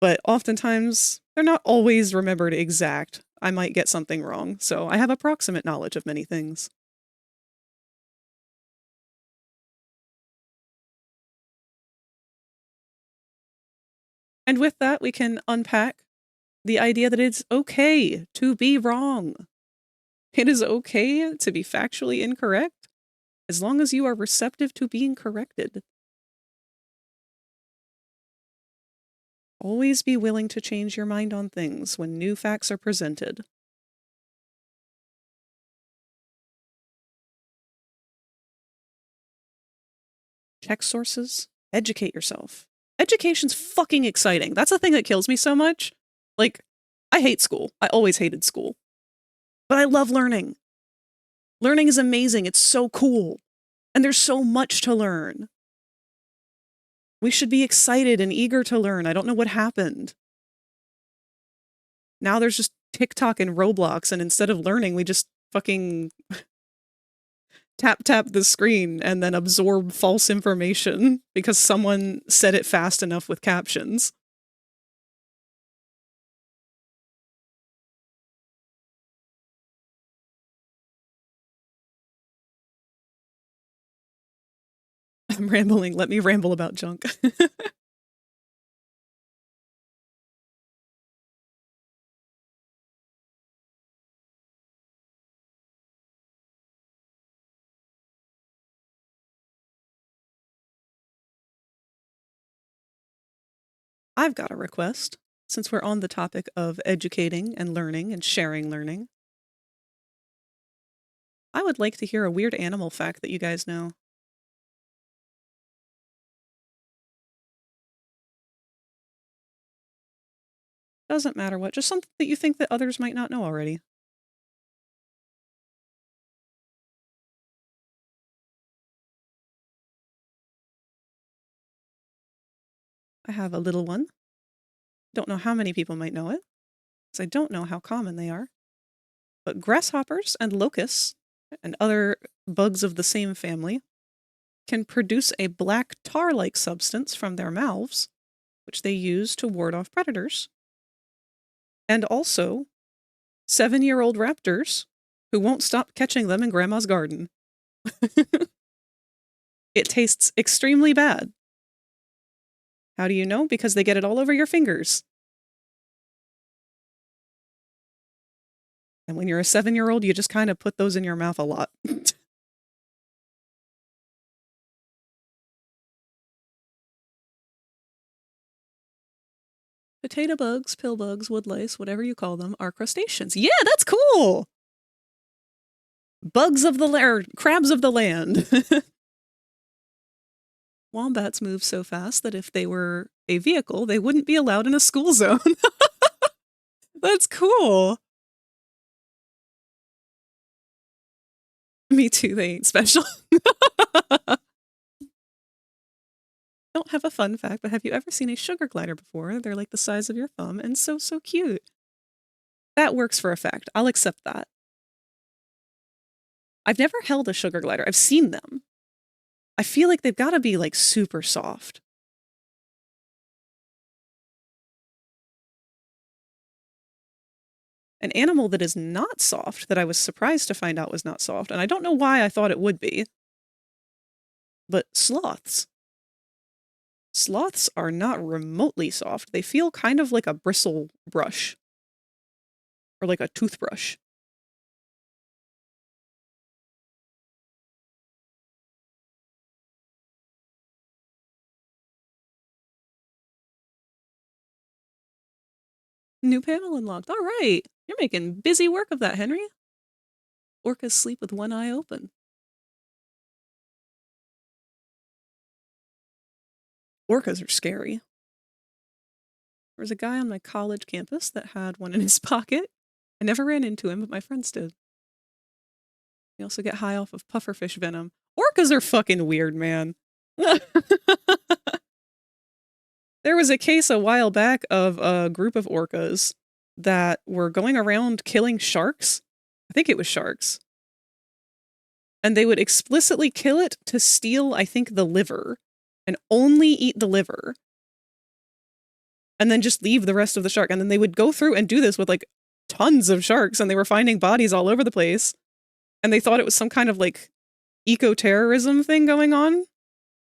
But oftentimes, they're not always remembered exact. I might get something wrong, so I have approximate knowledge of many things. And with that, we can unpack the idea that it's okay to be wrong. It is okay to be factually incorrect, as long as you are receptive to being corrected. Always be willing to change your mind on things when new facts are presented. Check sources. Educate yourself. Education's fucking exciting. That's the thing that kills me so much. Like, I hate school. I always hated school. But I love learning. Learning is amazing. It's so cool. And there's so much to learn. We should be excited and eager to learn. I don't know what happened. Now there's just TikTok and Roblox, and instead of learning, we just fucking tap the screen and then absorb false information because someone said it fast enough with captions. I'm rambling. Let me ramble about junk. I've got a request, since we're on the topic of educating and learning and sharing learning. I would like to hear a weird animal fact that you guys know. Doesn't matter what, just something that you think that others might not know already. I have a little one. Don't know how many people might know it, because I don't know how common they are. But grasshoppers and locusts, and other bugs of the same family, can produce a black tar-like substance from their mouths, which they use to ward off predators. And also, 7-year-old raptors who won't stop catching them in Grandma's garden. It tastes extremely bad. How do you know? Because they get it all over your fingers. And when you're a 7-year-old, you just kind of put those in your mouth a lot. Potato bugs, pill bugs, wood lice, whatever you call them, are crustaceans. Yeah, that's cool! Bugs of the land, crabs of the land. Wombats move so fast that if they were a vehicle, they wouldn't be allowed in a school zone. That's cool. Me too, they ain't special. Don't have a fun fact, but have you ever seen a sugar glider before? They're like the size of your thumb and so cute. That works for a fact. I'll accept that. I've never held a sugar glider. I've seen them. I feel like they've got to be like super soft. An animal that is not soft, that I was surprised to find out was not soft, and I don't know why I thought it would be, but sloths. Sloths are not remotely soft. They feel kind of like a bristle brush. Or like a toothbrush. New panel unlocked. All right. You're making busy work of that, Henry. Orcas sleep with one eye open. Orcas are scary. There was a guy on my college campus that had one in his pocket. I never ran into him, but my friends did. They also get high off of pufferfish venom. Orcas are fucking weird, man. There was a case a while back of a group of orcas that were going around killing sharks. I think it was sharks. And they would explicitly kill it to steal, I think, the liver. And only eat the liver. and then just leave the rest of the shark. And then they would go through and do this with like tons of sharks, and they were finding bodies all over the place. And they thought it was some kind of like eco-terrorism thing going on.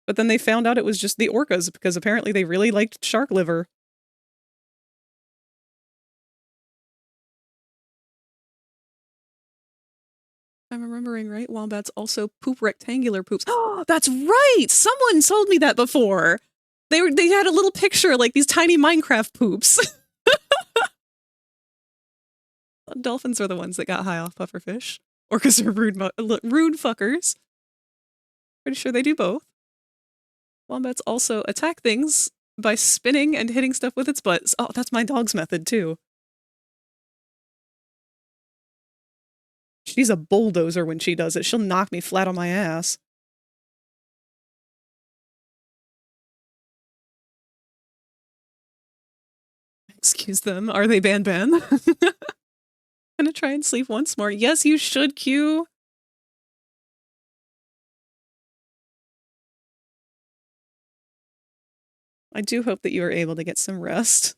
But then they found out it was just the orcas, because apparently they really liked shark liver. I'm remembering, right? Wombats also poop rectangular poops. Oh, that's right! Someone told me that before! They had a little picture, like these tiny Minecraft poops. Dolphins are the ones that got high off pufferfish. Orcas are rude fuckers. Pretty sure they do both. Wombats also attack things by spinning and hitting stuff with its butt. Oh, that's my dog's method, too. She's a bulldozer when she does it. She'll knock me flat on my ass. Excuse them. Are they Ban? Gonna try and sleep once more. Yes, you should, Q. I do hope that you are able to get some rest.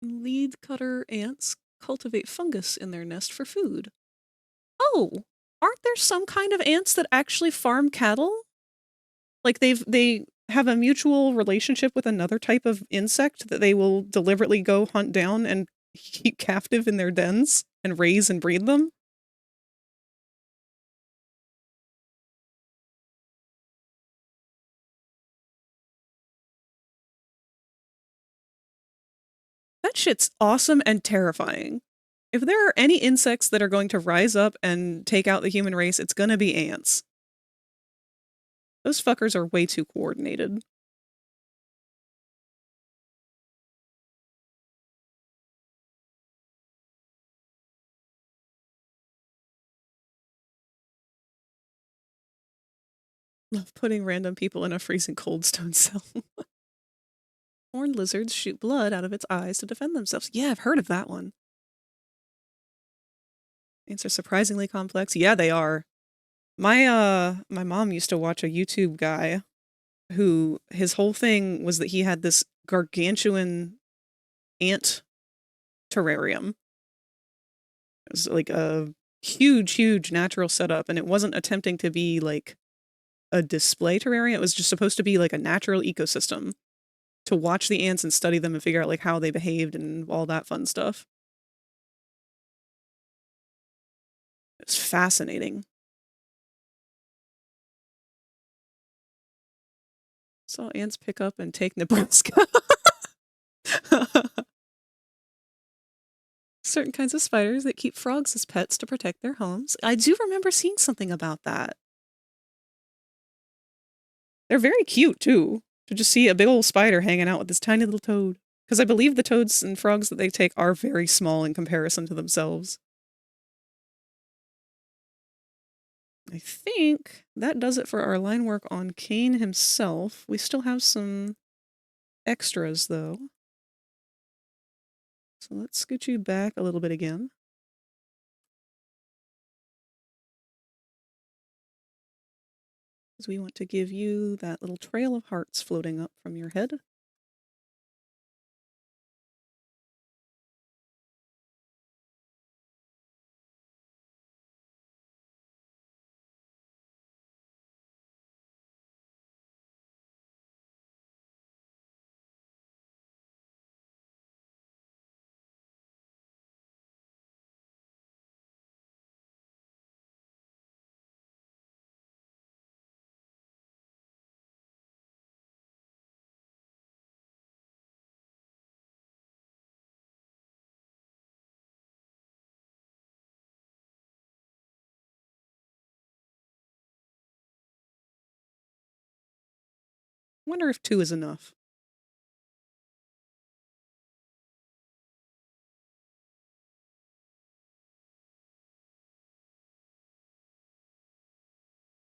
Lead cutter ants cultivate fungus in their nest for food. Oh, aren't there some kind of ants that actually farm cattle? Like they have a mutual relationship with another type of insect that they will deliberately go hunt down and keep captive in their dens and raise and breed them? That shit's awesome and terrifying. If there are any insects that are going to rise up and take out the human race, it's gonna be ants. Those fuckers are way too coordinated. Love putting random people in a freezing cold stone cell. Horned lizards shoot blood out of its eyes to defend themselves. Yeah, I've heard of that one. Ants are surprisingly complex. Yeah, they are. My mom used to watch a YouTube guy who his whole thing was that he had this gargantuan ant terrarium. It was like a huge natural setup, and it wasn't attempting to be like a display terrarium. It was just supposed to be like a natural ecosystem to watch the ants and study them and figure out like how they behaved and all that fun stuff. It's fascinating. Saw ants pick up and take Nebraska. Certain kinds of spiders that keep frogs as pets to protect their homes. I do remember seeing something about that. They're very cute, too. To just see a big old spider hanging out with this tiny little toad. Because I believe the toads and frogs that they take are very small in comparison to themselves. I think that does it for our line work on CAINE himself. We still have some extras, though. So let's scoot you back a little bit again. Because we want to give you that little trail of hearts floating up from your head. I wonder if 2 is enough.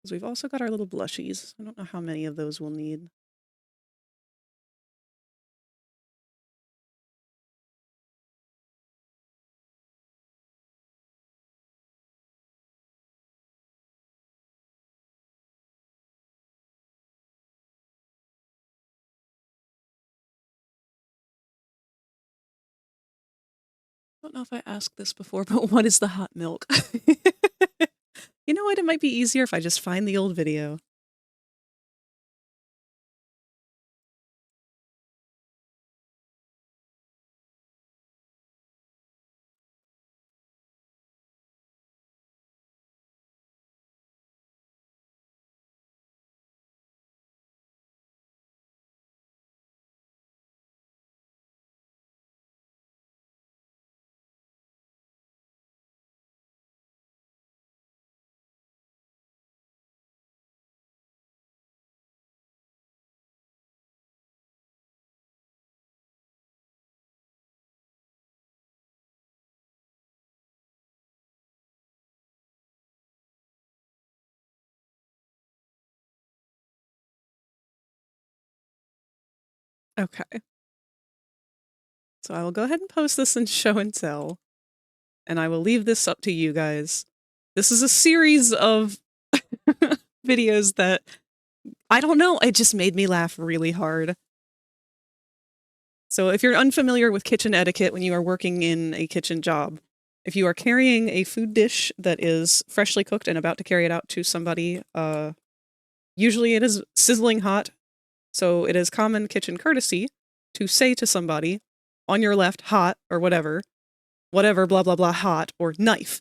Because we've also got our little blushies. I don't know how many of those we'll need. I don't know if I asked this before, but what is the hot milk? You know what? It might be easier if I just find the old video. Okay. So I will go ahead and post this in show and tell, and I will leave this up to you guys. This is a series of videos that, I don't know, it just made me laugh really hard. So if you're unfamiliar with kitchen etiquette when you are working in a kitchen job, if you are carrying a food dish that is freshly cooked and about to carry it out to somebody, usually it is sizzling hot, so it is common kitchen courtesy to say to somebody, on your left, hot, or whatever, blah blah blah, hot, or knife.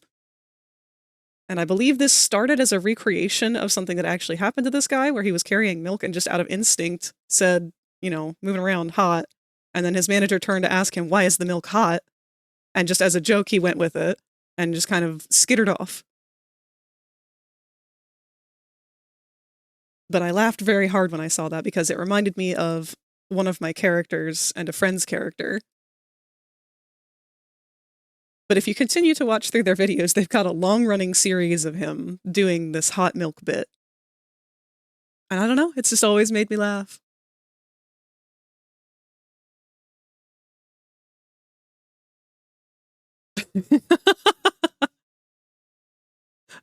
And I believe this started as a recreation of something that actually happened to this guy, where he was carrying milk and just out of instinct said, you know, moving around, hot. And then his manager turned to ask him, why is the milk hot? And just as a joke, he went with it and just kind of skittered off. But I laughed very hard when I saw that because it reminded me of one of my characters and a friend's character. But if you continue to watch through their videos, they've got a long-running series of him doing this hot milk bit. And I don't know, it's just always made me laugh.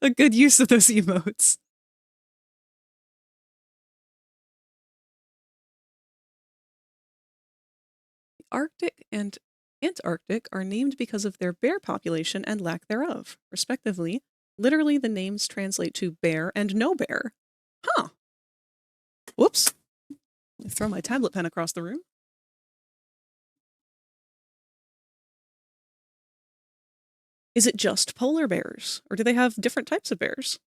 A good use of those emotes. Arctic and Antarctic are named because of their bear population and lack thereof, respectively. Literally, the names translate to bear and no bear. Huh. Whoops. I throw my tablet pen across the room. Is it just polar bears, or do they have different types of bears?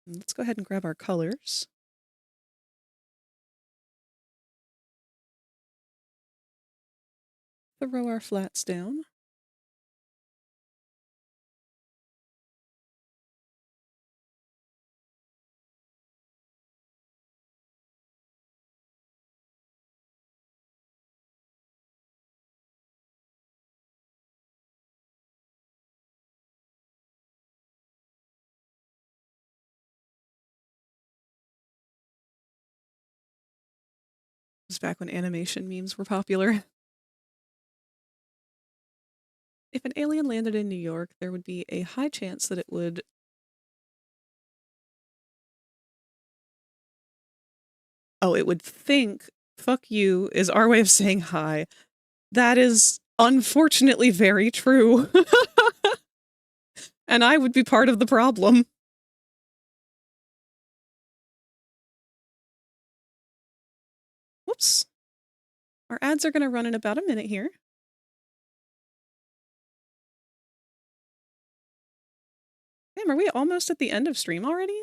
Let's go ahead and grab our colors. Throw our flats down. It was back when animation memes were popular. If an alien landed in New York, there would be a high chance that it would... Oh, it would think, fuck you, is our way of saying hi. That is unfortunately very true. And I would be part of the problem. Whoops. Our ads are going to run in about a minute here. Damn, are we almost at the end of stream already?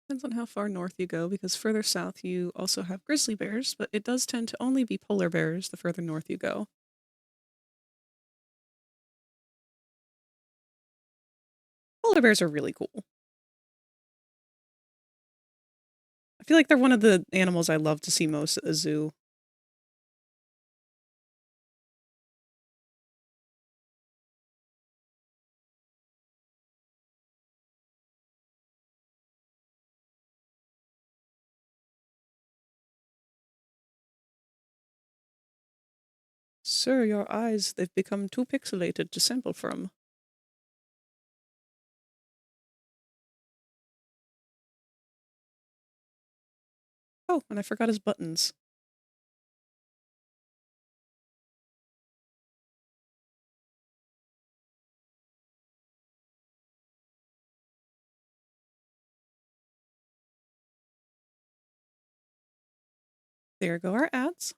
Depends on how far north you go, because further south you also have grizzly bears, but it does tend to only be polar bears the further north you go. Polar bears are really cool. I feel like they're one of the animals I love to see most at the zoo. Sir, your eyes, they've become too pixelated to sample from. Oh, and I forgot his buttons. There go our ads.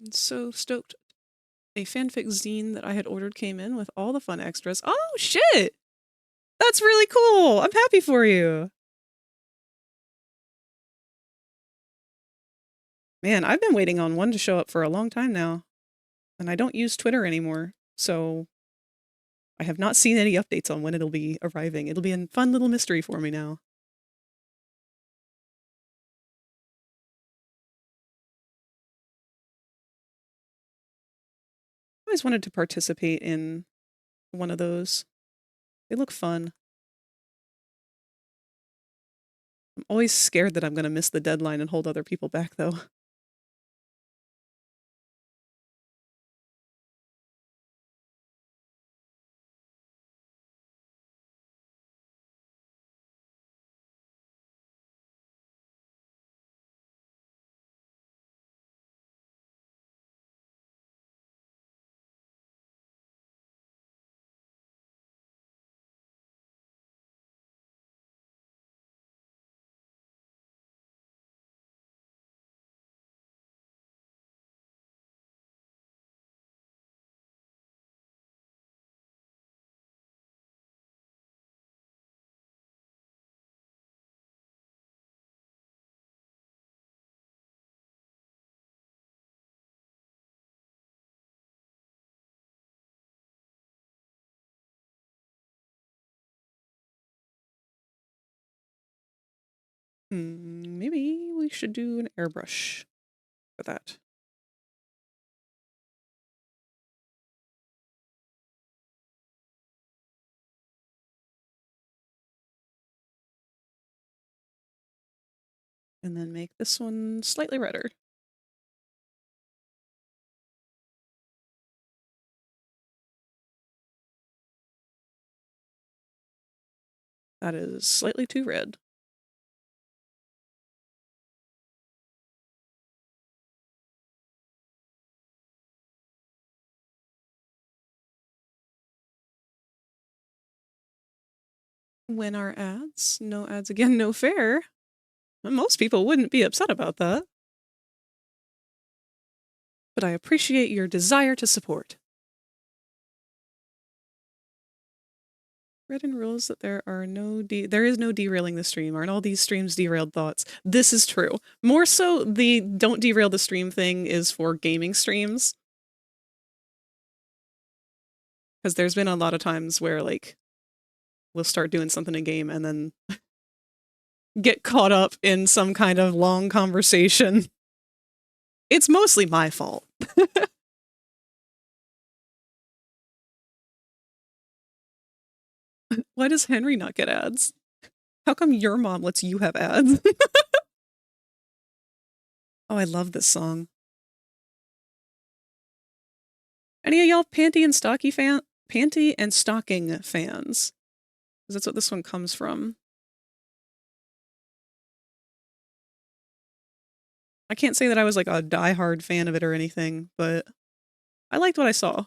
I'm so stoked. A fanfic zine that I had ordered came in with all the fun extras. Oh, shit! That's really cool! I'm happy for you! Man, I've been waiting on one to show up for a long time now. And I don't use Twitter anymore, so I have not seen any updates on when it'll be arriving. It'll be a fun little mystery for me now. I always wanted to participate in one of those. They look fun. I'm always scared that I'm going to miss the deadline and hold other people back, though. Maybe we should do an airbrush for that. And then make this one slightly redder. That is slightly too red. Win our ads. No ads again, no fair. Most people wouldn't be upset about that. But I appreciate your desire to support. Read in rules that there is no derailing the stream. Aren't all these streams derailed thoughts? This is true. More so, the don't derail the stream thing is for gaming streams. Because there's been a lot of times where, like, we'll start doing something in game and then get caught up in some kind of long conversation. It's mostly my fault. Why does Henry not get ads? How come your mom lets you have ads? Oh, I love this song. Any of y'all Panty and Stocking fans? Because that's what this one comes from. I can't say that I was like a diehard fan of it or anything, but I liked what I saw.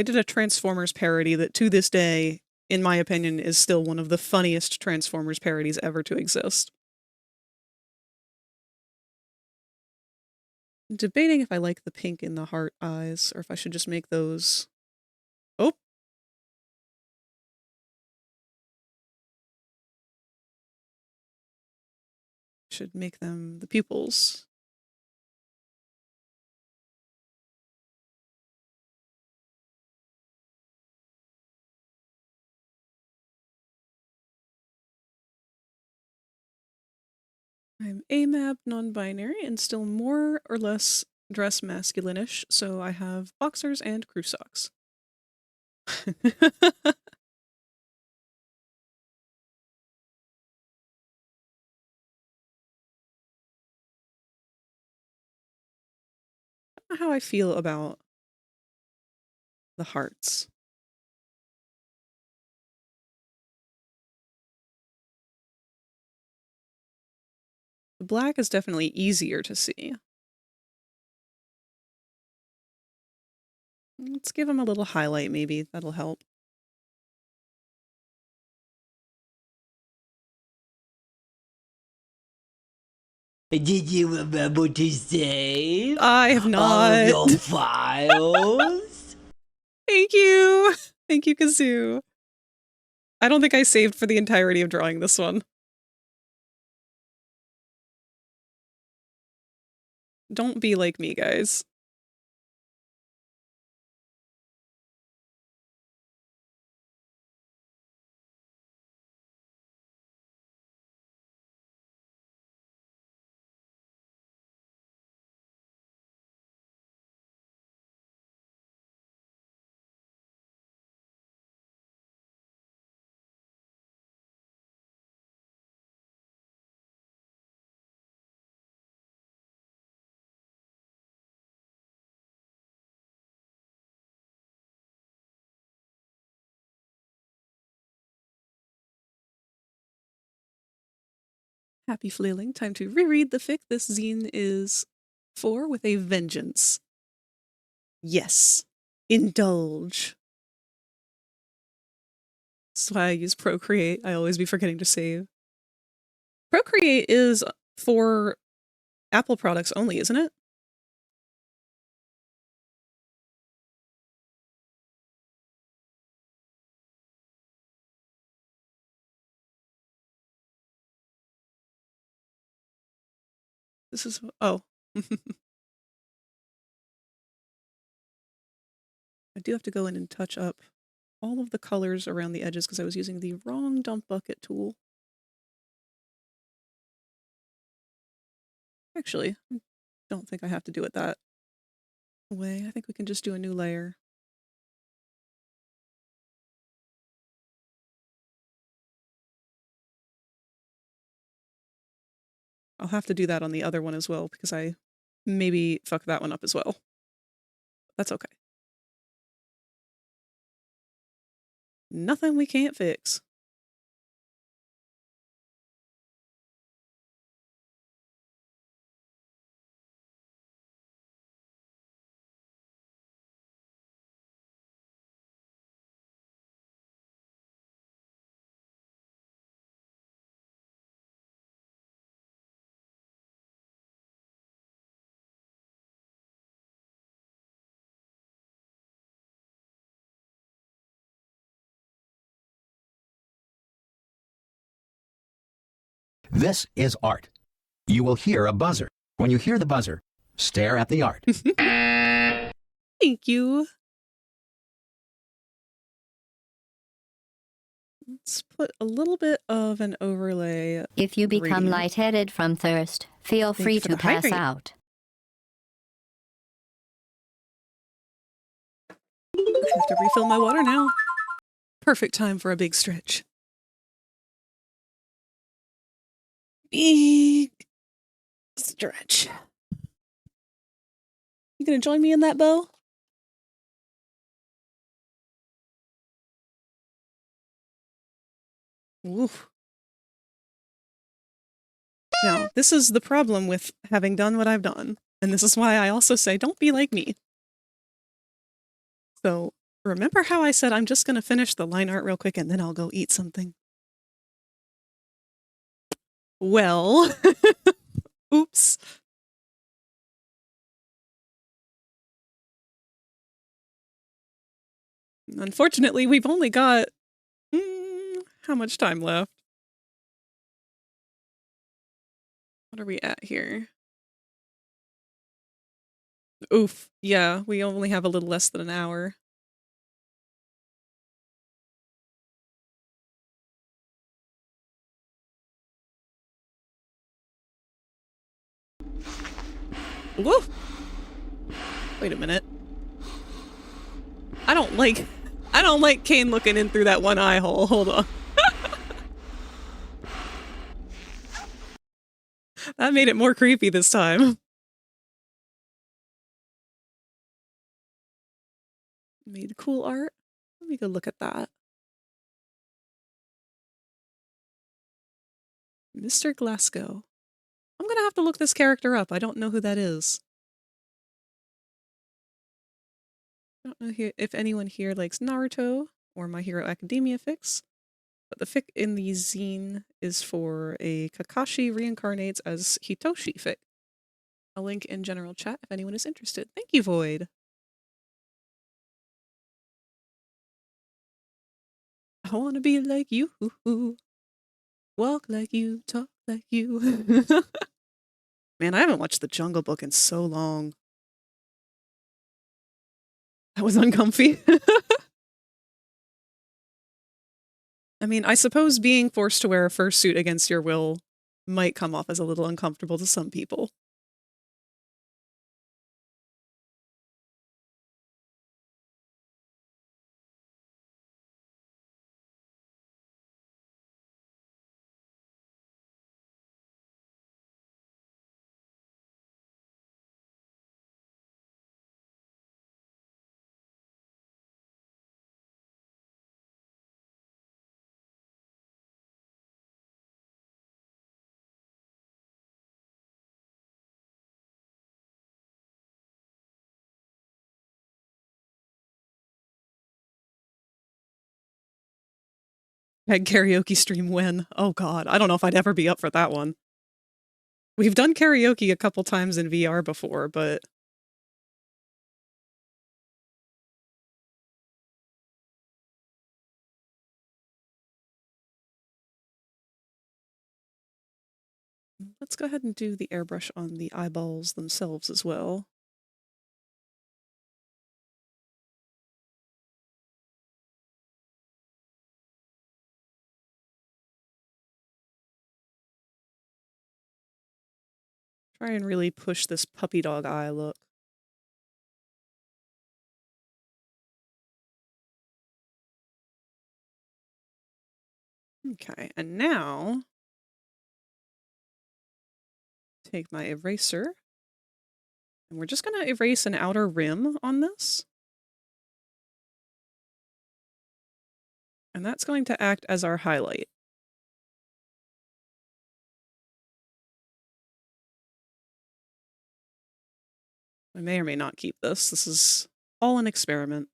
I did a Transformers parody that to this day, in my opinion, is still one of the funniest Transformers parodies ever to exist. I'm debating if I like the pink in the heart eyes, or if I should just make those... Oh! Should make them the pupils. I'm AMAB non-binary and still more or less dress masculine-ish, so I have boxers and crew socks. I don't know how I feel about the hearts. The black is definitely easier to see. Let's give him a little highlight, maybe. That'll help. Did you remember to save I have all not. of your files? Thank you! Thank you, Kazoo. I don't think I saved for the entirety of drawing this one. Don't be like me, guys. Happy flailing. Time to reread the fic this zine is for with a vengeance. Yes. Indulge. That's why I use Procreate. I always be forgetting to save. Procreate is for Apple products only, isn't it? This is... oh. I do have to go in and touch up all of the colors around the edges because I was using the wrong dump bucket tool. Actually, I don't think I have to do it that way. I think we can just do a new layer. I'll have to do that on the other one as well because I maybe fuck that one up as well. That's okay. Nothing we can't fix. This is art. You will hear a buzzer. When you hear the buzzer, stare at the art. Thank you. Let's put a little bit of an overlay. If you become gradient. lightheaded from thirst, feel Thank you free for to the pass hydrate. out. I have to refill my water now. Perfect time for a big stretch. Big stretch. You gonna join me in that, Bo? Oof. Now, this is the problem with having done what I've done. And this is why I also say, don't be like me. So, Remember how I said I'm just going to finish the line art real quick and then I'll go eat something? Well, oops. Unfortunately, we've only got how much time left? What are we at here? Oof. Yeah, we only have a little less than an hour. Woof! Wait a minute. I don't like CAINE looking in through that one eye hole. Hold on. That made it more creepy this time. Made cool art. Let me go look at that. Mr. Glasgow. I'm gonna have to look this character up. I don't know who that is. I don't know if anyone here likes Naruto or My Hero Academia fics, but the fic in the zine is for a Kakashi reincarnates as Hitoshi fic. A link in general chat if anyone is interested. Thank you, Void. I want to be like you. Walk like you, talk like you. Man, I haven't watched The Jungle Book in so long. That was uncomfy. I mean, I suppose being forced to wear a fursuit against your will might come off as a little uncomfortable to some people. Had karaoke stream when? Oh god, I don't know if I'd ever be up for that one. We've done karaoke a couple times in VR before, but... Let's go ahead and do the airbrush on the eyeballs themselves as well. Try and really push this puppy dog eye look. Okay, and now... take my eraser. And we're just going to erase an outer rim on this. And that's going to act as our highlight. I may or may not keep this. This is all an experiment.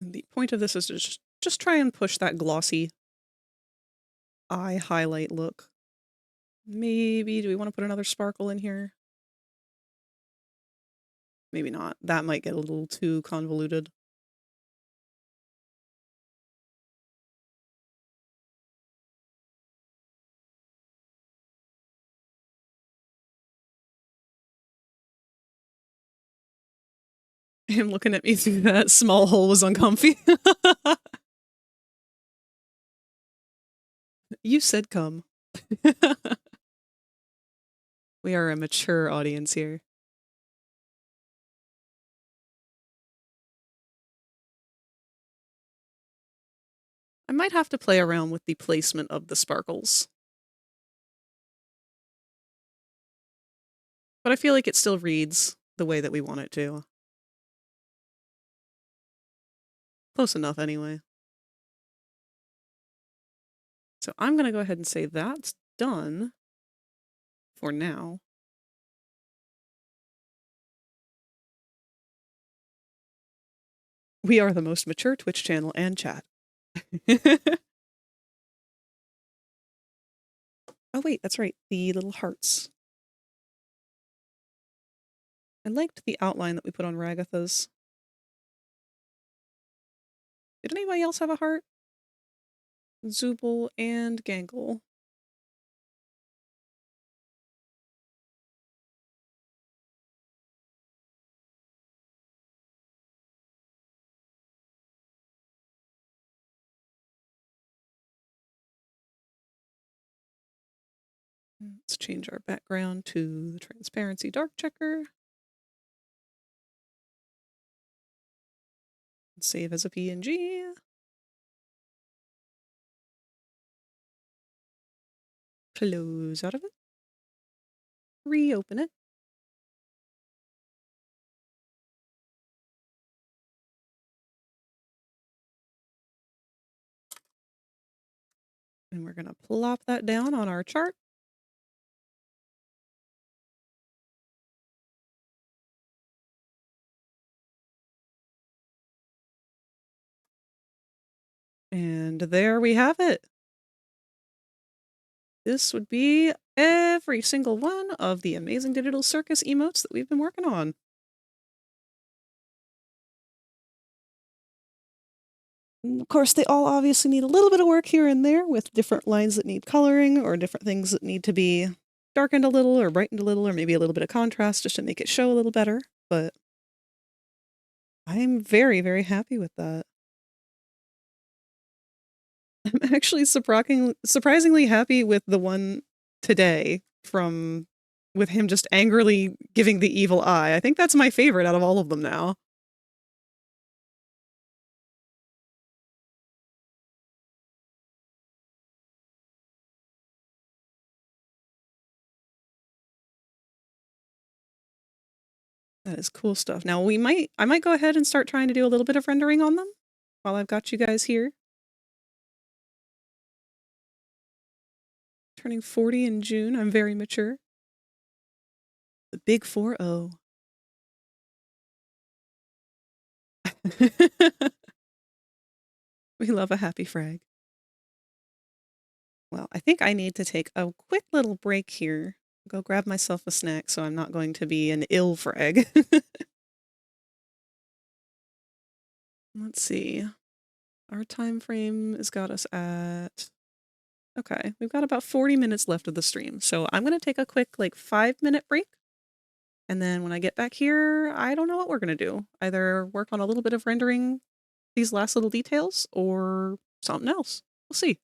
And the point of this is to just try and push that glossy eye highlight look. Maybe, do we want to put another sparkle in here? Maybe not. That might get a little too convoluted. Him looking at me through that small hole was uncomfy. You said come. We are a mature audience here. I might have to play around with the placement of the sparkles. But I feel like it still reads the way that we want it to. Close enough anyway. So I'm going to go ahead and say that's done for now. We are the most mature Twitch channel and chat. Oh wait, that's right. The little hearts. I liked the outline that we put on Ragatha's. Did anybody else have a heart? Zubul and Gangle. Let's change our background to the transparency dark checker. Save as a PNG. Close out of it. Reopen it. And we're going to plop that down on our chart. And there we have it. This would be every single one of the amazing digital circus emotes that we've been working on. And of course, they all obviously need a little bit of work here and there with different lines that need coloring or different things that need to be darkened a little or brightened a little or maybe a little bit of contrast just to make it show a little better. But I'm very, very happy with that. I'm actually surprisingly happy with the one today with him just angrily giving the evil eye. I think that's my favorite out of all of them now. That is cool stuff. Now I might go ahead and start trying to do a little bit of rendering on them while I've got you guys here. Turning 40 in June. I'm very mature. The big 4-0. We love a happy frag. Well, I think I need to take a quick little break here. Go grab myself a snack so I'm not going to be an ill frag. Let's see. Our time frame has got us at... Okay, we've got about 40 minutes left of the stream. So I'm going to take a quick 5-minute break. And then when I get back here, I don't know what we're going to do. Either work on a little bit of rendering these last little details or something else. We'll see.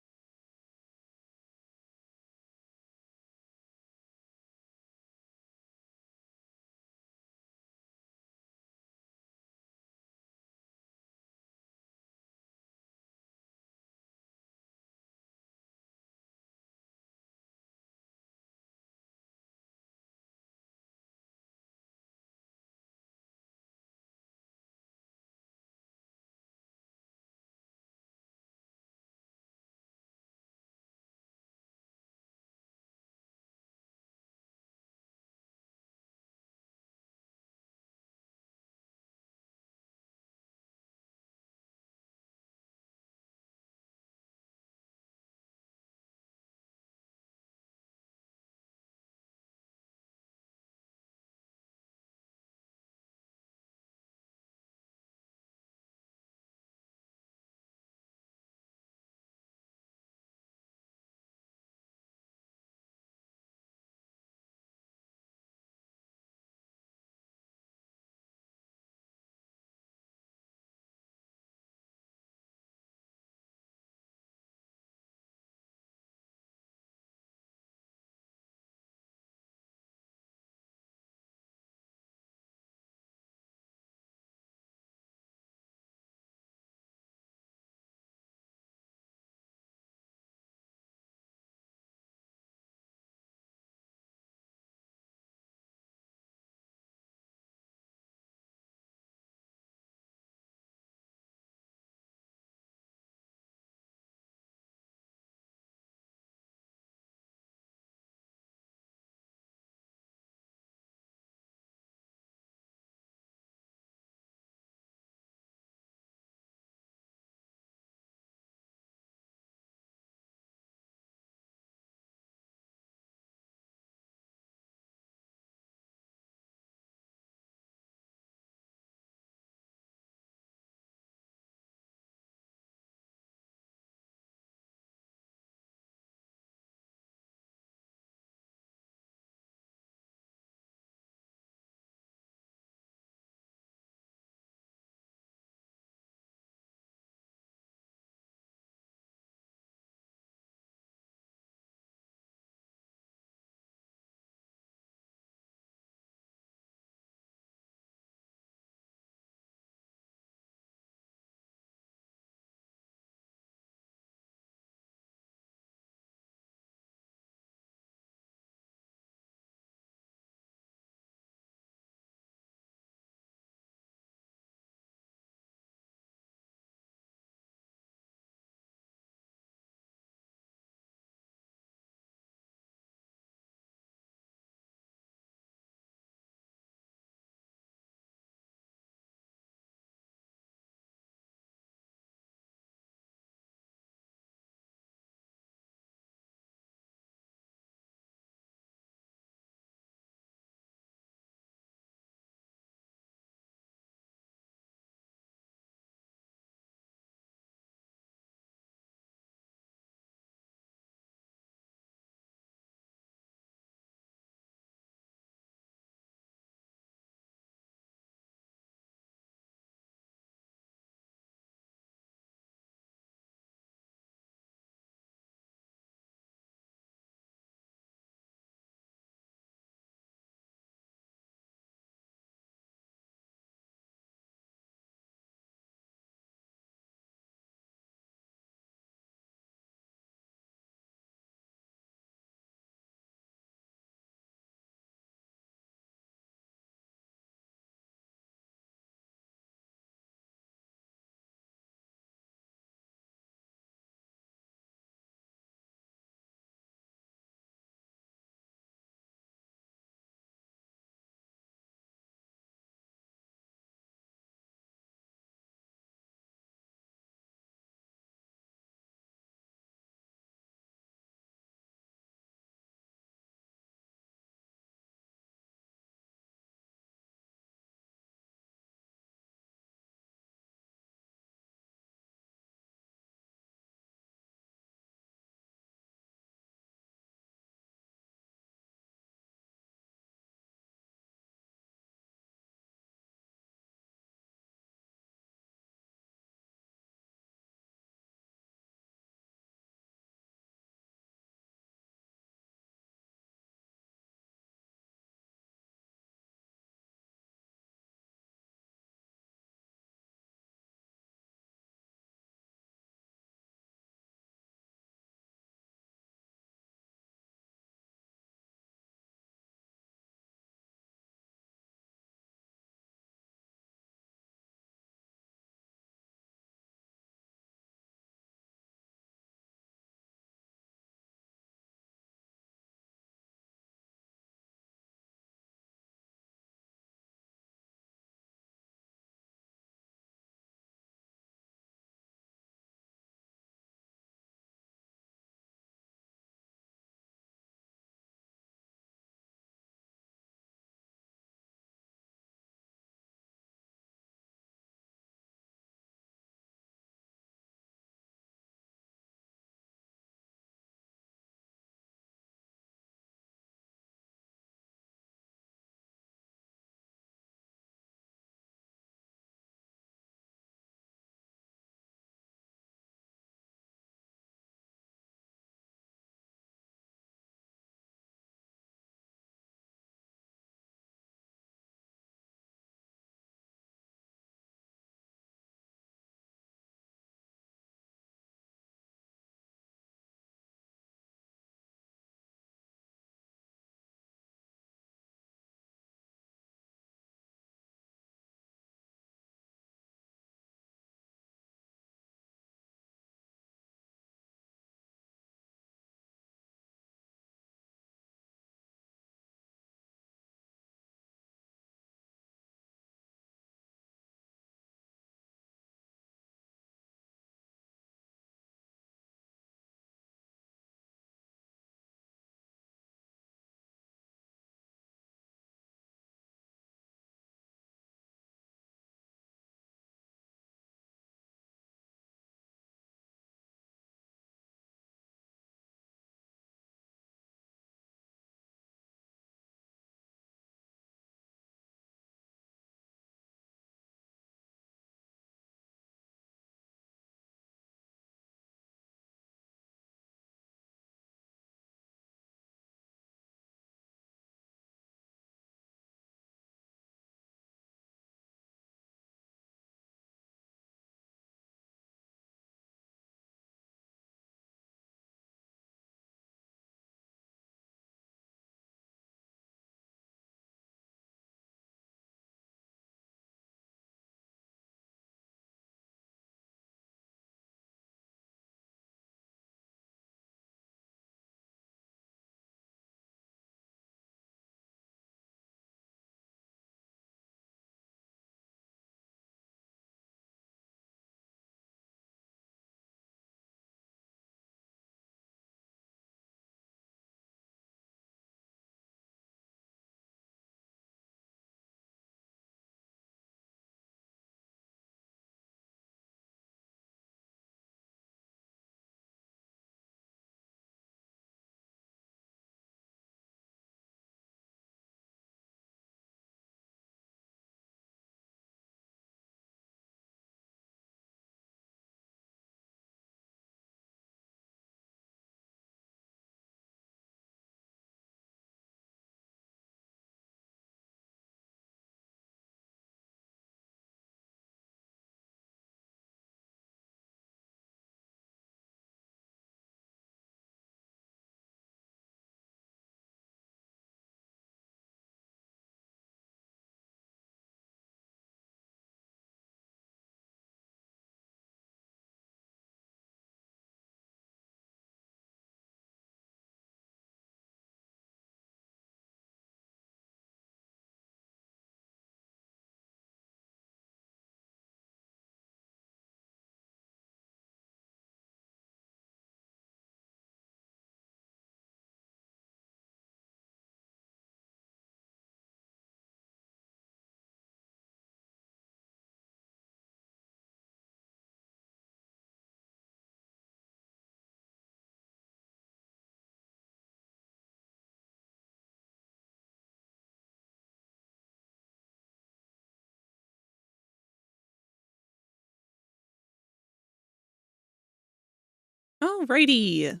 Alrighty.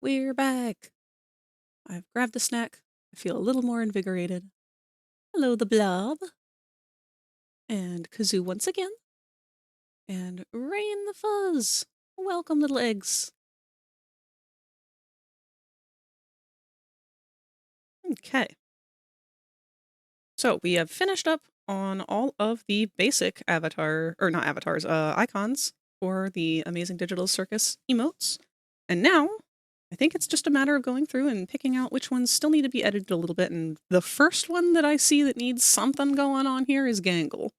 We're back. I've grabbed a snack. I feel a little more invigorated. Hello, the blob. And Kazoo once again. And Rain the Fuzz. Welcome, little eggs. Okay. So we have finished up on all of the basic icons for the Amazing Digital Circus emotes. And now, I think it's just a matter of going through and picking out which ones still need to be edited a little bit. And the first one that I see that needs something going on here is Gangle.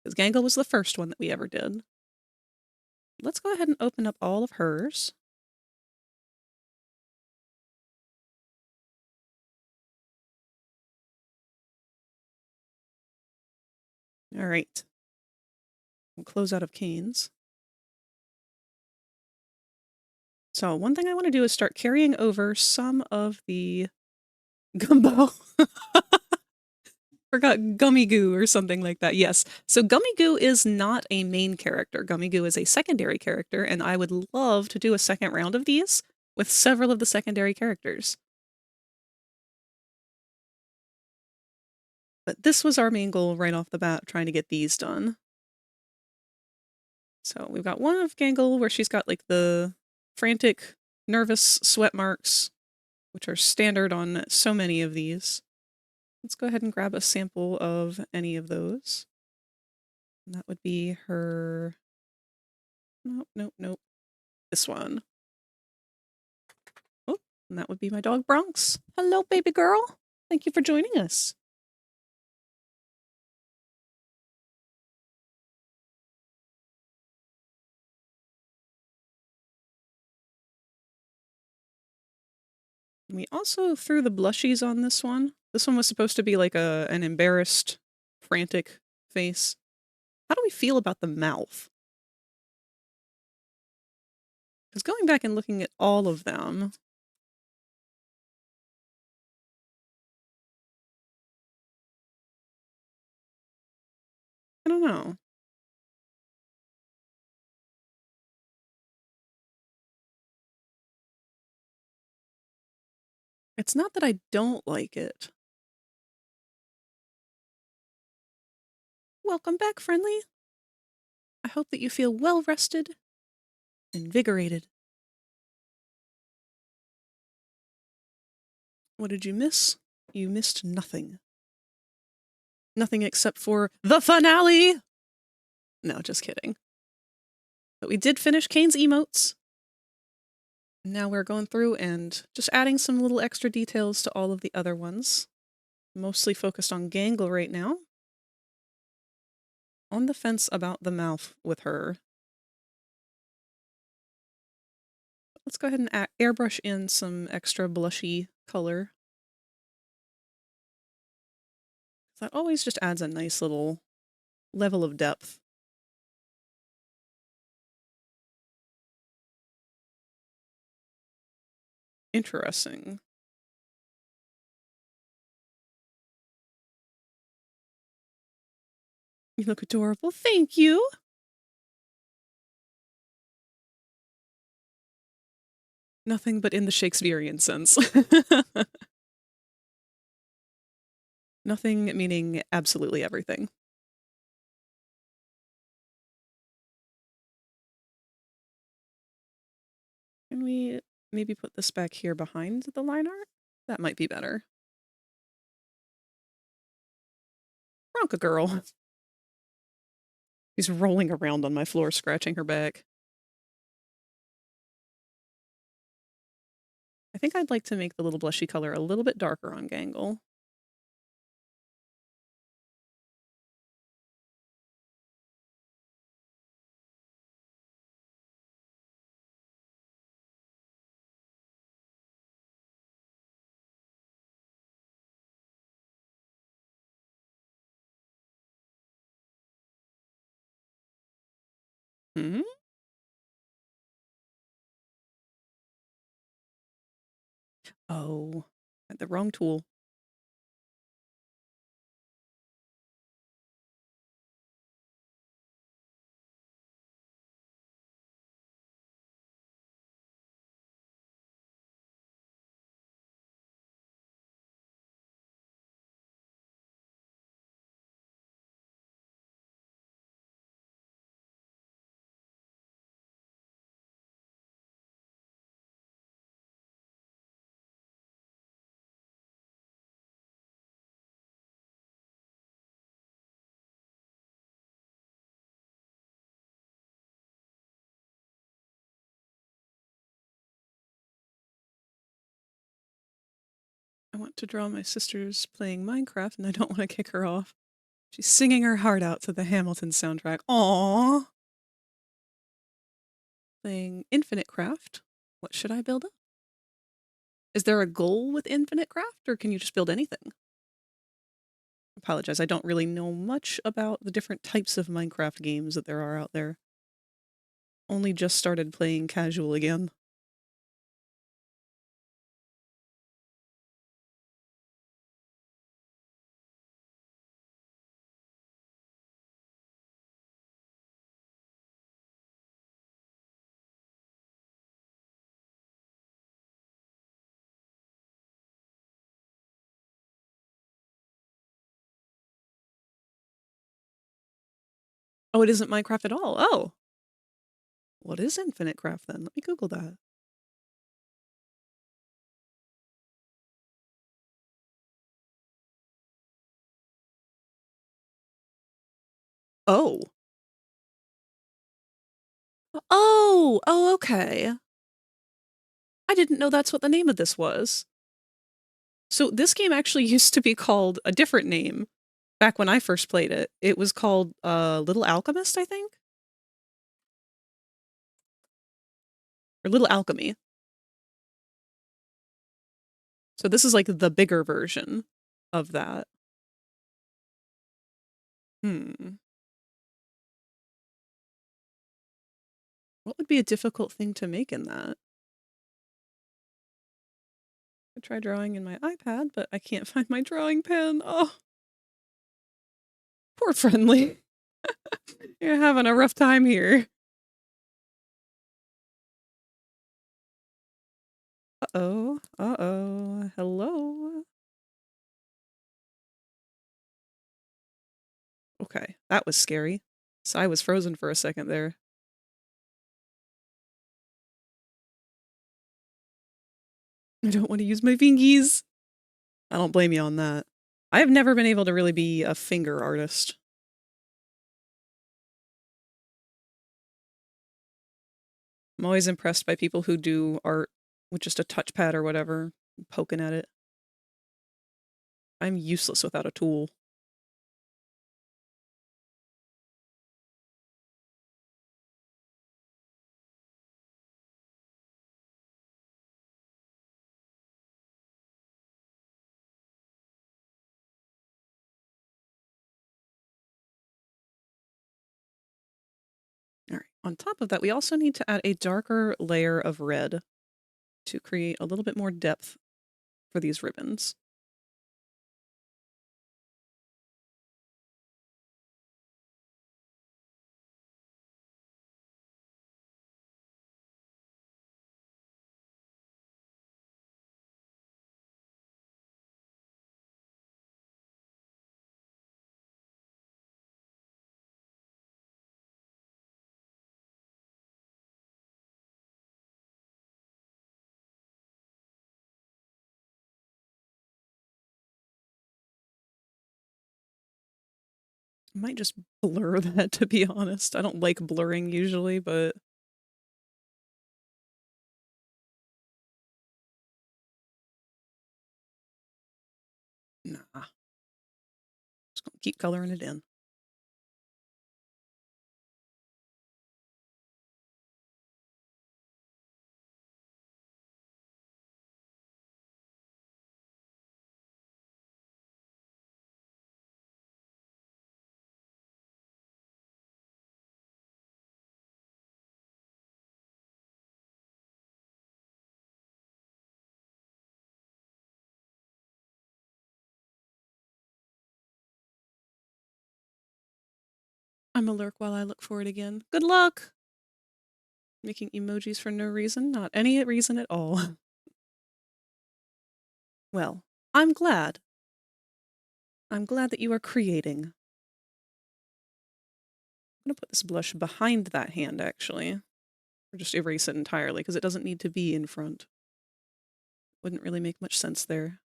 Because Gangle was the first one that we ever did. Let's go ahead and open up all of hers. All right. We'll close out of CAINE's. So one thing I want to do is start carrying over some of the gumbo. Forgot Gummy Goo or something like that. Yes. So Gummy Goo is not a main character. Gummy Goo is a secondary character, and I would love to do a second round of these with several of the secondary characters. But this was our main goal right off the bat, trying to get these done. So we've got one of Gangle where she's got like the frantic, nervous sweat marks, which are standard on so many of these. Let's go ahead and grab a sample of any of those. And that would be her... Nope. This one. Oh, and that would be my dog Bronx. Hello, baby girl. Thank you for joining us. We also threw the blushies on this one. This one was supposed to be like an embarrassed, frantic face. How do we feel about the mouth? Because going back and looking at all of them... I don't know. It's not that I don't like it. Welcome back, friendly. I hope that you feel well rested, invigorated. What did you miss? You missed nothing. Nothing except for the finale! No, just kidding. But we did finish CAINE's emotes. Now we're going through and just adding some little extra details to all of the other ones. Mostly focused on Gangle right now. On the fence about the mouth with her. Let's go ahead and airbrush in some extra blushy color. That always just adds a nice little level of depth. Interesting. You look adorable. Thank you. Nothing but in the Shakespearean sense. Nothing meaning absolutely everything. Can we maybe put this back here behind the line art? That might be better. Bronca girl. She's rolling around on my floor, scratching her back. I think I'd like to make the little blushy color a little bit darker on Gangle. Hmm? Oh, had the wrong tool. I want to draw my sister's playing Minecraft and I don't want to kick her off. She's singing her heart out to the Hamilton soundtrack. Aww. Playing Infinite Craft. What should I build up? Is there a goal with Infinite Craft or can you just build anything? Apologize, I don't really know much about the different types of Minecraft games that there are out there. Only just started playing casual again. Oh, it isn't Minecraft at all. Oh. What is Infinite Craft then? Let me Google that. Oh. Oh! Oh, okay. I didn't know that's what the name of this was. So this game actually used to be called a different name back when I first played it. It was called Little Alchemist, I think? Or Little Alchemy. So this is like the bigger version of that. What would be a difficult thing to make in that? I tried drawing in my iPad, but I can't find my drawing pen. Oh. Poor Friendly. You're having a rough time here. Uh-oh. Uh-oh. Hello? Okay, that was scary. So I was frozen for a second there. I don't want to use my fingies. I don't blame you on that. I've never been able to really be a finger artist. I'm always impressed by people who do art with just a touchpad or whatever, poking at it. I'm useless without a tool. All right. On top of that, we also need to add a darker layer of red to create a little bit more depth for these ribbons. I might just blur that, to be honest. I don't like blurring usually, but nah. Just gonna keep coloring it in. I'm a lurk while I look for it again. Good luck! Making emojis for no reason, not any reason at all. Well, I'm glad. I'm glad that you are creating. I'm gonna put this blush behind that hand, actually. Or just erase it entirely, because it doesn't need to be in front. Wouldn't really make much sense there.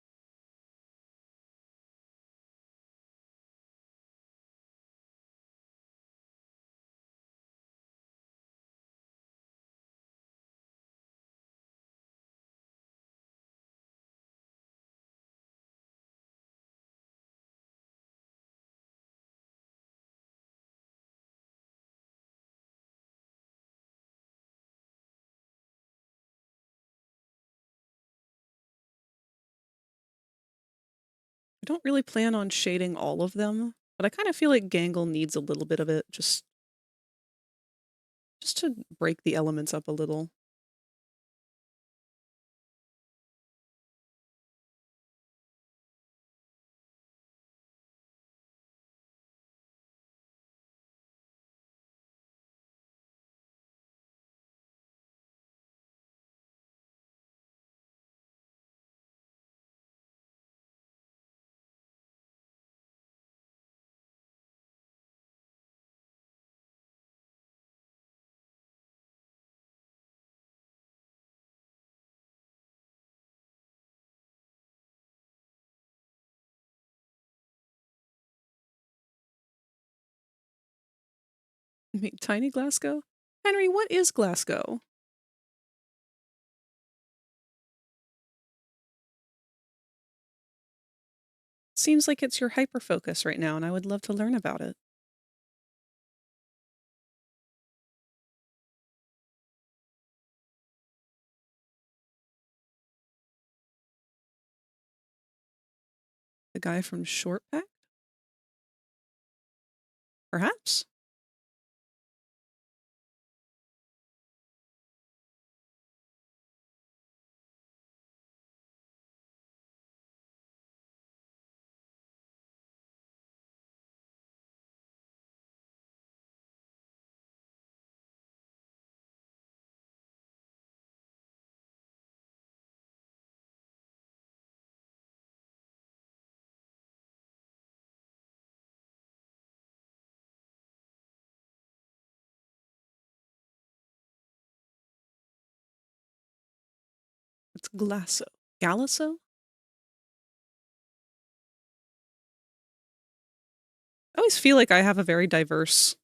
don't really plan on shading all of them, but I kind of feel like Gangle needs a little bit of it, just to break the elements up a little. Make tiny Glasgow? Henry, what is Glasgow? Seems like it's your hyper focus right now, and I would love to learn about it. The guy from Short Pack? Perhaps? It's Glasso. Galasso? I always feel like I have a very diverse,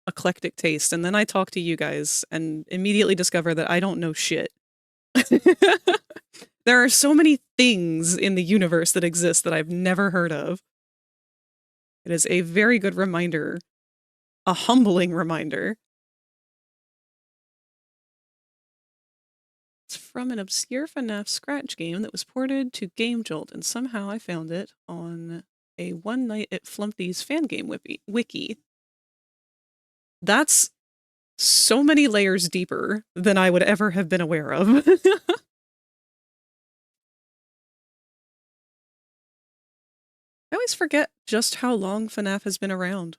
eclectic taste, and then I talk to you guys and immediately discover that I don't know shit. There are so many things in the universe that exist that I've never heard of. It is a very good reminder, a humbling reminder. It's from an obscure FNAF scratch game that was ported to GameJolt, and somehow I found it on a One Night at Flumpty's fan game wiki. That's so many layers deeper than I would ever have been aware of. I always forget just how long FNAF has been around.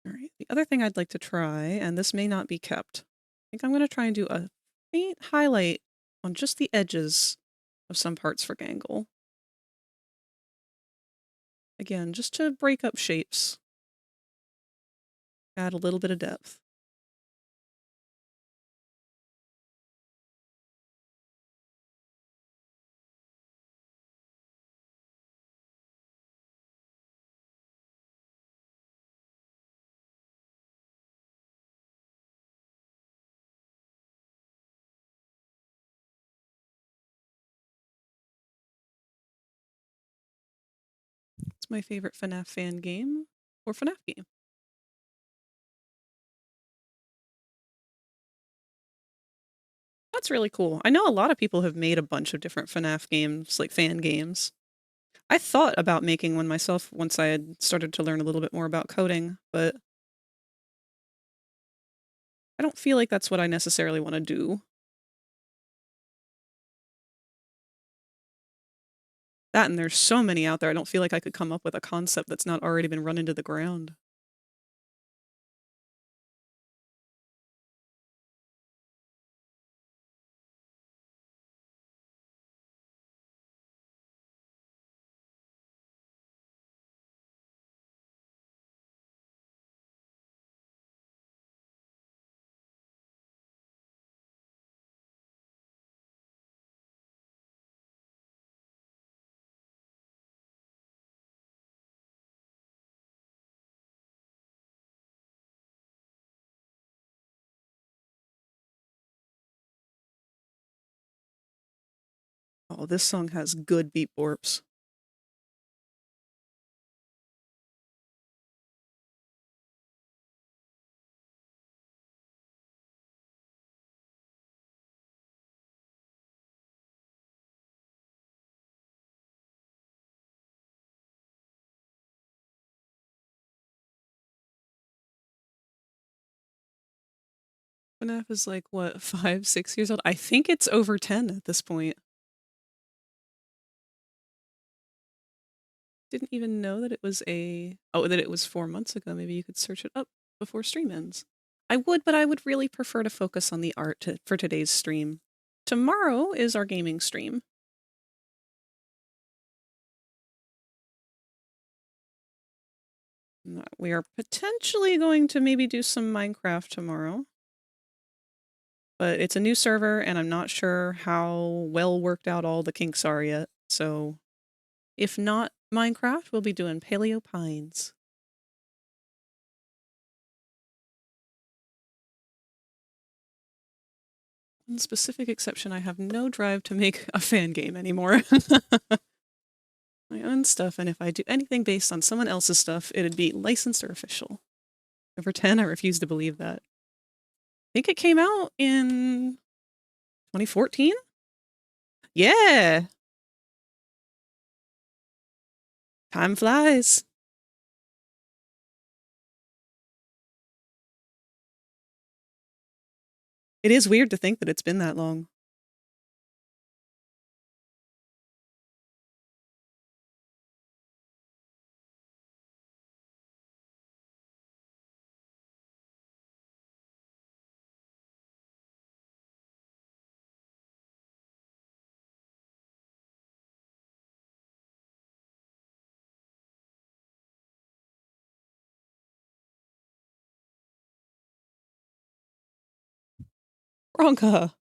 Alright, the other thing I'd like to try, and this may not be kept, I think I'm going to try and do a faint highlight on just the edges of some parts for Gangle. Again, just to break up shapes. Add a little bit of depth. It's my favorite FNAF fan game, or FNAF game. That's really cool. I know a lot of people have made a bunch of different FNAF games, like fan games. I thought about making one myself once I had started to learn a little bit more about coding, but I don't feel like that's what I necessarily want to do. That and there's so many out there, I don't feel like I could come up with a concept that's not already been run into the ground. Oh, this song has good beat borps. FNAF is like, what, 5, 6 years old? I think it's over 10 at this point. Didn't even know that it was that it was 4 months ago. Maybe you could search it up before stream ends. I would, but I would really prefer to focus on the art for today's stream. Tomorrow is our gaming stream. We are potentially going to maybe do some Minecraft tomorrow. But it's a new server, and I'm not sure how well worked out all the kinks are yet. So if not Minecraft, we'll be doing Paleo Pines. One specific exception, I have no drive to make a fan game anymore. My own stuff, and if I do anything based on someone else's stuff, it'd be licensed or official. Over 10, I refuse to believe that. I think it came out in 2014? Yeah! Time flies. It is weird to think that it's been that long. Bronca!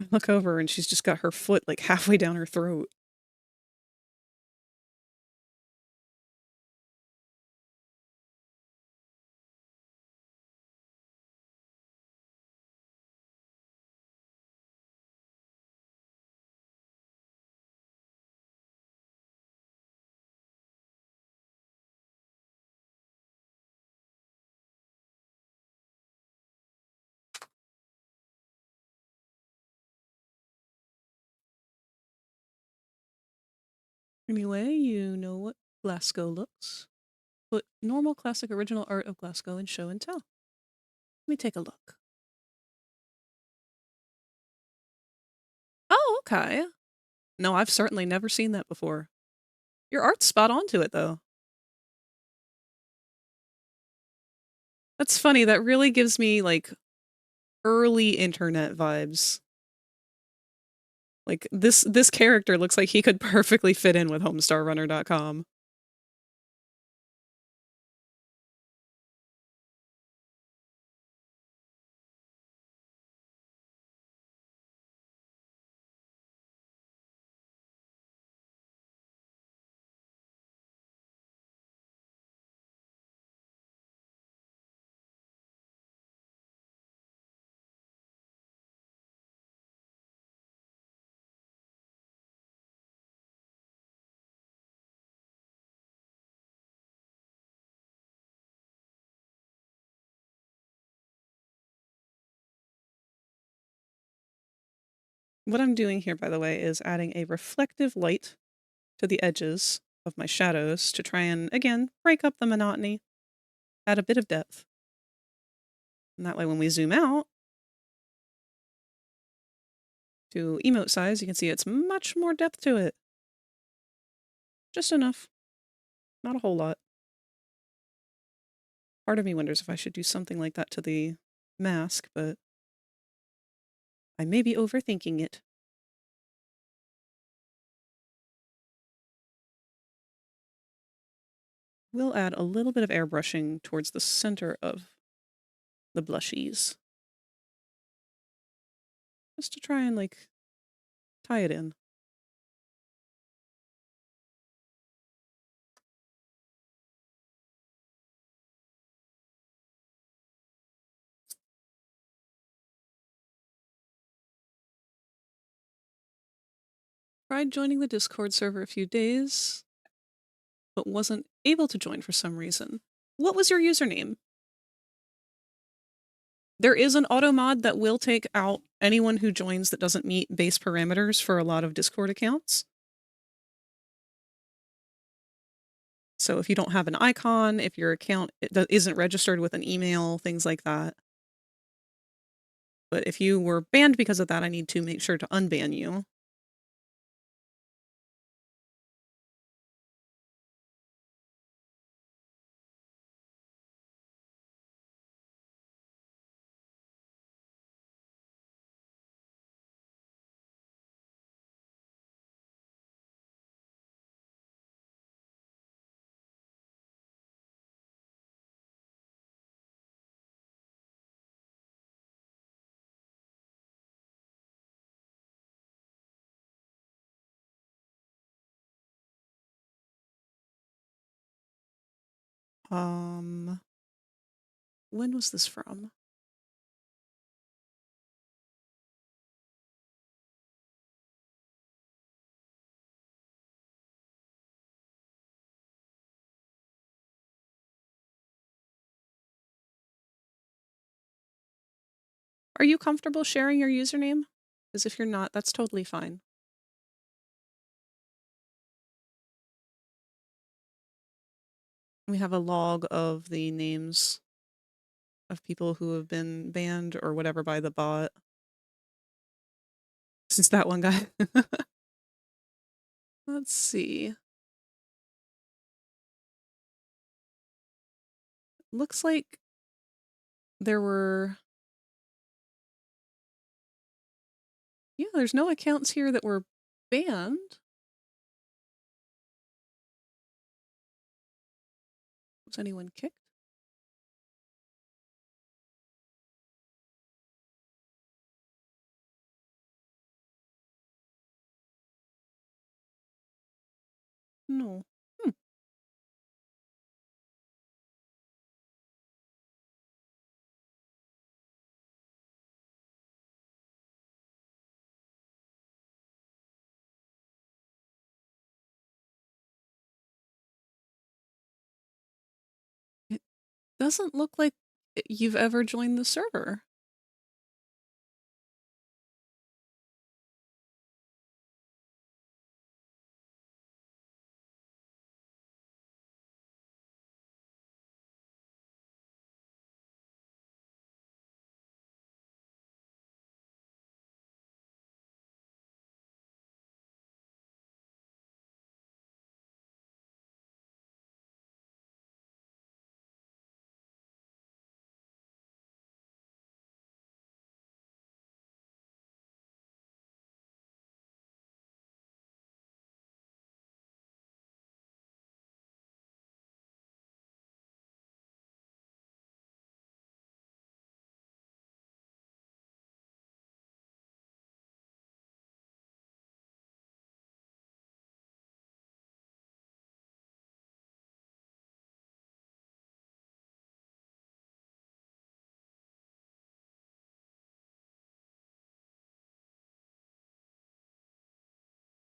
I look over and she's just got her foot like halfway down her throat. Anyway, you know what Glasgow looks. Put normal classic original art of Glasgow in show and tell. Let me take a look. Oh, okay. No, I've certainly never seen that before. Your art's spot on to it, though. That's funny. That really gives me, like, early internet vibes. Like, this character looks like he could perfectly fit in with homestarrunner.com. What I'm doing here, by the way, is adding a reflective light to the edges of my shadows to try and, again, break up the monotony, add a bit of depth. And that way when we zoom out to emote size, you can see it's much more depth to it. Just enough. Not a whole lot. Part of me wonders if I should do something like that to the mask, but I may be overthinking it. We'll add a little bit of airbrushing towards the center of the blushies. Just to try and, like, tie it in. Tried joining the Discord server a few days, but wasn't able to join for some reason. What was your username? There is an auto mod that will take out anyone who joins that doesn't meet base parameters for a lot of Discord accounts. So if you don't have an icon, if your account isn't registered with an email, things like that, But if you were banned because of that, I need to make sure to unban you. When was this from? Are you comfortable sharing your username? Because if you're not, that's totally fine. We have a log of the names of people who have been banned or whatever by the bot. Since that one guy. Let's see. Looks like there were... Yeah, there's no accounts here that were banned. Was anyone kicked? No. It doesn't look like you've ever joined the server.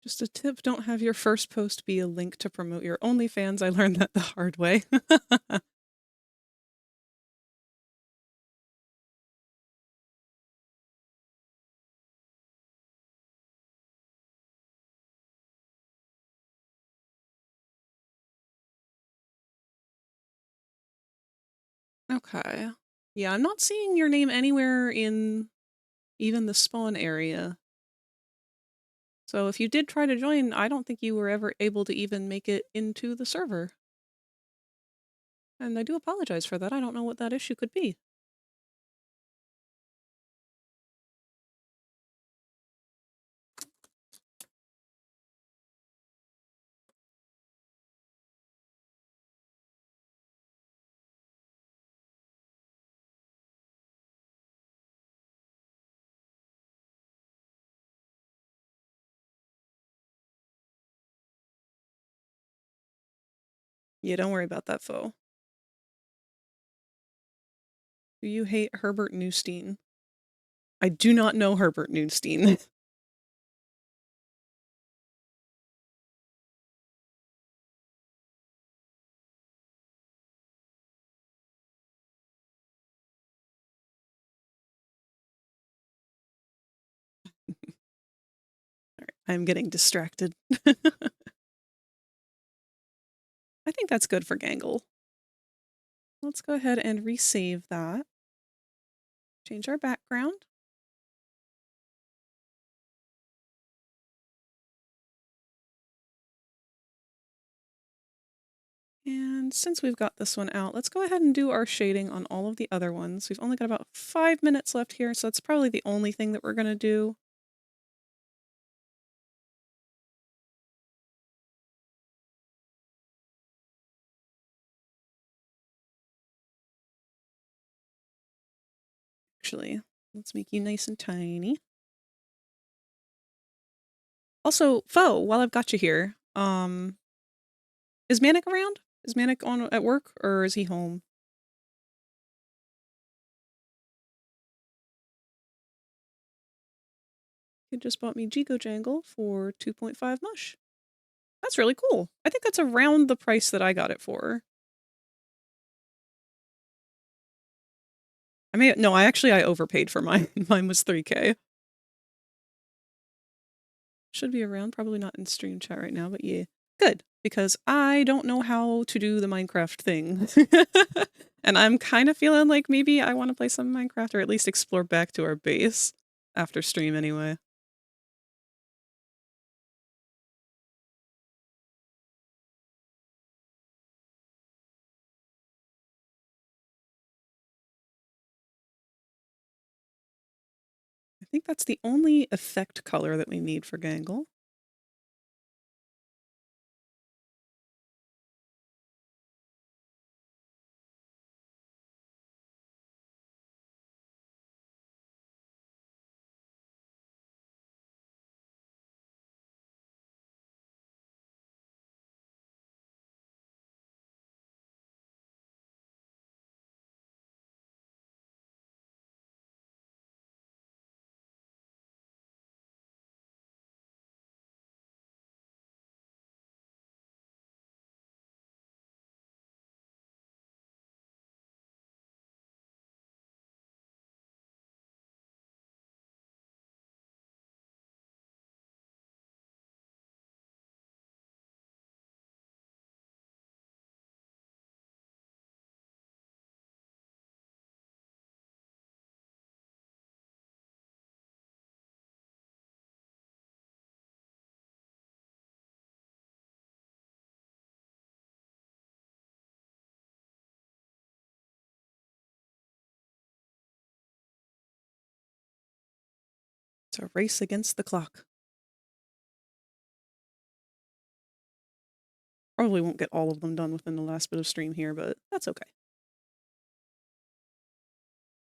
Just a tip, don't have your first post be a link to promote your OnlyFans. I learned that the hard way. Okay. Yeah, I'm not seeing your name anywhere in even the spawn area. So if you did try to join, I don't think you were ever able to even make it into the server. And I do apologize for that. I don't know what that issue could be. Yeah, don't worry about that, foe. Do you hate Herbert Neustein? I do not know Herbert Neustein. Alright, I'm getting distracted. I think that's good for Gangle. Let's go ahead and resave that. Change our background. And since we've got this one out, let's go ahead and do our shading on all of the other ones. We've only got about 5 minutes left here, so that's probably the only thing that we're going to do. Actually, let's make you nice and tiny. Also, Foe, while I've got you here, is Manic around? Is Manic on at work, or is he home? He just bought me Jigo Jangle for 2.5 mush. That's really cool. I think that's around the price that I got it for. I overpaid for mine. Mine was 3K. Should be around, probably not in stream chat right now, but yeah. Good, because I don't know how to do the Minecraft thing. And I'm kind of feeling like maybe I want to play some Minecraft, or at least explore back to our base after stream anyway. I think that's the only effect color that we need for Gangle. It's a race against the clock. Probably won't get all of them done within the last bit of stream here, but that's okay.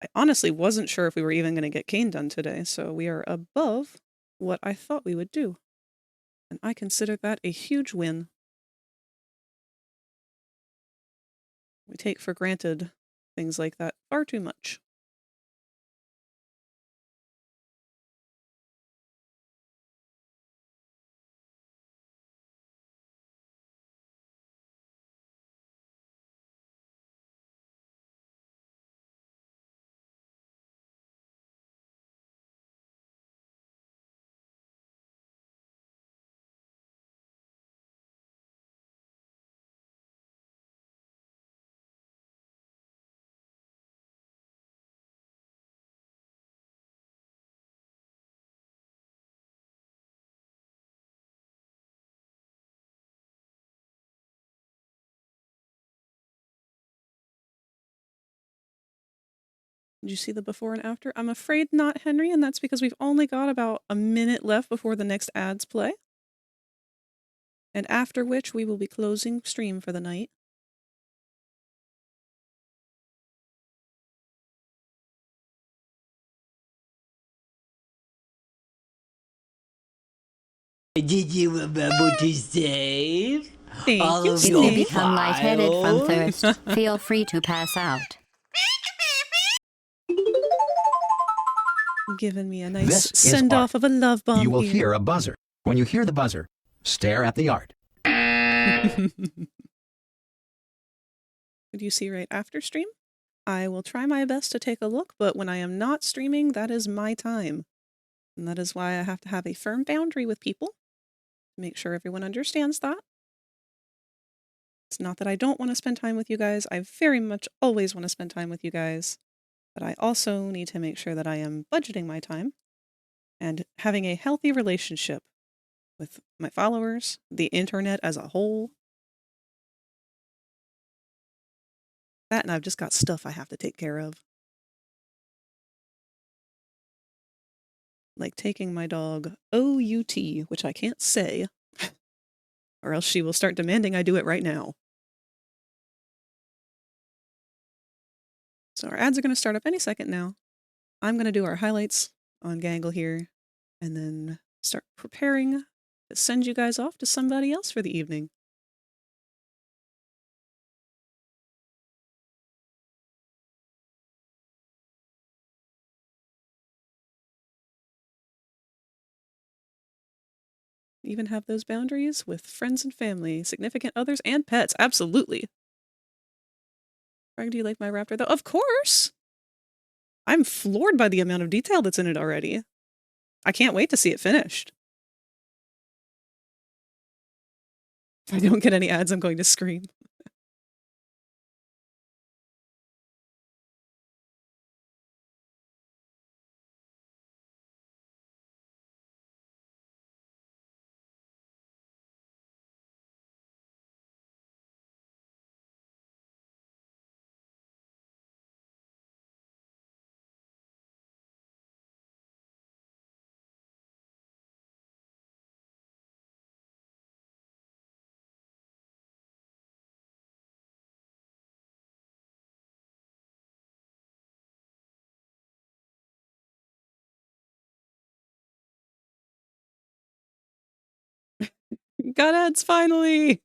I honestly wasn't sure if we were even going to get CAINE done today, so we are above what I thought we would do. And I consider that a huge win. We take for granted things like that far too much. Did you see the before and after? I'm afraid not, Henry, and that's because we've only got about a minute left before the next ads play. And after which we will be closing stream for the night. Did you remember to save Thank all you, of If your you Snake. become lightheaded from files? thirst, feel free to pass out. Giving me a nice This is send-off of a love bomb You will here. hear a buzzer. When you hear the buzzer, stare at the art. Did you see right after stream? I will try my best to take a look, but when I am not streaming, that is my time. And that is why I have to have a firm boundary with people to make sure everyone understands that. It's not that I don't want to spend time with you guys. I very much always want to spend time with you guys. But I also need to make sure that I am budgeting my time and having a healthy relationship with my followers, the internet as a whole. That and I've just got stuff I have to take care of. Like taking my dog OUT, which I can't say, or else she will start demanding I do it right now. So our ads are going to start up any second now. I'm going to do our highlights on Gangle here, and then start preparing to send you guys off to somebody else for the evening. Even have those boundaries with friends and family, significant others, and pets. Absolutely. Frag, do you like my raptor, though? Of course! I'm floored by the amount of detail that's in it already. I can't wait to see it finished. If I don't get any ads, I'm going to scream. Got ads finally!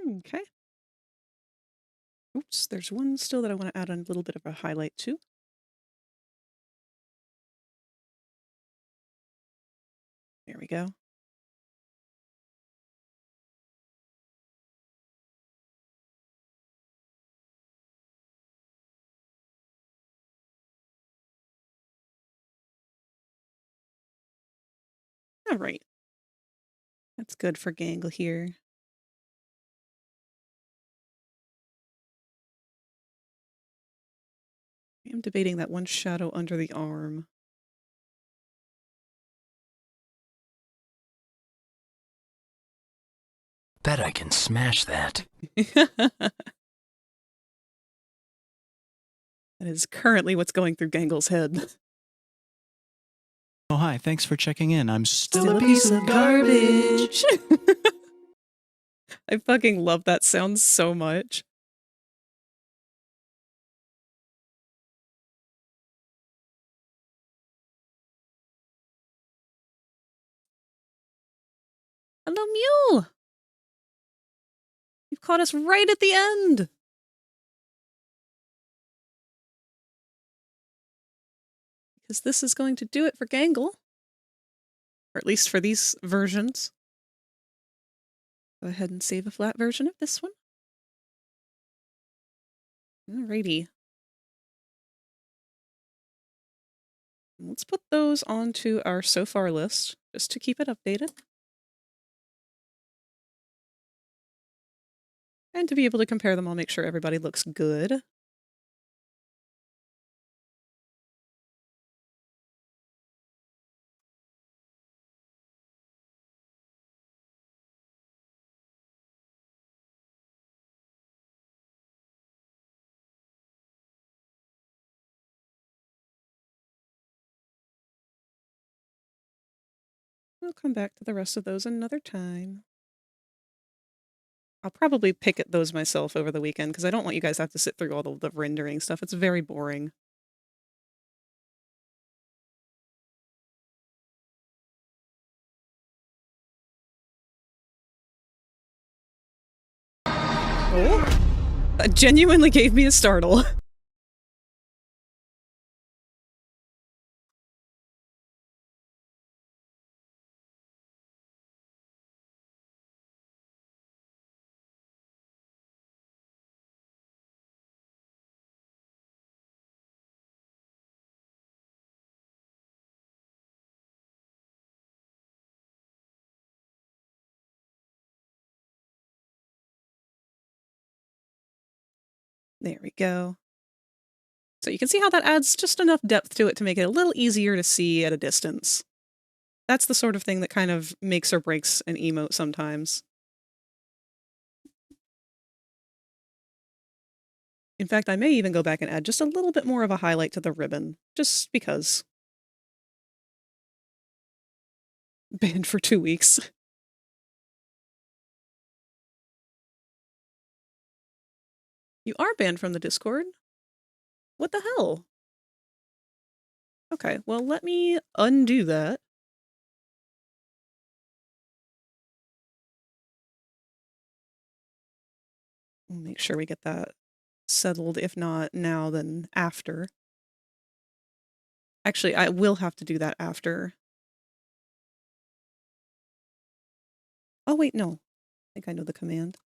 Okay. Oops, there's one still that I want to add a little bit of a highlight to. There we go. All right. That's good for Gangle here. I'm debating that one shadow under the arm. Bet I can smash that. That is currently what's going through Gangle's head. Oh, hi. Thanks for checking in. I'm Still a piece of garbage. I fucking love that sound so much. Hello, Mew! You've caught us right at the end! Because this is going to do it for Gangle. Or at least for these versions. Go ahead and save a flat version of this one. Alrighty. Let's put those onto our so far list, just to keep it updated. And to be able to compare them all, make sure everybody looks good. We'll come back to the rest of those another time. I'll probably pick at those myself over the weekend, because I don't want you guys to have to sit through all the rendering stuff. It's very boring. Oh, that genuinely gave me a startle. There we go. So you can see how that adds just enough depth to it to make it a little easier to see at a distance. That's the sort of thing that kind of makes or breaks an emote sometimes. In fact, I may even go back and add just a little bit more of a highlight to the ribbon, just because. Banned for 2 weeks. You are banned from the Discord? What the hell? Okay, well, let me undo that. We'll make sure we get that settled. If not now, then after. Actually, I will have to do that after. Oh, wait, no. I think I know the command.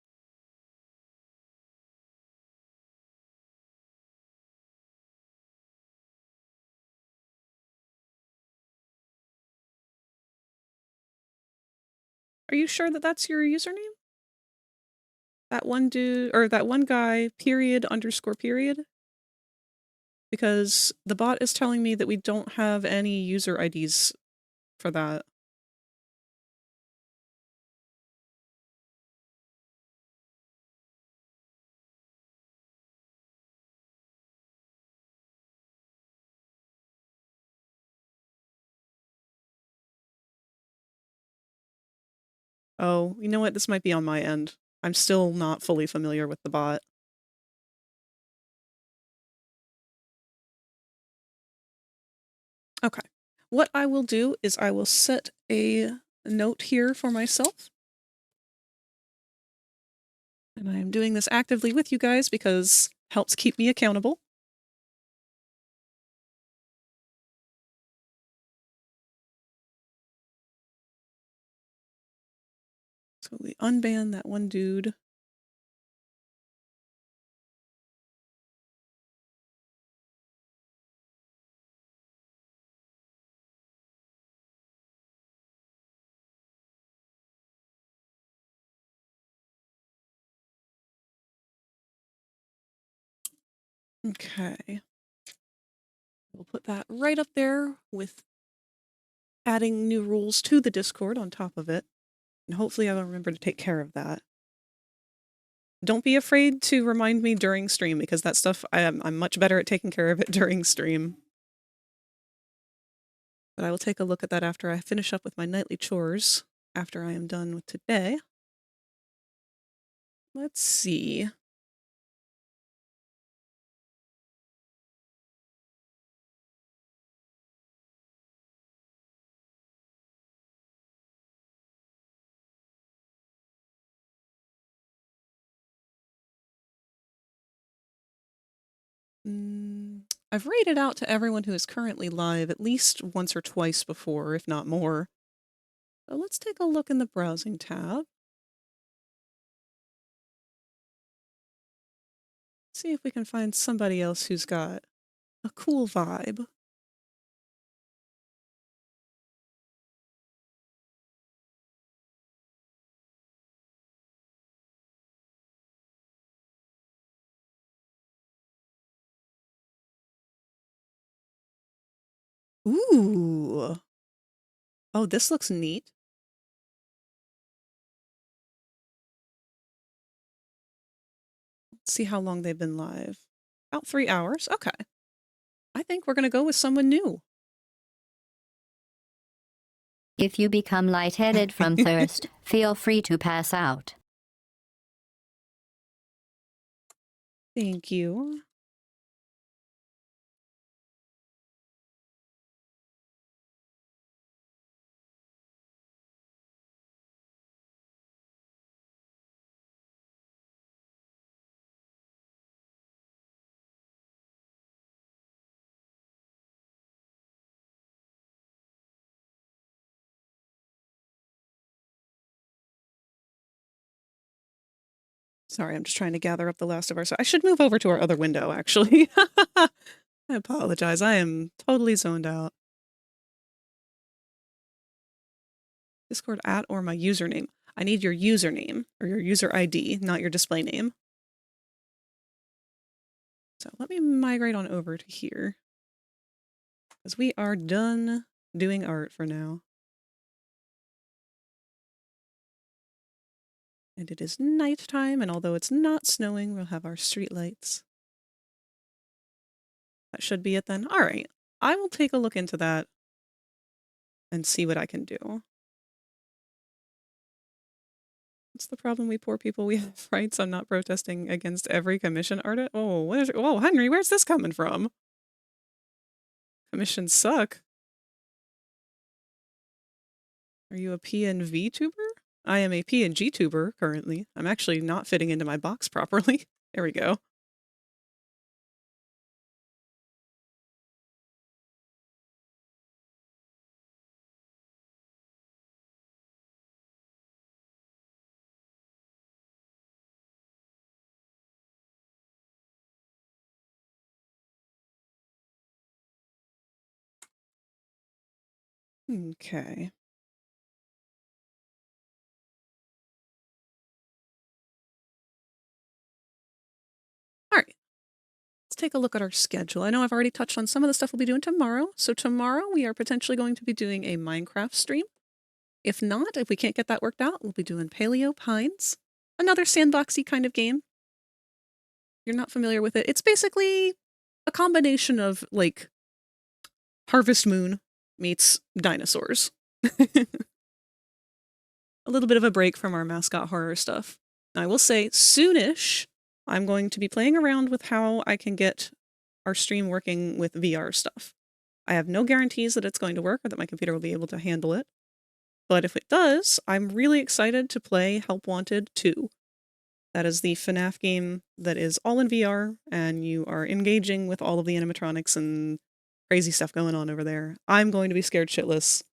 Are you sure that that's your username? That one dude, or that one guy, _period? Because the bot is telling me that we don't have any user IDs for that. Oh, you know what? This might be on my end. I'm still not fully familiar with the bot. Okay. What I will do is I will set a note here for myself. And I am doing this actively with you guys because it helps keep me accountable. So we unban that one dude. Okay. We'll put that right up there with adding new rules to the Discord on top of it. And hopefully I'll remember to take care of that. Don't be afraid to remind me during stream, because that stuff, I'm much better at taking care of it during stream. But I will take a look at that after I finish up with my nightly chores, after I am done with today. Let's see. I've rated out to everyone who is currently live at least once or twice before, if not more. So let's take a look in the browsing tab. See if we can find somebody else who's got a cool vibe. Ooh. Oh, this looks neat. Let's see how long they've been live. About 3 hours. Okay. I think we're going to go with someone new. If you become lightheaded from thirst, feel free to pass out. Thank you. Sorry, I'm just trying to gather up the last of our... I should move over to our other window, actually. I apologize. I am totally zoned out. Discord @ or my username. I need your username, or your user ID, not your display name. So let me migrate on over to here. Because we are done doing art for now. And it is nighttime, and although it's not snowing, we'll have our street lights. That should be it then. All right. I will take a look into that and see what I can do. What's the problem, we poor people? We have rights. I'm not protesting against every commission artist. Oh, what is it? Whoa, Henry, where's this coming from? Commissions suck. Are you a PNV tuber? I am a PNG tuber currently. I'm actually not fitting into my box properly. There we go. Okay. All right. Let's take a look at our schedule. I know I've already touched on some of the stuff we'll be doing tomorrow. So tomorrow we are potentially going to be doing a Minecraft stream. If not, if we can't get that worked out, we'll be doing Paleo Pines, another sandboxy kind of game. You're not familiar with it. It's basically a combination of like Harvest Moon meets dinosaurs. A little bit of a break from our mascot horror stuff. I will say, soonish, I'm going to be playing around with how I can get our stream working with VR stuff. I have no guarantees that it's going to work or that my computer will be able to handle it. But if it does, I'm really excited to play Help Wanted 2. That is the FNAF game that is all in VR, and you are engaging with all of the animatronics and crazy stuff going on over there. I'm going to be scared shitless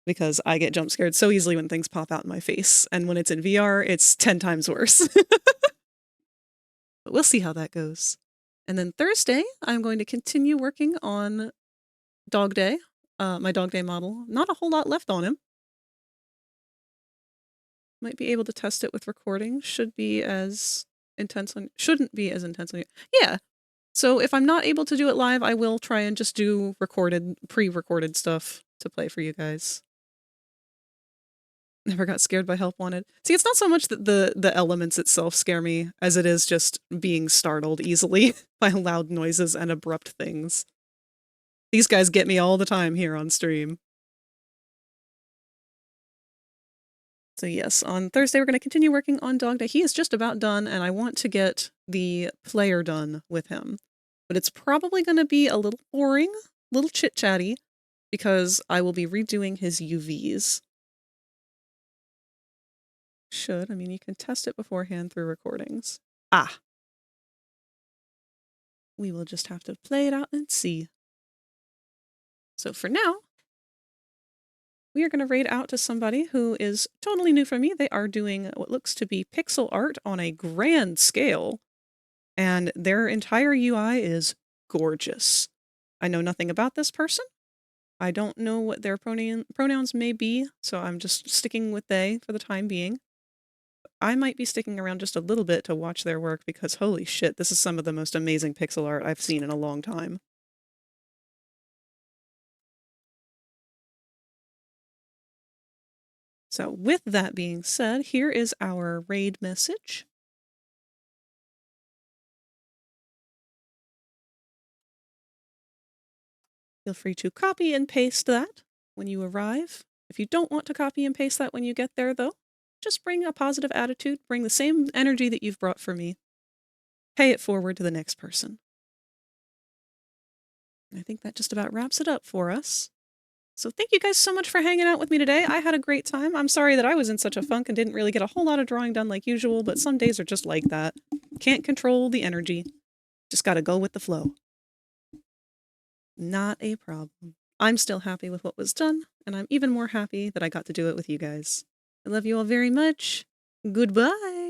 because I get jump scared so easily when things pop out in my face, and when it's in VR, it's 10 times worse. But we'll see how that goes. And then Thursday, I'm going to continue working on Dog Day, my Dog Day model. Not a whole lot left on him. Might be able to test it with recording. Shouldn't be as intense on. Yeah. So if I'm not able to do it live, I will try and just do pre-recorded stuff to play for you guys. Never got scared by Help Wanted. See, it's not so much that the elements itself scare me as it is just being startled easily by loud noises and abrupt things. These guys get me all the time here on stream. So yes, on Thursday we're going to continue working on Dog Day. He is just about done, and I want to get the player done with him. But it's probably going to be a little boring, a little chit-chatty, because I will be redoing his UVs. I mean, you can test it beforehand through recordings. Ah! We will just have to play it out and see. So for now, we are going to raid out to somebody who is totally new for me. They are doing what looks to be pixel art on a grand scale, and their entire UI is gorgeous. I know nothing about this person. I don't know what their pronouns may be, so I'm just sticking with they for the time being. I might be sticking around just a little bit to watch their work because holy shit, this is some of the most amazing pixel art I've seen in a long time. So with that being said, here is our raid message. Feel free to copy and paste that when you arrive. If you don't want to copy and paste that when you get there, though, just bring a positive attitude, bring the same energy that you've brought for me. Pay it forward to the next person. I think that just about wraps it up for us. So thank you guys so much for hanging out with me today. I had a great time. I'm sorry that I was in such a funk and didn't really get a whole lot of drawing done like usual, but some days are just like that. Can't control the energy. Just gotta go with the flow. Not a problem. I'm still happy with what was done, and I'm even more happy that I got to do it with you guys. I love you all very much. Goodbye!